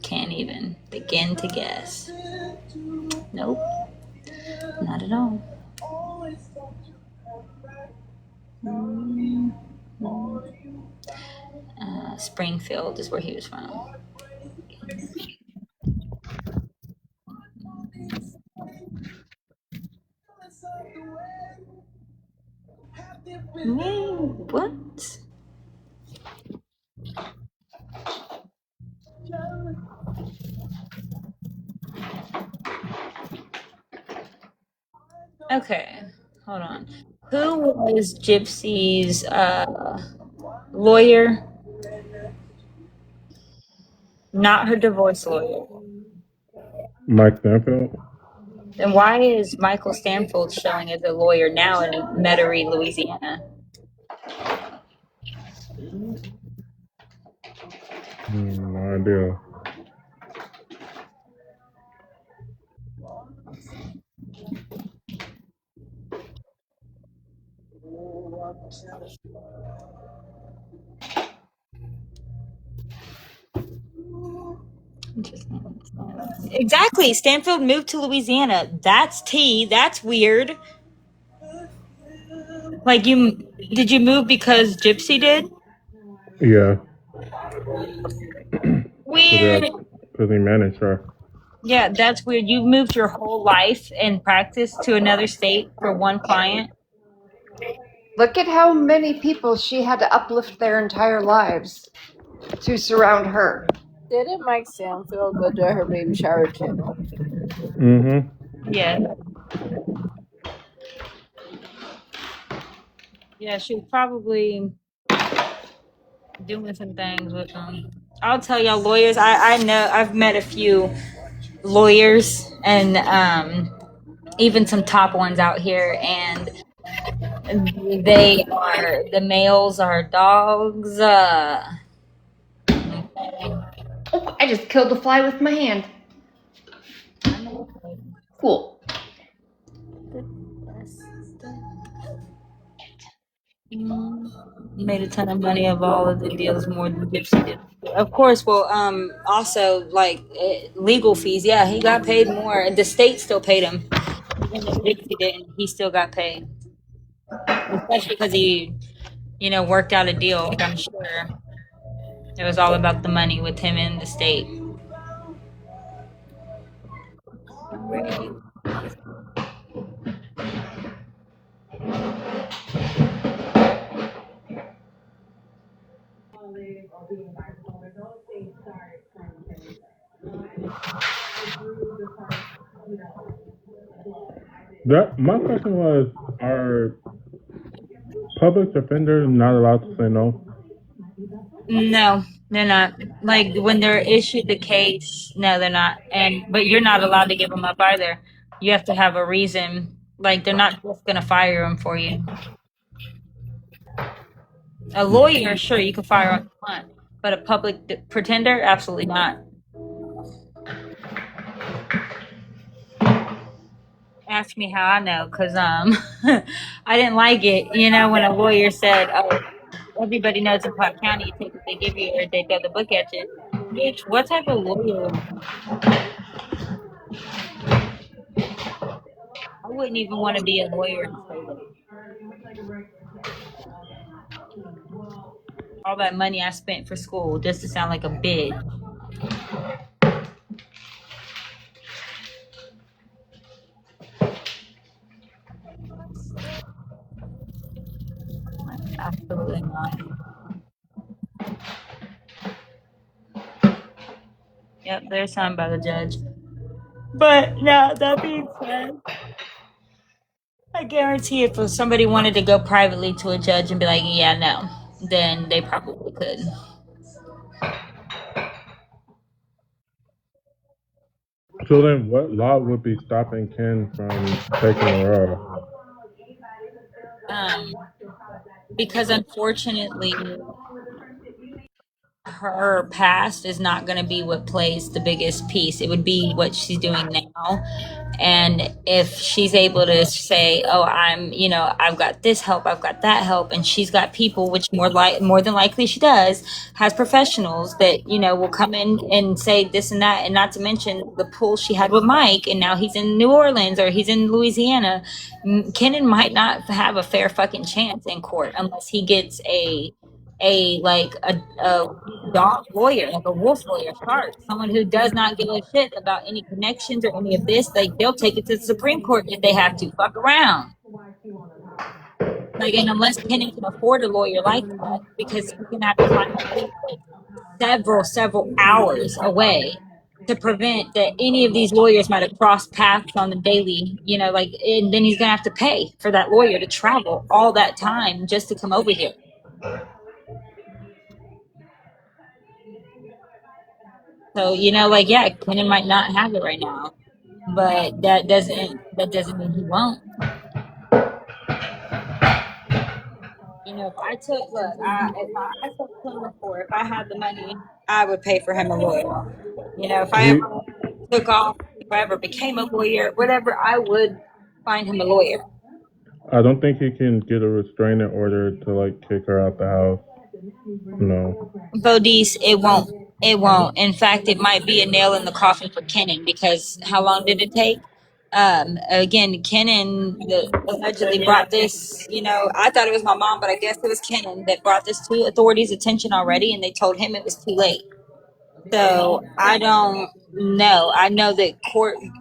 Can't even begin to guess. Nope, not at all. Springfield is where he was from. What? Okay, hold on. Who was Gypsy's lawyer? Not her divorce lawyer. Mike Stanfield? Then why is Michael Stanfield showing as a lawyer now in Metairie, Louisiana? No idea. Exactly. Stanfield moved to Louisiana. That's tea. That's weird. Like did you move because Gypsy did? Yeah. Weird. Because he managed her. Yeah, that's weird. You moved your whole life and practice to another state for one client. Look at how many people she had to uplift their entire lives to surround her. Didn't Mike Stanfield go to her baby shower too? Mm-hmm. Yeah. Yeah, she was probably doing some things with them. I'll tell y'all, lawyers. I know I've met a few lawyers and even some top ones out here, and the males are dogs. Oh, I just killed a fly with my hand. Cool. Made a ton of money of all of the deals, more than Gypsy did. Of course. Well, also like legal fees. Yeah, he got paid more. The state still paid him, even if Gypsy didn't. He still got paid, especially because he, worked out a deal. I'm sure it was all about the money with him in the state. My question was, are public defenders not allowed to say no? No, they're not. Like when they're issued the case, no, they're not. But you're not allowed to give them up either. You have to have a reason. Like they're not just gonna fire them for you. A lawyer, sure, you can fire them if you want, but a public pretender, absolutely not. Ask me how I know, cause I didn't like it. When a lawyer said, "Oh, everybody knows in Clark County, you take what they give you, or they throw the book at you." Bitch, what type of lawyer? I wouldn't even want to be a lawyer and say that. All that money I spent for school just to sound like a bitch. Absolutely not. Yep, there's signed by the judge. But now that being said, I guarantee if somebody wanted to go privately to a judge and be like, yeah, no, then they probably could. So then, what law would be stopping Ken from taking her off? Because unfortunately, her past is not going to be what plays the biggest piece. It would be what she's doing now. And if she's able to say, "Oh, I've got this help, I've got that help," and she's got people, which more than likely she does, has professionals that will come in and say this and that, and not to mention the pull she had with Mike, and now he's in New Orleans or he's in Louisiana. Kenan might not have a fair fucking chance in court unless he gets a dog lawyer, like a wolf lawyer, sharp, someone who does not give a shit about any connections or any of this. Like they'll take it to the Supreme Court if they have to. Fuck around. Like, and unless Kenan can afford a lawyer like that, because he's gonna have to find a way several hours away to prevent that any of these lawyers might have crossed paths on the daily, and then he's gonna have to pay for that lawyer to travel all that time just to come over here. So yeah, Kenan might not have it right now, but that doesn't mean he won't. If I took if I had the money, I would pay for him a lawyer. If I ever took off, if I ever became a lawyer, whatever, I would find him a lawyer. I don't think he can get a restraining order to kick her out the house. No. Bodis, it won't. It won't. In fact, it might be a nail in the coffin for Kenan because how long did it take? Again, Kenan allegedly brought this. I thought it was my mom, but I guess it was Kenan that brought this to authorities' attention already, and they told him it was too late. So I don't know. I know that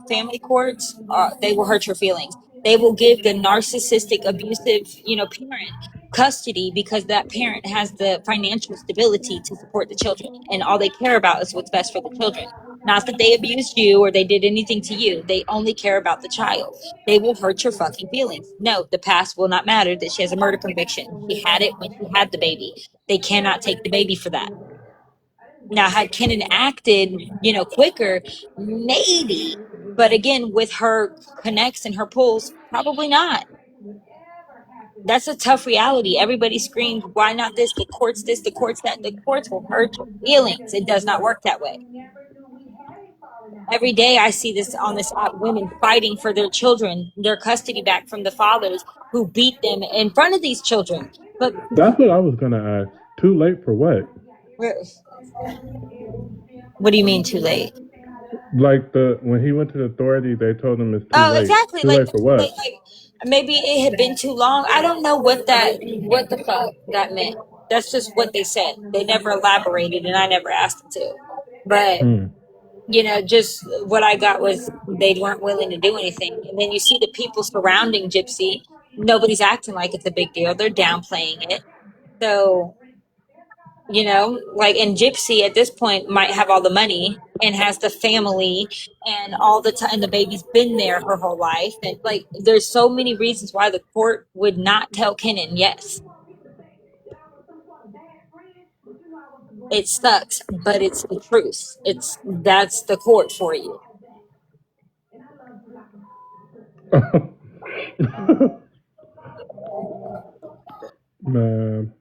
family courts, they will hurt your feelings. They will give the narcissistic, abusive, parent custody because that parent has the financial stability to support the children, and all they care about is what's best for the children. Not that they abused you or they did anything to you. They only care about the child. They will hurt your fucking feelings. No, the past will not matter that she has a murder conviction. She had it when she had the baby. They cannot take the baby for that. Now, had Kenan acted, quicker, maybe. But again, with her connects and her pulls, probably not. That's a tough reality. Everybody screams, why not this? The courts this, the courts that. The courts will hurt your feelings. It does not work that way. Every day I see this on this app, women fighting for their children, their custody back from the fathers who beat them in front of these children. But That's what I was gonna ask. Too late for what? what do you mean too late? Like when he went to the authority, they told him it's too Oh, late. exactly. Too late for what? Maybe it had been too long. I don't know what the fuck that meant. That's just what they said. They never elaborated, and I never asked them to. But just what I got was they weren't willing to do anything. And then you see the people surrounding Gypsy. Nobody's acting like it's a big deal. They're downplaying it. So and Gypsy at this point might have all the money and has the family and all the time, and the baby's been there her whole life, and there's so many reasons why the court would not tell Kenan yes. It sucks, but it's the truth. That's the court for you. Man.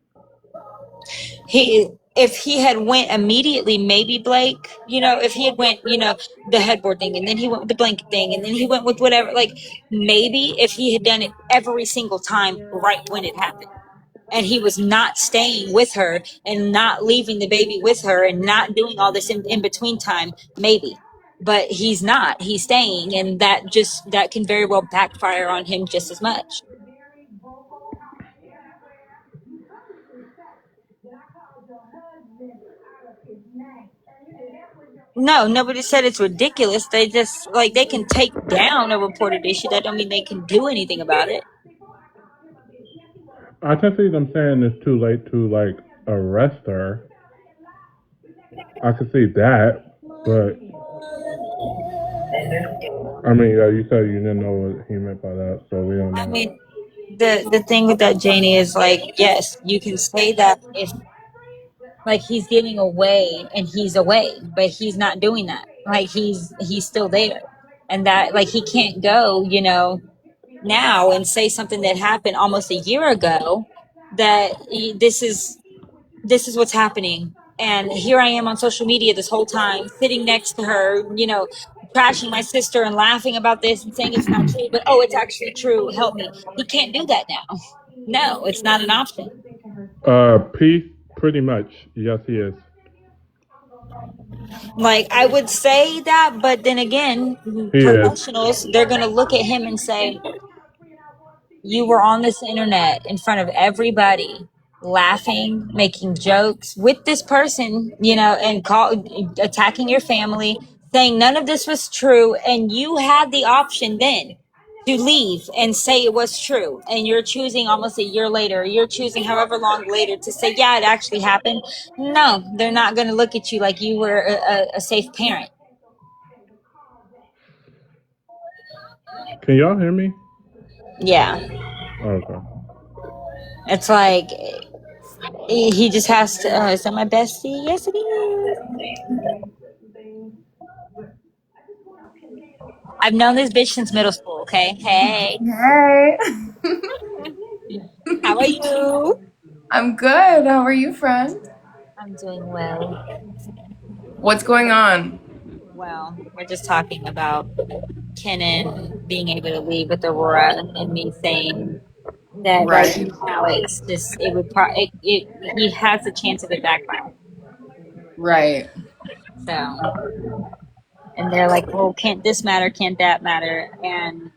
If he had went immediately, maybe Blake, if he had went, the headboard thing, and then he went with the blanket thing, and then he went with whatever, maybe if he had done it every single time right when it happened, and he was not staying with her and not leaving the baby with her and not doing all this in between time, maybe. But he's not. He's staying, and that can very well backfire on him just as much. No, nobody said it's ridiculous. They just they can take down a reported issue. That don't mean they can do anything about it. I can see them saying it's too late to arrest her. I can see that, but I mean, you said you didn't know what he meant by that, so we don't know. I mean, the thing with that, Janie, is yes, you can say that if he's getting away and he's away, but he's not doing that. He's still there, and that he can't go, now and say something that happened almost a year ago that this is what's happening. And here I am on social media this whole time, sitting next to her, trashing my sister and laughing about this and saying it's not true, but it's actually true. Help me. He can't do that now. No, it's not an option. Peace, pretty much. Yes, he is. I would say that, but then again, professionals, they're going to look at him and say, you were on this internet in front of everybody, laughing, making jokes with this person, and attacking your family, saying none of this was true, and you had the option then to leave and say it was true, and you're choosing almost a year later, you're choosing however long later to say, yeah, it actually happened. No, they're not going to look at you like you were a safe parent. Can y'all hear me? Yeah. Okay. It's he just has to. Is that my bestie? Yes, it is. I've known this bitch since middle school. Okay. Hey. Hey. How are you? I'm good. How are you, friend? I'm doing well. What's going on? Well, we're just talking about Kenan being able to leave with Aurora, and me saying that right now it would he has a chance of it backfiring. Right. So, and they're like, well, can't this matter? Can't that matter? And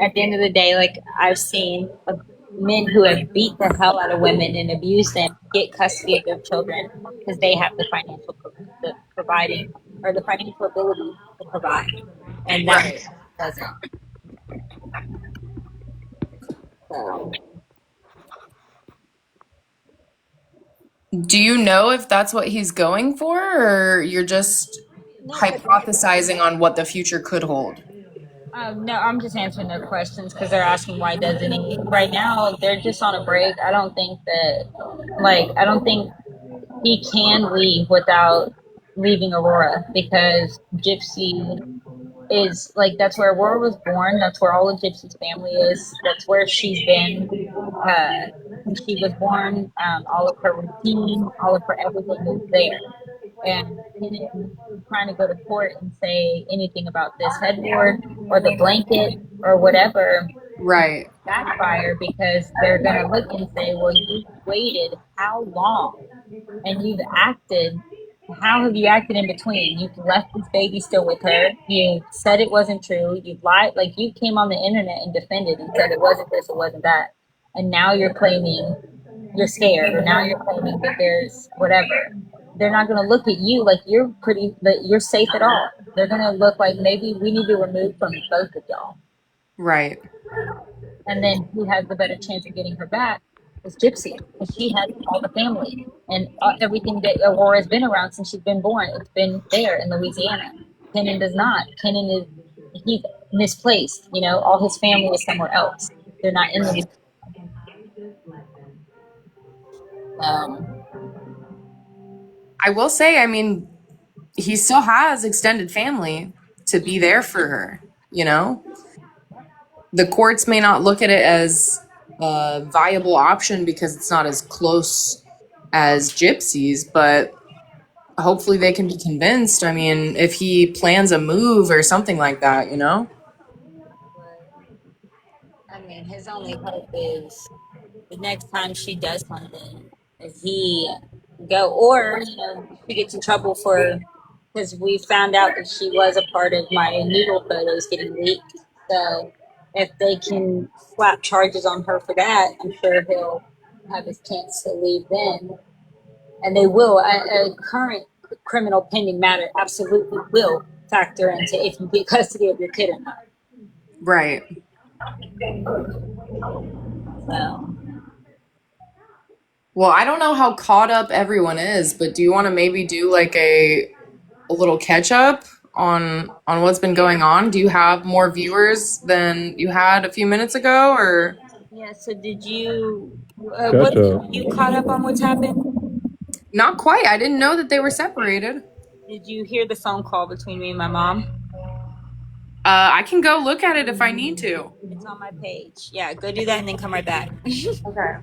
at the end of the day, like I've seen men who have beat the hell out of women and abused them get custody of their children because they have the providing or the financial ability to provide, and that Right. doesn't. So. Do you know if that's what he's going for, or you're just No, hypothesizing on what the future could hold? no, I'm just answering their questions because they're asking why doesn't he? Right now, they're just on a break. I don't think that, I don't think he can leave without leaving Aurora because Gypsy is that's where Aurora was born. That's where all of Gypsy's family is. That's where she's been since she was born. All of her routine, all of her everything is there. And Kenan trying to go to court and say anything about this headboard or the blanket or whatever Right. backfire because they're going to look and say, well, you waited how long and you've acted. How have you acted in between? You've left this baby still with her. You said it wasn't true. You've lied. Like you came on the internet and defended and said it wasn't this, it wasn't that. And now you're claiming you're scared, or now you're claiming that there's whatever. They're not going to look at you like that you're safe at all. They're going to look like maybe we need to remove from both of y'all. Right. And then who has the better chance of getting her back is Gypsy, because she has all the family and everything that Aurora has been around since she's been born. It's been there in Louisiana. Kenan does not. He's misplaced. All his family is somewhere else. They're not in Louisiana. I will say, I mean, he still has extended family to be there for her, you know? The courts may not look at it as a viable option because it's not as close as Gypsy's, but hopefully they can be convinced. I mean, if he plans a move or something like that, you know? I mean, his only hope is the next time she does something, is he go, or she gets in trouble because we found out that she was a part of my noodle photos getting leaked. So if they can slap charges on her for that, I'm sure he'll have his chance to leave then, and they will. A current criminal pending matter absolutely will factor into if you get custody of your kid or not. Right. So. Well, I don't know how caught up everyone is, but do you want to maybe do like a little catch up on what's been going on? Do you have more viewers than you had a few minutes ago, or Yeah, so did you, Catch up. you caught up on what's happened? not quite? I didn't know that they were separated. Did you hear the phone call between me and my mom? I can go look at it if I need to. It's on my page. Yeah, go do that and then come right back. Okay.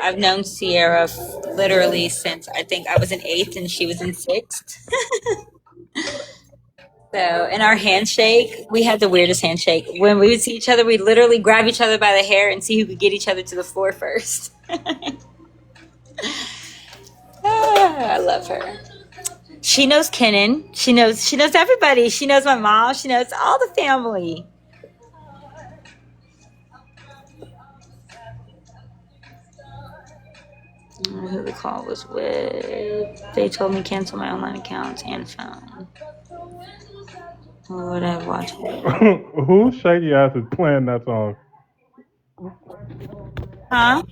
I've known Sierra literally since I think I was in 8th and she was in 6th. So, in our handshake, we had the weirdest handshake. When we would see each other, we'd literally grab each other by the hair and see who could get each other to the floor first. I love her. She knows Kenan. She knows everybody. She knows my mom. She knows all the family. Who the call was with. They told me cancel my online accounts and phone. What would I watch? Whose shady ass is playing that song? Huh?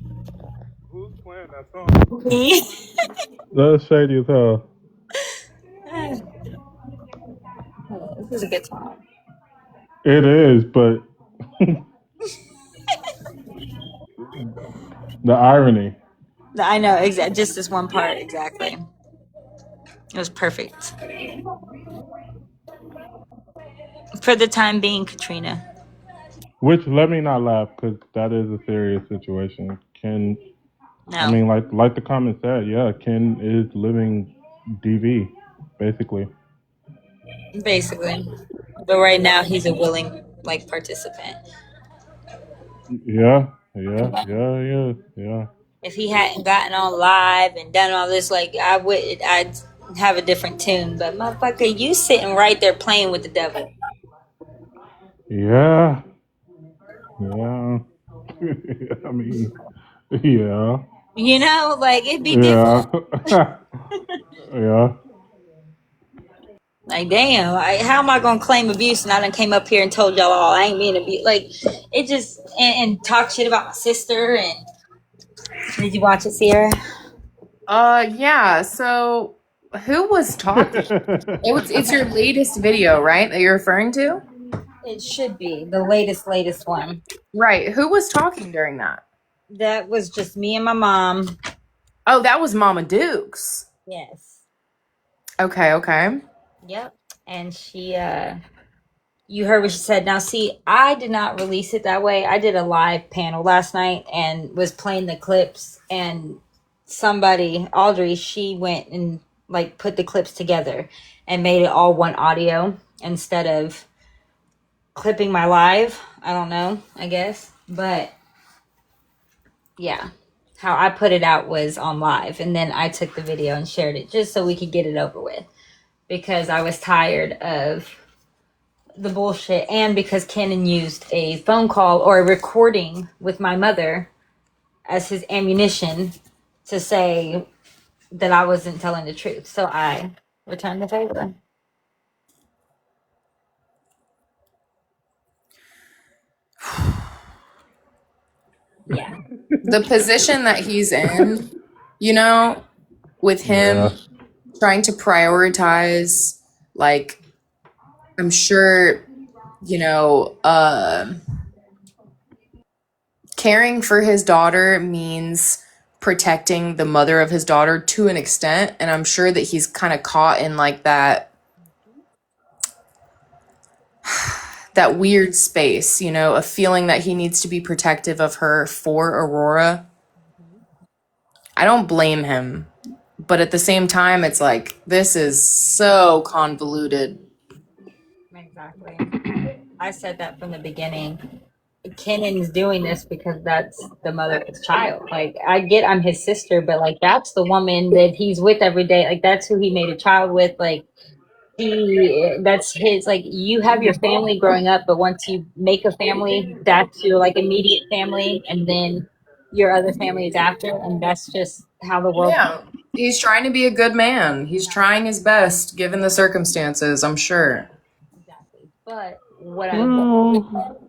Who's playing that song? Me? That's shady as hell. This is a good song. It is, but the irony. I know, just this one part, exactly. It was perfect. For the time being, Katrina. Which let me not laugh because that is a serious situation. Ken, No. I mean, like the comment said, yeah, Ken is living DV, basically. Basically. But right now, he's a willing, participant. Yeah. If he hadn't gotten on live and done all this, like I'd have a different tune. But motherfucker, you sitting right there playing with the devil. Yeah. Yeah. I mean, yeah. You know, like it'd be different. Yeah. Yeah. Like damn, how am I gonna claim abuse and I done came up here and told y'all all I ain't being abused? Like it just and talk shit about my sister. And did you watch it, Sierra? Yeah. So who was talking? It's your latest video, right? That you're referring to? It should be the latest one. Right. Who was talking during that? That was just me and my mom. Oh, that was Mama Dukes. Yes. Okay. Yep. And she you heard what she said. Now see, I did not release it that way. I did a live panel last night and was playing the clips, and somebody, Audrey, she went and like put the clips together and made it all one audio instead of clipping my live. I don't know, I guess. But yeah. How I put it out was on live, and then I took the video and shared it just so we could get it over with, because I was tired of the bullshit, and because Kenan used a phone call or a recording with my mother as his ammunition to say that I wasn't telling the truth. So I returned the favor. Yeah. The position that he's in, you know, with him Yeah. trying to prioritize, like, I'm sure, you know, caring for his daughter means protecting the mother of his daughter to an extent. And I'm sure that he's kind of caught in like that weird space, you know, a feeling that he needs to be protective of her for Aurora. I don't blame him. But at the same time, it's like, this is so convoluted. Exactly. I said that from the beginning. Kenan's doing this because that's the mother of his child. Like, I get I'm his sister, but like that's the woman that he's with every day. Like that's who he made a child with. Like that's his, like you have your family growing up, but once you make a family, that's your like immediate family, and then your other family is after, and that's just how the world. Yeah. He's trying to be a good man. He's trying his best given the circumstances, I'm sure. Exactly. But what I Well,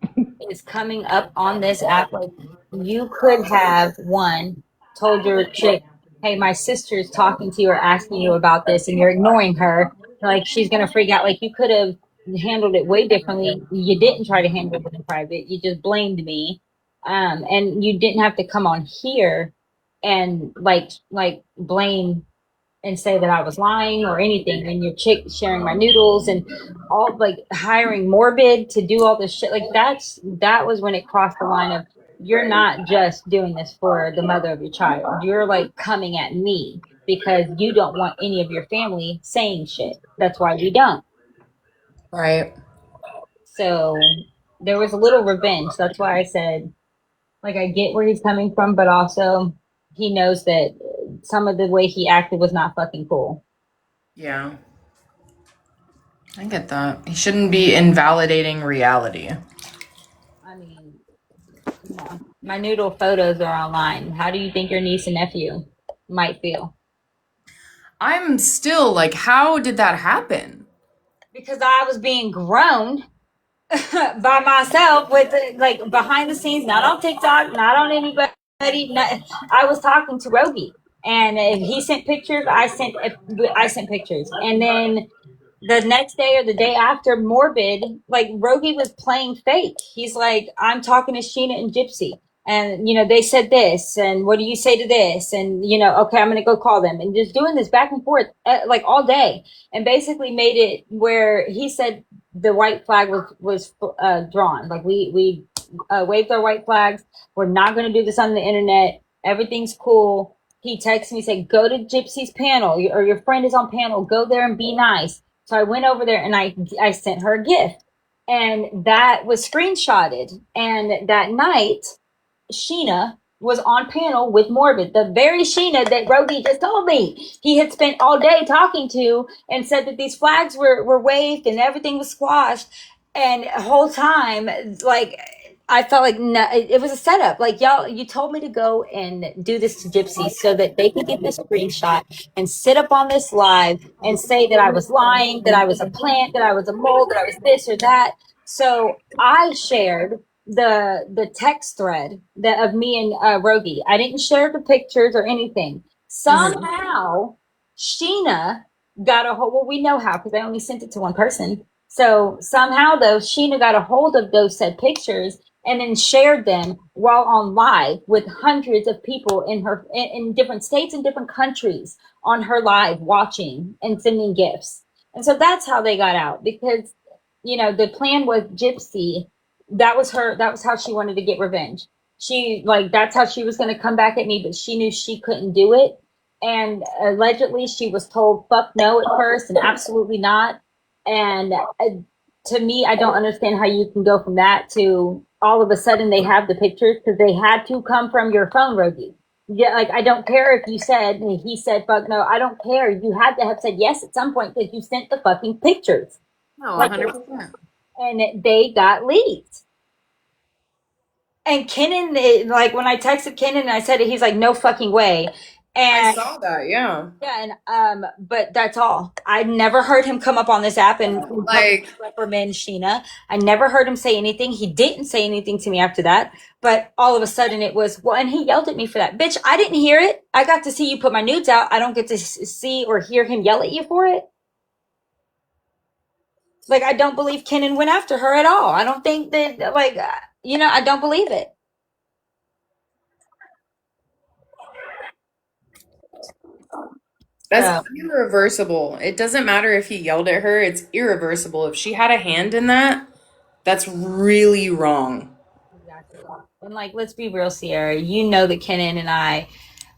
is coming up on this app, like you could have one told your chick, hey, my sister's talking to you or asking you about this, and you're ignoring her, like she's gonna freak out. Like you could have handled it way differently. You didn't try to handle it in private, you just blamed me. And you didn't have to come on here and like blame and say that I was lying or anything. And your chick sharing my noodles and all, like hiring Morbid to do all this shit. Like that was when it crossed the line of, you're not just doing this for the mother of your child. You're like coming at me because you don't want any of your family saying shit. That's why we don't. Right. So there was a little revenge. That's why I said, like, I get where he's coming from, but also he knows that some of the way he acted was not fucking cool. Yeah. I get that. He shouldn't be invalidating reality. I mean, yeah. My noodle photos are online. How do you think your niece and nephew might feel? I'm still like, how did that happen? Because I was being grown by myself with like behind the scenes, not on TikTok, not on anybody. I was talking to Rogi, and if he sent pictures, I sent pictures, and then the next day or the day after, Morbid, like Rogi was playing fake. He's like, I'm talking to Sheena and Gypsy, and they said this, and what do you say to this, and okay, I'm gonna go call them, and just doing this back and forth like all day, and basically made it where he said the white flag was drawn. Like we waved our white flags. We're not gonna do this on the internet. Everything's cool. He texted me, said, go to Gypsy's panel, or your friend is on panel. Go there and be nice. So I went over there and I sent her a gift, and that was screenshotted. And that night, Sheena was on panel with Morbid, the very Sheena that Rogie just told me he had spent all day talking to, and said that these flags were waved and everything was squashed. And the whole time, like, I felt like no, it was a setup. Like, y'all, you told me to go and do this to Gypsy so that they could get this screenshot and sit up on this live and say that I was lying, that I was a plant, that I was a mole, that I was this or that. So I shared the text thread that of me and Rogie. I didn't share the pictures or anything. Somehow, Sheena got a hold. Well, we know how because I only sent it to one person. So somehow, though, Sheena got a hold of those said pictures and then shared them while on live with hundreds of people in different states and different countries on her live watching and sending gifts. And so that's how they got out, because the plan was Gypsy. That was how she wanted to get revenge. She, like, that's how she was going to come back at me, but she knew she couldn't do it. And allegedly she was told fuck no at first and absolutely not. And to me, I don't understand how you can go from that to all of a sudden they have the pictures, because they had to come from your phone, Rogie. Yeah, like, I don't care if you said, he said fuck no. I don't care. You had to have said yes at some point because you sent the fucking pictures. No, Like, 100%. and they got leaked. And Kenan, like, when I texted Kenan and I said it, he's like, no fucking way. And I saw that, yeah. yeah, and but that's all. I never heard him come up on this app and Like, reprimand Sheena. I never heard him say anything. He didn't say anything to me after that. But all of a sudden it was, well, and he yelled at me for that. Bitch, I didn't hear it. I got to see you put my nudes out. I don't get to see or hear him yell at you for it. Like, I don't believe Kenan went after her at all. I don't think that, like, I don't believe it. that's irreversible. It doesn't matter if he yelled at her, it's irreversible. If she had a hand in that, that's really wrong. Exactly. And, like, let's be real, Sierra. You know that Kenan and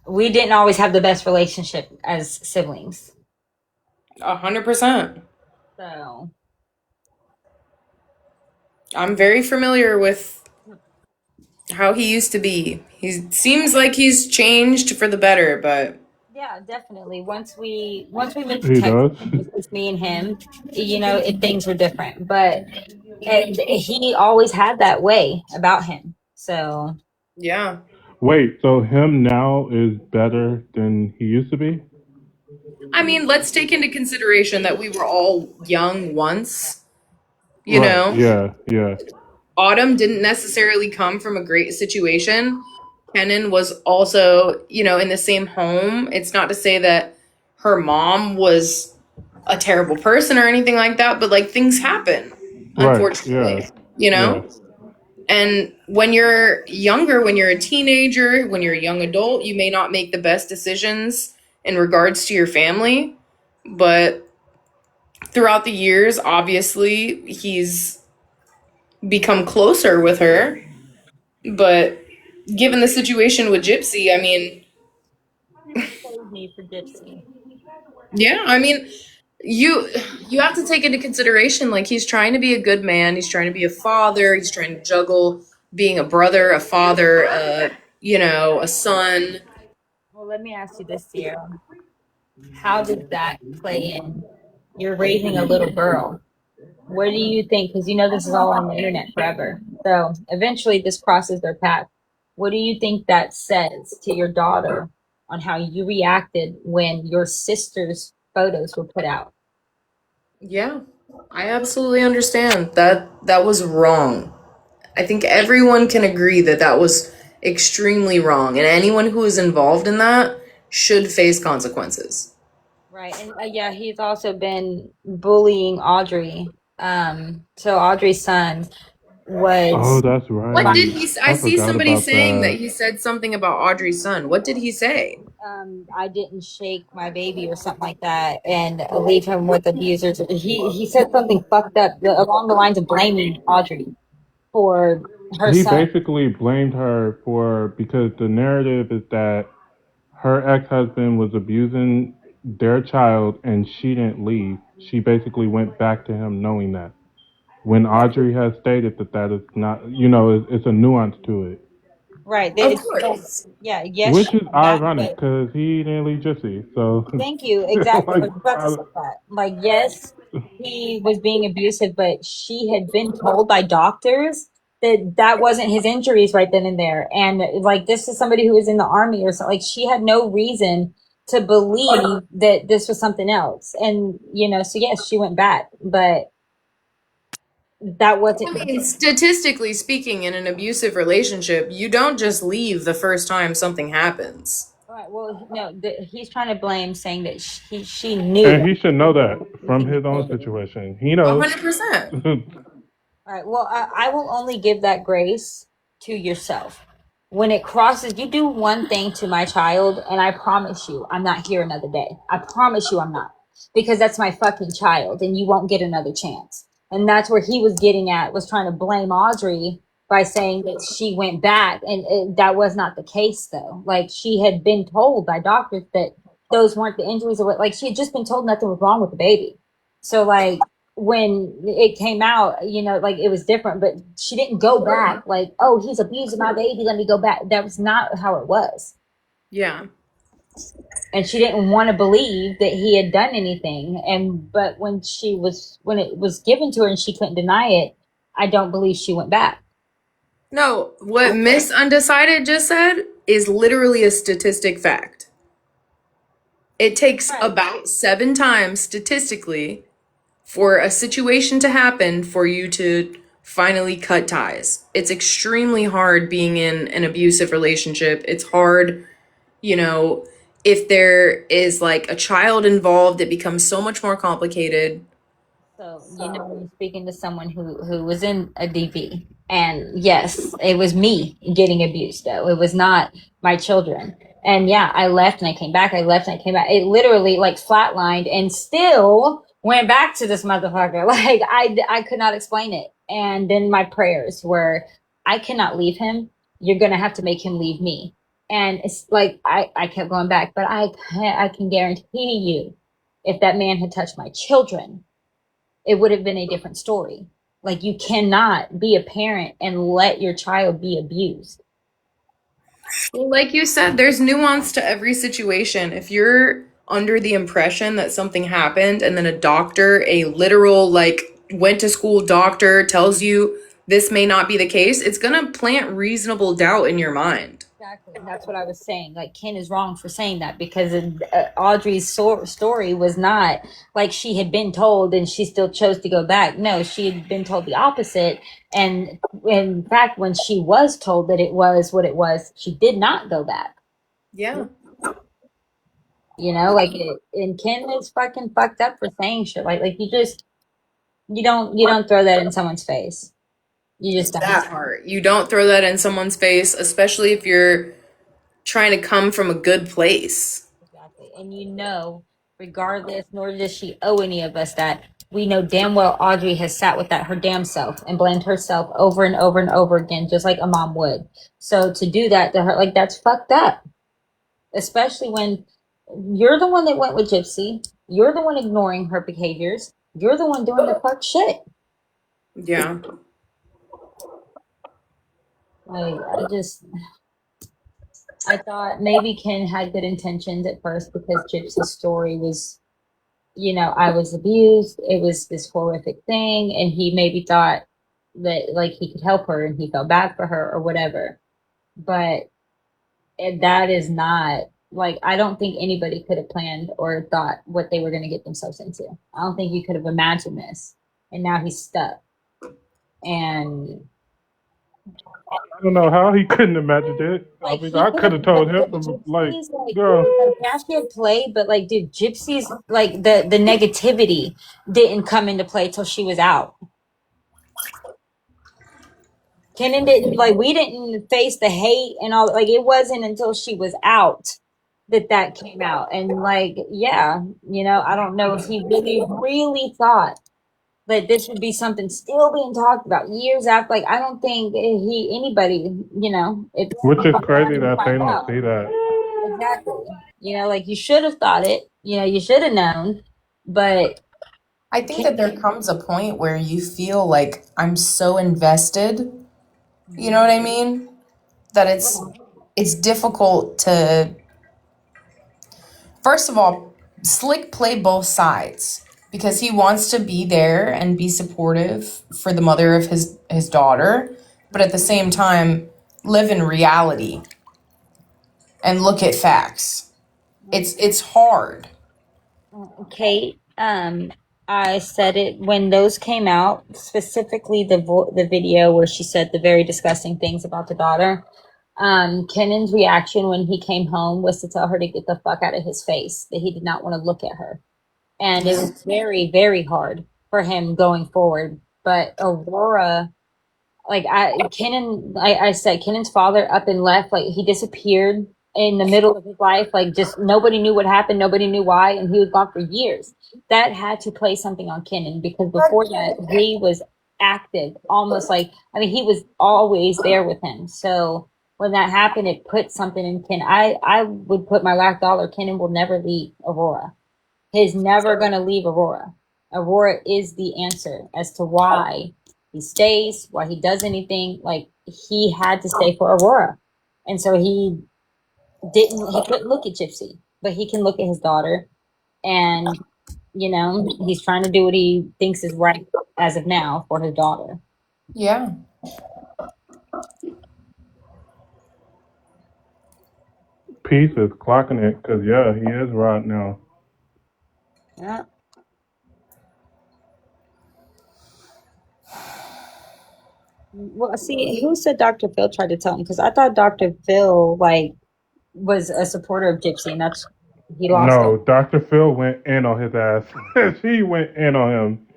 we didn't always have the best relationship as siblings. 100%. So I'm very familiar with how he used to be. He seems like he's changed for the better, but yeah, definitely. Once we moved to He Texas, does. and it was just me and him, things were different. But he always had that way about him. So yeah. Wait, so him now is better than he used to be? I mean, let's take into consideration that we were all young once, you Right. know? Yeah. Autumn didn't necessarily come from a great situation. Kenan was also, in the same home. It's not to say that her mom was a terrible person or anything like that, but like things happen, Right. unfortunately, Yeah. And when you're younger, when you're a teenager, when you're a young adult, you may not make the best decisions in regards to your family, but throughout the years, obviously, he's become closer with her. But given the situation with Gypsy, I mean, save me for Gypsy. yeah, I mean, you have to take into consideration, like, he's trying to be a good man, he's trying to be a father, he's trying to juggle being a brother, a father, a son. Well, let me ask you this, Sierra. How does that play in? You're raising a little girl. What do you think? Because this is all on the internet forever. So eventually this crosses their path. What do you think that says to your daughter on how you reacted when your sister's photos were put out? Yeah, I absolutely understand that was wrong. I think everyone can agree that that was extremely wrong, and anyone who is involved in that should face consequences. Right. And yeah, he's also been bullying Audrey. So Audrey's son Oh, was, that's right. What did he? I I see forgot somebody about saying that that. he said something about Audrey's son. What did he say? I didn't shake my baby or something like that and leave him with abusers. He said something fucked up along the lines of blaming Audrey for her He son. basically blamed her because the narrative is that her ex-husband was abusing their child and she didn't leave. She basically went back to him knowing that. When Audrey has stated that is not, it's a nuance to it. Right. Of course. Yeah. Yes. Which She is went back, ironic but because he didn't leave Gypsy. So, thank you. Exactly. I like, was about to say that. Like, yes, he was being abusive, but she had been told by doctors that that wasn't his injuries right then and there. And like, this is somebody who was in the army or something. Like, she had no reason to believe that this was something else. And, so yes, she went back, but that wasn't. I mean, statistically speaking, in an abusive relationship, you don't just leave the first time something happens. Right. Well, no, he's trying to blame, saying that she knew and that. he should know that from his own situation. He knows. 100%. All right. Well, I will only give that grace to yourself. When it crosses, you do one thing to my child, and I promise you, I'm not here another day. I promise you, I'm not. Because that's my fucking child, and you won't get another chance. And that's where he was getting at, was trying to blame Audrey by saying that she went back. And that was not the case, though. Like, she had been told by doctors that those weren't the injuries, or what. Like, she had just been told nothing was wrong with the baby. So, like, when it came out, like, it was different, but she didn't go back like, oh, he's abusing my baby, let me go back. That was not how it was. Yeah. And she didn't want to believe that he had done anything. But when it was given to her and she couldn't deny it, I don't believe she went back. No, what Miss Undecided just said is literally a statistic fact. It takes Right. about 7 times statistically for a situation to happen for you to finally cut ties. It's extremely hard being in an abusive relationship. It's hard, if there is like a child involved, it becomes so much more complicated. So, you're speaking to someone who was in a DV. And yes, it was me getting abused, though. It was not my children. And yeah, I left and I came back. I left and I came back. It literally like flatlined and still went back to this motherfucker. Like, I could not explain it. And then my prayers were, I cannot leave him. You're going to have to make him leave me. And it's like, I kept going back, but I can guarantee you, if that man had touched my children, it would have been a different story. Like, you cannot be a parent and let your child be abused. Well, like you said, there's nuance to every situation. If you're under the impression that something happened and then a doctor, a literal, like, went to school doctor tells you this may not be the case, it's going to plant reasonable doubt in your mind. Exactly. And that's what I was saying. Like, Ken is wrong for saying that, because Audrey's story was not like she had been told and she still chose to go back. No, she had been told the opposite. And in fact, when she was told that it was what it was, she did not go back. Yeah. Like, and Ken is fucking fucked up for saying shit. Like you don't throw that in someone's face. You just don't. That part. You don't throw that in someone's face, especially if you're trying to come from a good place. Exactly. And regardless, nor does she owe any of us that. We know damn well Audrey has sat with that her damn self and blamed herself over and over and over again, just like a mom would. So to do that to her, like, that's fucked up. Especially when you're the one that went with Gypsy. You're the one ignoring her behaviors. You're the one doing the fuck shit. Yeah. Like, I thought maybe Ken had good intentions at first, because Gypsy's story was, I was abused. It was this horrific thing. And he maybe thought that, like, he could help her and he felt bad for her or whatever. But that is not, like, I don't think anybody could have planned or thought what they were going to get themselves into. I don't think you could have imagined this. And now he's stuck. And I don't know how he couldn't imagine it. like, I could have told him, like, girl. Yeah, she had played, but like, dude, Gypsy's, like, the negativity didn't come into play till she was out. Kenan didn't, like, we didn't face the hate and all, like, it wasn't until she was out that came out. And like, yeah, I don't know if he really thought that this would be something still being talked about years after. Like, I don't think anybody, Which is crazy that they don't see that. Exactly. Like, you should have thought it, you should have known, but I think that there comes a point where you feel like, I'm so invested. You know what I mean? that it's difficult to, first of all, Slick play both sides because he wants to be there and be supportive for the mother of his daughter, but at the same time live in reality and look at facts. It's hard. Kate, I said it when those came out, specifically the video where she said the very disgusting things about the daughter. Kennan's reaction when he came home was to tell her to get the fuck out of his face, that he did not want to look at her. And it was very, very hard for him going forward. But Aurora, like I said, Kennan's father up and left, like he disappeared in the middle of his life, like just nobody knew what happened, nobody knew why, and he was gone for years. That had to play something on Kennan because before that he was active, almost like, I mean, he was always there with him. So when that happened, it put something in Ken. I would put my last dollar, Kennan will never leave Aurora. He's never gonna leave Aurora. Aurora is the answer as to why he stays, why he does anything. Like he had to stay for Aurora. And so he couldn't look at Gypsy, but he can look at his daughter, and you know, he's trying to do what he thinks is right as of now for his daughter. Yeah. Peace is clocking it because yeah, he is right now. Yeah. Well, see, who said Dr. Phil tried to tell him? Because I thought Dr. Phil like was a supporter of Gypsy, and that's he lost No, it. Dr. Phil went in on his ass. She went in on him.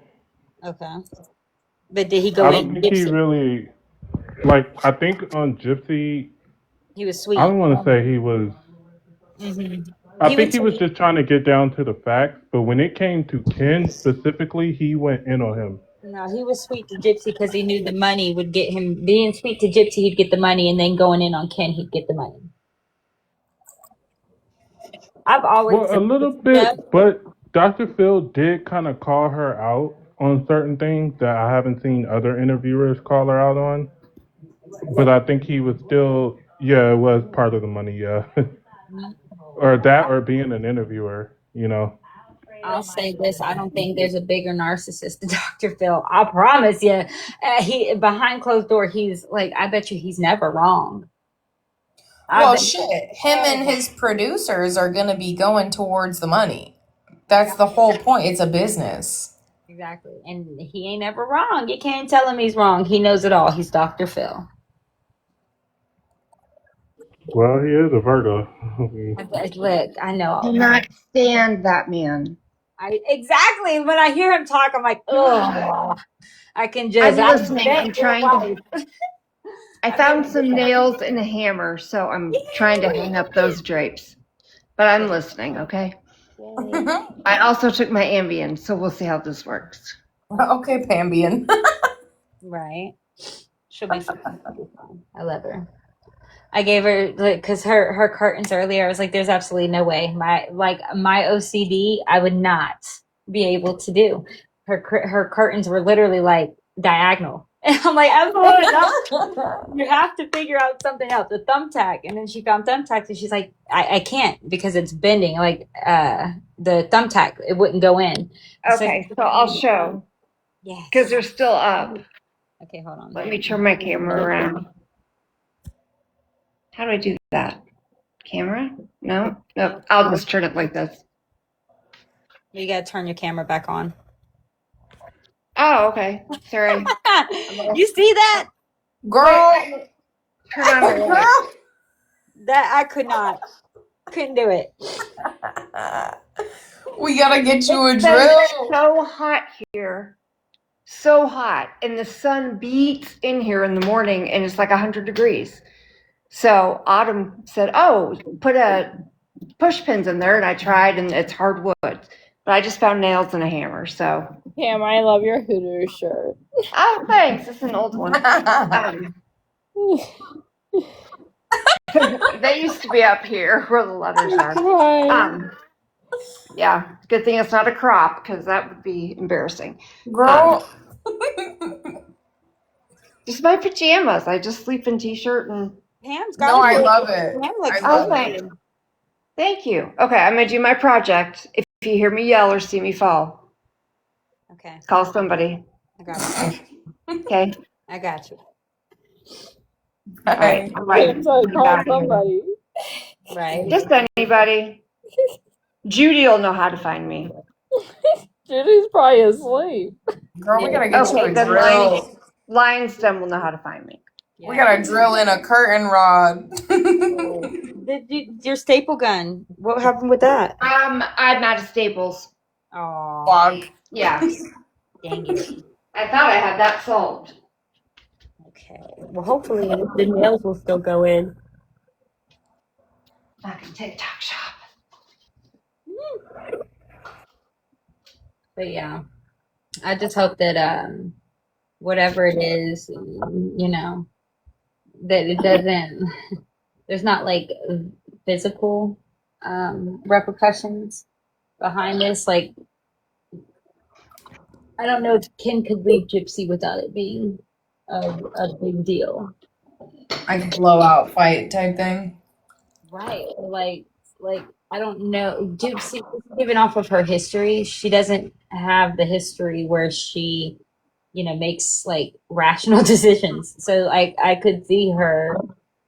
Okay, but did he I go don't in think he Gypsy? really like. I think on Gypsy, He was sweet. I don't want to say he was. Mm-hmm. I He think was he was sweet. just trying to get down to the facts. But when it came to Ken specifically, he went in on him. No, he was sweet to Gypsy because he knew the money would get him. Being sweet to Gypsy, he'd get the money, and then going in on Ken, he'd get the money. I've always Well, a little yeah. bit, but Dr. Phil did kind of call her out on certain things that I haven't seen other interviewers call her out on. But I think he was still, yeah, it was part of the money, yeah. Or that, or being an interviewer, you know. I'll say this: I don't think there's a bigger narcissist than Dr. Phil. I promise you. He behind closed door, he's like, I bet you he's never wrong. Well, shit. Him and his producers are going to be going towards the money. That's the whole point. It's a business. Exactly, and he ain't ever wrong. You can't tell him he's wrong. He knows it all. He's Dr. Phil. Well, he is a Virgo. Look, I know. Cannot stand that man. Exactly. When I hear him talk, I'm like, oh, I can just. I'm listening. I'm bet your trying life. to. I found some nails and a hammer, so I'm trying to hang up those drapes. But I'm listening, okay? I also took my Ambien, so we'll see how this works. Okay, Pambian. Right. She'll be fine. I love her. I gave her because her curtains earlier. I was like, "There's absolutely no way my OCD. I would not be able to do." Her curtains were literally like diagonal, and I'm like, "Absolutely not. You have to figure out something else." The thumbtack, and then she found thumbtacks, and she's like, "I can't because it's bending. Like the thumbtack, it wouldn't go in." Okay, so I'll show. Yes. Because they're still up. Okay, hold on. Let me turn my camera around. How do I do that? Camera? No? Nope. I'll just turn it like this. You gotta turn your camera back on. Oh, okay. Sorry. You see that? Girl. Turn on the light. That I couldn't do it. We gotta get you a It's drill. so hot here. So hot. And the sun beats in here in the morning and it's like 100 degrees. So Autumn said, oh, put a push pins in there. And I tried and it's hardwood. But I just found nails and a hammer. So. Pam, I love your Hooters shirt. Oh, thanks. It's an old one. They used to be up here where the leathers are. Yeah, good thing it's not a crop because that would be embarrassing. Girl. Just my pajamas. I just sleep in t-shirt and Pam's No, got I it. love it. Pam I looks Oh, love good. it. thank you. Okay, I'm gonna do my project. If you hear me yell or see me fall, Okay, call somebody. I got you. Okay. I got you. All right. Bye. I'm right Pam said, call back here. somebody. Right. Just anybody. Judy will know how to find me. Judy's probably asleep. Girl, we gotta get you Okay, a then drill. Lion's Den will know how to find me. We gotta drill in a curtain rod. Your staple gun. What happened with that? I'm out of Staples. Oh, Fuck. Yeah, dang it. I thought I had that solved. Okay. Well, hopefully the nails will still go in. Fucking TikTok shop. But yeah, I just hope that whatever it is, that it doesn't. There's not like physical repercussions behind this. Like, I don't know if Ken could leave Gypsy without it being a big deal. Like a blowout fight type thing. Right. Like I don't know. Gypsy, given off of her history, she doesn't have the history where she, makes like rational decisions. So I could see her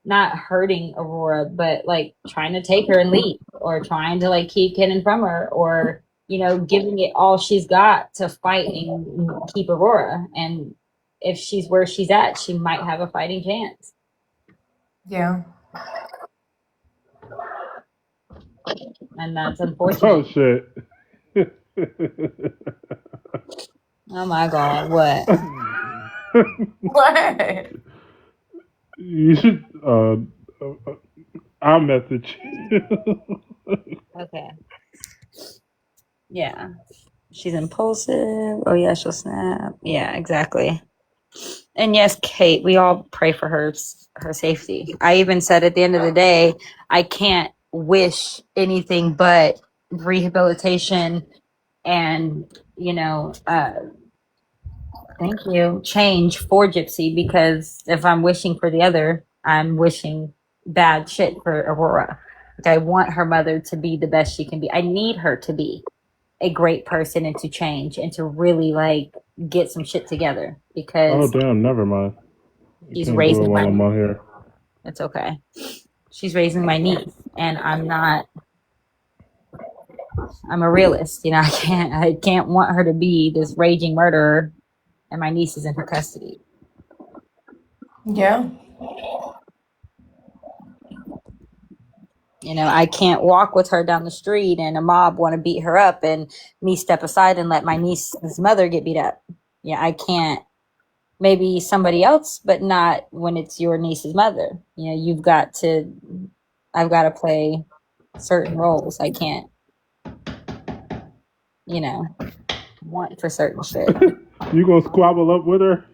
not hurting Aurora, but like trying to take her and leave, or trying to like keep Kenan from her, or giving it all she's got to fight and keep Aurora. And if she's where she's at, she might have a fighting chance. Yeah. And that's Oh unfortunate. shit. Oh my God, what? What? You should. I'll message you. Okay. Yeah. She's impulsive. Oh yeah, she'll snap. Yeah, exactly. And yes, Kate, we all pray for her safety. I even said at the end of the day, I can't wish anything but rehabilitation and thank you, change for Gypsy, because if I'm wishing for the other, I'm wishing bad shit for Aurora. Like, I want her mother to be the best she can be. I need her to be a great person and to change and to really like get some shit together, Oh because damn! Never mind. I she's can't do it raising while my I'm on here. it's okay. She's raising my niece, and I'm a realist. I can't want her to be this raging murderer and my niece is in her custody. Yeah. I can't walk with her down the street and a mob want to beat her up and me step aside and let my niece's mother get beat up. Yeah, I can't. Maybe somebody else, but not when it's your niece's mother. I've got to play certain roles. I can't, want for certain shit. You gonna squabble up with her?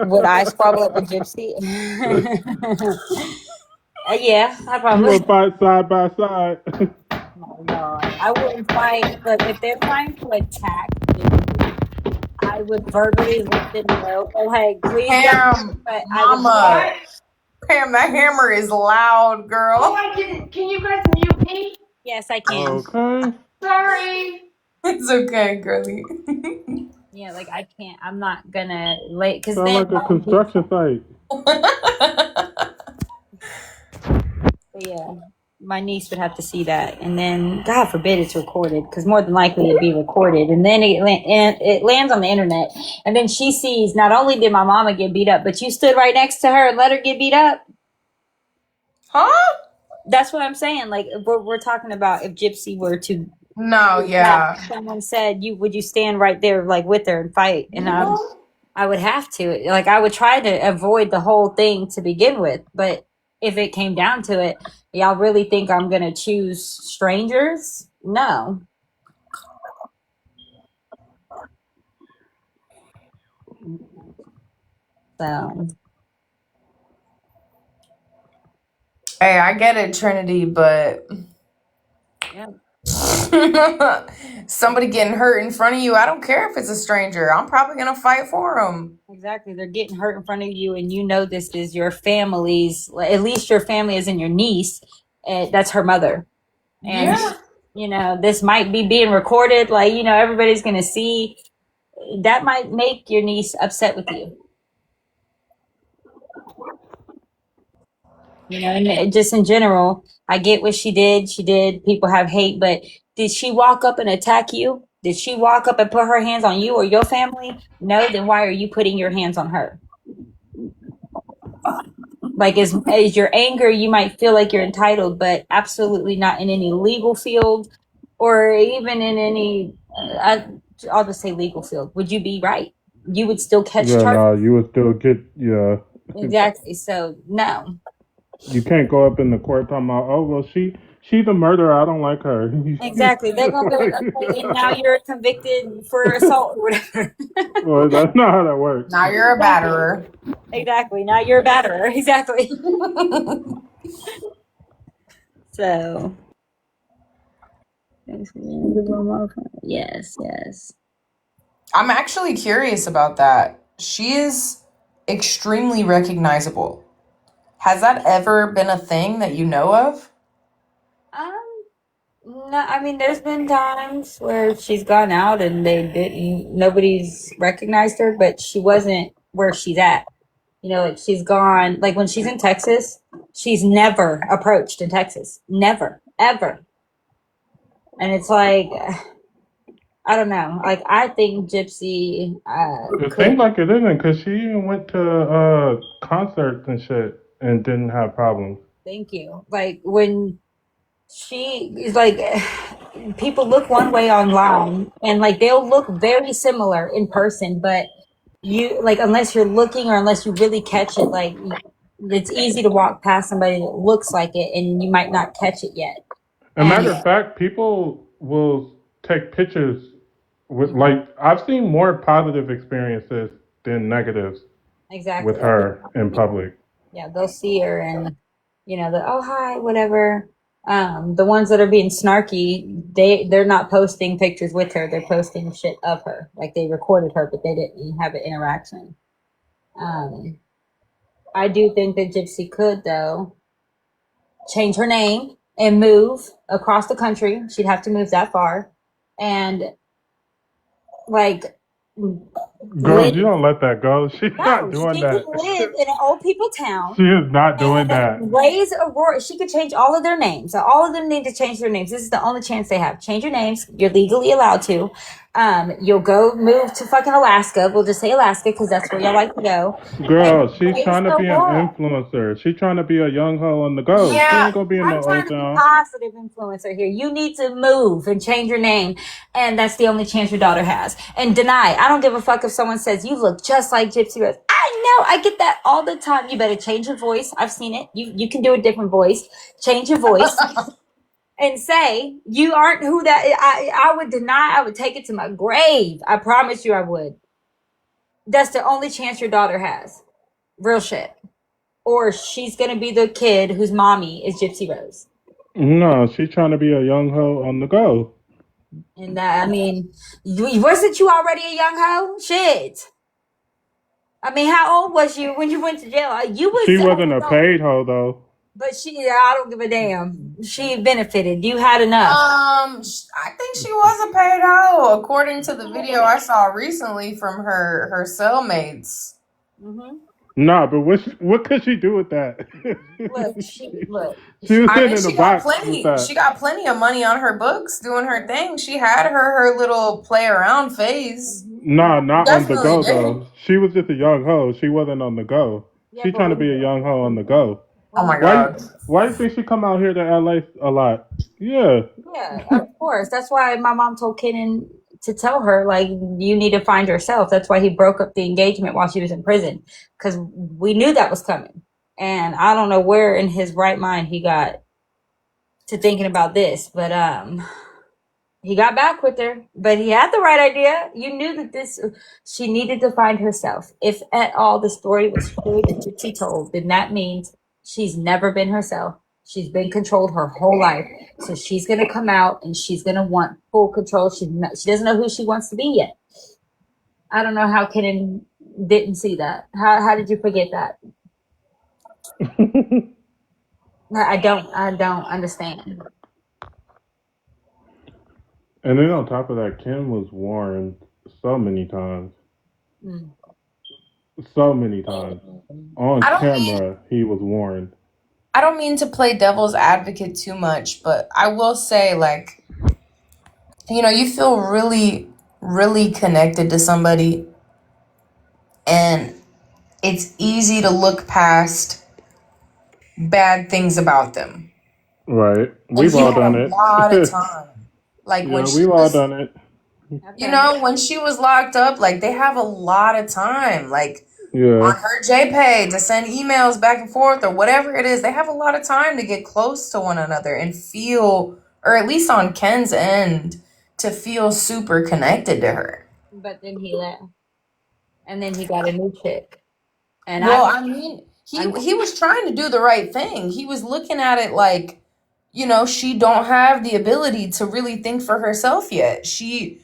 Would I squabble up with Gypsy? Yeah, I You probably. gonna fight side by side? Oh my God. I wouldn't fight. Look, if they're trying to attack Gypsy, I would verbally let them know, oh, hey, please don't. Pam, But I would mama. Pam, that hammer is loud, girl. Oh, I didn't. Can you guys mute me? yes, I can. Okay. Sorry. It's okay, girly. Yeah, like I can't. I'm not gonna late because Sound then like a construction site. yeah, my niece would have to see that, and then God forbid it's recorded, because more than likely it'd be recorded, and then it lands on the internet, and then she sees not only did my mama get beat up, but you stood right next to her and let her get beat up. Huh? That's what I'm saying. Like we're talking about if Gypsy were to. No, yeah. Someone said, would you stand right there like with her and fight? And I would have to. Like I would try to avoid the whole thing to begin with. But if it came down to it, y'all really think I'm gonna choose strangers? No. So Hey, I get it, Trinity, but yeah. Somebody getting hurt in front of you, I don't care if it's a stranger. I'm probably gonna fight for them. Exactly. They're getting hurt in front of you, and you know this is your family's, at least your family is in your niece, and that's her mother. And, Yeah. you know, this might be being recorded. Like, you know, everybody's going to see. That might make your niece upset with you. You know, and just in general, I get what she did. She did. People have hate, but did she walk up and attack you? Did she walk up and put her hands on you or your family? No, then why are you putting your hands on her? Like, is your anger, you might feel like you're entitled, but absolutely not in any legal field or even in any, I'll just say legal field. Would you be right? You would still catch Yeah, charges. no, you would still get, yeah. Exactly. So, no. You can't go up in the court talking about, oh, well, she's a murderer. I don't like her. Exactly. They're going to be like, okay, and now you're convicted for assault or whatever. Well, that's not how that works. Now you're a batterer. Exactly. Now you're a batterer. Exactly. So, yes, yes. I'm actually curious about that. She is extremely recognizable. Has that ever been a thing that you know of? No, I mean, there's been times where she's gone out and nobody's recognized her, but she wasn't where she's at. You know, like she's gone, like when she's in Texas, she's never approached in Texas. Never, ever. And it's like, I don't know. Like, I think Gypsy It seems like it isn't, because she even went to concerts and shit and didn't have problems. Thank you. Like, when she is like, people look one way online and like they'll look very similar in person, but you like, unless you're looking or unless you really catch it, like it's easy to walk past somebody that looks like it and you might not catch it yet. As a matter of fact, people will take pictures with, like, I've seen more positive experiences than negatives Exactly. with her in public. Yeah, they'll see her and, you know, oh, hi, whatever. The ones that are being snarky, they're not posting pictures with her. They're posting shit of her. Like, they recorded her, but they didn't have an interaction. I do think that Gypsy could, though, change her name and move across the country. She'd have to move that far. And, like, Girl, you don't let that go. She's not doing she that. could live in an old people town. She is not doing that. Raise Aurora. She could change all of their names. So all of them need to change their names. This is the only chance they have. Change your names. You're legally allowed to. You'll go move to fucking Alaska. We'll just say Alaska because that's where y'all like to go. Girl, she's trying to be an influencer. She's trying to be a young hoe on the go. Yeah, she ain't gonna be in no I'm trying old to be town. positive influencer here. You need to move and change your name, and that's the only chance your daughter has. And deny. I don't give a fuck if someone says you look just like Gypsy Rose. I know. I get that all the time. You better change your voice. I've seen it. You can do a different voice. Change your voice. And say you aren't who that I would deny. I would take it to my grave. I promise you I would. That's the only chance your daughter has. Real shit. Or she's gonna be the kid whose mommy is Gypsy Rose. No, she's trying to be a young hoe on the go. And I mean, wasn't you already a young hoe? Shit. I mean, how old was you when you went to jail? She wasn't a paid hoe though. But I don't give a damn. She benefited. You had enough. I think she was a paid hoe, according to the video I saw recently from her cellmates. Mm-hmm. Nah, but what could she do with that? Look, she was sitting in the box plenty. with that. She got plenty of money on her books doing her thing. She had her little play around phase. Nah, not on the go though. She was just a young hoe. She wasn't on the go. She's trying to be a young hoe on the go. Oh my God. Why do you think she come out here to LA a lot? Yeah. Yeah, of course. That's why my mom told Kenan to tell her, like, you need to find yourself. That's why he broke up the engagement while she was in prison. Because we knew that was coming. And I don't know where in his right mind he got to thinking about this. But he got back with her. But he had the right idea. You knew that she needed to find herself. If at all the story was true that she told, then that means she's never been herself. She's been controlled her whole life. So she's going to come out and she's going to want full control. She doesn't know who she wants to be yet. I don't know how Kenan didn't see that. How did you forget that? I don't understand. And then on top of that, Kim was warned so many times. So many times. On camera, he was warned. I don't mean to play devil's advocate too much, but I will say, like, you know, you feel really, really connected to somebody, and it's easy to look past bad things about them. Right. We've all done it. A lot of time. Like, yeah, we've all done it. You know, when she was locked up, like, they have a lot of time. Like, yeah. on her JPay to send emails back and forth or whatever it is, they have a lot of time to get close to one another and feel, or at least on Ken's end, to feel super connected to her. But then he left. And then he got a new chick. And I mean, he was trying to do the right thing. He was looking at it like, you know, she don't have the ability to really think for herself yet. She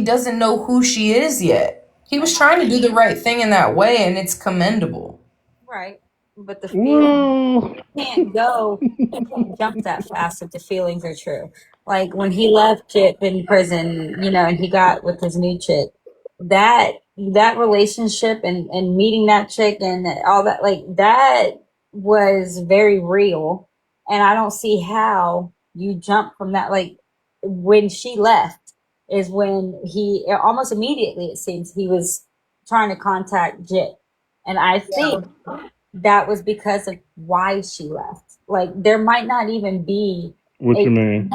doesn't know who she is yet. He was trying to do the right thing in that way, and it's commendable. Right. But the feeling, you can't jump that fast if the feelings are true. Like when he left Chip in prison, you know, and he got with his new chick, that relationship and meeting that chick and all that, like that was very real. And I don't see how you jump from that. Like when she left is when he almost immediately, it seems, he was trying to contact Jip. And I think that was because of why she left. Like there might not even be what you mean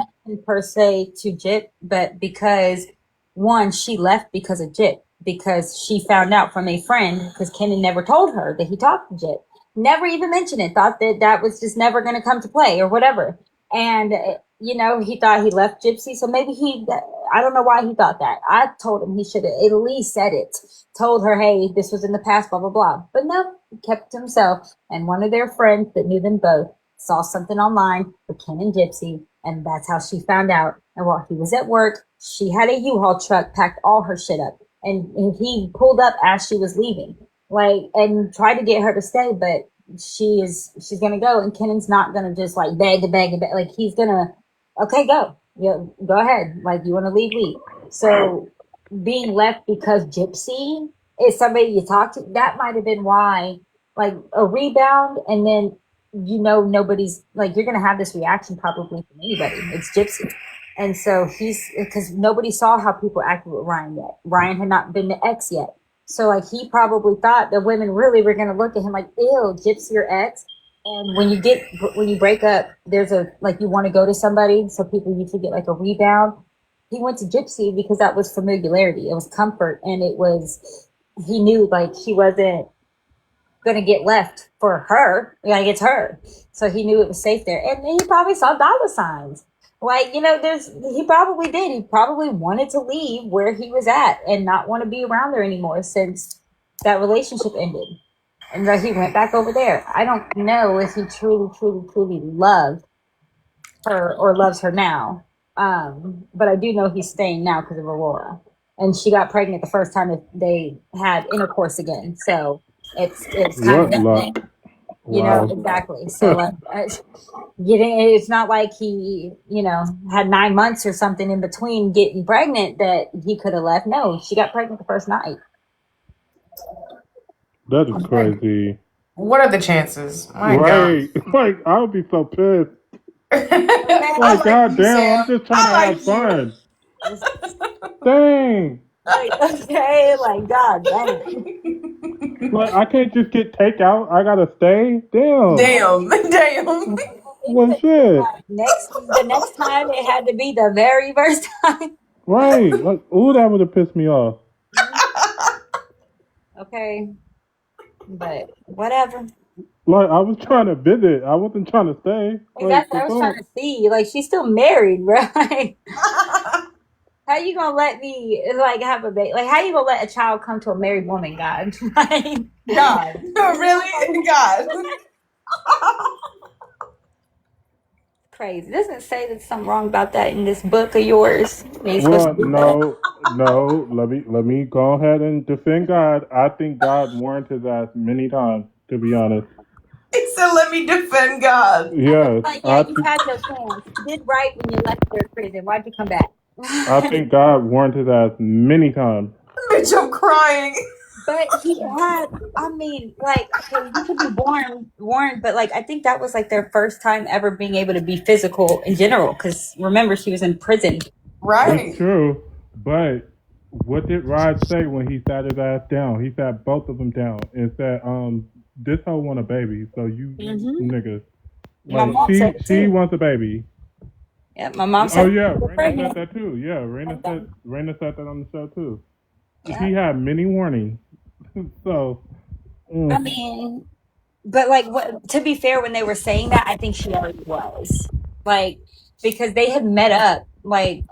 per se to Jip, but because one, she left because of Jip, because she found out from a friend, because Kenan never told her that he talked to Jip, never even mentioned it, thought that was just never going to come to play or whatever. And you know, he thought he left Gypsy, so maybe I don't know why he thought that. I told him he should have at least said it, told her, hey, this was in the past, blah blah blah. But no, he kept it to himself. And one of their friends that knew them both saw something online for Ken and Gypsy, and that's how she found out. And while he was at work, she had a U-Haul truck, packed all her shit up, and he pulled up as she was leaving, like, and tried to get her to stay, but she's gonna go, and Kenan's not gonna just like beg, like he's gonna, okay, go, yeah, go ahead, like you want to leave. So being left because Gypsy is somebody you talk to, that might have been why, like a rebound, and then you know nobody's like, you're gonna have this reaction probably from anybody. It's Gypsy. And so because nobody saw how people acted with Ryan yet. Ryan had not been the ex yet. So like he probably thought that women really were gonna look at him like, ew, Gypsy, your ex. And when you break up, there's a, like, you want to go to somebody, so people usually get like a rebound. He went to Gypsy because that was familiarity, it was comfort, and he knew like he wasn't gonna get left for her, like it's her. So he knew it was safe there. And he probably saw dollar signs. Like, you know, he probably did. He probably wanted to leave where he was at and not want to be around her anymore since that relationship ended. And so he went back over there. I don't know if he truly, truly, truly loved her or loves her now. But I do know he's staying now because of Aurora. And she got pregnant the first time that they had intercourse again. So it's kind of, you know, exactly. So like, it's not like he, you know, had 9 months or something in between getting pregnant that he could have left. No, she got pregnant the first night. That is crazy. What are the chances? My right. God. Like, I would be so pissed. Like, God damn, I'm just trying to have fun. Dang. Like, okay, like, God dang. Like, I can't just get takeout. I gotta stay? Damn. Well, shit. The next time it had to be the very first time. Right. Like, ooh, that would have pissed me off. Okay. But whatever. Like, I was trying to visit. I wasn't trying to stay. Like, I was trying to see. Like, she's still married, right? How you gonna let me, like, have a baby? Like, how you gonna let a child come to a married woman, God? Like, God. Really? God. crazy. It doesn't say there's something wrong about that in this book of yours. Well, no. Let me go ahead and defend God. I think God warned his ass many times. To be honest. So let me defend God. Yes, Yeah, you had your chance. You did right when you left your prison. Why'd you come back? I think God warned his ass many times. Bitch, I'm crying. But he had, I mean, like, okay, you could be warned, but like, I think that was like their first time ever being able to be physical in general. Because remember, she was in prison. Right. It's true, but what did Rod say when he sat his ass down? He sat both of them down and said, this hoe want a baby, so you niggas, My like mom said it she too. wants a baby. Yeah, my mom Oh said yeah, she was Raina said pregnant. that too. Yeah, Raina said that on the show too. Yeah. He had many warnings, so. I mean, but like, what? To be fair, when they were saying that, I think she already was like because they had met up. Like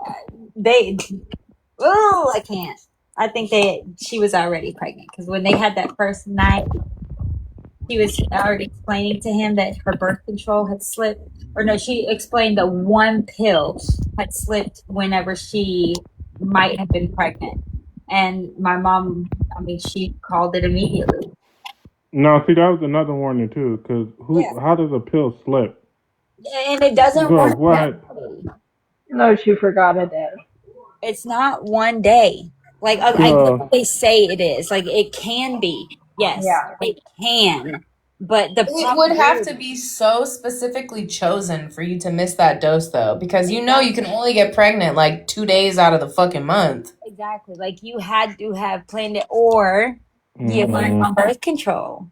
they, oh, I can't. I think she was already pregnant because when they had that first night, she was already explaining to him that her birth control had slipped. Or no, she explained that one pill had slipped whenever she might have been pregnant. And my mom, I mean, she called it immediately. No, see, that was another warning too. Because Yeah. how does a pill slip? And it doesn't Girl, work that what? way. No, she forgot a day. It's not one day. Like I get Girl, what they say it is. Like it can be. Yes, Yeah. it can. But the It would have to probability be so specifically chosen for you to miss that dose, though, because you know you can only get pregnant like 2 days out of the fucking month. exactly. Like you had to have planned it, or you weren't on birth control.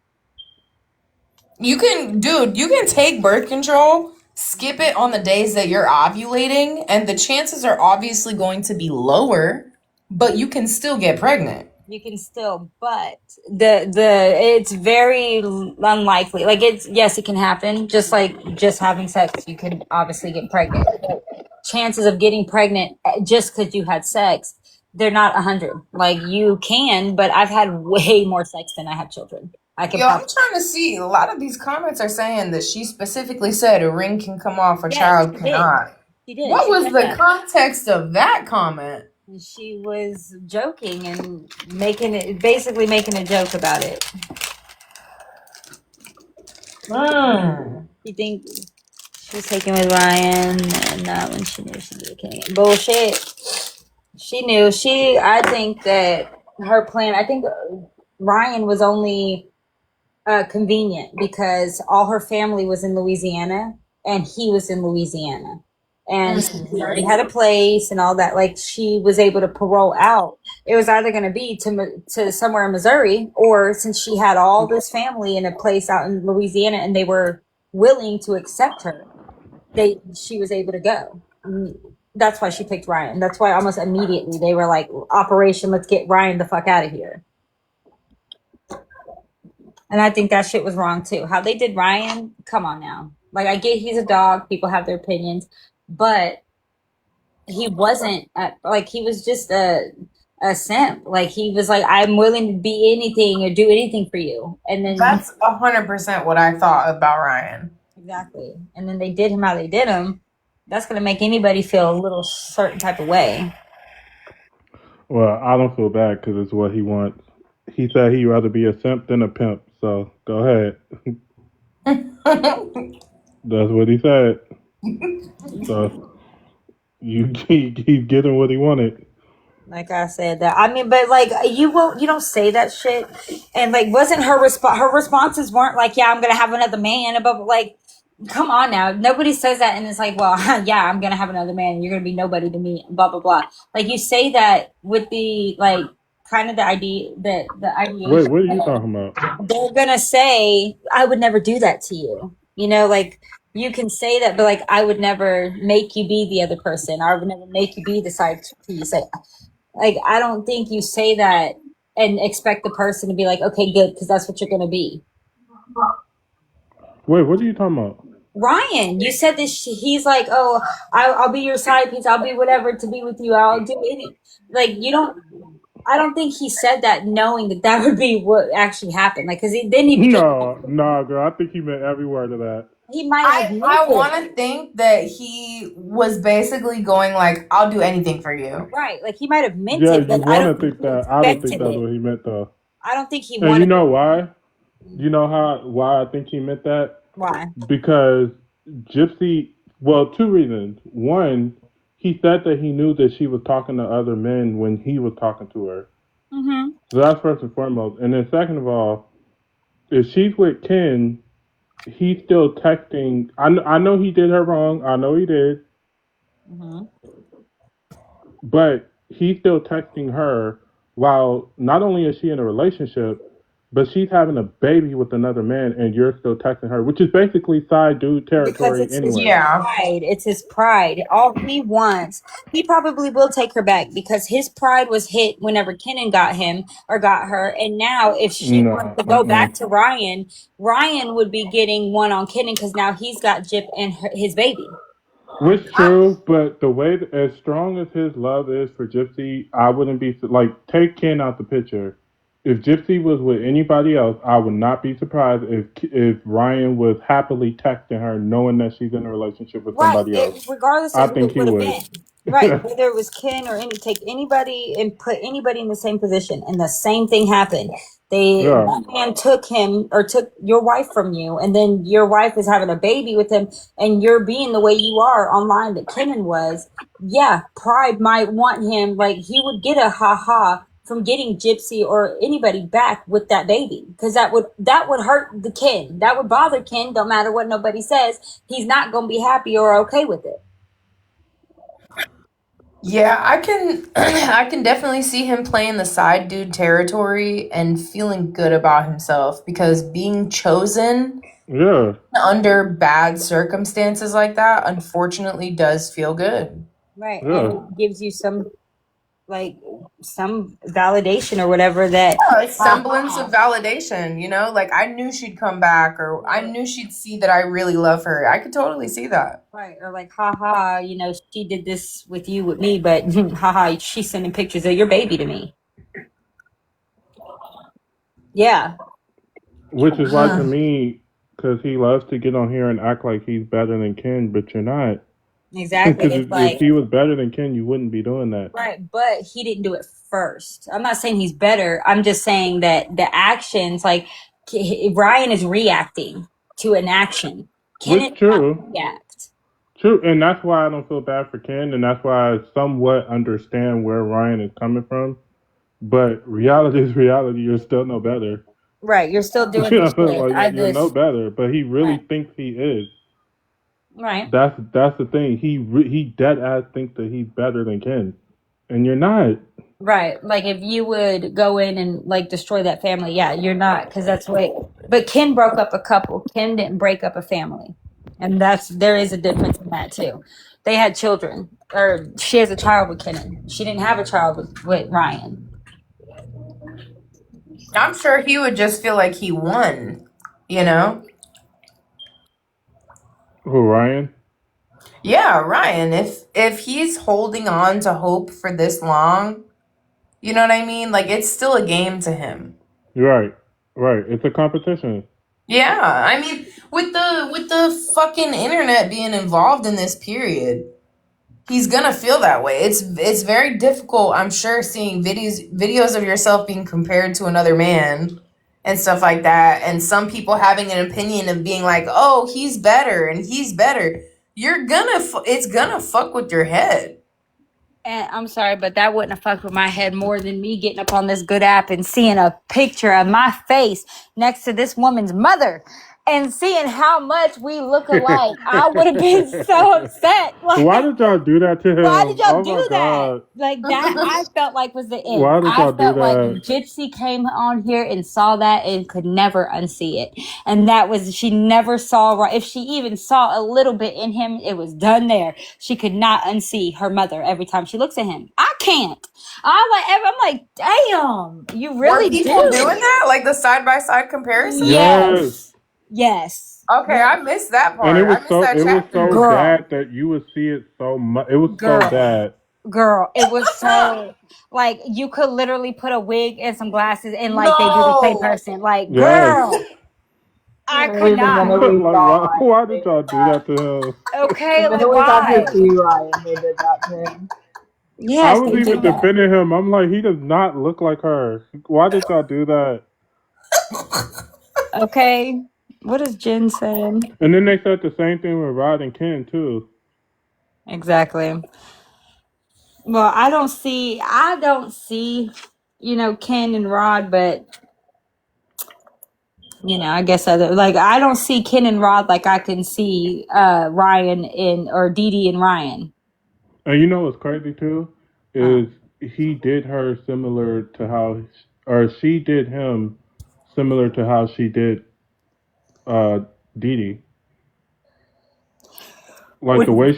You can take birth control, skip it on the days that you're ovulating, and the chances are obviously going to be lower, but you can still get pregnant. You can still, but the it's very unlikely. Like it's yes, it can happen. Just like just having sex, you can obviously get pregnant. But chances of getting pregnant just because you had sex, they're not 100. Like you can, but I've had way more sex than I have children. I can Yo, I'm probably. trying to see. A lot of these comments are saying that she specifically said a ring can come off, a Yes, child she did. cannot. She did. What She was said the that. context of that comment? She was joking and basically making a joke about it. You think she was taken with Ryan and not when she knew she was a king? Bullshit. She knew. I think that her plan. I think Ryan was only convenient because all her family was in Louisiana and he was in Louisiana. And since he already had a place and all that, like she was able to parole out. It was either going to be to somewhere in Missouri, or since she had all this family in a place out in Louisiana and they were willing to accept her, she was able to go. That's why she picked Ryan. That's why almost immediately they were like, "Operation, let's get Ryan the fuck out of here." And I think that shit was wrong too. How they did Ryan, come on now. Like I get he's a dog, people have their opinions, but he wasn't like he was just a simp. Like he was like, I'm willing to be anything or do anything for you. And then That's 100% what I thought about Ryan. exactly. And then they did him how they did him. That's gonna make anybody feel a little certain type of way. well, I don't feel bad because it's what he wants. He said he'd rather be a simp than a pimp. So go ahead. That's what he said. So he's getting what he wanted. Like I said that. I mean, but like you don't say that shit. And like, wasn't her response? Her responses weren't like, "Yeah, I'm gonna have another man." But like, come on now, nobody says that, and it's like, well, yeah, I'm gonna have another man. And you're gonna be nobody to me. Blah blah blah. Like you say that with the like kind of the idea that the Wait, ideation. what are you talking about? They're gonna say, "I would never do that to you." You know, like you can say that, but like I would never make you be the other person. I would never make you be the side piece. Like I don't think you say that and expect the person to be like, okay, good, because that's what you're gonna be. Wait, what are you talking about? Ryan, you said this. He's like, oh, I'll be your side piece. I'll be whatever to be with you. I'll do any. Like you don't. I don't think he said that knowing that would be what actually happened. Like, because then he became. No, nah, girl. I think he meant every word of that. He might have meant I it. want to think that he was basically going like, "I'll do anything for you." Right. Like he might have meant Yeah, it, you but I want don't to think think he that. I don't think expected that's it. what he meant though. I don't think he And you wanted know it. why? You know why I think he meant that? Why? Because Gypsy, well, two reasons. One, he said that he knew that she was talking to other men when he was talking to her. Mm-hmm. So that's first and foremost. And then second of all, if she's with Ken, he's still texting. I know he did her wrong. I know he did. Mm-hmm. But he's still texting her while not only is she in a relationship, but she's having a baby with another man, and you're still texting her, which is basically side dude Because territory it's his anyway. Yeah. pride. It's his pride. All he wants, he probably will take her back because his pride was hit whenever Kenan got him or got her. And now, if she wants No, to go back to Ryan, Ryan would be getting one on Kenan because now he's got Jip and his baby. which true, but the way as strong as his love is for Gypsy, I wouldn't be like take Ken out the picture. If Gypsy was with anybody else, I would not be surprised if Ryan was happily texting her, knowing that she's in a relationship with Right. somebody else. Regardless I of who think it he would have would. been. Right. Whether it was Ken or take anybody and put anybody in the same position. And the same thing happened. Yeah. That man took him or took your wife from you. And then your wife is having a baby with him. And you're being the way you are online that Kenan was. Yeah. Pride might want him. Like he would get a ha from getting Gypsy or anybody back with that baby because that would hurt the Ken. That would bother Ken. Don't matter what nobody says. He's not going to be happy or okay with it. Yeah, I can I can definitely see him playing the side dude territory and feeling good about himself because being chosen Yeah. under bad circumstances like that unfortunately does feel good. Right. Yeah. And it gives you some validation or whatever that A semblance of validation, you know? Like I knew she'd come back or I knew she'd see that I really love her. I could totally see that. right or like haha, she did this with you with me, but haha, she's sending pictures of your baby to me. Yeah. Which is why, to me, because he loves to get on here and act like he's better than Ken, but you're not. Exactly. Because It's if like he was better than Ken, you wouldn't be doing that. right, but he didn't do it first. I'm not saying he's better. I'm just saying that the actions, like Ryan is reacting to an action. Ken is Which not true. react. True. And that's why I don't feel bad for Ken, and that's why I somewhat understand where Ryan is coming from. But reality is reality. You're still no better. Right, you're still doing You the know, shit. I like you're no just better. But he really right, thinks he is. right. That's the thing. He dead ass thinks that he's better than Ken, and you're not. Right. Like if you would go in and like destroy that family, yeah, you're not because that's what. But Ken broke up a couple. Ken didn't break up a family, and there is a difference in that too. They had children, or she has a child with Kenan. She didn't have a child with Ryan. I'm sure he would just feel like he won, you know? Who, Ryan? Yeah, Ryan, if he's holding on to hope for this long, you know what I mean? Like it's still a game to him. You're right. Right. It's a competition. Yeah, I mean, with the fucking internet being involved in this period, he's gonna feel that way. It's very difficult, I'm sure, seeing videos of yourself being compared to another man and stuff like that, and some people having an opinion of being like, "Oh, he's better and he's better." It's gonna fuck with your head. And I'm sorry, but that wouldn't have fucked with my head more than me getting up on this good app and seeing a picture of my face next to this woman's mother and seeing how much we look alike. I would have been so upset. Like, Why did y'all do that to him? why did y'all Oh do my that? god. Like that, I felt like was the end. Why did I y'all do felt like that? Gypsy came on here and saw that and could never unsee it. And that was, she never saw, if she even saw a little bit in him, it was done there. She could not unsee her mother every time she looks at him. I can't. I'm like, damn, you really Were people do. doing that? Like the side by side comparison? Yes. Yes. Okay, I missed that part. And it I was missed so that chapter. Girl. bad that you would see it so much. It was Girl. so bad. Girl, it was so like you could literally put a wig and some glasses and like they do the same person. Like, Yes. girl, I could The not. minute we saw Like, Ryan, why they did did y'all do that. that to him? Okay, The like minute we got to why? see Ryan, they did that to him. I Yes, was they even did that. defending him. I'm like, he does not look like her. Why did y'all do that? Okay. What is Jen saying? And then they said the same thing with Rod and Ken too. Exactly. Well, I don't see, Ken and Rod, but I guess I don't see Ken and Rod like I can see Ryan or Dee Dee and Ryan. And you know what's crazy too is he did her similar to how, or she did him similar to how she did uh Dee Dee. Like What? the way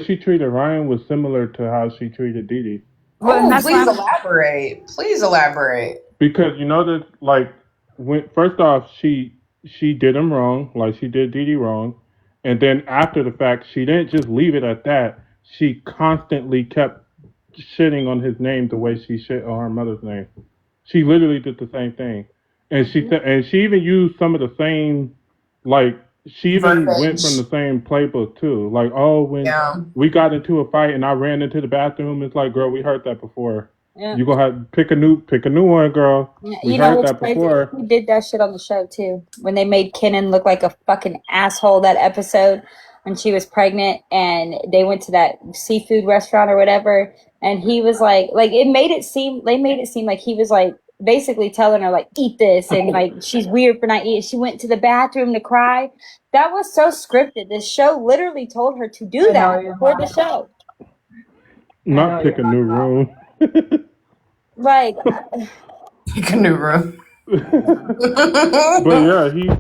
she treated Ryan was similar to how she treated Dee Dee. Well, and Oh, that's why please elaborate. Please elaborate. Because you know that, like, when first off, she did him wrong, like she did Dee Dee wrong, and then after the fact, she didn't just leave it at that. She constantly kept shitting on his name the way she shit on her mother's name. She literally did the same thing, and she even used some of the same, like she even went from Verbiage. the same playbook too. Like, oh, when Yeah. we got into a fight and I ran into the bathroom, it's like, girl, we heard that before. Yeah. You gonna have to pick a new one, girl. Yeah, We you know heard what's that crazy? before. He did that shit on the show too. When they made Kenan look like a fucking asshole that episode when she was pregnant and they went to that seafood restaurant or whatever, and he was like they made it seem like he was like basically telling her like eat this and like she's weird for not eating. She went to the bathroom to cry. That was so scripted. The show literally told her to do I know what that you're for the talking about. show. I know Not what pick you're a new talking about. room. Like Pick a new room. But yeah, he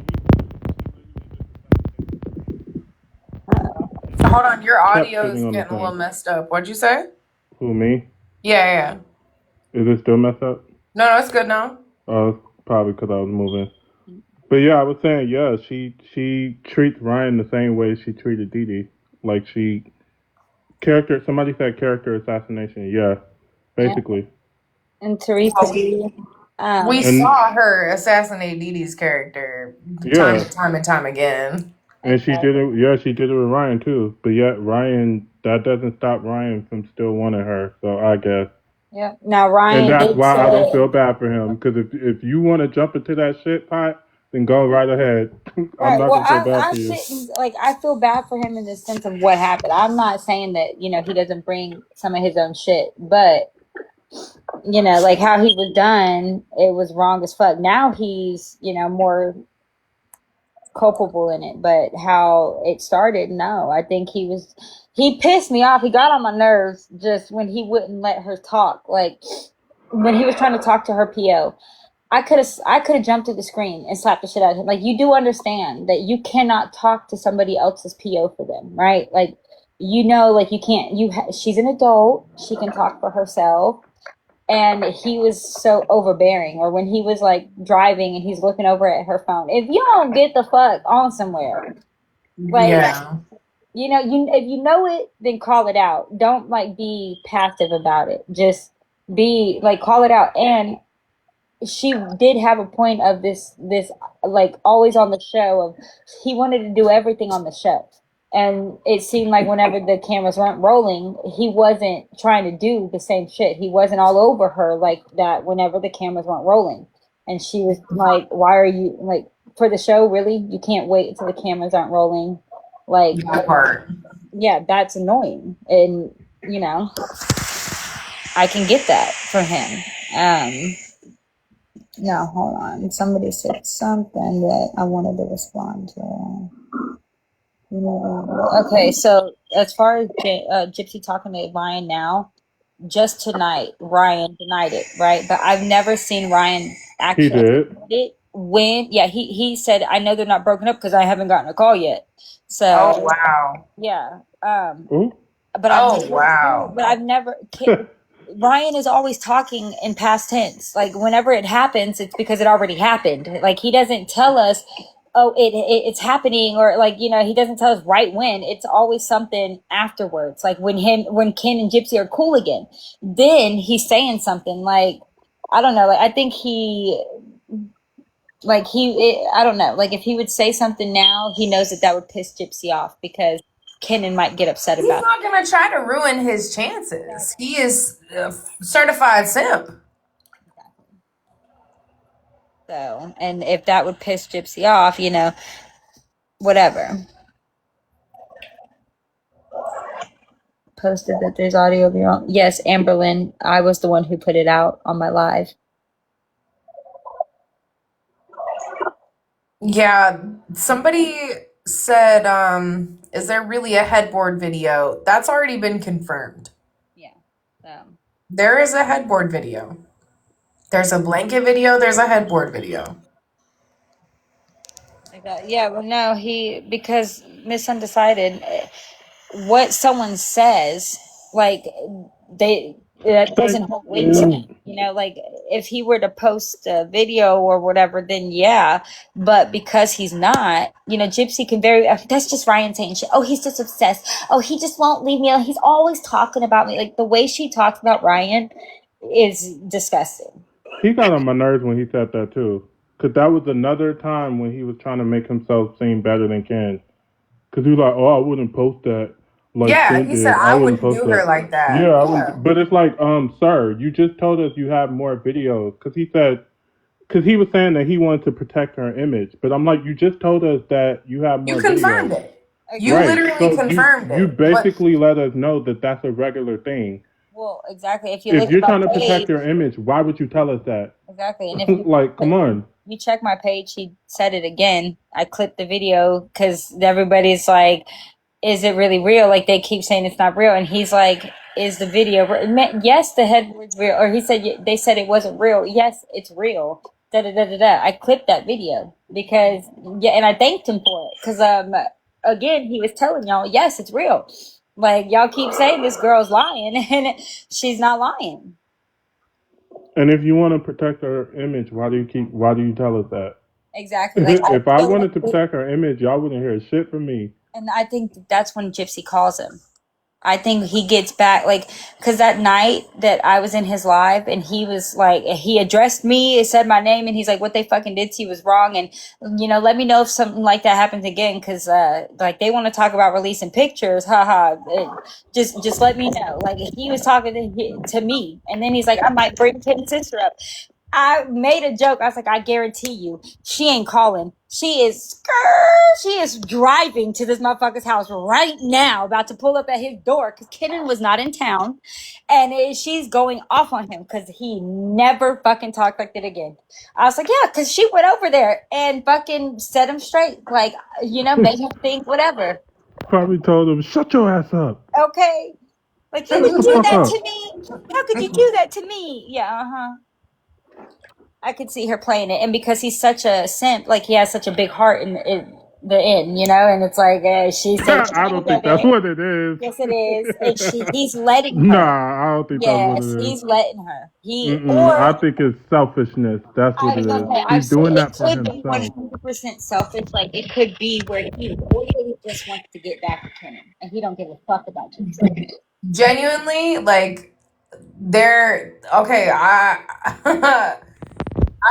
Hold on, your kept audio is shitting on his getting a little name. messed up. What'd you say? Who, me? Yeah. Is it still messed up? No, it's good now. Oh, it's probably because I was moving. But yeah, I was saying, yeah, she treats Ryan the same way she treated Dee Dee. Like somebody said character assassination. Yeah, yeah. basically. And Teresa Well, B. we And saw her assassinate Dee Dee's character time yeah, and time and time again. and she did it. Yeah, she did it with Ryan too. But yet Ryan, that doesn't stop Ryan from still wanting her. So I guess. Yeah. Now And Ryan that's did why I don't say feel bad for him. Because if you want to jump into that shit pot, then go right ahead. I'm right. not Well, gonna feel bad I for you. shouldn't I feel bad for him in the sense of what happened. I'm not saying that he doesn't bring some of his own shit, but like how he was done, it was wrong as fuck. Now he's more culpable in it, but how it started, no, I think he pissed me off. He got on my nerves just when he wouldn't let her talk, like when he was trying to talk to her PO. I could have jumped through the screen and slapped the shit out of him. Like, you do understand that you cannot talk to somebody else's PO for them, right? Like, like you can't. She's an adult. She can talk for herself. And he was so overbearing. Or when he was like driving and he's looking over at her phone. If you don't get the fuck on somewhere, like Yeah. if you know it, then call it out. Don't like be passive about it. Just be like call it out. And she did have a point of this like always on the show of he wanted to do everything on the show, and it seemed like whenever the cameras weren't rolling he wasn't trying to do the same shit. He wasn't all over her like that whenever the cameras weren't rolling, and she was like, why are you like for the show, really? You can't wait until the cameras aren't rolling. Like That part. yeah, that's annoying. And I can get that for him. No, hold on. Somebody said something that I wanted to respond to. Okay, so as far as Gypsy talking to Ryan now, just tonight, Ryan denied it, right? But I've never seen Ryan He actually did. admit it when, yeah, he said, I know they're not broken up because I haven't gotten a call yet. So, Oh wow. yeah. Ooh. But Wow. I've never. Ryan is always talking in past tense. Like whenever it happens, it's because it already happened. Like he doesn't tell us, oh, it's happening, or like he doesn't tell us right when. It's always something afterwards. Like when Ken and Gypsy are cool again, then he's saying something like, I don't know. Like I think he Like I don't know. Like if he would say something now, he knows that would piss Gypsy off because Kenan might get upset He's about it. not going to try to ruin his chances. He is a certified simp. So, and if that would piss Gypsy off, whatever. Posted that there's audio of your own. Yes, Amberlyn, I was the one who put it out on my live. Yeah, somebody said, is there really a headboard video? That's already been confirmed. Yeah. There is a headboard video. There's a blanket video. There's a headboard video. Yeah, well, no, because Miss Undecided, what someone says, like, that doesn't hold weight to me. Like, if he were to post a video or whatever, then yeah. But because he's not, Gypsy can that's just Ryan saying shit. Oh, he's just obsessed. Oh, he just won't leave me alone. He's always talking about me. Like, the way she talks about Ryan is disgusting. He got on my nerves when he said that too. Because that was another time when he was trying to make himself seem better than Ken. Because he was like, oh, I wouldn't post that like Yeah, Ken he did. said, I I wouldn't wouldn't post do her that. like that. Yeah, I wouldn't. But it's like, sir, you just told us you have more videos. Because he was saying that he wanted to protect her image. But I'm like, you just told us that you have more You confirmed videos. it. You literally confirmed it. You basically let us know that that's a regular thing. Well, exactly. If you're trying to protect your image, why would you tell us that? Exactly. And if you like, come on. You check my page, he said it again. I clipped the video because everybody's like, is it really real? Like, they keep saying it's not real. And he's like, is the video real? Yes, the headboard's real. Or he said, they said it wasn't real. Yes, it's real. Da da da da da. I clipped that video because, and I thanked him for it. Because, again, he was telling y'all, yes, it's real. Like, y'all keep saying this girl's lying, and she's not lying. And if you want to protect her image, why do you tell us that? Exactly. Like, if I wanted to protect her image, y'all wouldn't hear shit from me. And I think that's when Gypsy calls him. I think he gets back, like, because that night that I was in his live and he was like, he addressed me, said my name, and he's like, what they fucking did to you was wrong. And, let me know if something like that happens again, because, like, they want to talk about releasing pictures. Haha. Just let me know. Like, he was talking to me. And then he's like, I might bring Ken's sister up. I made a joke. I was like, I guarantee you, she ain't calling. She is driving to this motherfucker's house right now, about to pull up at his door because Kenan was not in town. And she's going off on him because he never fucking talked like that again. I was like, yeah, because she went over there and fucking set him straight. Like, made him think whatever. Probably told him, shut your ass up. Okay. Like, how could you do that to me? How could you do that to me? Yeah, uh-huh. I could see her playing it, and because he's such a simp, like he has such a big heart in the end, and it's like she's. I don't think that's what it is. Yes, it is. And he's letting her. Nah, I don't think that's what it is. Yes, he's letting her. I think it's selfishness. That's what it is. He's doing that for himself. It could be 100% selfish. Like, it could be where he really just wants to get back to Kenan, and he don't give a fuck about you. Genuinely, like,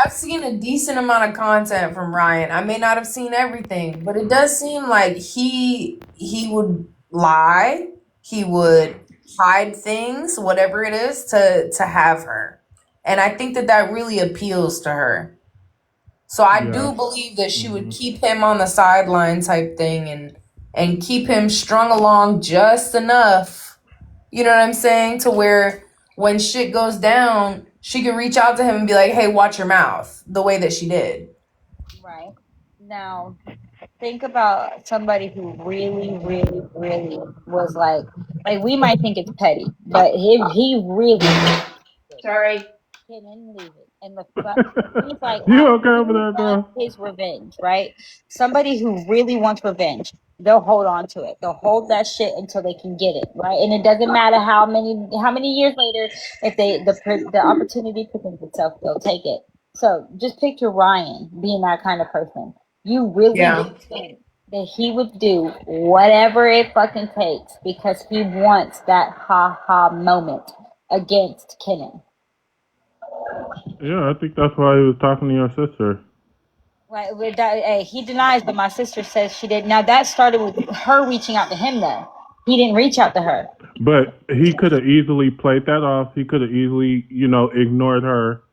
I've seen a decent amount of content from Ryan. I may not have seen everything, but it does seem like he would lie, he would hide things, whatever it is, to have her. And I think that really appeals to her. So I do believe that she would keep him on the sideline type thing and keep him strung along just enough, you know what I'm saying, to where when shit goes down, she could reach out to him and be like, hey, watch your mouth, the way that she did. Right. Now, think about somebody who really, really, really was like we might think it's petty, but he really. Sorry. Didn't leave it. And he's like, you okay over there, girl? His revenge, right? Somebody who really wants revenge, they'll hold on to it. They'll hold that shit until they can get it, right? And it doesn't matter how many years later, if the opportunity presents itself, they'll take it. So just picture Ryan being that kind of person. You really think that he would do whatever it fucking takes because he wants that ha-ha moment against Kenan. Yeah, I think that's why he was talking to your sister. Like with that, he denies, but my sister says she did. Now that started with her reaching out to him, though. He didn't reach out to her. But he could have easily played that off. He could have easily, ignored her,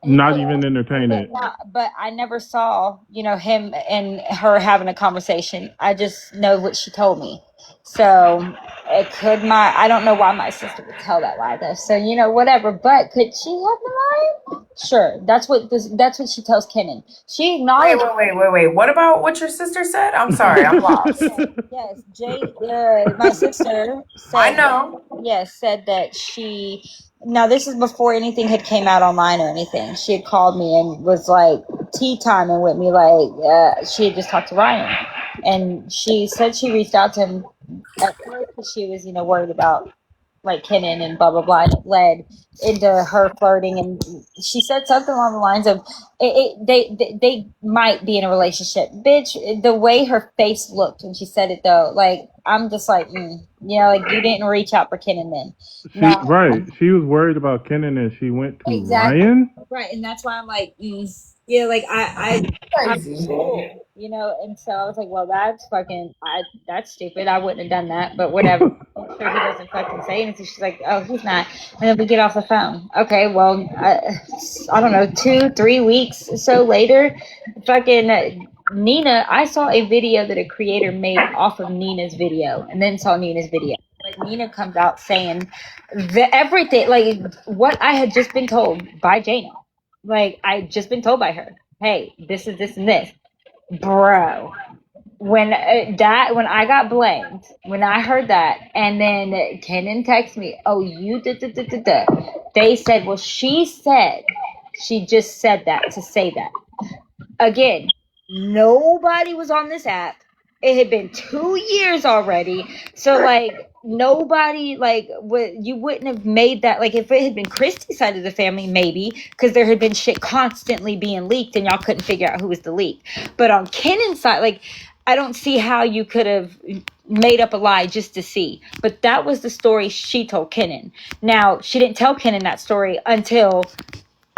He not could even have, entertain it. but I never saw, him and her having a conversation. I just know what she told me. So I don't know why my sister would tell that lie though. So, whatever. But could she have the lie? Sure. That's what she tells Kenan. She Wait, acknowledged. wait. What about what your sister said? I'm sorry, I'm lost. Yes, my sister I said, know. yes, said that now this is before anything had came out online or anything. She had called me and was like tea timing with me, like she had just talked to Ryan, and she said she reached out to him at first because she was, worried about like Kenan and blah blah blah, and it led into her flirting, and she said something along the lines of they might be in a relationship. Bitch, the way her face looked when she said it though, like I'm just like like you didn't reach out for Kenan then. No, She was worried about Kenan and she went to exactly. Ryan. Right, and that's why I'm like, yeah, like I'm Crazy. cool, and so I was like, well, that's stupid. I wouldn't have done that, but whatever. I'm sure he doesn't fucking say anything. She's like, oh, he's not. And then we get off the phone. Okay, well, I don't know, 2-3 weeks or so later, fucking Nina, I saw a video that a creator made off of Nina's video, and then saw Nina's video. But Nina comes out saying everything, like what I had just been told by Jana. Like I just been told by her, hey, this is this and this, bro. When when I got blamed, when I heard that, and then Kenan texted me, oh, you da. They said, well, she just said that to say that. Again, nobody was on this app. It had been 2 years already. So like nobody you wouldn't have made that, like if it had been Christy's side of the family, maybe, because there had been shit constantly being leaked and y'all couldn't figure out who was the leak. But on Kenan's side, like I don't see how you could have made up a lie just to see. But that was the story she told Kenan. Now, she didn't tell Kenan that story until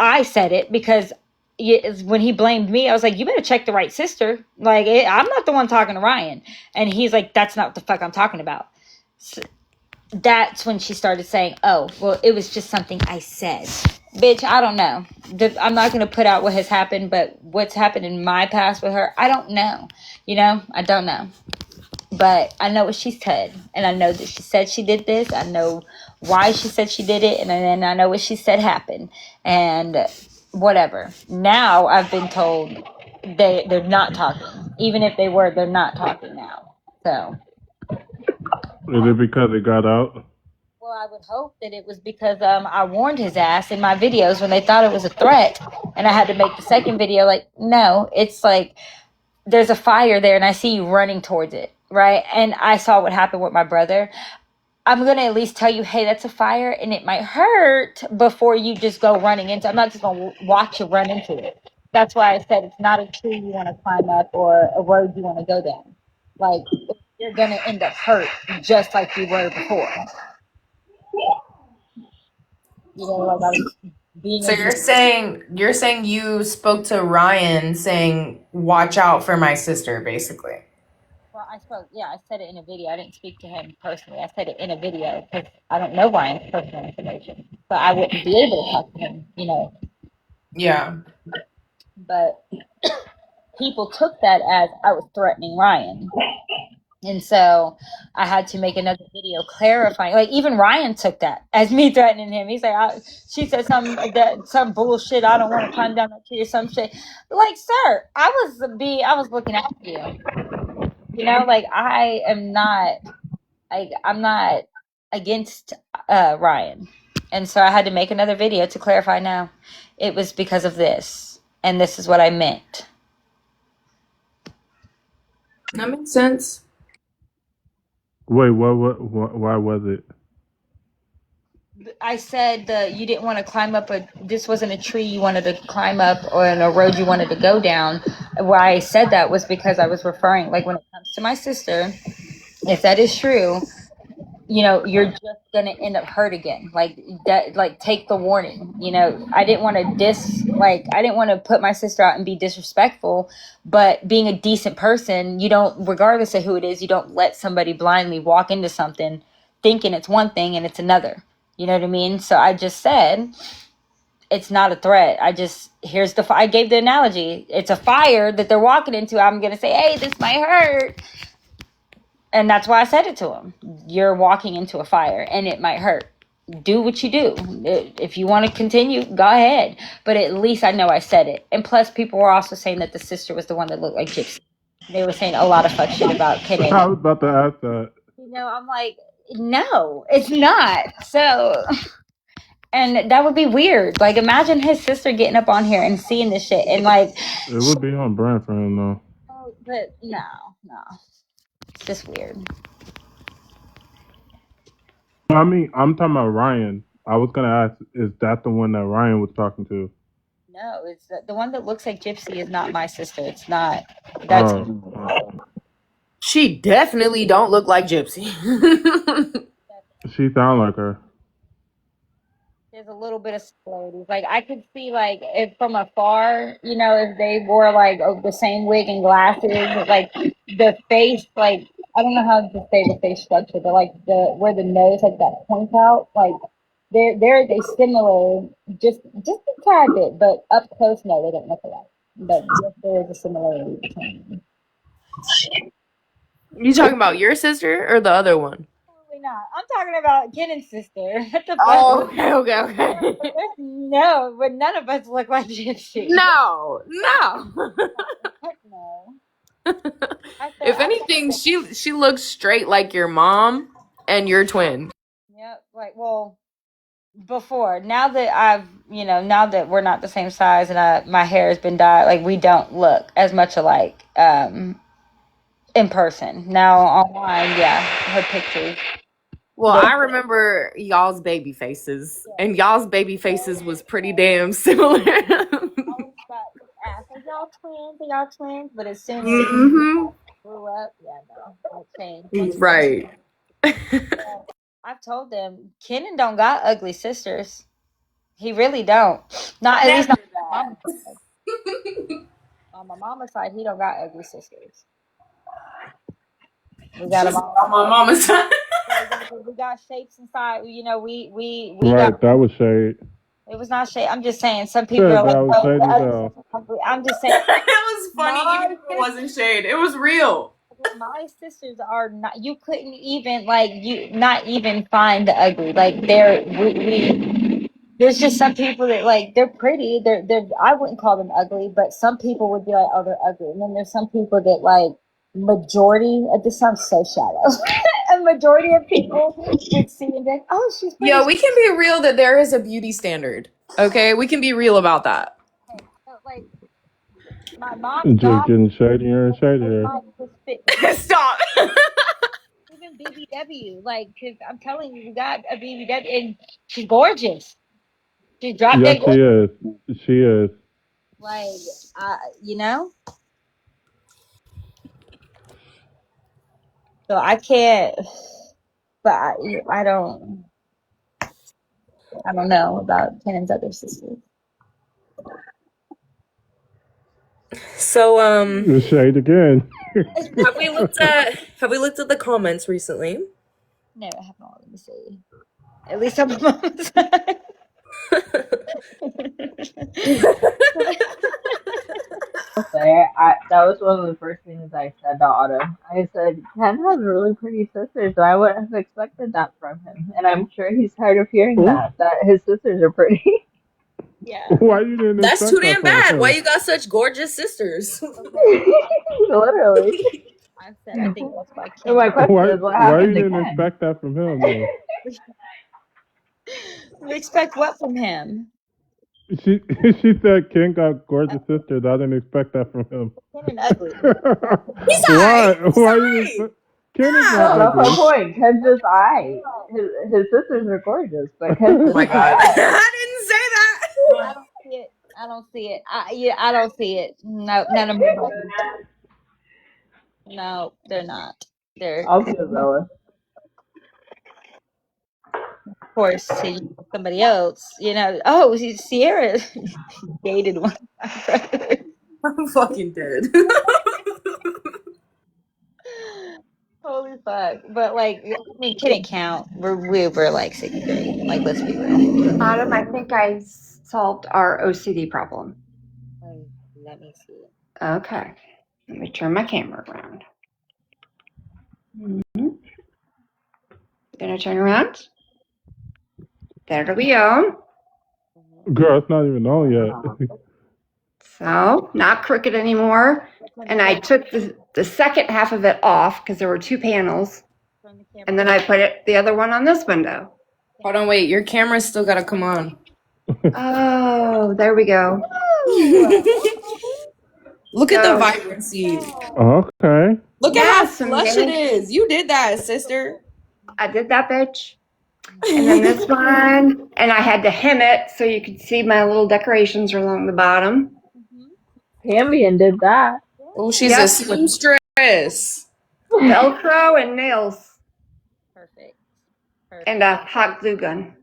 I said it, because when he blamed me, I was like, you better check the right sister. Like, I'm not the one talking to Ryan. And he's like, that's not what the fuck I'm talking about. So that's when she started saying, oh, well, it was just something I said. Bitch, I don't know. I'm not going to put out what has happened, but what's happened in my past with her, I don't know. I don't know. But I know what she said, and I know that she said she did this. I know why she said she did it, and then I know what she said happened, and whatever. Now I've been told they're not talking. Even if they were, they're not talking now. So. Is it because it got out? Well, I would hope that it was because I warned his ass in my videos when they thought it was a threat, and I had to make the second video. Like, no, it's like there's a fire there, and I see you running towards it. Right. And I saw what happened with my brother. I'm going to at least tell you, hey, that's a fire and it might hurt before you just go running into it. I'm not just going to watch you run into it. That's why I said it's not a tree you want to climb up or a road you want to go down. Like, you're going to end up hurt just like you were before. Like I was being. So you're saying you spoke to Ryan saying, watch out for my sister, basically. Well, I said it in a video. I didn't speak to him personally. I said it in a video because I don't know Ryan's personal information. So I wouldn't be able to talk to him, Yeah. But people took that as I was threatening Ryan. And so I had to make another video clarifying. Like, even Ryan took that as me threatening him. He's like, she said some bullshit. I don't want to climb down that tree or some shit. Like, sir, I was looking after you. Like I'm not against Ryan. And so I had to make another video to clarify now. It was because of this. And this is what I meant. That makes sense. Wait, why was it? I said you didn't want to climb up this wasn't a tree you wanted to climb up or in a road you wanted to go down. Why I said that was because I was referring, like, when it comes to my sister, if that is true, you're just going to end up hurt again. Like that, like, take the warning. I didn't want to I didn't want to put my sister out and be disrespectful, but being a decent person, you don't, regardless of who it is, you don't let somebody blindly walk into something thinking it's one thing and it's another. You know what I mean? So I just said, it's not a threat. I gave the analogy. It's a fire that they're walking into. I'm going to say, hey, this might hurt. And that's why I said it to him. You're walking into a fire and it might hurt. Do what you do. If you want to continue, go ahead. But at least I know I said it. And plus, people were also saying that the sister was the one that looked like Gypsy. They were saying a lot of fuck shit about Kenneth. I was about to ask that. I'm like, no, it's not. So, and that would be weird. Like, imagine his sister getting up on here and seeing this shit. And like, It would be on brand for him though. but no. It's just weird. I mean, I'm talking about Ryan. I was gonna ask, is that the one that Ryan was talking to? No, it's the one that looks like Gypsy is not my sister. It's not. That's She definitely don't look like Gypsy. She sound like her. there's a little bit of similarities. Like I could see like if from afar, if they wore like the same wig and glasses, like the face, like I don't know how to say the face structure, but like the where the nose like that points out, like they similar, just a tad bit, but up close, no, they don't look alike. But yes, there is a similarity between them. You talking about your sister or the other one? Probably not. I'm talking about Kenneth's sister. What the fuck? Oh, okay. No, but none of us look like Gypsy. No. Heck no. If anything, she looks straight like your mom and your twin. Yep. Like, well, before. Now that now that we're not the same size and my hair has been dyed, like we don't look as much alike in person. Now online, yeah, her pictures. Well, I remember y'all's baby faces, and y'all's baby faces was pretty damn similar. Y'all twins, but as soon as you grew up, yeah, no, I changed. Right. I've told them Kenan don't got ugly sisters. He really don't. Not at least not on my mama's side. On my mama's side, he don't got ugly sisters. We got them all on my mama's side. We got shapes inside. We Right, got. that was shade. It was not shade. I'm just saying. Some people are That was like, shade as hell. I'm just saying. It was funny, even if it wasn't shade. It was real. My sisters are not. You couldn't even not even find the ugly. Like we there's just some people that like they're pretty. They're I wouldn't call them ugly, but some people would be like, oh, they're ugly. And then there's some people that like majority. This sounds so shallow. A majority of people would see and be like, oh, she's pretty. Yo, we can be real that there is a beauty standard. Okay, we can be real about that. Like my mom's Just getting shadier and shadier. Stop. Even BBW, like, cause I'm telling you, we got a BBW, and she's gorgeous. She dropped yes, that. She is. She is. Like, So I can't, but I don't know about Kenan's other sisters. So shade again. have we looked at the comments recently? No, I have not. Let me see. At least on my mom's side. That was one of the first things I said to Autumn. I said, Ken has really pretty sisters, so I wouldn't have expected that from him. And I'm sure he's tired of hearing that his sisters are pretty. Yeah. Why you didn't That's too damn bad. Him? Why you got such gorgeous sisters? Literally. I said I think that's why So my question is, what happened why you to didn't Ken? expect that from him, though? We expect what from him? She said Ken got gorgeous sisters. I didn't expect that from him. Ken and ugly. He's Why? He's Why you? Ken is not That's ugly. my point. Ken's just his sisters are gorgeous, but Ken's just oh my god. I didn't say that. I don't see it. I don't see it. I don't see it. No, none of them. No, they're not. They're. I'll be jealous. course, to somebody else. Oh, Sierra dated one of my brothers. I'm fucking dead. Holy fuck! But can it count? We were like 6th grade. Let's be real. Autumn, I think I solved our OCD problem. Let me see. Okay. Let me turn my camera around. Mm-hmm. Gonna turn around. There we go. Girl, it's not even on yet. So, not crooked anymore. And I took the second half of it off because there were 2 panels. And then I put the other one on this window. Hold on, wait. Your camera's still gotta come on. Oh, there we go. Look at the vibrancy. Okay. Look at how flush it is. You did that, sister. I did that, bitch. And then this one, and I had to hem it so you could see my little decorations along the bottom. Cambian did that. Oh, she's a seamstress. Velcro and nails. Perfect. And a hot glue gun.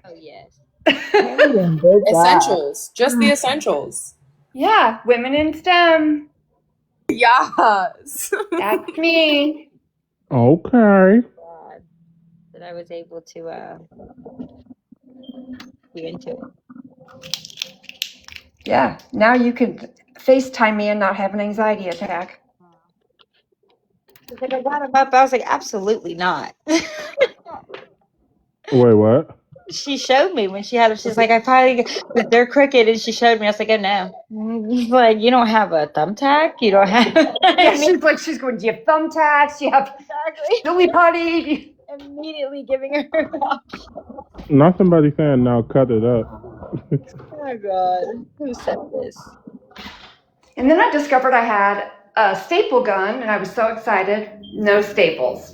Oh, yes. Cambian did that. Essentials. Just the essentials. Yeah, women in STEM. Yes. That's me. Okay. God, that I was able to get into it. Yeah, now you can FaceTime me and not have an anxiety attack. Because I got him up, I was like, absolutely not. Wait, what? She showed me when she had them. She's like, they're crooked, and she showed me. I was like, oh no. Like, you don't have a thumbtack? You don't have. Yeah, she's going, do you have thumbtacks? Do you have silly putty? Immediately giving her. Not somebody saying now cut it up. Oh God, who said this? And then I discovered I had a staple gun, and I was so excited. No staples.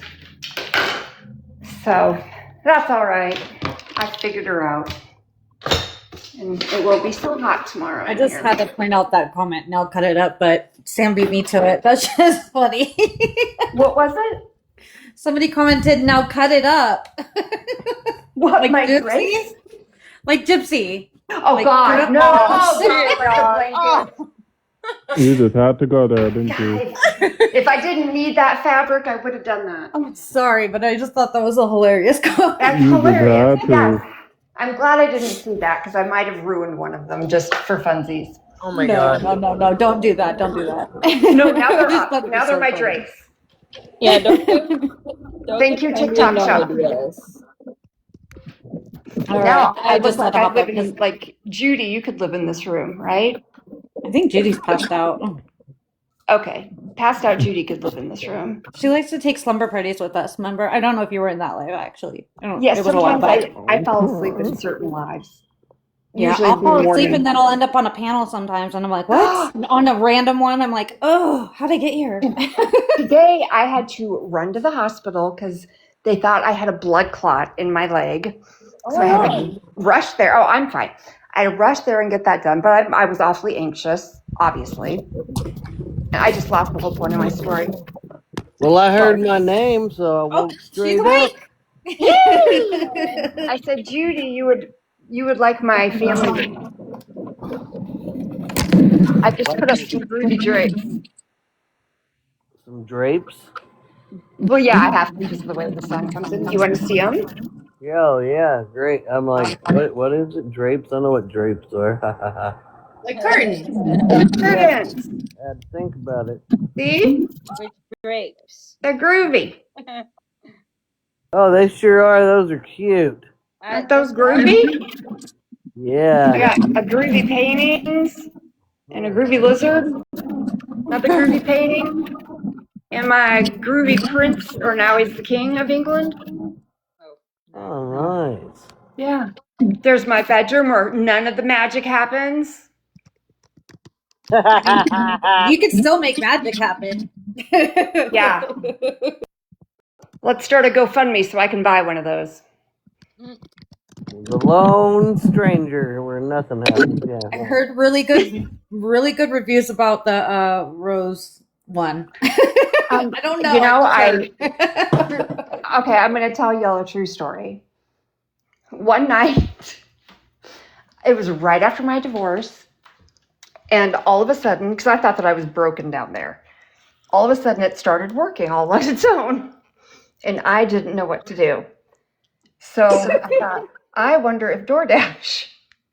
So that's all right. I figured her out. And it will be so hot tomorrow. I just had to point out that comment. Now cut it up, but Sam beat me to it. That's just funny. What was it? Somebody commented, "Now cut it up." What, like my Gypsy? grace? Like Gypsy. Oh like, God, no! Oh, You just had to go there, didn't you? If I didn't need that fabric, I would have done that. I'm sorry, but I just thought that was a hilarious comment. That's You hilarious. just had to. I'm glad I didn't see that because I might have ruined one of them just for funsies. Oh my God. No, don't do that. Don't do that. No, now they're up. Now they're my drapes. Yeah, don't Thank you, TikTok shop. Now I just look like had to I hop live up in, like, Judy, you could live in this room, right? I think Judy's passed out. Okay. Passed out Judy could live in this room. She likes to take slumber parties with us, remember? I don't know if you were in that live, actually. Yes, it was a while sometimes back. I fall asleep in certain lives. Yeah, Usually I'll fall asleep morning. and then I'll end up on a panel sometimes, and I'm like, what? On a random one, I'm like, oh, how'd I get here? Today, I had to run to the hospital because they thought I had a blood clot in my leg. So I had to rush there. Oh, I'm fine. I had to rush there and get that done, but I was awfully anxious, obviously. And I just lost the whole point of my story. Well, I heard my name, so I woke straight up. I said, Judy, you would like my family. I just put up some groovy drapes. Some drapes? Well, yeah, I have to because of the way the sun comes in. You want to see them? Yeah, great. I'm like, what is it? Drapes? I don't know what drapes are. Like curtains. Curtains. I had to think about it. See? Which grapes? They're groovy. Oh, they sure are. Those are cute. Aren't those groovy? Yeah. I got a groovy paintings and a groovy lizard. Another groovy painting. And my groovy prince, or now he's the king of England. Oh, nice. Yeah. There's my bedroom where none of the magic happens. You can still make magic happen. Yeah. Let's start a GoFundMe so I can buy one of those. The lone stranger where nothing happens. Yeah. I heard really good reviews about the Rose one. I don't know. You know, okay, I'm going to tell y'all a true story. one night, it was right after my divorce, and all of a sudden, because I thought that I was broken down there, all of a sudden it started working all on its own, and I didn't know what to do. So I thought, I wonder if DoorDash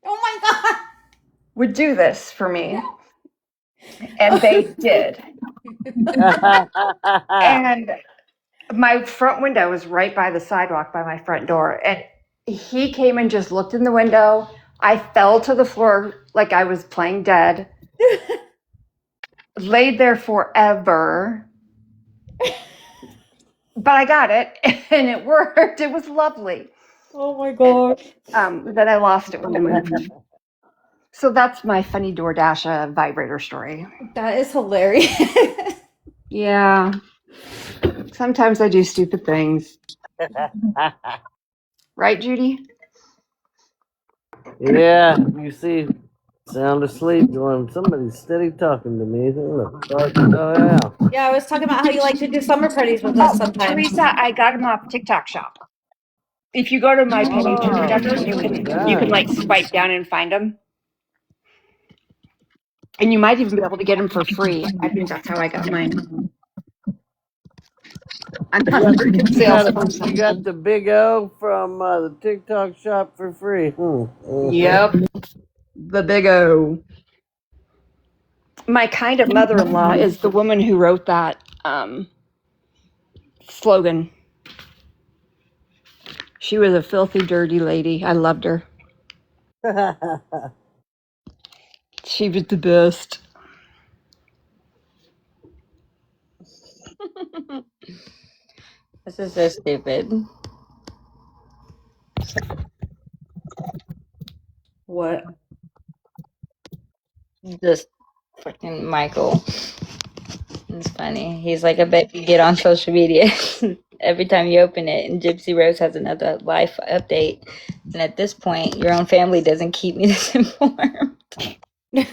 Oh my god. would do this for me. And they did. And my front window was right by the sidewalk by my front door. And he came and just looked in the window. I fell to the floor like I was playing dead. Laid there forever. But I got it and it worked. It was lovely. Oh my gosh. Then I lost it when I moved. So that's my funny DoorDash vibrator story. That is hilarious. Yeah. Sometimes I do stupid things. Right, Judy? Yeah, you see, sound asleep going, somebody's steady talking to me. Oh, yeah. Yeah, I was talking about how you like to do summer parties with us sometimes. Teresa, I got him off TikTok Shop. If you go to my page or whatever, you can like swipe down and find them. And you might even be able to get them for free. I think that's how I got mine. I'm not a very good salesperson. You got the big O from the TikTok shop for free. Yep. The big O. My kind of mother-in-law is the woman who wrote that slogan. She was a filthy, dirty lady. I loved her. She was the best. This is so stupid. What? Just freaking Michael. It's funny. He's like, I bet you get on social media every time you open it, and Gypsy Rose has another life update. And at this point, your own family doesn't keep me this informed. I'm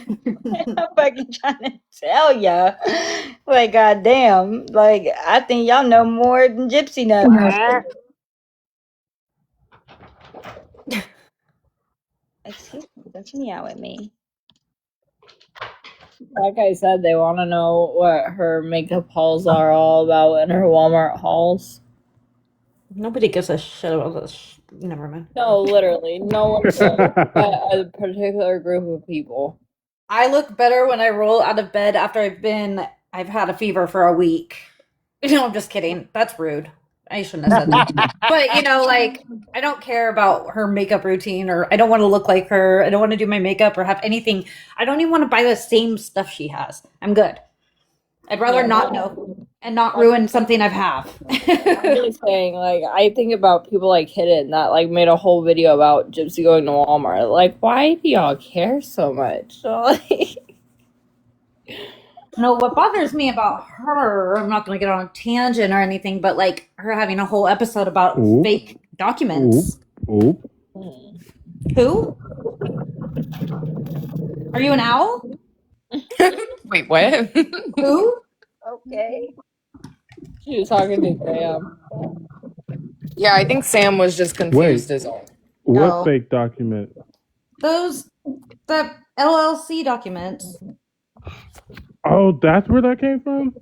fucking trying to tell ya. Like, goddamn. Like, I think y'all know more than Gypsy knows. Excuse me, don't you meow at me. Like I said, they want to know what her makeup hauls are all about in her Walmart hauls. Nobody gives a shit about this. Never mind. No, literally, no one does, but a particular group of people. I look better when I roll out of bed after I've had a fever for a week. No, I'm just kidding. That's rude. I shouldn't have said that. But, like, I don't care about her makeup routine, or I don't want to look like her. I don't want to do my makeup or have anything. I don't even want to buy the same stuff she has. I'm good. I'd rather not know and not ruin something I have. I'm just saying, like, I think about people like Hidden that, like, made a whole video about Gypsy going to Walmart. Like, why do y'all care so much? No, what bothers me about her, I'm not going to get on a tangent or anything, but like her having a whole episode about fake documents. Who? Are you an owl? Wait, what? Who? Okay. She was talking to Graham. Yeah, I think Sam was just confused as all. What fake document? The LLC documents. Oh, that's where that came from?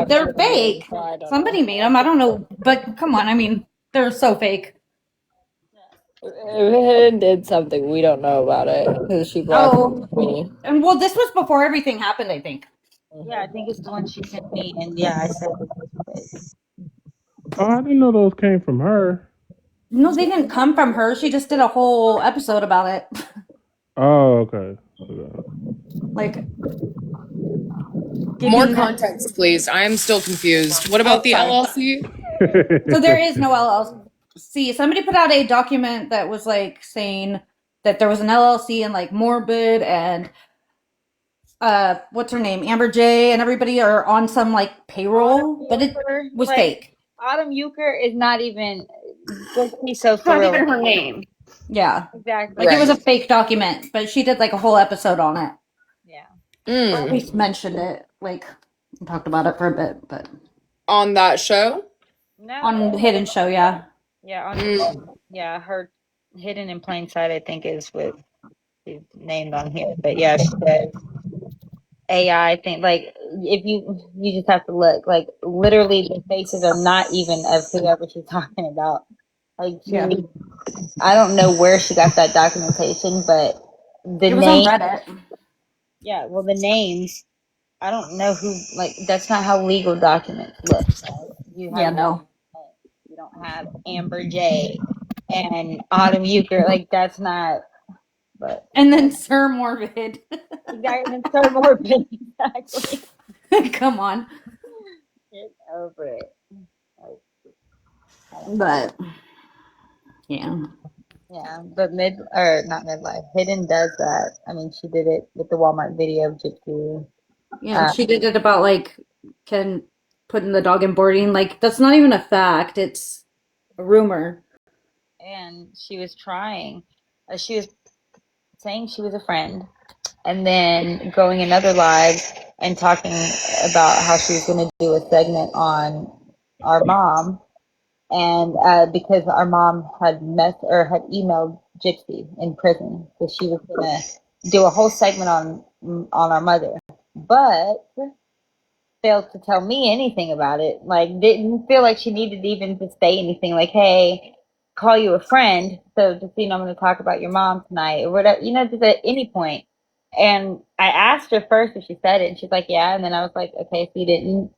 They're fake. Somebody made them. I don't know. But come on. I mean, they're so fake. Hidden did something. We don't know about it because she blocked me. And well, this was before everything happened, I think. Yeah, I think it's the one she sent me, and yeah, I said Oh, I didn't know those came from her. No, they didn't come from her. She just did a whole episode about it. Oh, okay. Like, more context, please. I am still confused. What about the LLC? So there is no LLC. Somebody put out a document that was like saying that there was an LLC and like Morbid and what's her name, Amber J, and everybody are on some like payroll, but it was fake. Autumn Euchre is not even. It's not even her name. Yeah, exactly. Like it was a fake document, but she did like a whole episode on it. Yeah, or at least mentioned it. Like talked about it for a bit, but on that show. No. On Hidden Show, yeah. Yeah, on Mm. yeah, her Hidden in Plain Sight, I think, is what she's named on here. But yeah, she says AI thing. Like, if you just have to look. Like, literally, the faces are not even of whoever she's talking about. Like, Yeah. I don't know where she got that documentation, but the It was on name. Reddit. Yeah, well, the names. I don't know who. Like, that's not how legal documents look. Right? You Yeah, have your no. you don't have Amber J and Autumn Euchre. Like, that's not. But And then Sir Morbid. exactly, and so morbid. Exactly. Come on. Get over it. Like, I don't know. But yeah. Yeah, but mid or not midlife. Hidden does that. I mean, she did it with the Walmart video of Jitsu. Yeah, she did it about like Ken putting the dog in boarding. Like that's not even a fact. It's a rumor. And she was trying. She was saying she was a friend, and then going in other lives and talking about how she was going to do a segment on our mom, and because our mom had had emailed Gypsy in prison, so she was going to do a whole segment on our mother, but failed to tell me anything about it. Like, didn't feel like she needed even to say anything. Like, hey, call you a friend, so just I'm going to talk about your mom tonight or whatever. Just at any point. And I asked her first if she said it, and she's like, yeah. And then I was like, okay, so you didn't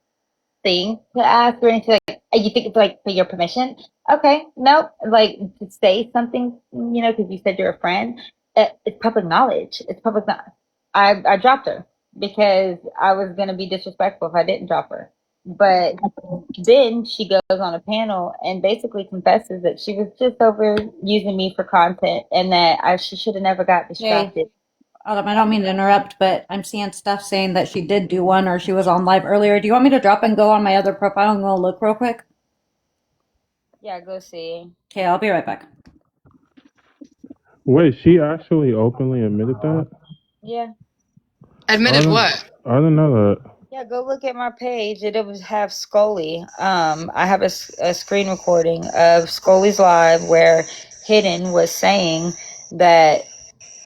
think to ask or anything, like, you think it's like for your permission? Okay, nope. Like, to say something, because you said you're a friend. It's public knowledge. It's public. I dropped her because I was gonna be disrespectful if I didn't drop her. But then she goes on a panel and basically confesses that she was just over using me for content, and that she should have never got Hey, distracted. Autumn, I don't mean to interrupt, but I'm seeing stuff saying that she did do one or she was on live earlier. Do you want me to drop and go on my other profile and go look real quick? Yeah, go see. Okay, I'll be right back. Wait, she actually openly admitted that? Yeah. Admitted what? I didn't know that. Yeah, go look at my page. It would have Scully. I have a screen recording of Scully's live where Hidden was saying that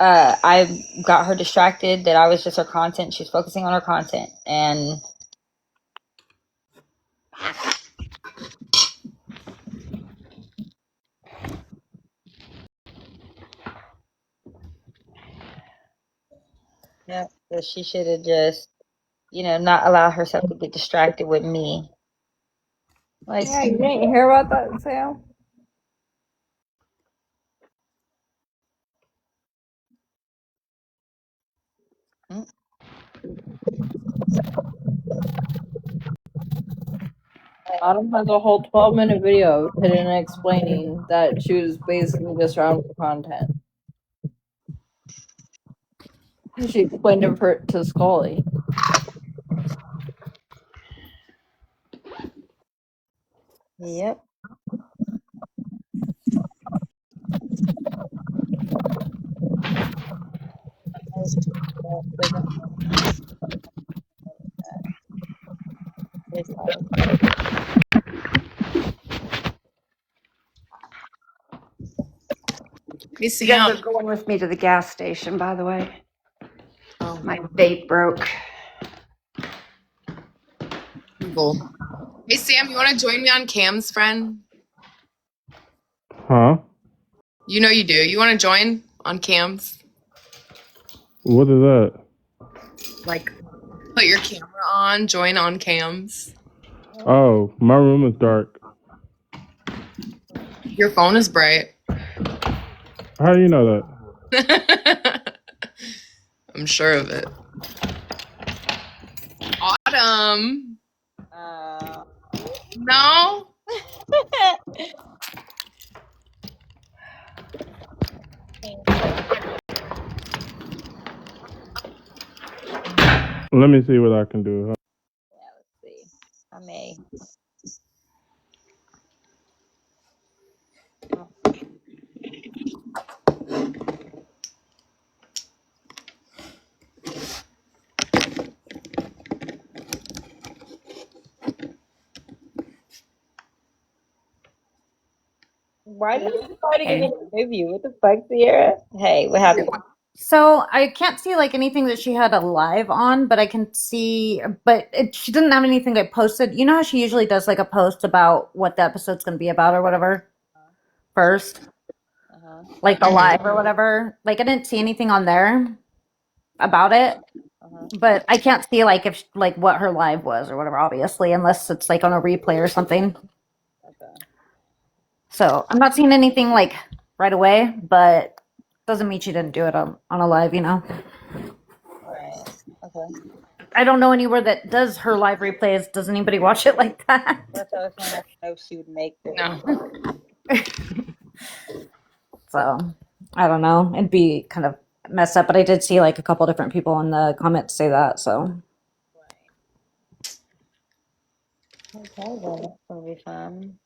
I got her distracted, that I was just her content. She's focusing on her content. And yeah, that she should have just, not allow herself to get distracted with me. Like, Yeah, you didn't hear about that, Sam? mm, Autumn has a whole 12-minute video of Hidden explaining that she was basically just around for content. She explained it to Scully. yep. Hey, You guys Sam. are going with me to the gas station, by the way. Oh, My vape broke. evil. Hey, Sam, you want to join me on Cam's friend? Huh? You know you do. You want to join on Cam's? What is that? Like, put your camera on, join on Cam's. Oh, my room is dark. Your phone is bright. How do you know I'm sure of it. Autumn. No? that? Let me see what I can do. Yeah, let's see. I may. Why did everybody get an interview? What the fuck, Sierra? Hey, what happened? So I can't see like anything that she had a live on, but I can see, she didn't have anything that posted. You know how she usually does like a post about what the episode's going to be about or whatever first, like the live or whatever. Like I didn't see anything on there about it, but I can't see like if like what her live was or whatever, obviously, unless it's like on a replay or something. So I'm not seeing anything like right away, but doesn't mean she didn't do it on a live, you know. Right. Okay. I don't know anywhere that does her live replays. Does anybody watch it like that? That's what I was saying. I don't know if she would make the. No. So I don't know. It'd be kind of messed up, but I did see like a couple different people in the comments say that. So Okay, well, that's gonna be fun.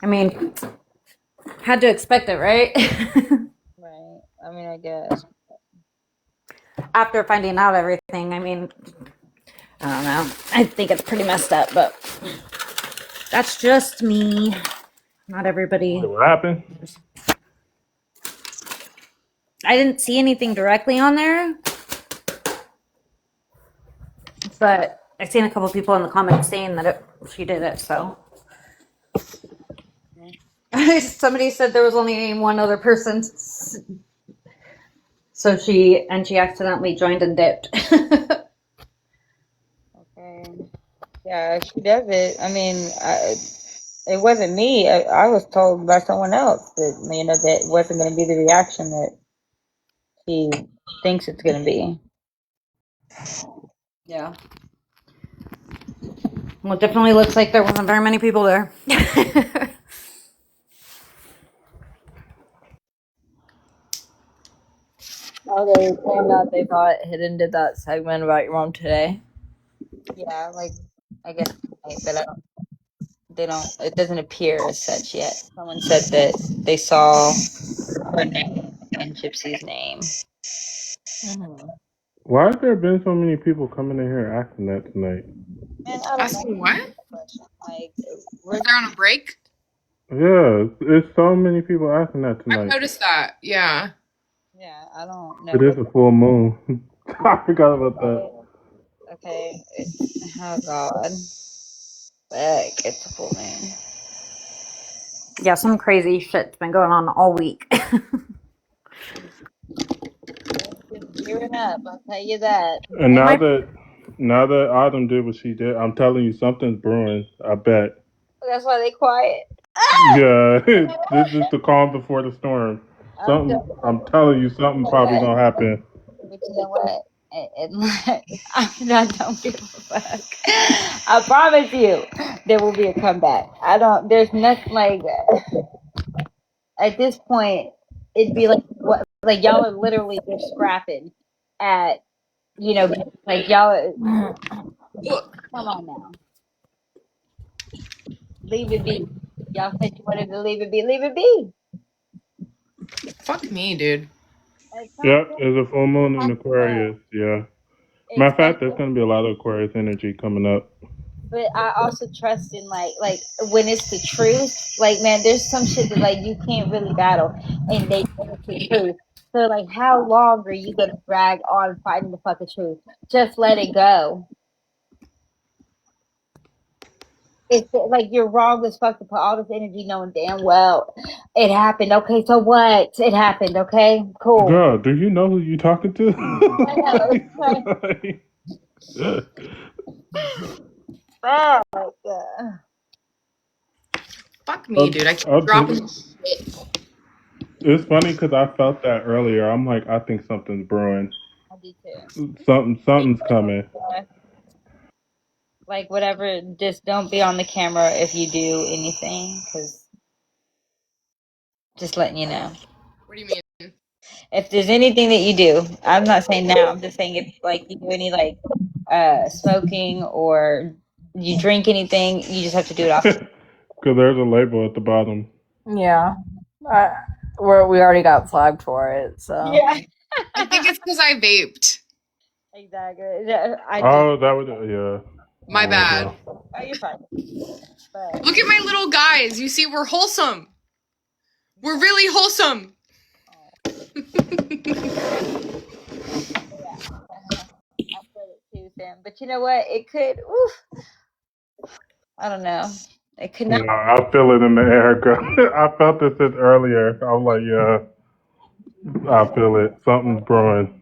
I mean, had to expect it, right? Right. I mean, I guess. After finding out everything, I mean, I don't know. I think it's pretty messed up, but that's just me. Not everybody. What happened? I didn't see anything directly on there, but I've seen a couple people in the comments saying that she did it. So somebody said there was only one other person, so she accidentally joined and dipped. Okay. Yeah, she does it. I mean, it wasn't me. I was told by someone else that that wasn't going to be the reaction that she thinks it's going to be. Yeah. Well, it definitely looks like there wasn't very many people there. Oh, they were saying that they thought Hidden did that segment about your mom today. Yeah, like I guess, but they don't. It doesn't appear as such yet. Someone said that they saw her name and Gypsy's name. Why has there been so many people coming in here asking that tonight? And I don't Asking know. what? Like, They're on a break? Yeah, it's so many people asking that I've tonight. noticed that, yeah. yeah, I don't know. It is a full moon. I forgot about that. Okay. Oh God. Fuck, it's a full moon. Yeah, some crazy shit's been going on all week. It's gearing up. I'll tell you that. And And now that Autumn did what she did, I'm telling you, something's brewing. I bet. that's why they quiet. Yeah, this is the calm before the storm. I'm just, I'm telling you, something probably gonna happen. but you know what? I don't give a fuck. I promise you, there will be a comeback. I don't. There's nothing like at this point. It'd be like what? Like y'all are literally just scrapping at like y'all. Come on now, leave it be. Y'all said you wanted to leave it be. Leave it be. Fuck me, dude. At some Yep, point, there's a full moon in have to go. Aquarius. Yeah. Matter It's of gonna fact, there's gonna be a lot of Aquarius energy coming up. but I also trust in like when it's the truth, like man, there's some shit that like you can't really battle and they know it's the truth. So like how long are you gonna drag on fighting the fucking truth? Just let it go. It's like you're wrong as fuck to put all this energy knowing damn well it happened. Okay, so what? It happened, okay? Cool. Girl, do you know who you talking to? I know. Fuck. Fuck me, dude. I keep dropping shit. It's funny because I felt that earlier. I'm like, I think something's brewing. I do too. Something's coming. Like whatever, just don't be on the camera if you do anything, because just letting you know. What do you mean? If there's anything that you do, I'm not saying now. I'm just saying if like you do any like smoking or you drink anything, you just have to do it off. Because there's a label at the bottom. Yeah. We already got flagged for it, so. Yeah, I think it's because I vaped. exactly. Yeah, That would, yeah. My bad. Oh, you're fine. But Look at my little guys. You see, we're wholesome. We're really wholesome. I feel it too, Sam. But you know what? It could. Oof, I don't know. It could not. No, I feel it in the air, girl. I felt this earlier. I'm like, yeah, I feel it. Something's brewing.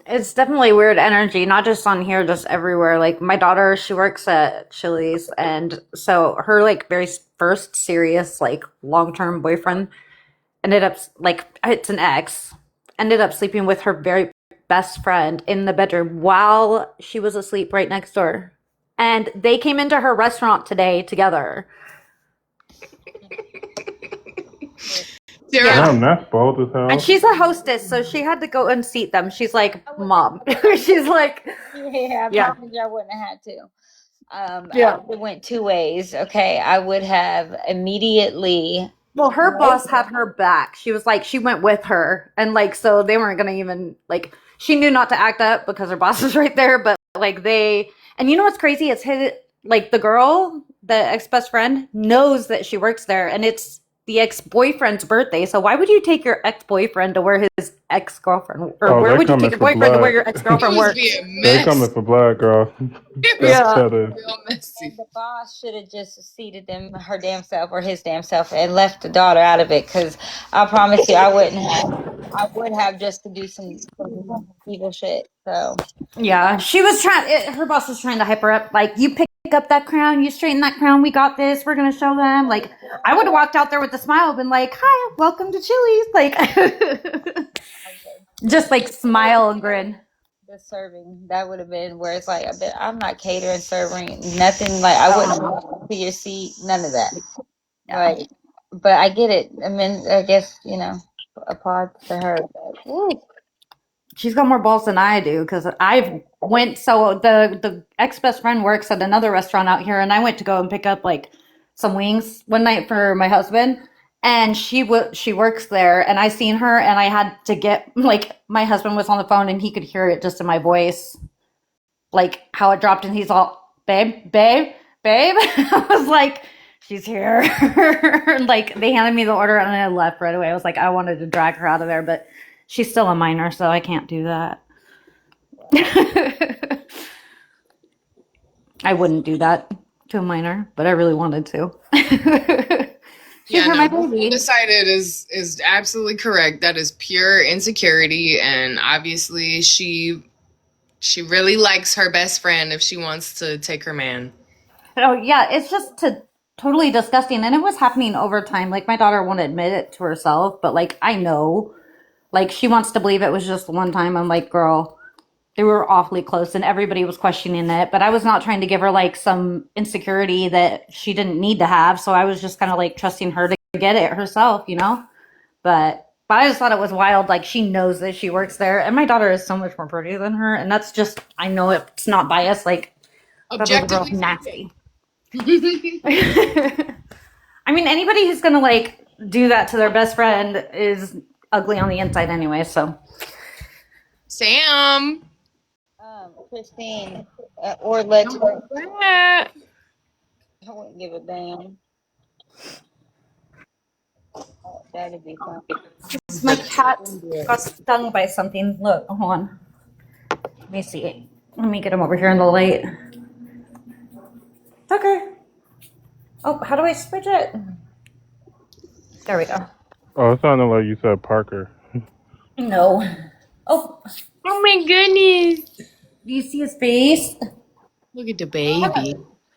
It's definitely weird energy, not just on here, just everywhere. Like my daughter, she works at Chili's, and so her like very first serious like long-term boyfriend ended up like it's an ex, ended up sleeping with her very best friend in the bedroom while she was asleep right next door. And they came into her restaurant today together. Sarah, Damn, that's bold as And hell. she's a hostess, so she had to go unseat them. She's like, Mom. She's like, Yeah, I yeah. promise you I wouldn't have had to. Yeah. It went two ways. Okay, I would have immediately. Well, her boss had her back. She was like, she went with her. And like, so they weren't going to even, like, she knew not to act up because her boss was right there. But like, and you know what's crazy? It's his, like, the girl, the ex best friend, knows that she works there. And it's the ex boyfriend's birthday. So why would you take your ex boyfriend to where his ex girlfriend, or Oh, where they're would you take coming your for boyfriend to where blood. your ex it girlfriend was works? being They're coming mess. for blood, girl. It That's was Yeah. better. real messy. The boss should have just seated them, her damn self or his damn self, and left the daughter out of it. Because I promise you, I wouldn't have. I would have just to do some evil shit. So Yeah, she was trying. Her boss was trying to hype her up. Like, you pick up that crown, you straighten that crown. We got this. We're gonna show them. Like, I would have walked out there with a smile, been like, "Hi, welcome to Chili's." Like, just like smile and grin. the serving, that would have been where it's like, I'm not catering, serving, nothing. Like I wouldn't walk to your seat, none of that. Yeah. Like, but I get it. I mean, I guess applaud to her. But, ooh. She's got more balls than I do because I've went. So the ex best friend works at another restaurant out here, and I went to go and pick up like some wings one night for my husband, and she works there, and I seen her, and I had to get like my husband was on the phone, and he could hear it just in my voice, like how it dropped, and he's all, babe, babe, babe. I was like, she's here. Like they handed me the order, and I left right away. I was like, I wanted to drag her out of there, but she's still a minor, so I can't do that. I wouldn't do that to a minor, but I really wanted to. She's Yeah, my no, what you baby. decided is absolutely correct. That is pure insecurity, and obviously she really likes her best friend if she wants to take her man. Oh yeah, it's just totally disgusting, and it was happening over time. Like my daughter won't admit it to herself, but like I know, like she wants to believe it was just one time. I'm like, girl, they were awfully close, and everybody was questioning it. But I was not trying to give her like some insecurity that she didn't need to have. So I was just kind of like trusting her to get it herself, you know. But I just thought it was wild. Like she knows that she works there, and my daughter is so much more pretty than her, and that's just I know it's not biased. Like that little girl's Objectively nasty. speaking. I mean, anybody who's gonna like do that to their best friend is ugly on the inside anyway. So Sam. Christine, or let's. Don't do that. I wouldn't give a damn. That'd be fun. my cat got stung by something. Look, hold on. Let me see. Let me get him over here in the light. Okay. Oh, how do I switch it? There we go. Oh, it sounded like you said Parker. No. Oh, Oh my goodness. do you see his face? Look at the baby. Hold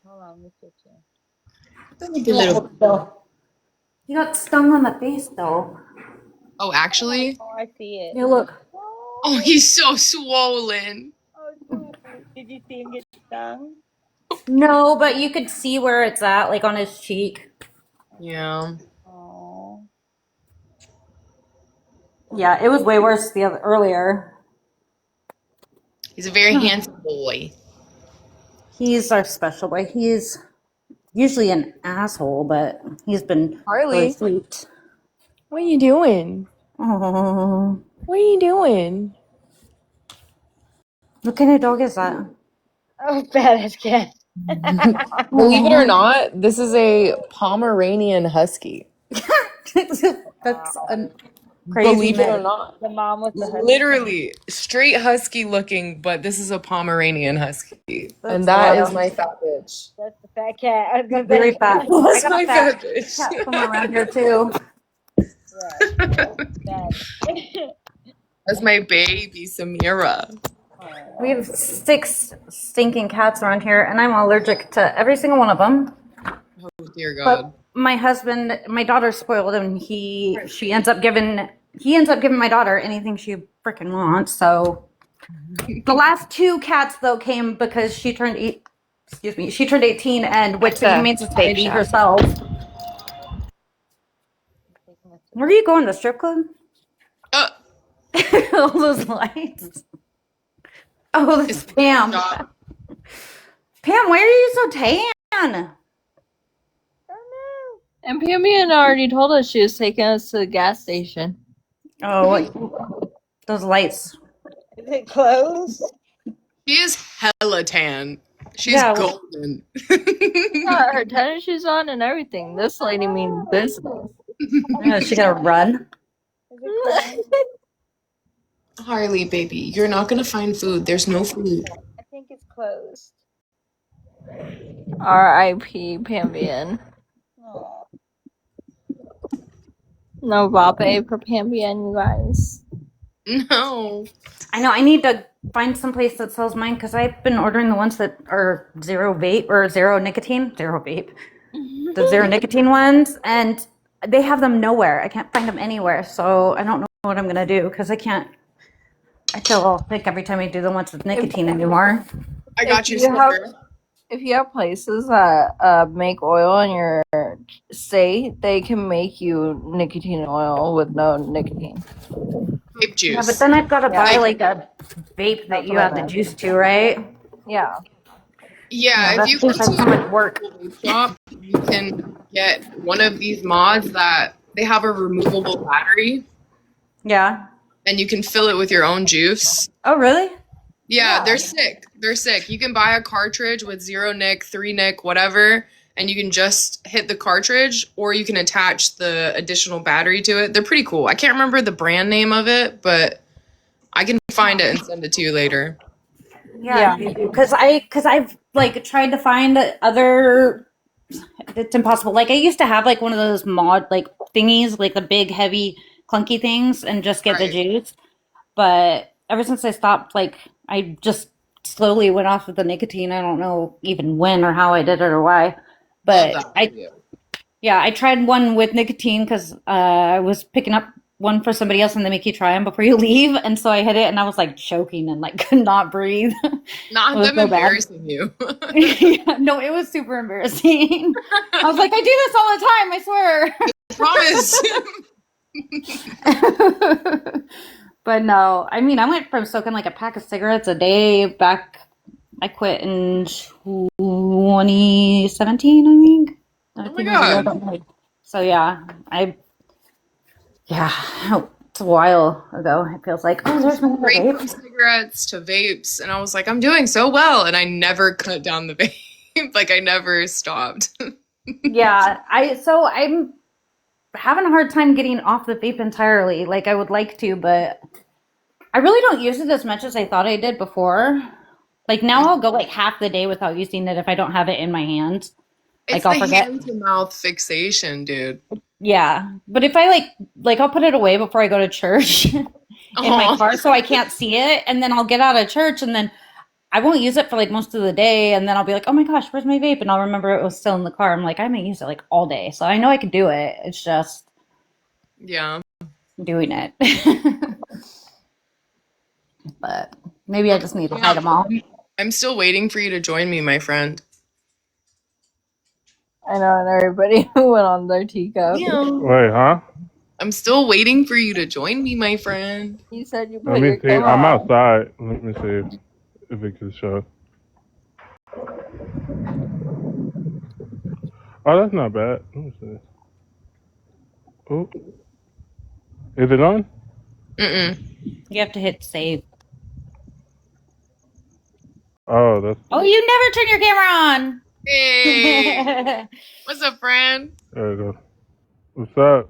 on, let me switch you. Look at the little. He got stung on the face though. Oh, actually? Oh, I see it. Yeah, look. Oh, he's so swollen. Oh, did you see him get stung? No, but you could see where it's at, like on his cheek. Yeah. Oh. Yeah, it was way worse earlier. He's a very handsome boy. He's our special boy. He's usually an asshole, but he's been Harley. really sweet. What are you doing? Oh, What are you doing? what kind of dog is that? Oh, badass cat. Believe it or not, this is a Pomeranian Husky. That's a crazy Believe it or myth. not. The mom with the husky. Literally straight husky looking, but this is a Pomeranian husky. And That's that is wild. my fat bitch. That's the fat cat. I was gonna Very say. fat. I That's got a my fat fat bitch. cat somewhere around here too. That. That's my baby Samira. We have 6 stinking cats around here, and I'm allergic to every single one of them. Oh dear But God. my husband, my daughter's spoiled, and he ends up giving my daughter anything she freaking wants. So the last 2 cats though came because she turned 18 and went to the Humane Society herself. Where are you going? The strip club? Uh, All those lights. Oh, this it's Pam. stop. Pam, why are you so tan? And Pamian already told us she was taking us to the gas station. Oh, those lights. Is it closed? She is hella tan. She's Yeah. golden. Got her tennis shoes on and everything. This lady means business. Yeah, she gotta run. Is it closed? Harley, baby, you're not gonna find food. There's no food. I think it's closed. R.I.P. Pambian. Aw. No vape for Pambian, you guys. No. I know. I need to find some place that sells mine because I've been ordering the ones that are zero vape or zero nicotine. Zero vape. The zero nicotine ones, and they have them nowhere. I can't find them anywhere, so I don't know what I'm gonna do because I can't. I feel all sick every time I do the ones with nicotine anymore. I got If you, you have- sister. If you have places that make oil in your state, they can make you nicotine oil with no nicotine. Vape juice. Yeah, but then I've got to Yeah. buy like a vape that you add the juice to, right? Yeah. Yeah, if That's you go just like so to much work. a vape shop, you can get one of these mods that they have a removable battery, Yeah. and you can fill it with your own juice. Oh, really? Yeah, they're sick. They're sick. You can buy a cartridge with 0 nic, 3 nic, whatever, and you can just hit the cartridge, or you can attach the additional battery to it. They're pretty cool. I can't remember the brand name of it, but I can find it and send it to you later. Yeah, because I've like tried to find other. It's impossible. Like I used to have like one of those mod like thingies, like the big heavy clunky things, and just get the Right. juice. But ever since I stopped, like I just slowly went off of the nicotine. I don't know even when or how I did it or why, but Love that for you. I tried one with nicotine because I was picking up one for somebody else and they make you try them before you leave. And so I hit it and I was like choking and like could not breathe. Not was them so bad. embarrassing you. Yeah, no, it was super embarrassing. I was like, I do this all the time, I swear. But no, I mean, I went from smoking like a pack of cigarettes a day back. I quit in 2017, I think. Oh my God. So yeah, it's a while ago. It feels like, oh, there's my Straight vape. from cigarettes to vapes, and I was like, I'm doing so well, and I never cut down the vape. Like I never stopped. Yeah, I'm having a hard time getting off the vape entirely. Like I would like to, but I really don't use it as much as I thought I did before. Like now I'll go like half the day without using it if I don't have it in my hand. It's I'll the forget. hand to mouth fixation, dude. Yeah, but if I like I'll put it away before I go to church in my car so I can't see it, and then I'll get out of church and then I won't use it for like most of the day, and then I'll be like, oh my gosh, where's my vape? And I'll remember it was still in the car. I'm like, I may use it like all day, so I know I could do it. It's just Yeah. doing it. But maybe I just need to hide them all. I'm still waiting for you to join me, my friend. I know, and everybody who went on their teacup. Wait, huh? I'm still waiting for you to join me, my friend. You said you put Let me your see. camera I'm on. outside. Let me see if it can show. Oh, that's not bad. Let me see. Oh, is it on? You have to hit save. Oh, that's. Oh, you never turn your camera on. Hey, what's up, friend? There we go. What's up?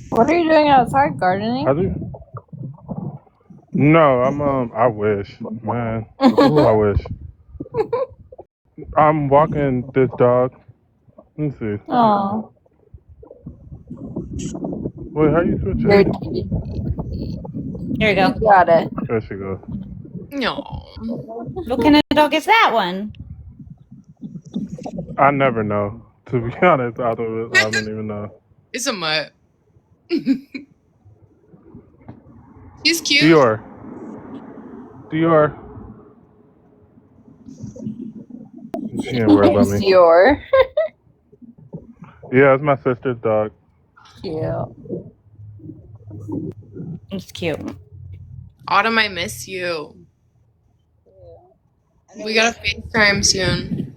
What are you doing outside, gardening? How do you? No, I wish, man. Ooh, I wish. I'm walking this dog. Let me see. Oh, Wait, how you switch you're, it? Here you you go. got it. There she goes. No. What kind of dog is that one? I never know. To be honest, I don't even know. It's a mutt. She's cute. Dior. Dior. She ain't worried about Who's me. your? Yeah, it's my sister's dog. Cute. It's cute. Autumn, I miss you. We gotta FaceTime soon.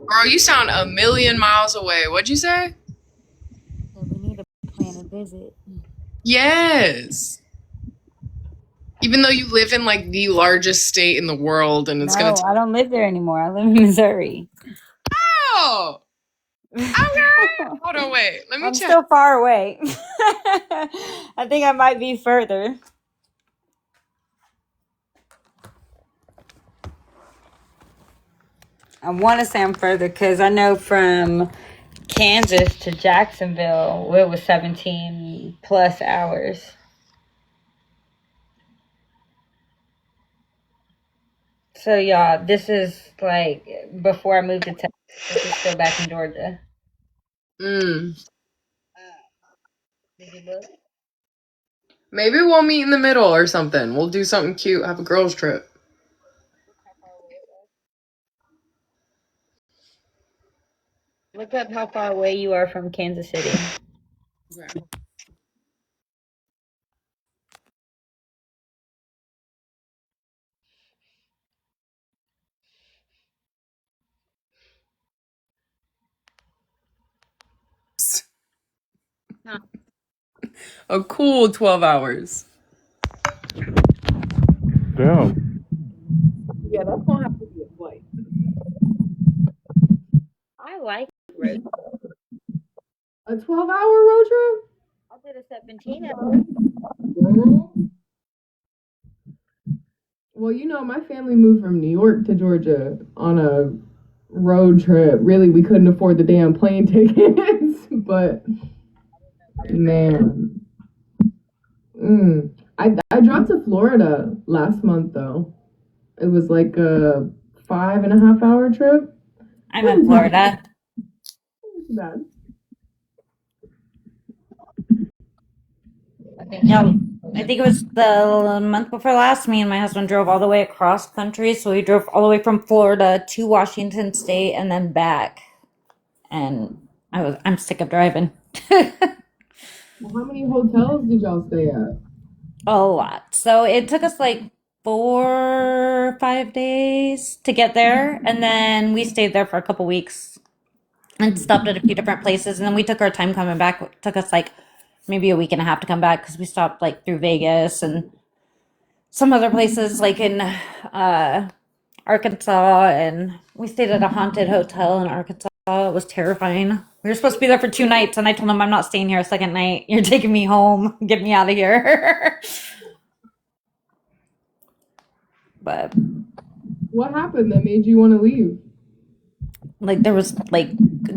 Girl, you sound a million miles away. What'd you say? So we need to plan a visit. Yes. Even though you live in like the largest state in the world and it's gonna No, I don't live there anymore. I live in Missouri. Oh! Okay. Hold on, wait. Let me I'm check. still far away. I think I might be further. I want to say I'm further because I know from Kansas to Jacksonville, it was 17 plus hours. So, y'all, this is like before I moved to Texas. This is still back in Georgia. Mm. Did you look? Maybe we'll meet in the middle or something. We'll do something cute, have a girls' trip. Look up how far away you are from Kansas City. Okay. A cool 12 hours. Damn. Yeah, that's gonna have to be a flight. I like road. A 12-hour road trip? I did a 17-hour. Girl. Well, my family moved from New York to Georgia on a road trip. Really, we couldn't afford the damn plane tickets, but man. I dropped to Florida last month though. It was like a 5.5 hour trip. I'm in Florida. Bad. No, I think it was the month before last. Me and my husband drove all the way across country. So we drove all the way from Florida to Washington State and then back. And I'm sick of driving. Well, how many hotels did y'all stay at? A lot. So it took us like 4 or 5 days to get there. And then we stayed there for a couple weeks and stopped at a few different places. And then we took our time coming back. It took us like maybe a week and a half to come back because we stopped like through Vegas and some other places like in Arkansas. And we stayed at a haunted hotel in Arkansas. It was terrifying. We were supposed to be there for 2 nights. And I told them, I'm not staying here a second night. You're taking me home. Get me out of here. But What happened that made you want to leave? like there was like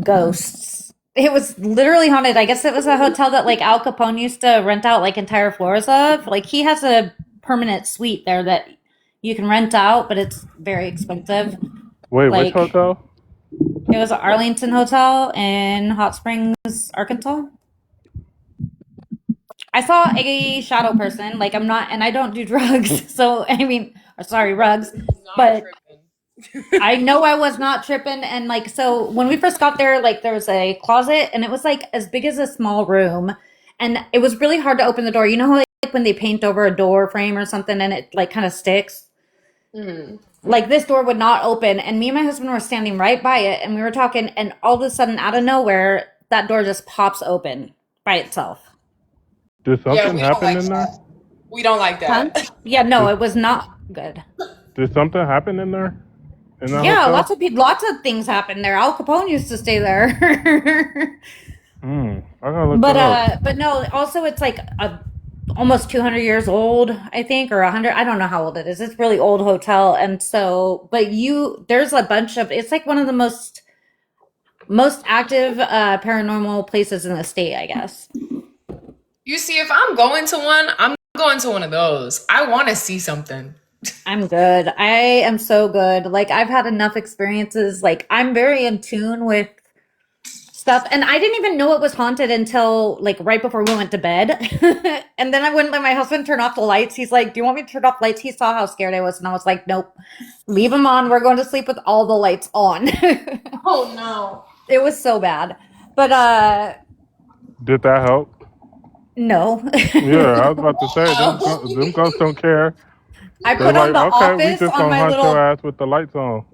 ghosts. It was literally haunted. I guess it was a hotel that like Al Capone used to rent out like entire floors of. Like he has a permanent suite there that you can rent out, but it's very expensive. Wait, which Like hotel? it was Arlington Hotel in Hot Springs, Arkansas. I saw a shadow person. Like I'm not, and I don't do drugs. So I mean, sorry, rugs. But I know I was not tripping. And like, so when we first got there, like there was a closet and it was like as big as a small room. And it was really hard to open the door. You know how like when they paint over a door frame or something and it like kind of sticks? Mm. Like this door would not open. And me and my husband were standing right by it and we were talking. And all of a sudden, out of nowhere, that door just pops open by itself. Did something happen in there? We don't like Huh? that. Yeah, no, Did, it was not good. did something happen in there? in that Yeah, hotel? lots of things happened there. Al Capone used to stay there. I gotta look it up. But no, also it's like almost 200 years old, I think, or 100. I don't know how old it is. It's really old hotel. And so, but there's a bunch of, it's like one of the most active paranormal places in the state, I guess. You see, if I'm going to one, I'm going to one of those. I want to see something. I'm good. I am so good. Like, I've had enough experiences. Like, I'm very in tune with stuff. And I didn't even know it was haunted until like right before we went to bed. And then I went let my husband turn off the lights. He's like, "Do you want me to turn off lights?" He saw how scared I was, and I was like, "Nope, leave them on. We're going to sleep with all the lights on." Oh no. It was so bad. But Did that help? no. Yeah, I was about to say them ghosts don't care. I They're put on like, The okay, we Office just on gonna my hunt your little. ass with the lights on.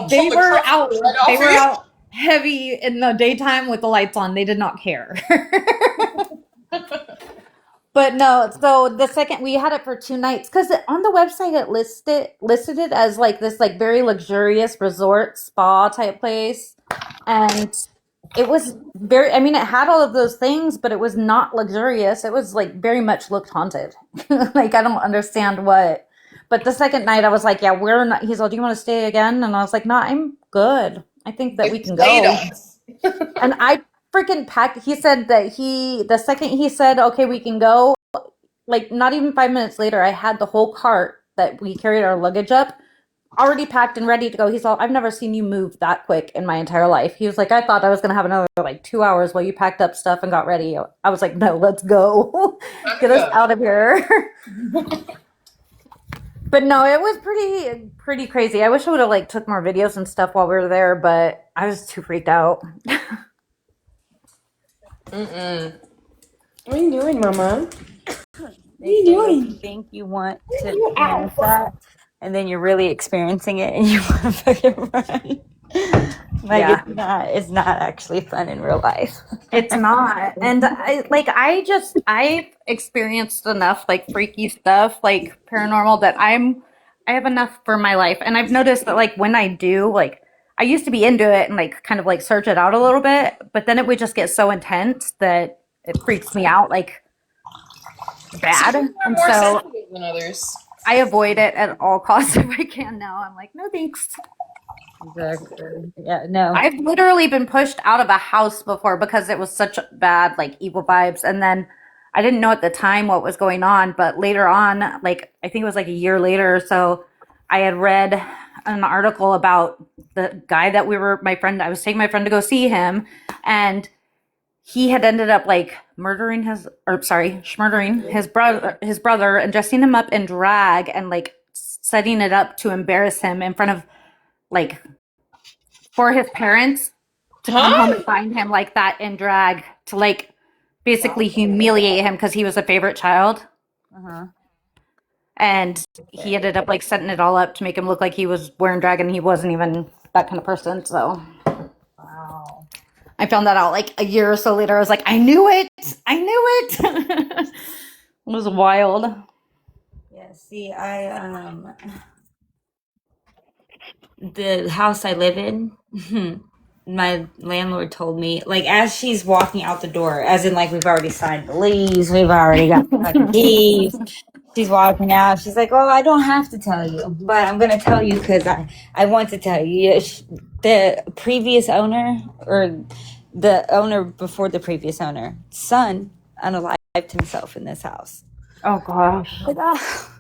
They were out. Right They off were you. out heavy in the daytime with the lights on. They did not care. But no, so the second we had it for 2 nights, because on the website it listed it as like this like very luxurious resort spa type place, and it was very. I mean, it had all of those things, but it was not luxurious. It was like very much looked haunted. Like I don't understand what. But the second night I was like, yeah, we're not. He's like, do you want to stay again? And I was like, no, I'm good. I think that we They can played go. us. And I freaking packed. He said that the second he said, okay, we can go, like not even 5 minutes later, I had the whole cart that we carried our luggage up already packed and ready to go. He's all, I've never seen you move that quick in my entire life. He was like, I thought I was going to have another like 2 hours while you packed up stuff and got ready. I was like, no, let's go. Get us out of here. But no, it was pretty crazy. I wish I would have like took more videos and stuff while we were there, but I was too freaked out. Mm-mm. What are you doing, Mama? They say what you think you want to manifest that, and then you're really experiencing it, and you want to fucking run. Like Yeah. it's not actually fun in real life. It's not. And I've experienced enough like freaky stuff, like paranormal that I have enough for my life. And I've noticed that like when I do, like I used to be into it and like kind of like search it out a little bit, but then it would just get so intense that it freaks me out like bad. Some people are And more so sensitive than others. I avoid it at all costs if I can now. I'm like, no thanks. Exactly. Yeah. No. I've literally been pushed out of a house before because it was such bad, like evil vibes. And then I didn't know at the time what was going on, but later on, like I think it was like a year later or so, I had read an article about the guy that I was taking my friend to go see him, and he had ended up like schmurdering his brother and dressing him up in drag and like setting it up to embarrass him in front of like for his parents to come home and find him like that in drag to like basically humiliate him because he was a favorite child. Uh-huh. And he ended up like setting it all up to make him look like he was wearing drag and he wasn't even that kind of person. So Wow. I found that out like a year or so later. I was like, I knew it. It was wild. Yeah. See, the house I live in, my landlord told me, like, as she's walking out the door, as in, like, we've already signed the lease, we've already got the fucking keys. She's walking out. She's like, "Oh, I don't have to tell you, but I'm gonna tell you because I want to tell you." The previous owner, or the owner before the previous owner, son unalived himself in this house. Oh gosh. Like, oh,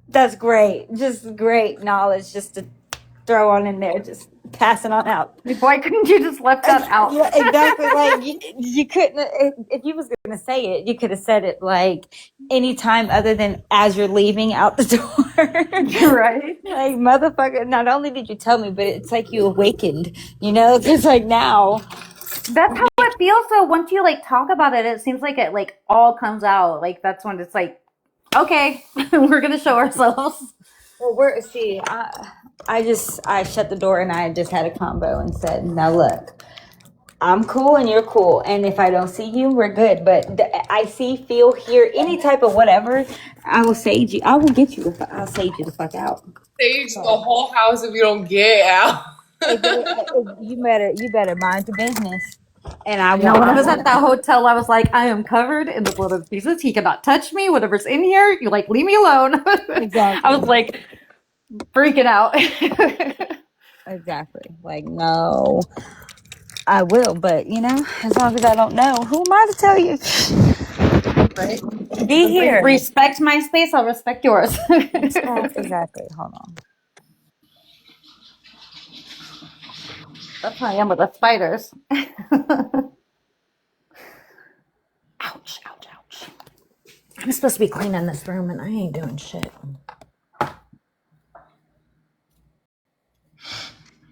that's great. Just great knowledge just to throw on in there, just passing on out. Why couldn't you just left that out? Yeah, exactly. Like you couldn't, if you was going to say it, you could have said it like anytime other than as you're leaving out the door. You're right. Like, motherfucker, not only did you tell me, but it's like you awakened, you know? Because like now. That's how it feels though. Once you like talk about it, it seems like it like all comes out. Like that's when it's like, okay, we're gonna show ourselves. Well, I shut the door and I just had a combo and said, now look, I'm cool and you're cool. And if I don't see you, we're good. But I see, feel, hear any type of whatever, I will sage you. I will get you. I'll sage you the fuck out. Sage the whole house if you don't get out. You better mind your business. And I When I was won't. at that hotel, I was like, I am covered in the blood of Jesus. He cannot touch me. Whatever's in here, you like, leave me alone. Exactly. I was like freaking out. Exactly. Like, no, I will. But, as long as I don't know, who am I to tell you? Right? Be here. Respect my space, I'll respect yours. Exactly. Hold on. That's how I am with the spiders. Ouch, ouch, ouch. I'm supposed to be cleaning this room and I ain't doing shit.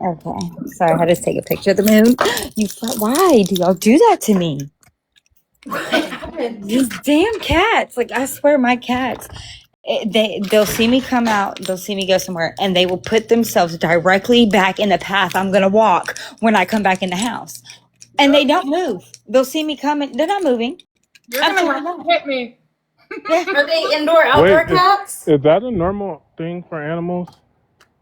Okay. Sorry, I had to take a picture of the moon. Why do y'all do that to me? These damn cats. Like, I swear, my cats. They'll see me come out, they'll see me go somewhere, and they will put themselves directly back in the path I'm gonna walk when I come back in the house. And they don't move. They'll see me coming. They're not moving. You're gonna hit me. Are they indoor, outdoor cats? Is that a normal thing for animals?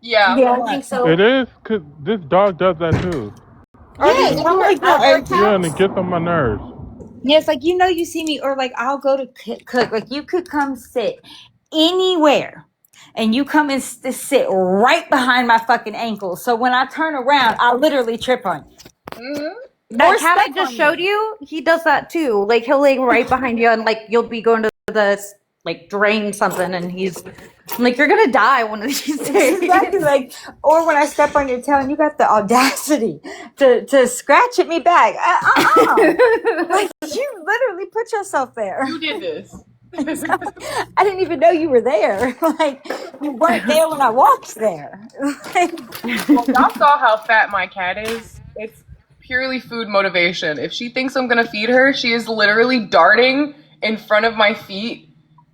Yeah. Yeah, I think so. It is, because this dog does that too. Are they indoor, outdoor cats? Yeah, and it gets on my nerves. Yeah, it's like, you see me, or like I'll go to cook. Like, you could come sit anywhere and you come and sit right behind my fucking ankles. So when I turn around, I literally trip on you. Mm-hmm. That cat I just showed you, he does that too. Like, he'll lay right behind you and like you'll be going to the like drain something and I'm like, you're gonna die one of these days. Exactly. Like, or when I step on your tail and you got the audacity to scratch at me back. Like, you literally put yourself there. You did this. I didn't even know you were there. Like, you weren't there when I walked there. Well, y'all saw how fat my cat is. It's purely food motivation. If she thinks I'm gonna feed her, she is literally darting in front of my feet,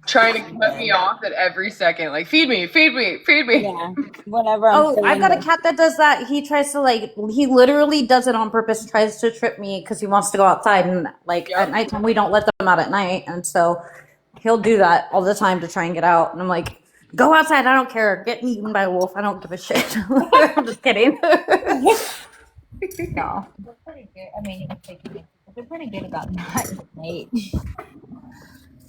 trying to cut me off at every second. Like, feed me, feed me, feed me. Yeah. Whenever I've got a cat that does that. He tries to he literally does it on purpose, tries to trip me because he wants to go outside. And at nighttime, we don't let them out at night. And so he'll do that all the time to try and get out. And I'm like, go outside. I don't care. Get eaten by a wolf. I don't give a shit. I'm just kidding. No. They're pretty good. I mean, they're pretty good about not mate.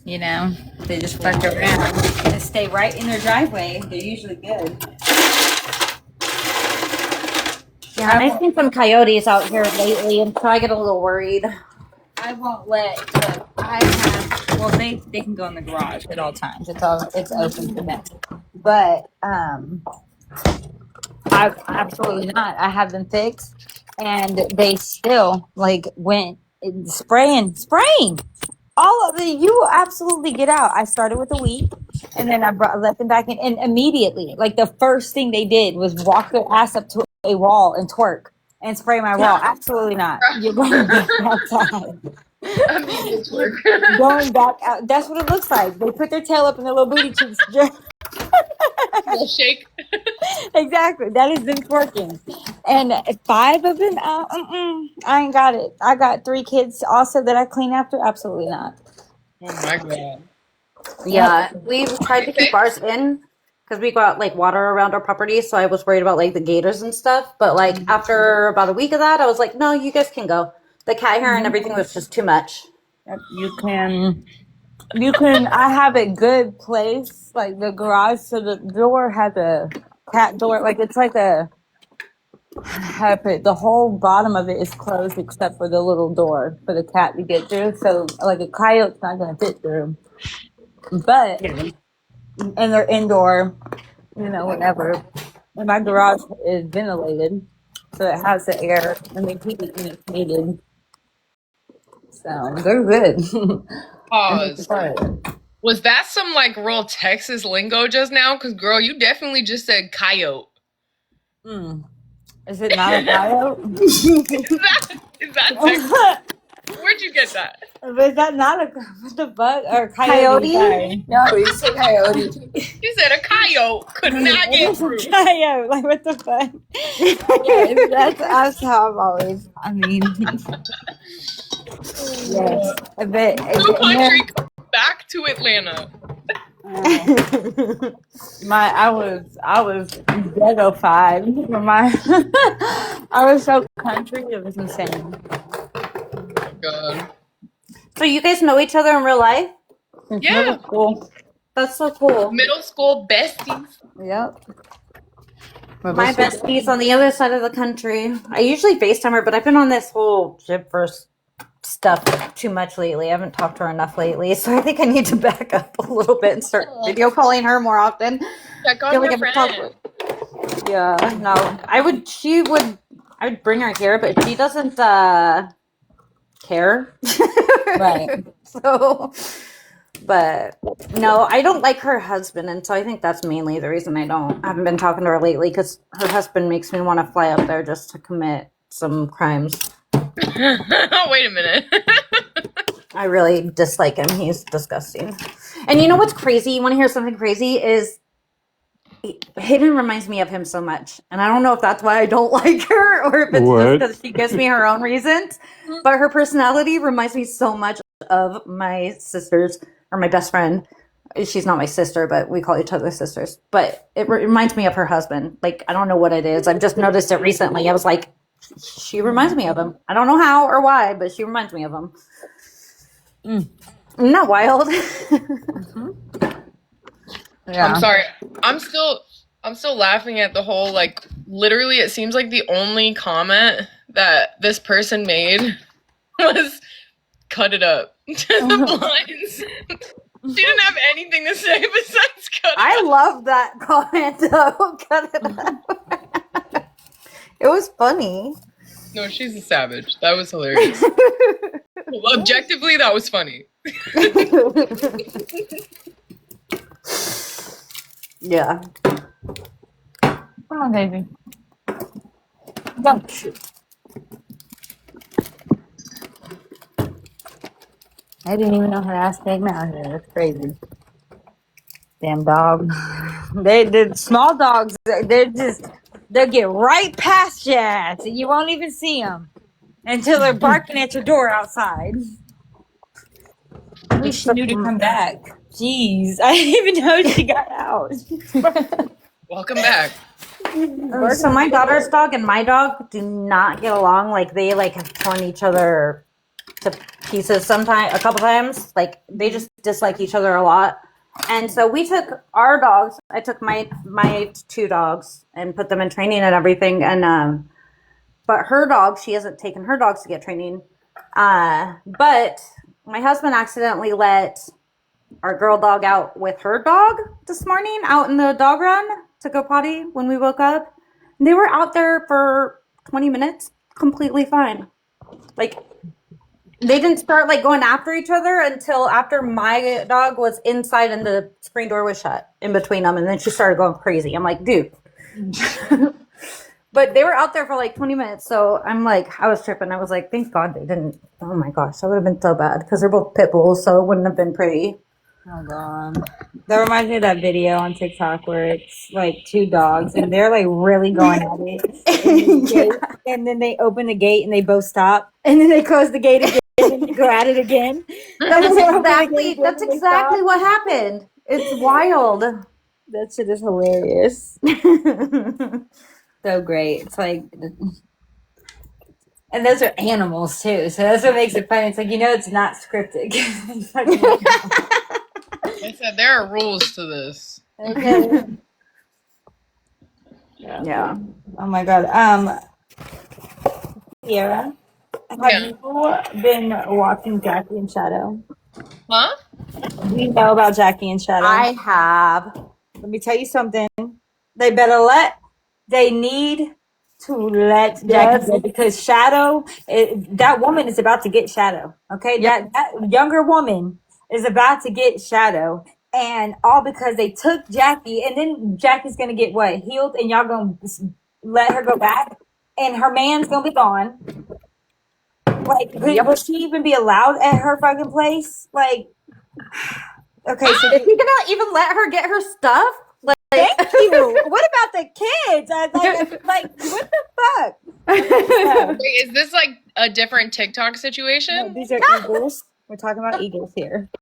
They just fuck around and stay right in their driveway. They're usually good. Yeah, and I've seen some coyotes out here lately, and so I get a little worried. I won't let. Well, they can go in the garage at all times. It's open to them. But I absolutely not. I have them fixed, and they still went spraying. All of it, you will absolutely get out. I started with a week, and then I let them back in, and immediately, the first thing they did was walk their ass up to a wall and twerk and spray my wall. Absolutely not. You're going back outside. Going back out. That's what it looks like. They put their tail up and their little booty cheeks. Shake. Exactly. That is them twerking. And 5 of them, I ain't got it. I got 3 kids also that I clean after. Absolutely not. Oh my god. Yeah, we've tried to keep ours in because we got water around our property, so I was worried about the gators and stuff. But after about a week of that, I was like, no, you guys can go. The cat hair and everything was just too much. You can. I have a good place, the garage. So the door has a cat door. It's like how to put it, the whole bottom of it is closed except for the little door for the cat to get through. So a coyote's not going to fit through. But and they're indoor, whenever. And my garage is ventilated, so it has the air and the heat when it's needed. So they're good. Pause. Was that some real Texas lingo just now? Because girl, you definitely just said coyote. Is it not a coyote? Is that Texas? Where'd you get that? But is that not a what the fuck or Coyote? Sorry. No, you said coyote. You said a coyote could not get through. Coyote, like what the fuck? Yeah, that's how I've always. I mean, yes, but New country, come back to Atlanta. I was ghetto five. I was so country, it was insane. Oh God. So you guys know each other in real life? Yeah. Cool. That's so cool. Middle school besties. Yep. My bestie's on the other side of the country. I usually FaceTime her, but I've been on this whole Gibverse stuff too much lately. I haven't talked to her enough lately, so I think I need to back up a little bit and start video calling her more often. Check on Feel like your I've talked friend. with- Yeah, no. I would bring her here, but she doesn't care. Right. So, but no, I don't like her husband, and so I think that's mainly the reason I haven't been talking to her lately, because her husband makes me want to fly up there just to commit some crimes. Wait a minute. I really dislike him. He's disgusting. And you know what's crazy? You want to hear something crazy? Is Hayden reminds me of him so much. And I don't know if that's why I don't like her or if it's just because she gives me her own reasons. But her personality reminds me so much of my sisters or my best friend. She's not my sister, but we call each other sisters. But it reminds me of her husband. Like, I don't know what it is. I've just noticed it recently. I was like, she reminds me of him. I don't know how or why, but she reminds me of him. Isn't that wild? Yeah. I'm sorry. I'm still laughing at the whole, like, literally it seems like the only comment that this person made was cut it up to the blinds. She didn't have anything to say besides cut it I up. love that comment though. Cut it up. It was funny. No, she's a savage. That was hilarious. Objectively, that was funny. Yeah. Come on, baby. Don't shoot. I didn't even know her ass came out here. That's crazy. Damn dog. The small dogs. They'll get right past your ass, and you won't even see them until they're barking at your door outside. At least she knew to come back. Jeez, I didn't even know she got out. Welcome back. So my daughter's dog and my dog do not get along. Like they have torn each other to pieces a couple times. Like they just dislike each other a lot. And so we took our dogs. I took my two dogs and put them in training and everything. And but her dog, she hasn't taken her dogs to get training. But my husband accidentally let our girl dog out with her dog this morning out in the dog run to go potty when we woke up. And they were out there for 20 minutes, completely fine. Like, they didn't start going after each other until after my dog was inside and the screen door was shut in between them. And then she started going crazy. I'm like, dude. But they were out there for 20 minutes. So I'm I was tripping. I was like, thank God they didn't. Oh my gosh, that would have been so bad because they're both pit bulls. So it wouldn't have been pretty. Oh god. That reminds me of that video on TikTok where it's two dogs and they're really going at it. And then they open the gate and they both stop. And then they close the gate again and go at it again. That's exactly what happened. It's wild. That shit is hilarious. So great. It's and those are animals too. So that's what makes it fun. It's it's not scripted. I said there are rules to this. Okay. Yeah. Oh my god. Sierra, have you been watching Jackie and Shadow? Huh? Do you know about Jackie and Shadow? I have. Let me tell you something. They need to let Jackie go because Shadow, that woman is about to get Shadow. Okay? That younger woman is about to get Shadow. And all because they took Jackie, and then Jackie's going to get healed, and y'all going to let her go back, and her man's going to be gone. Like, would she even be allowed at her fucking place? Like, okay, so Is he gonna even let her get her stuff? Like, thank you. What about the kids? Like, what the fuck? Yeah. Wait, is this like a different TikTok No, situation? these are eagles. We're talking about eagles here.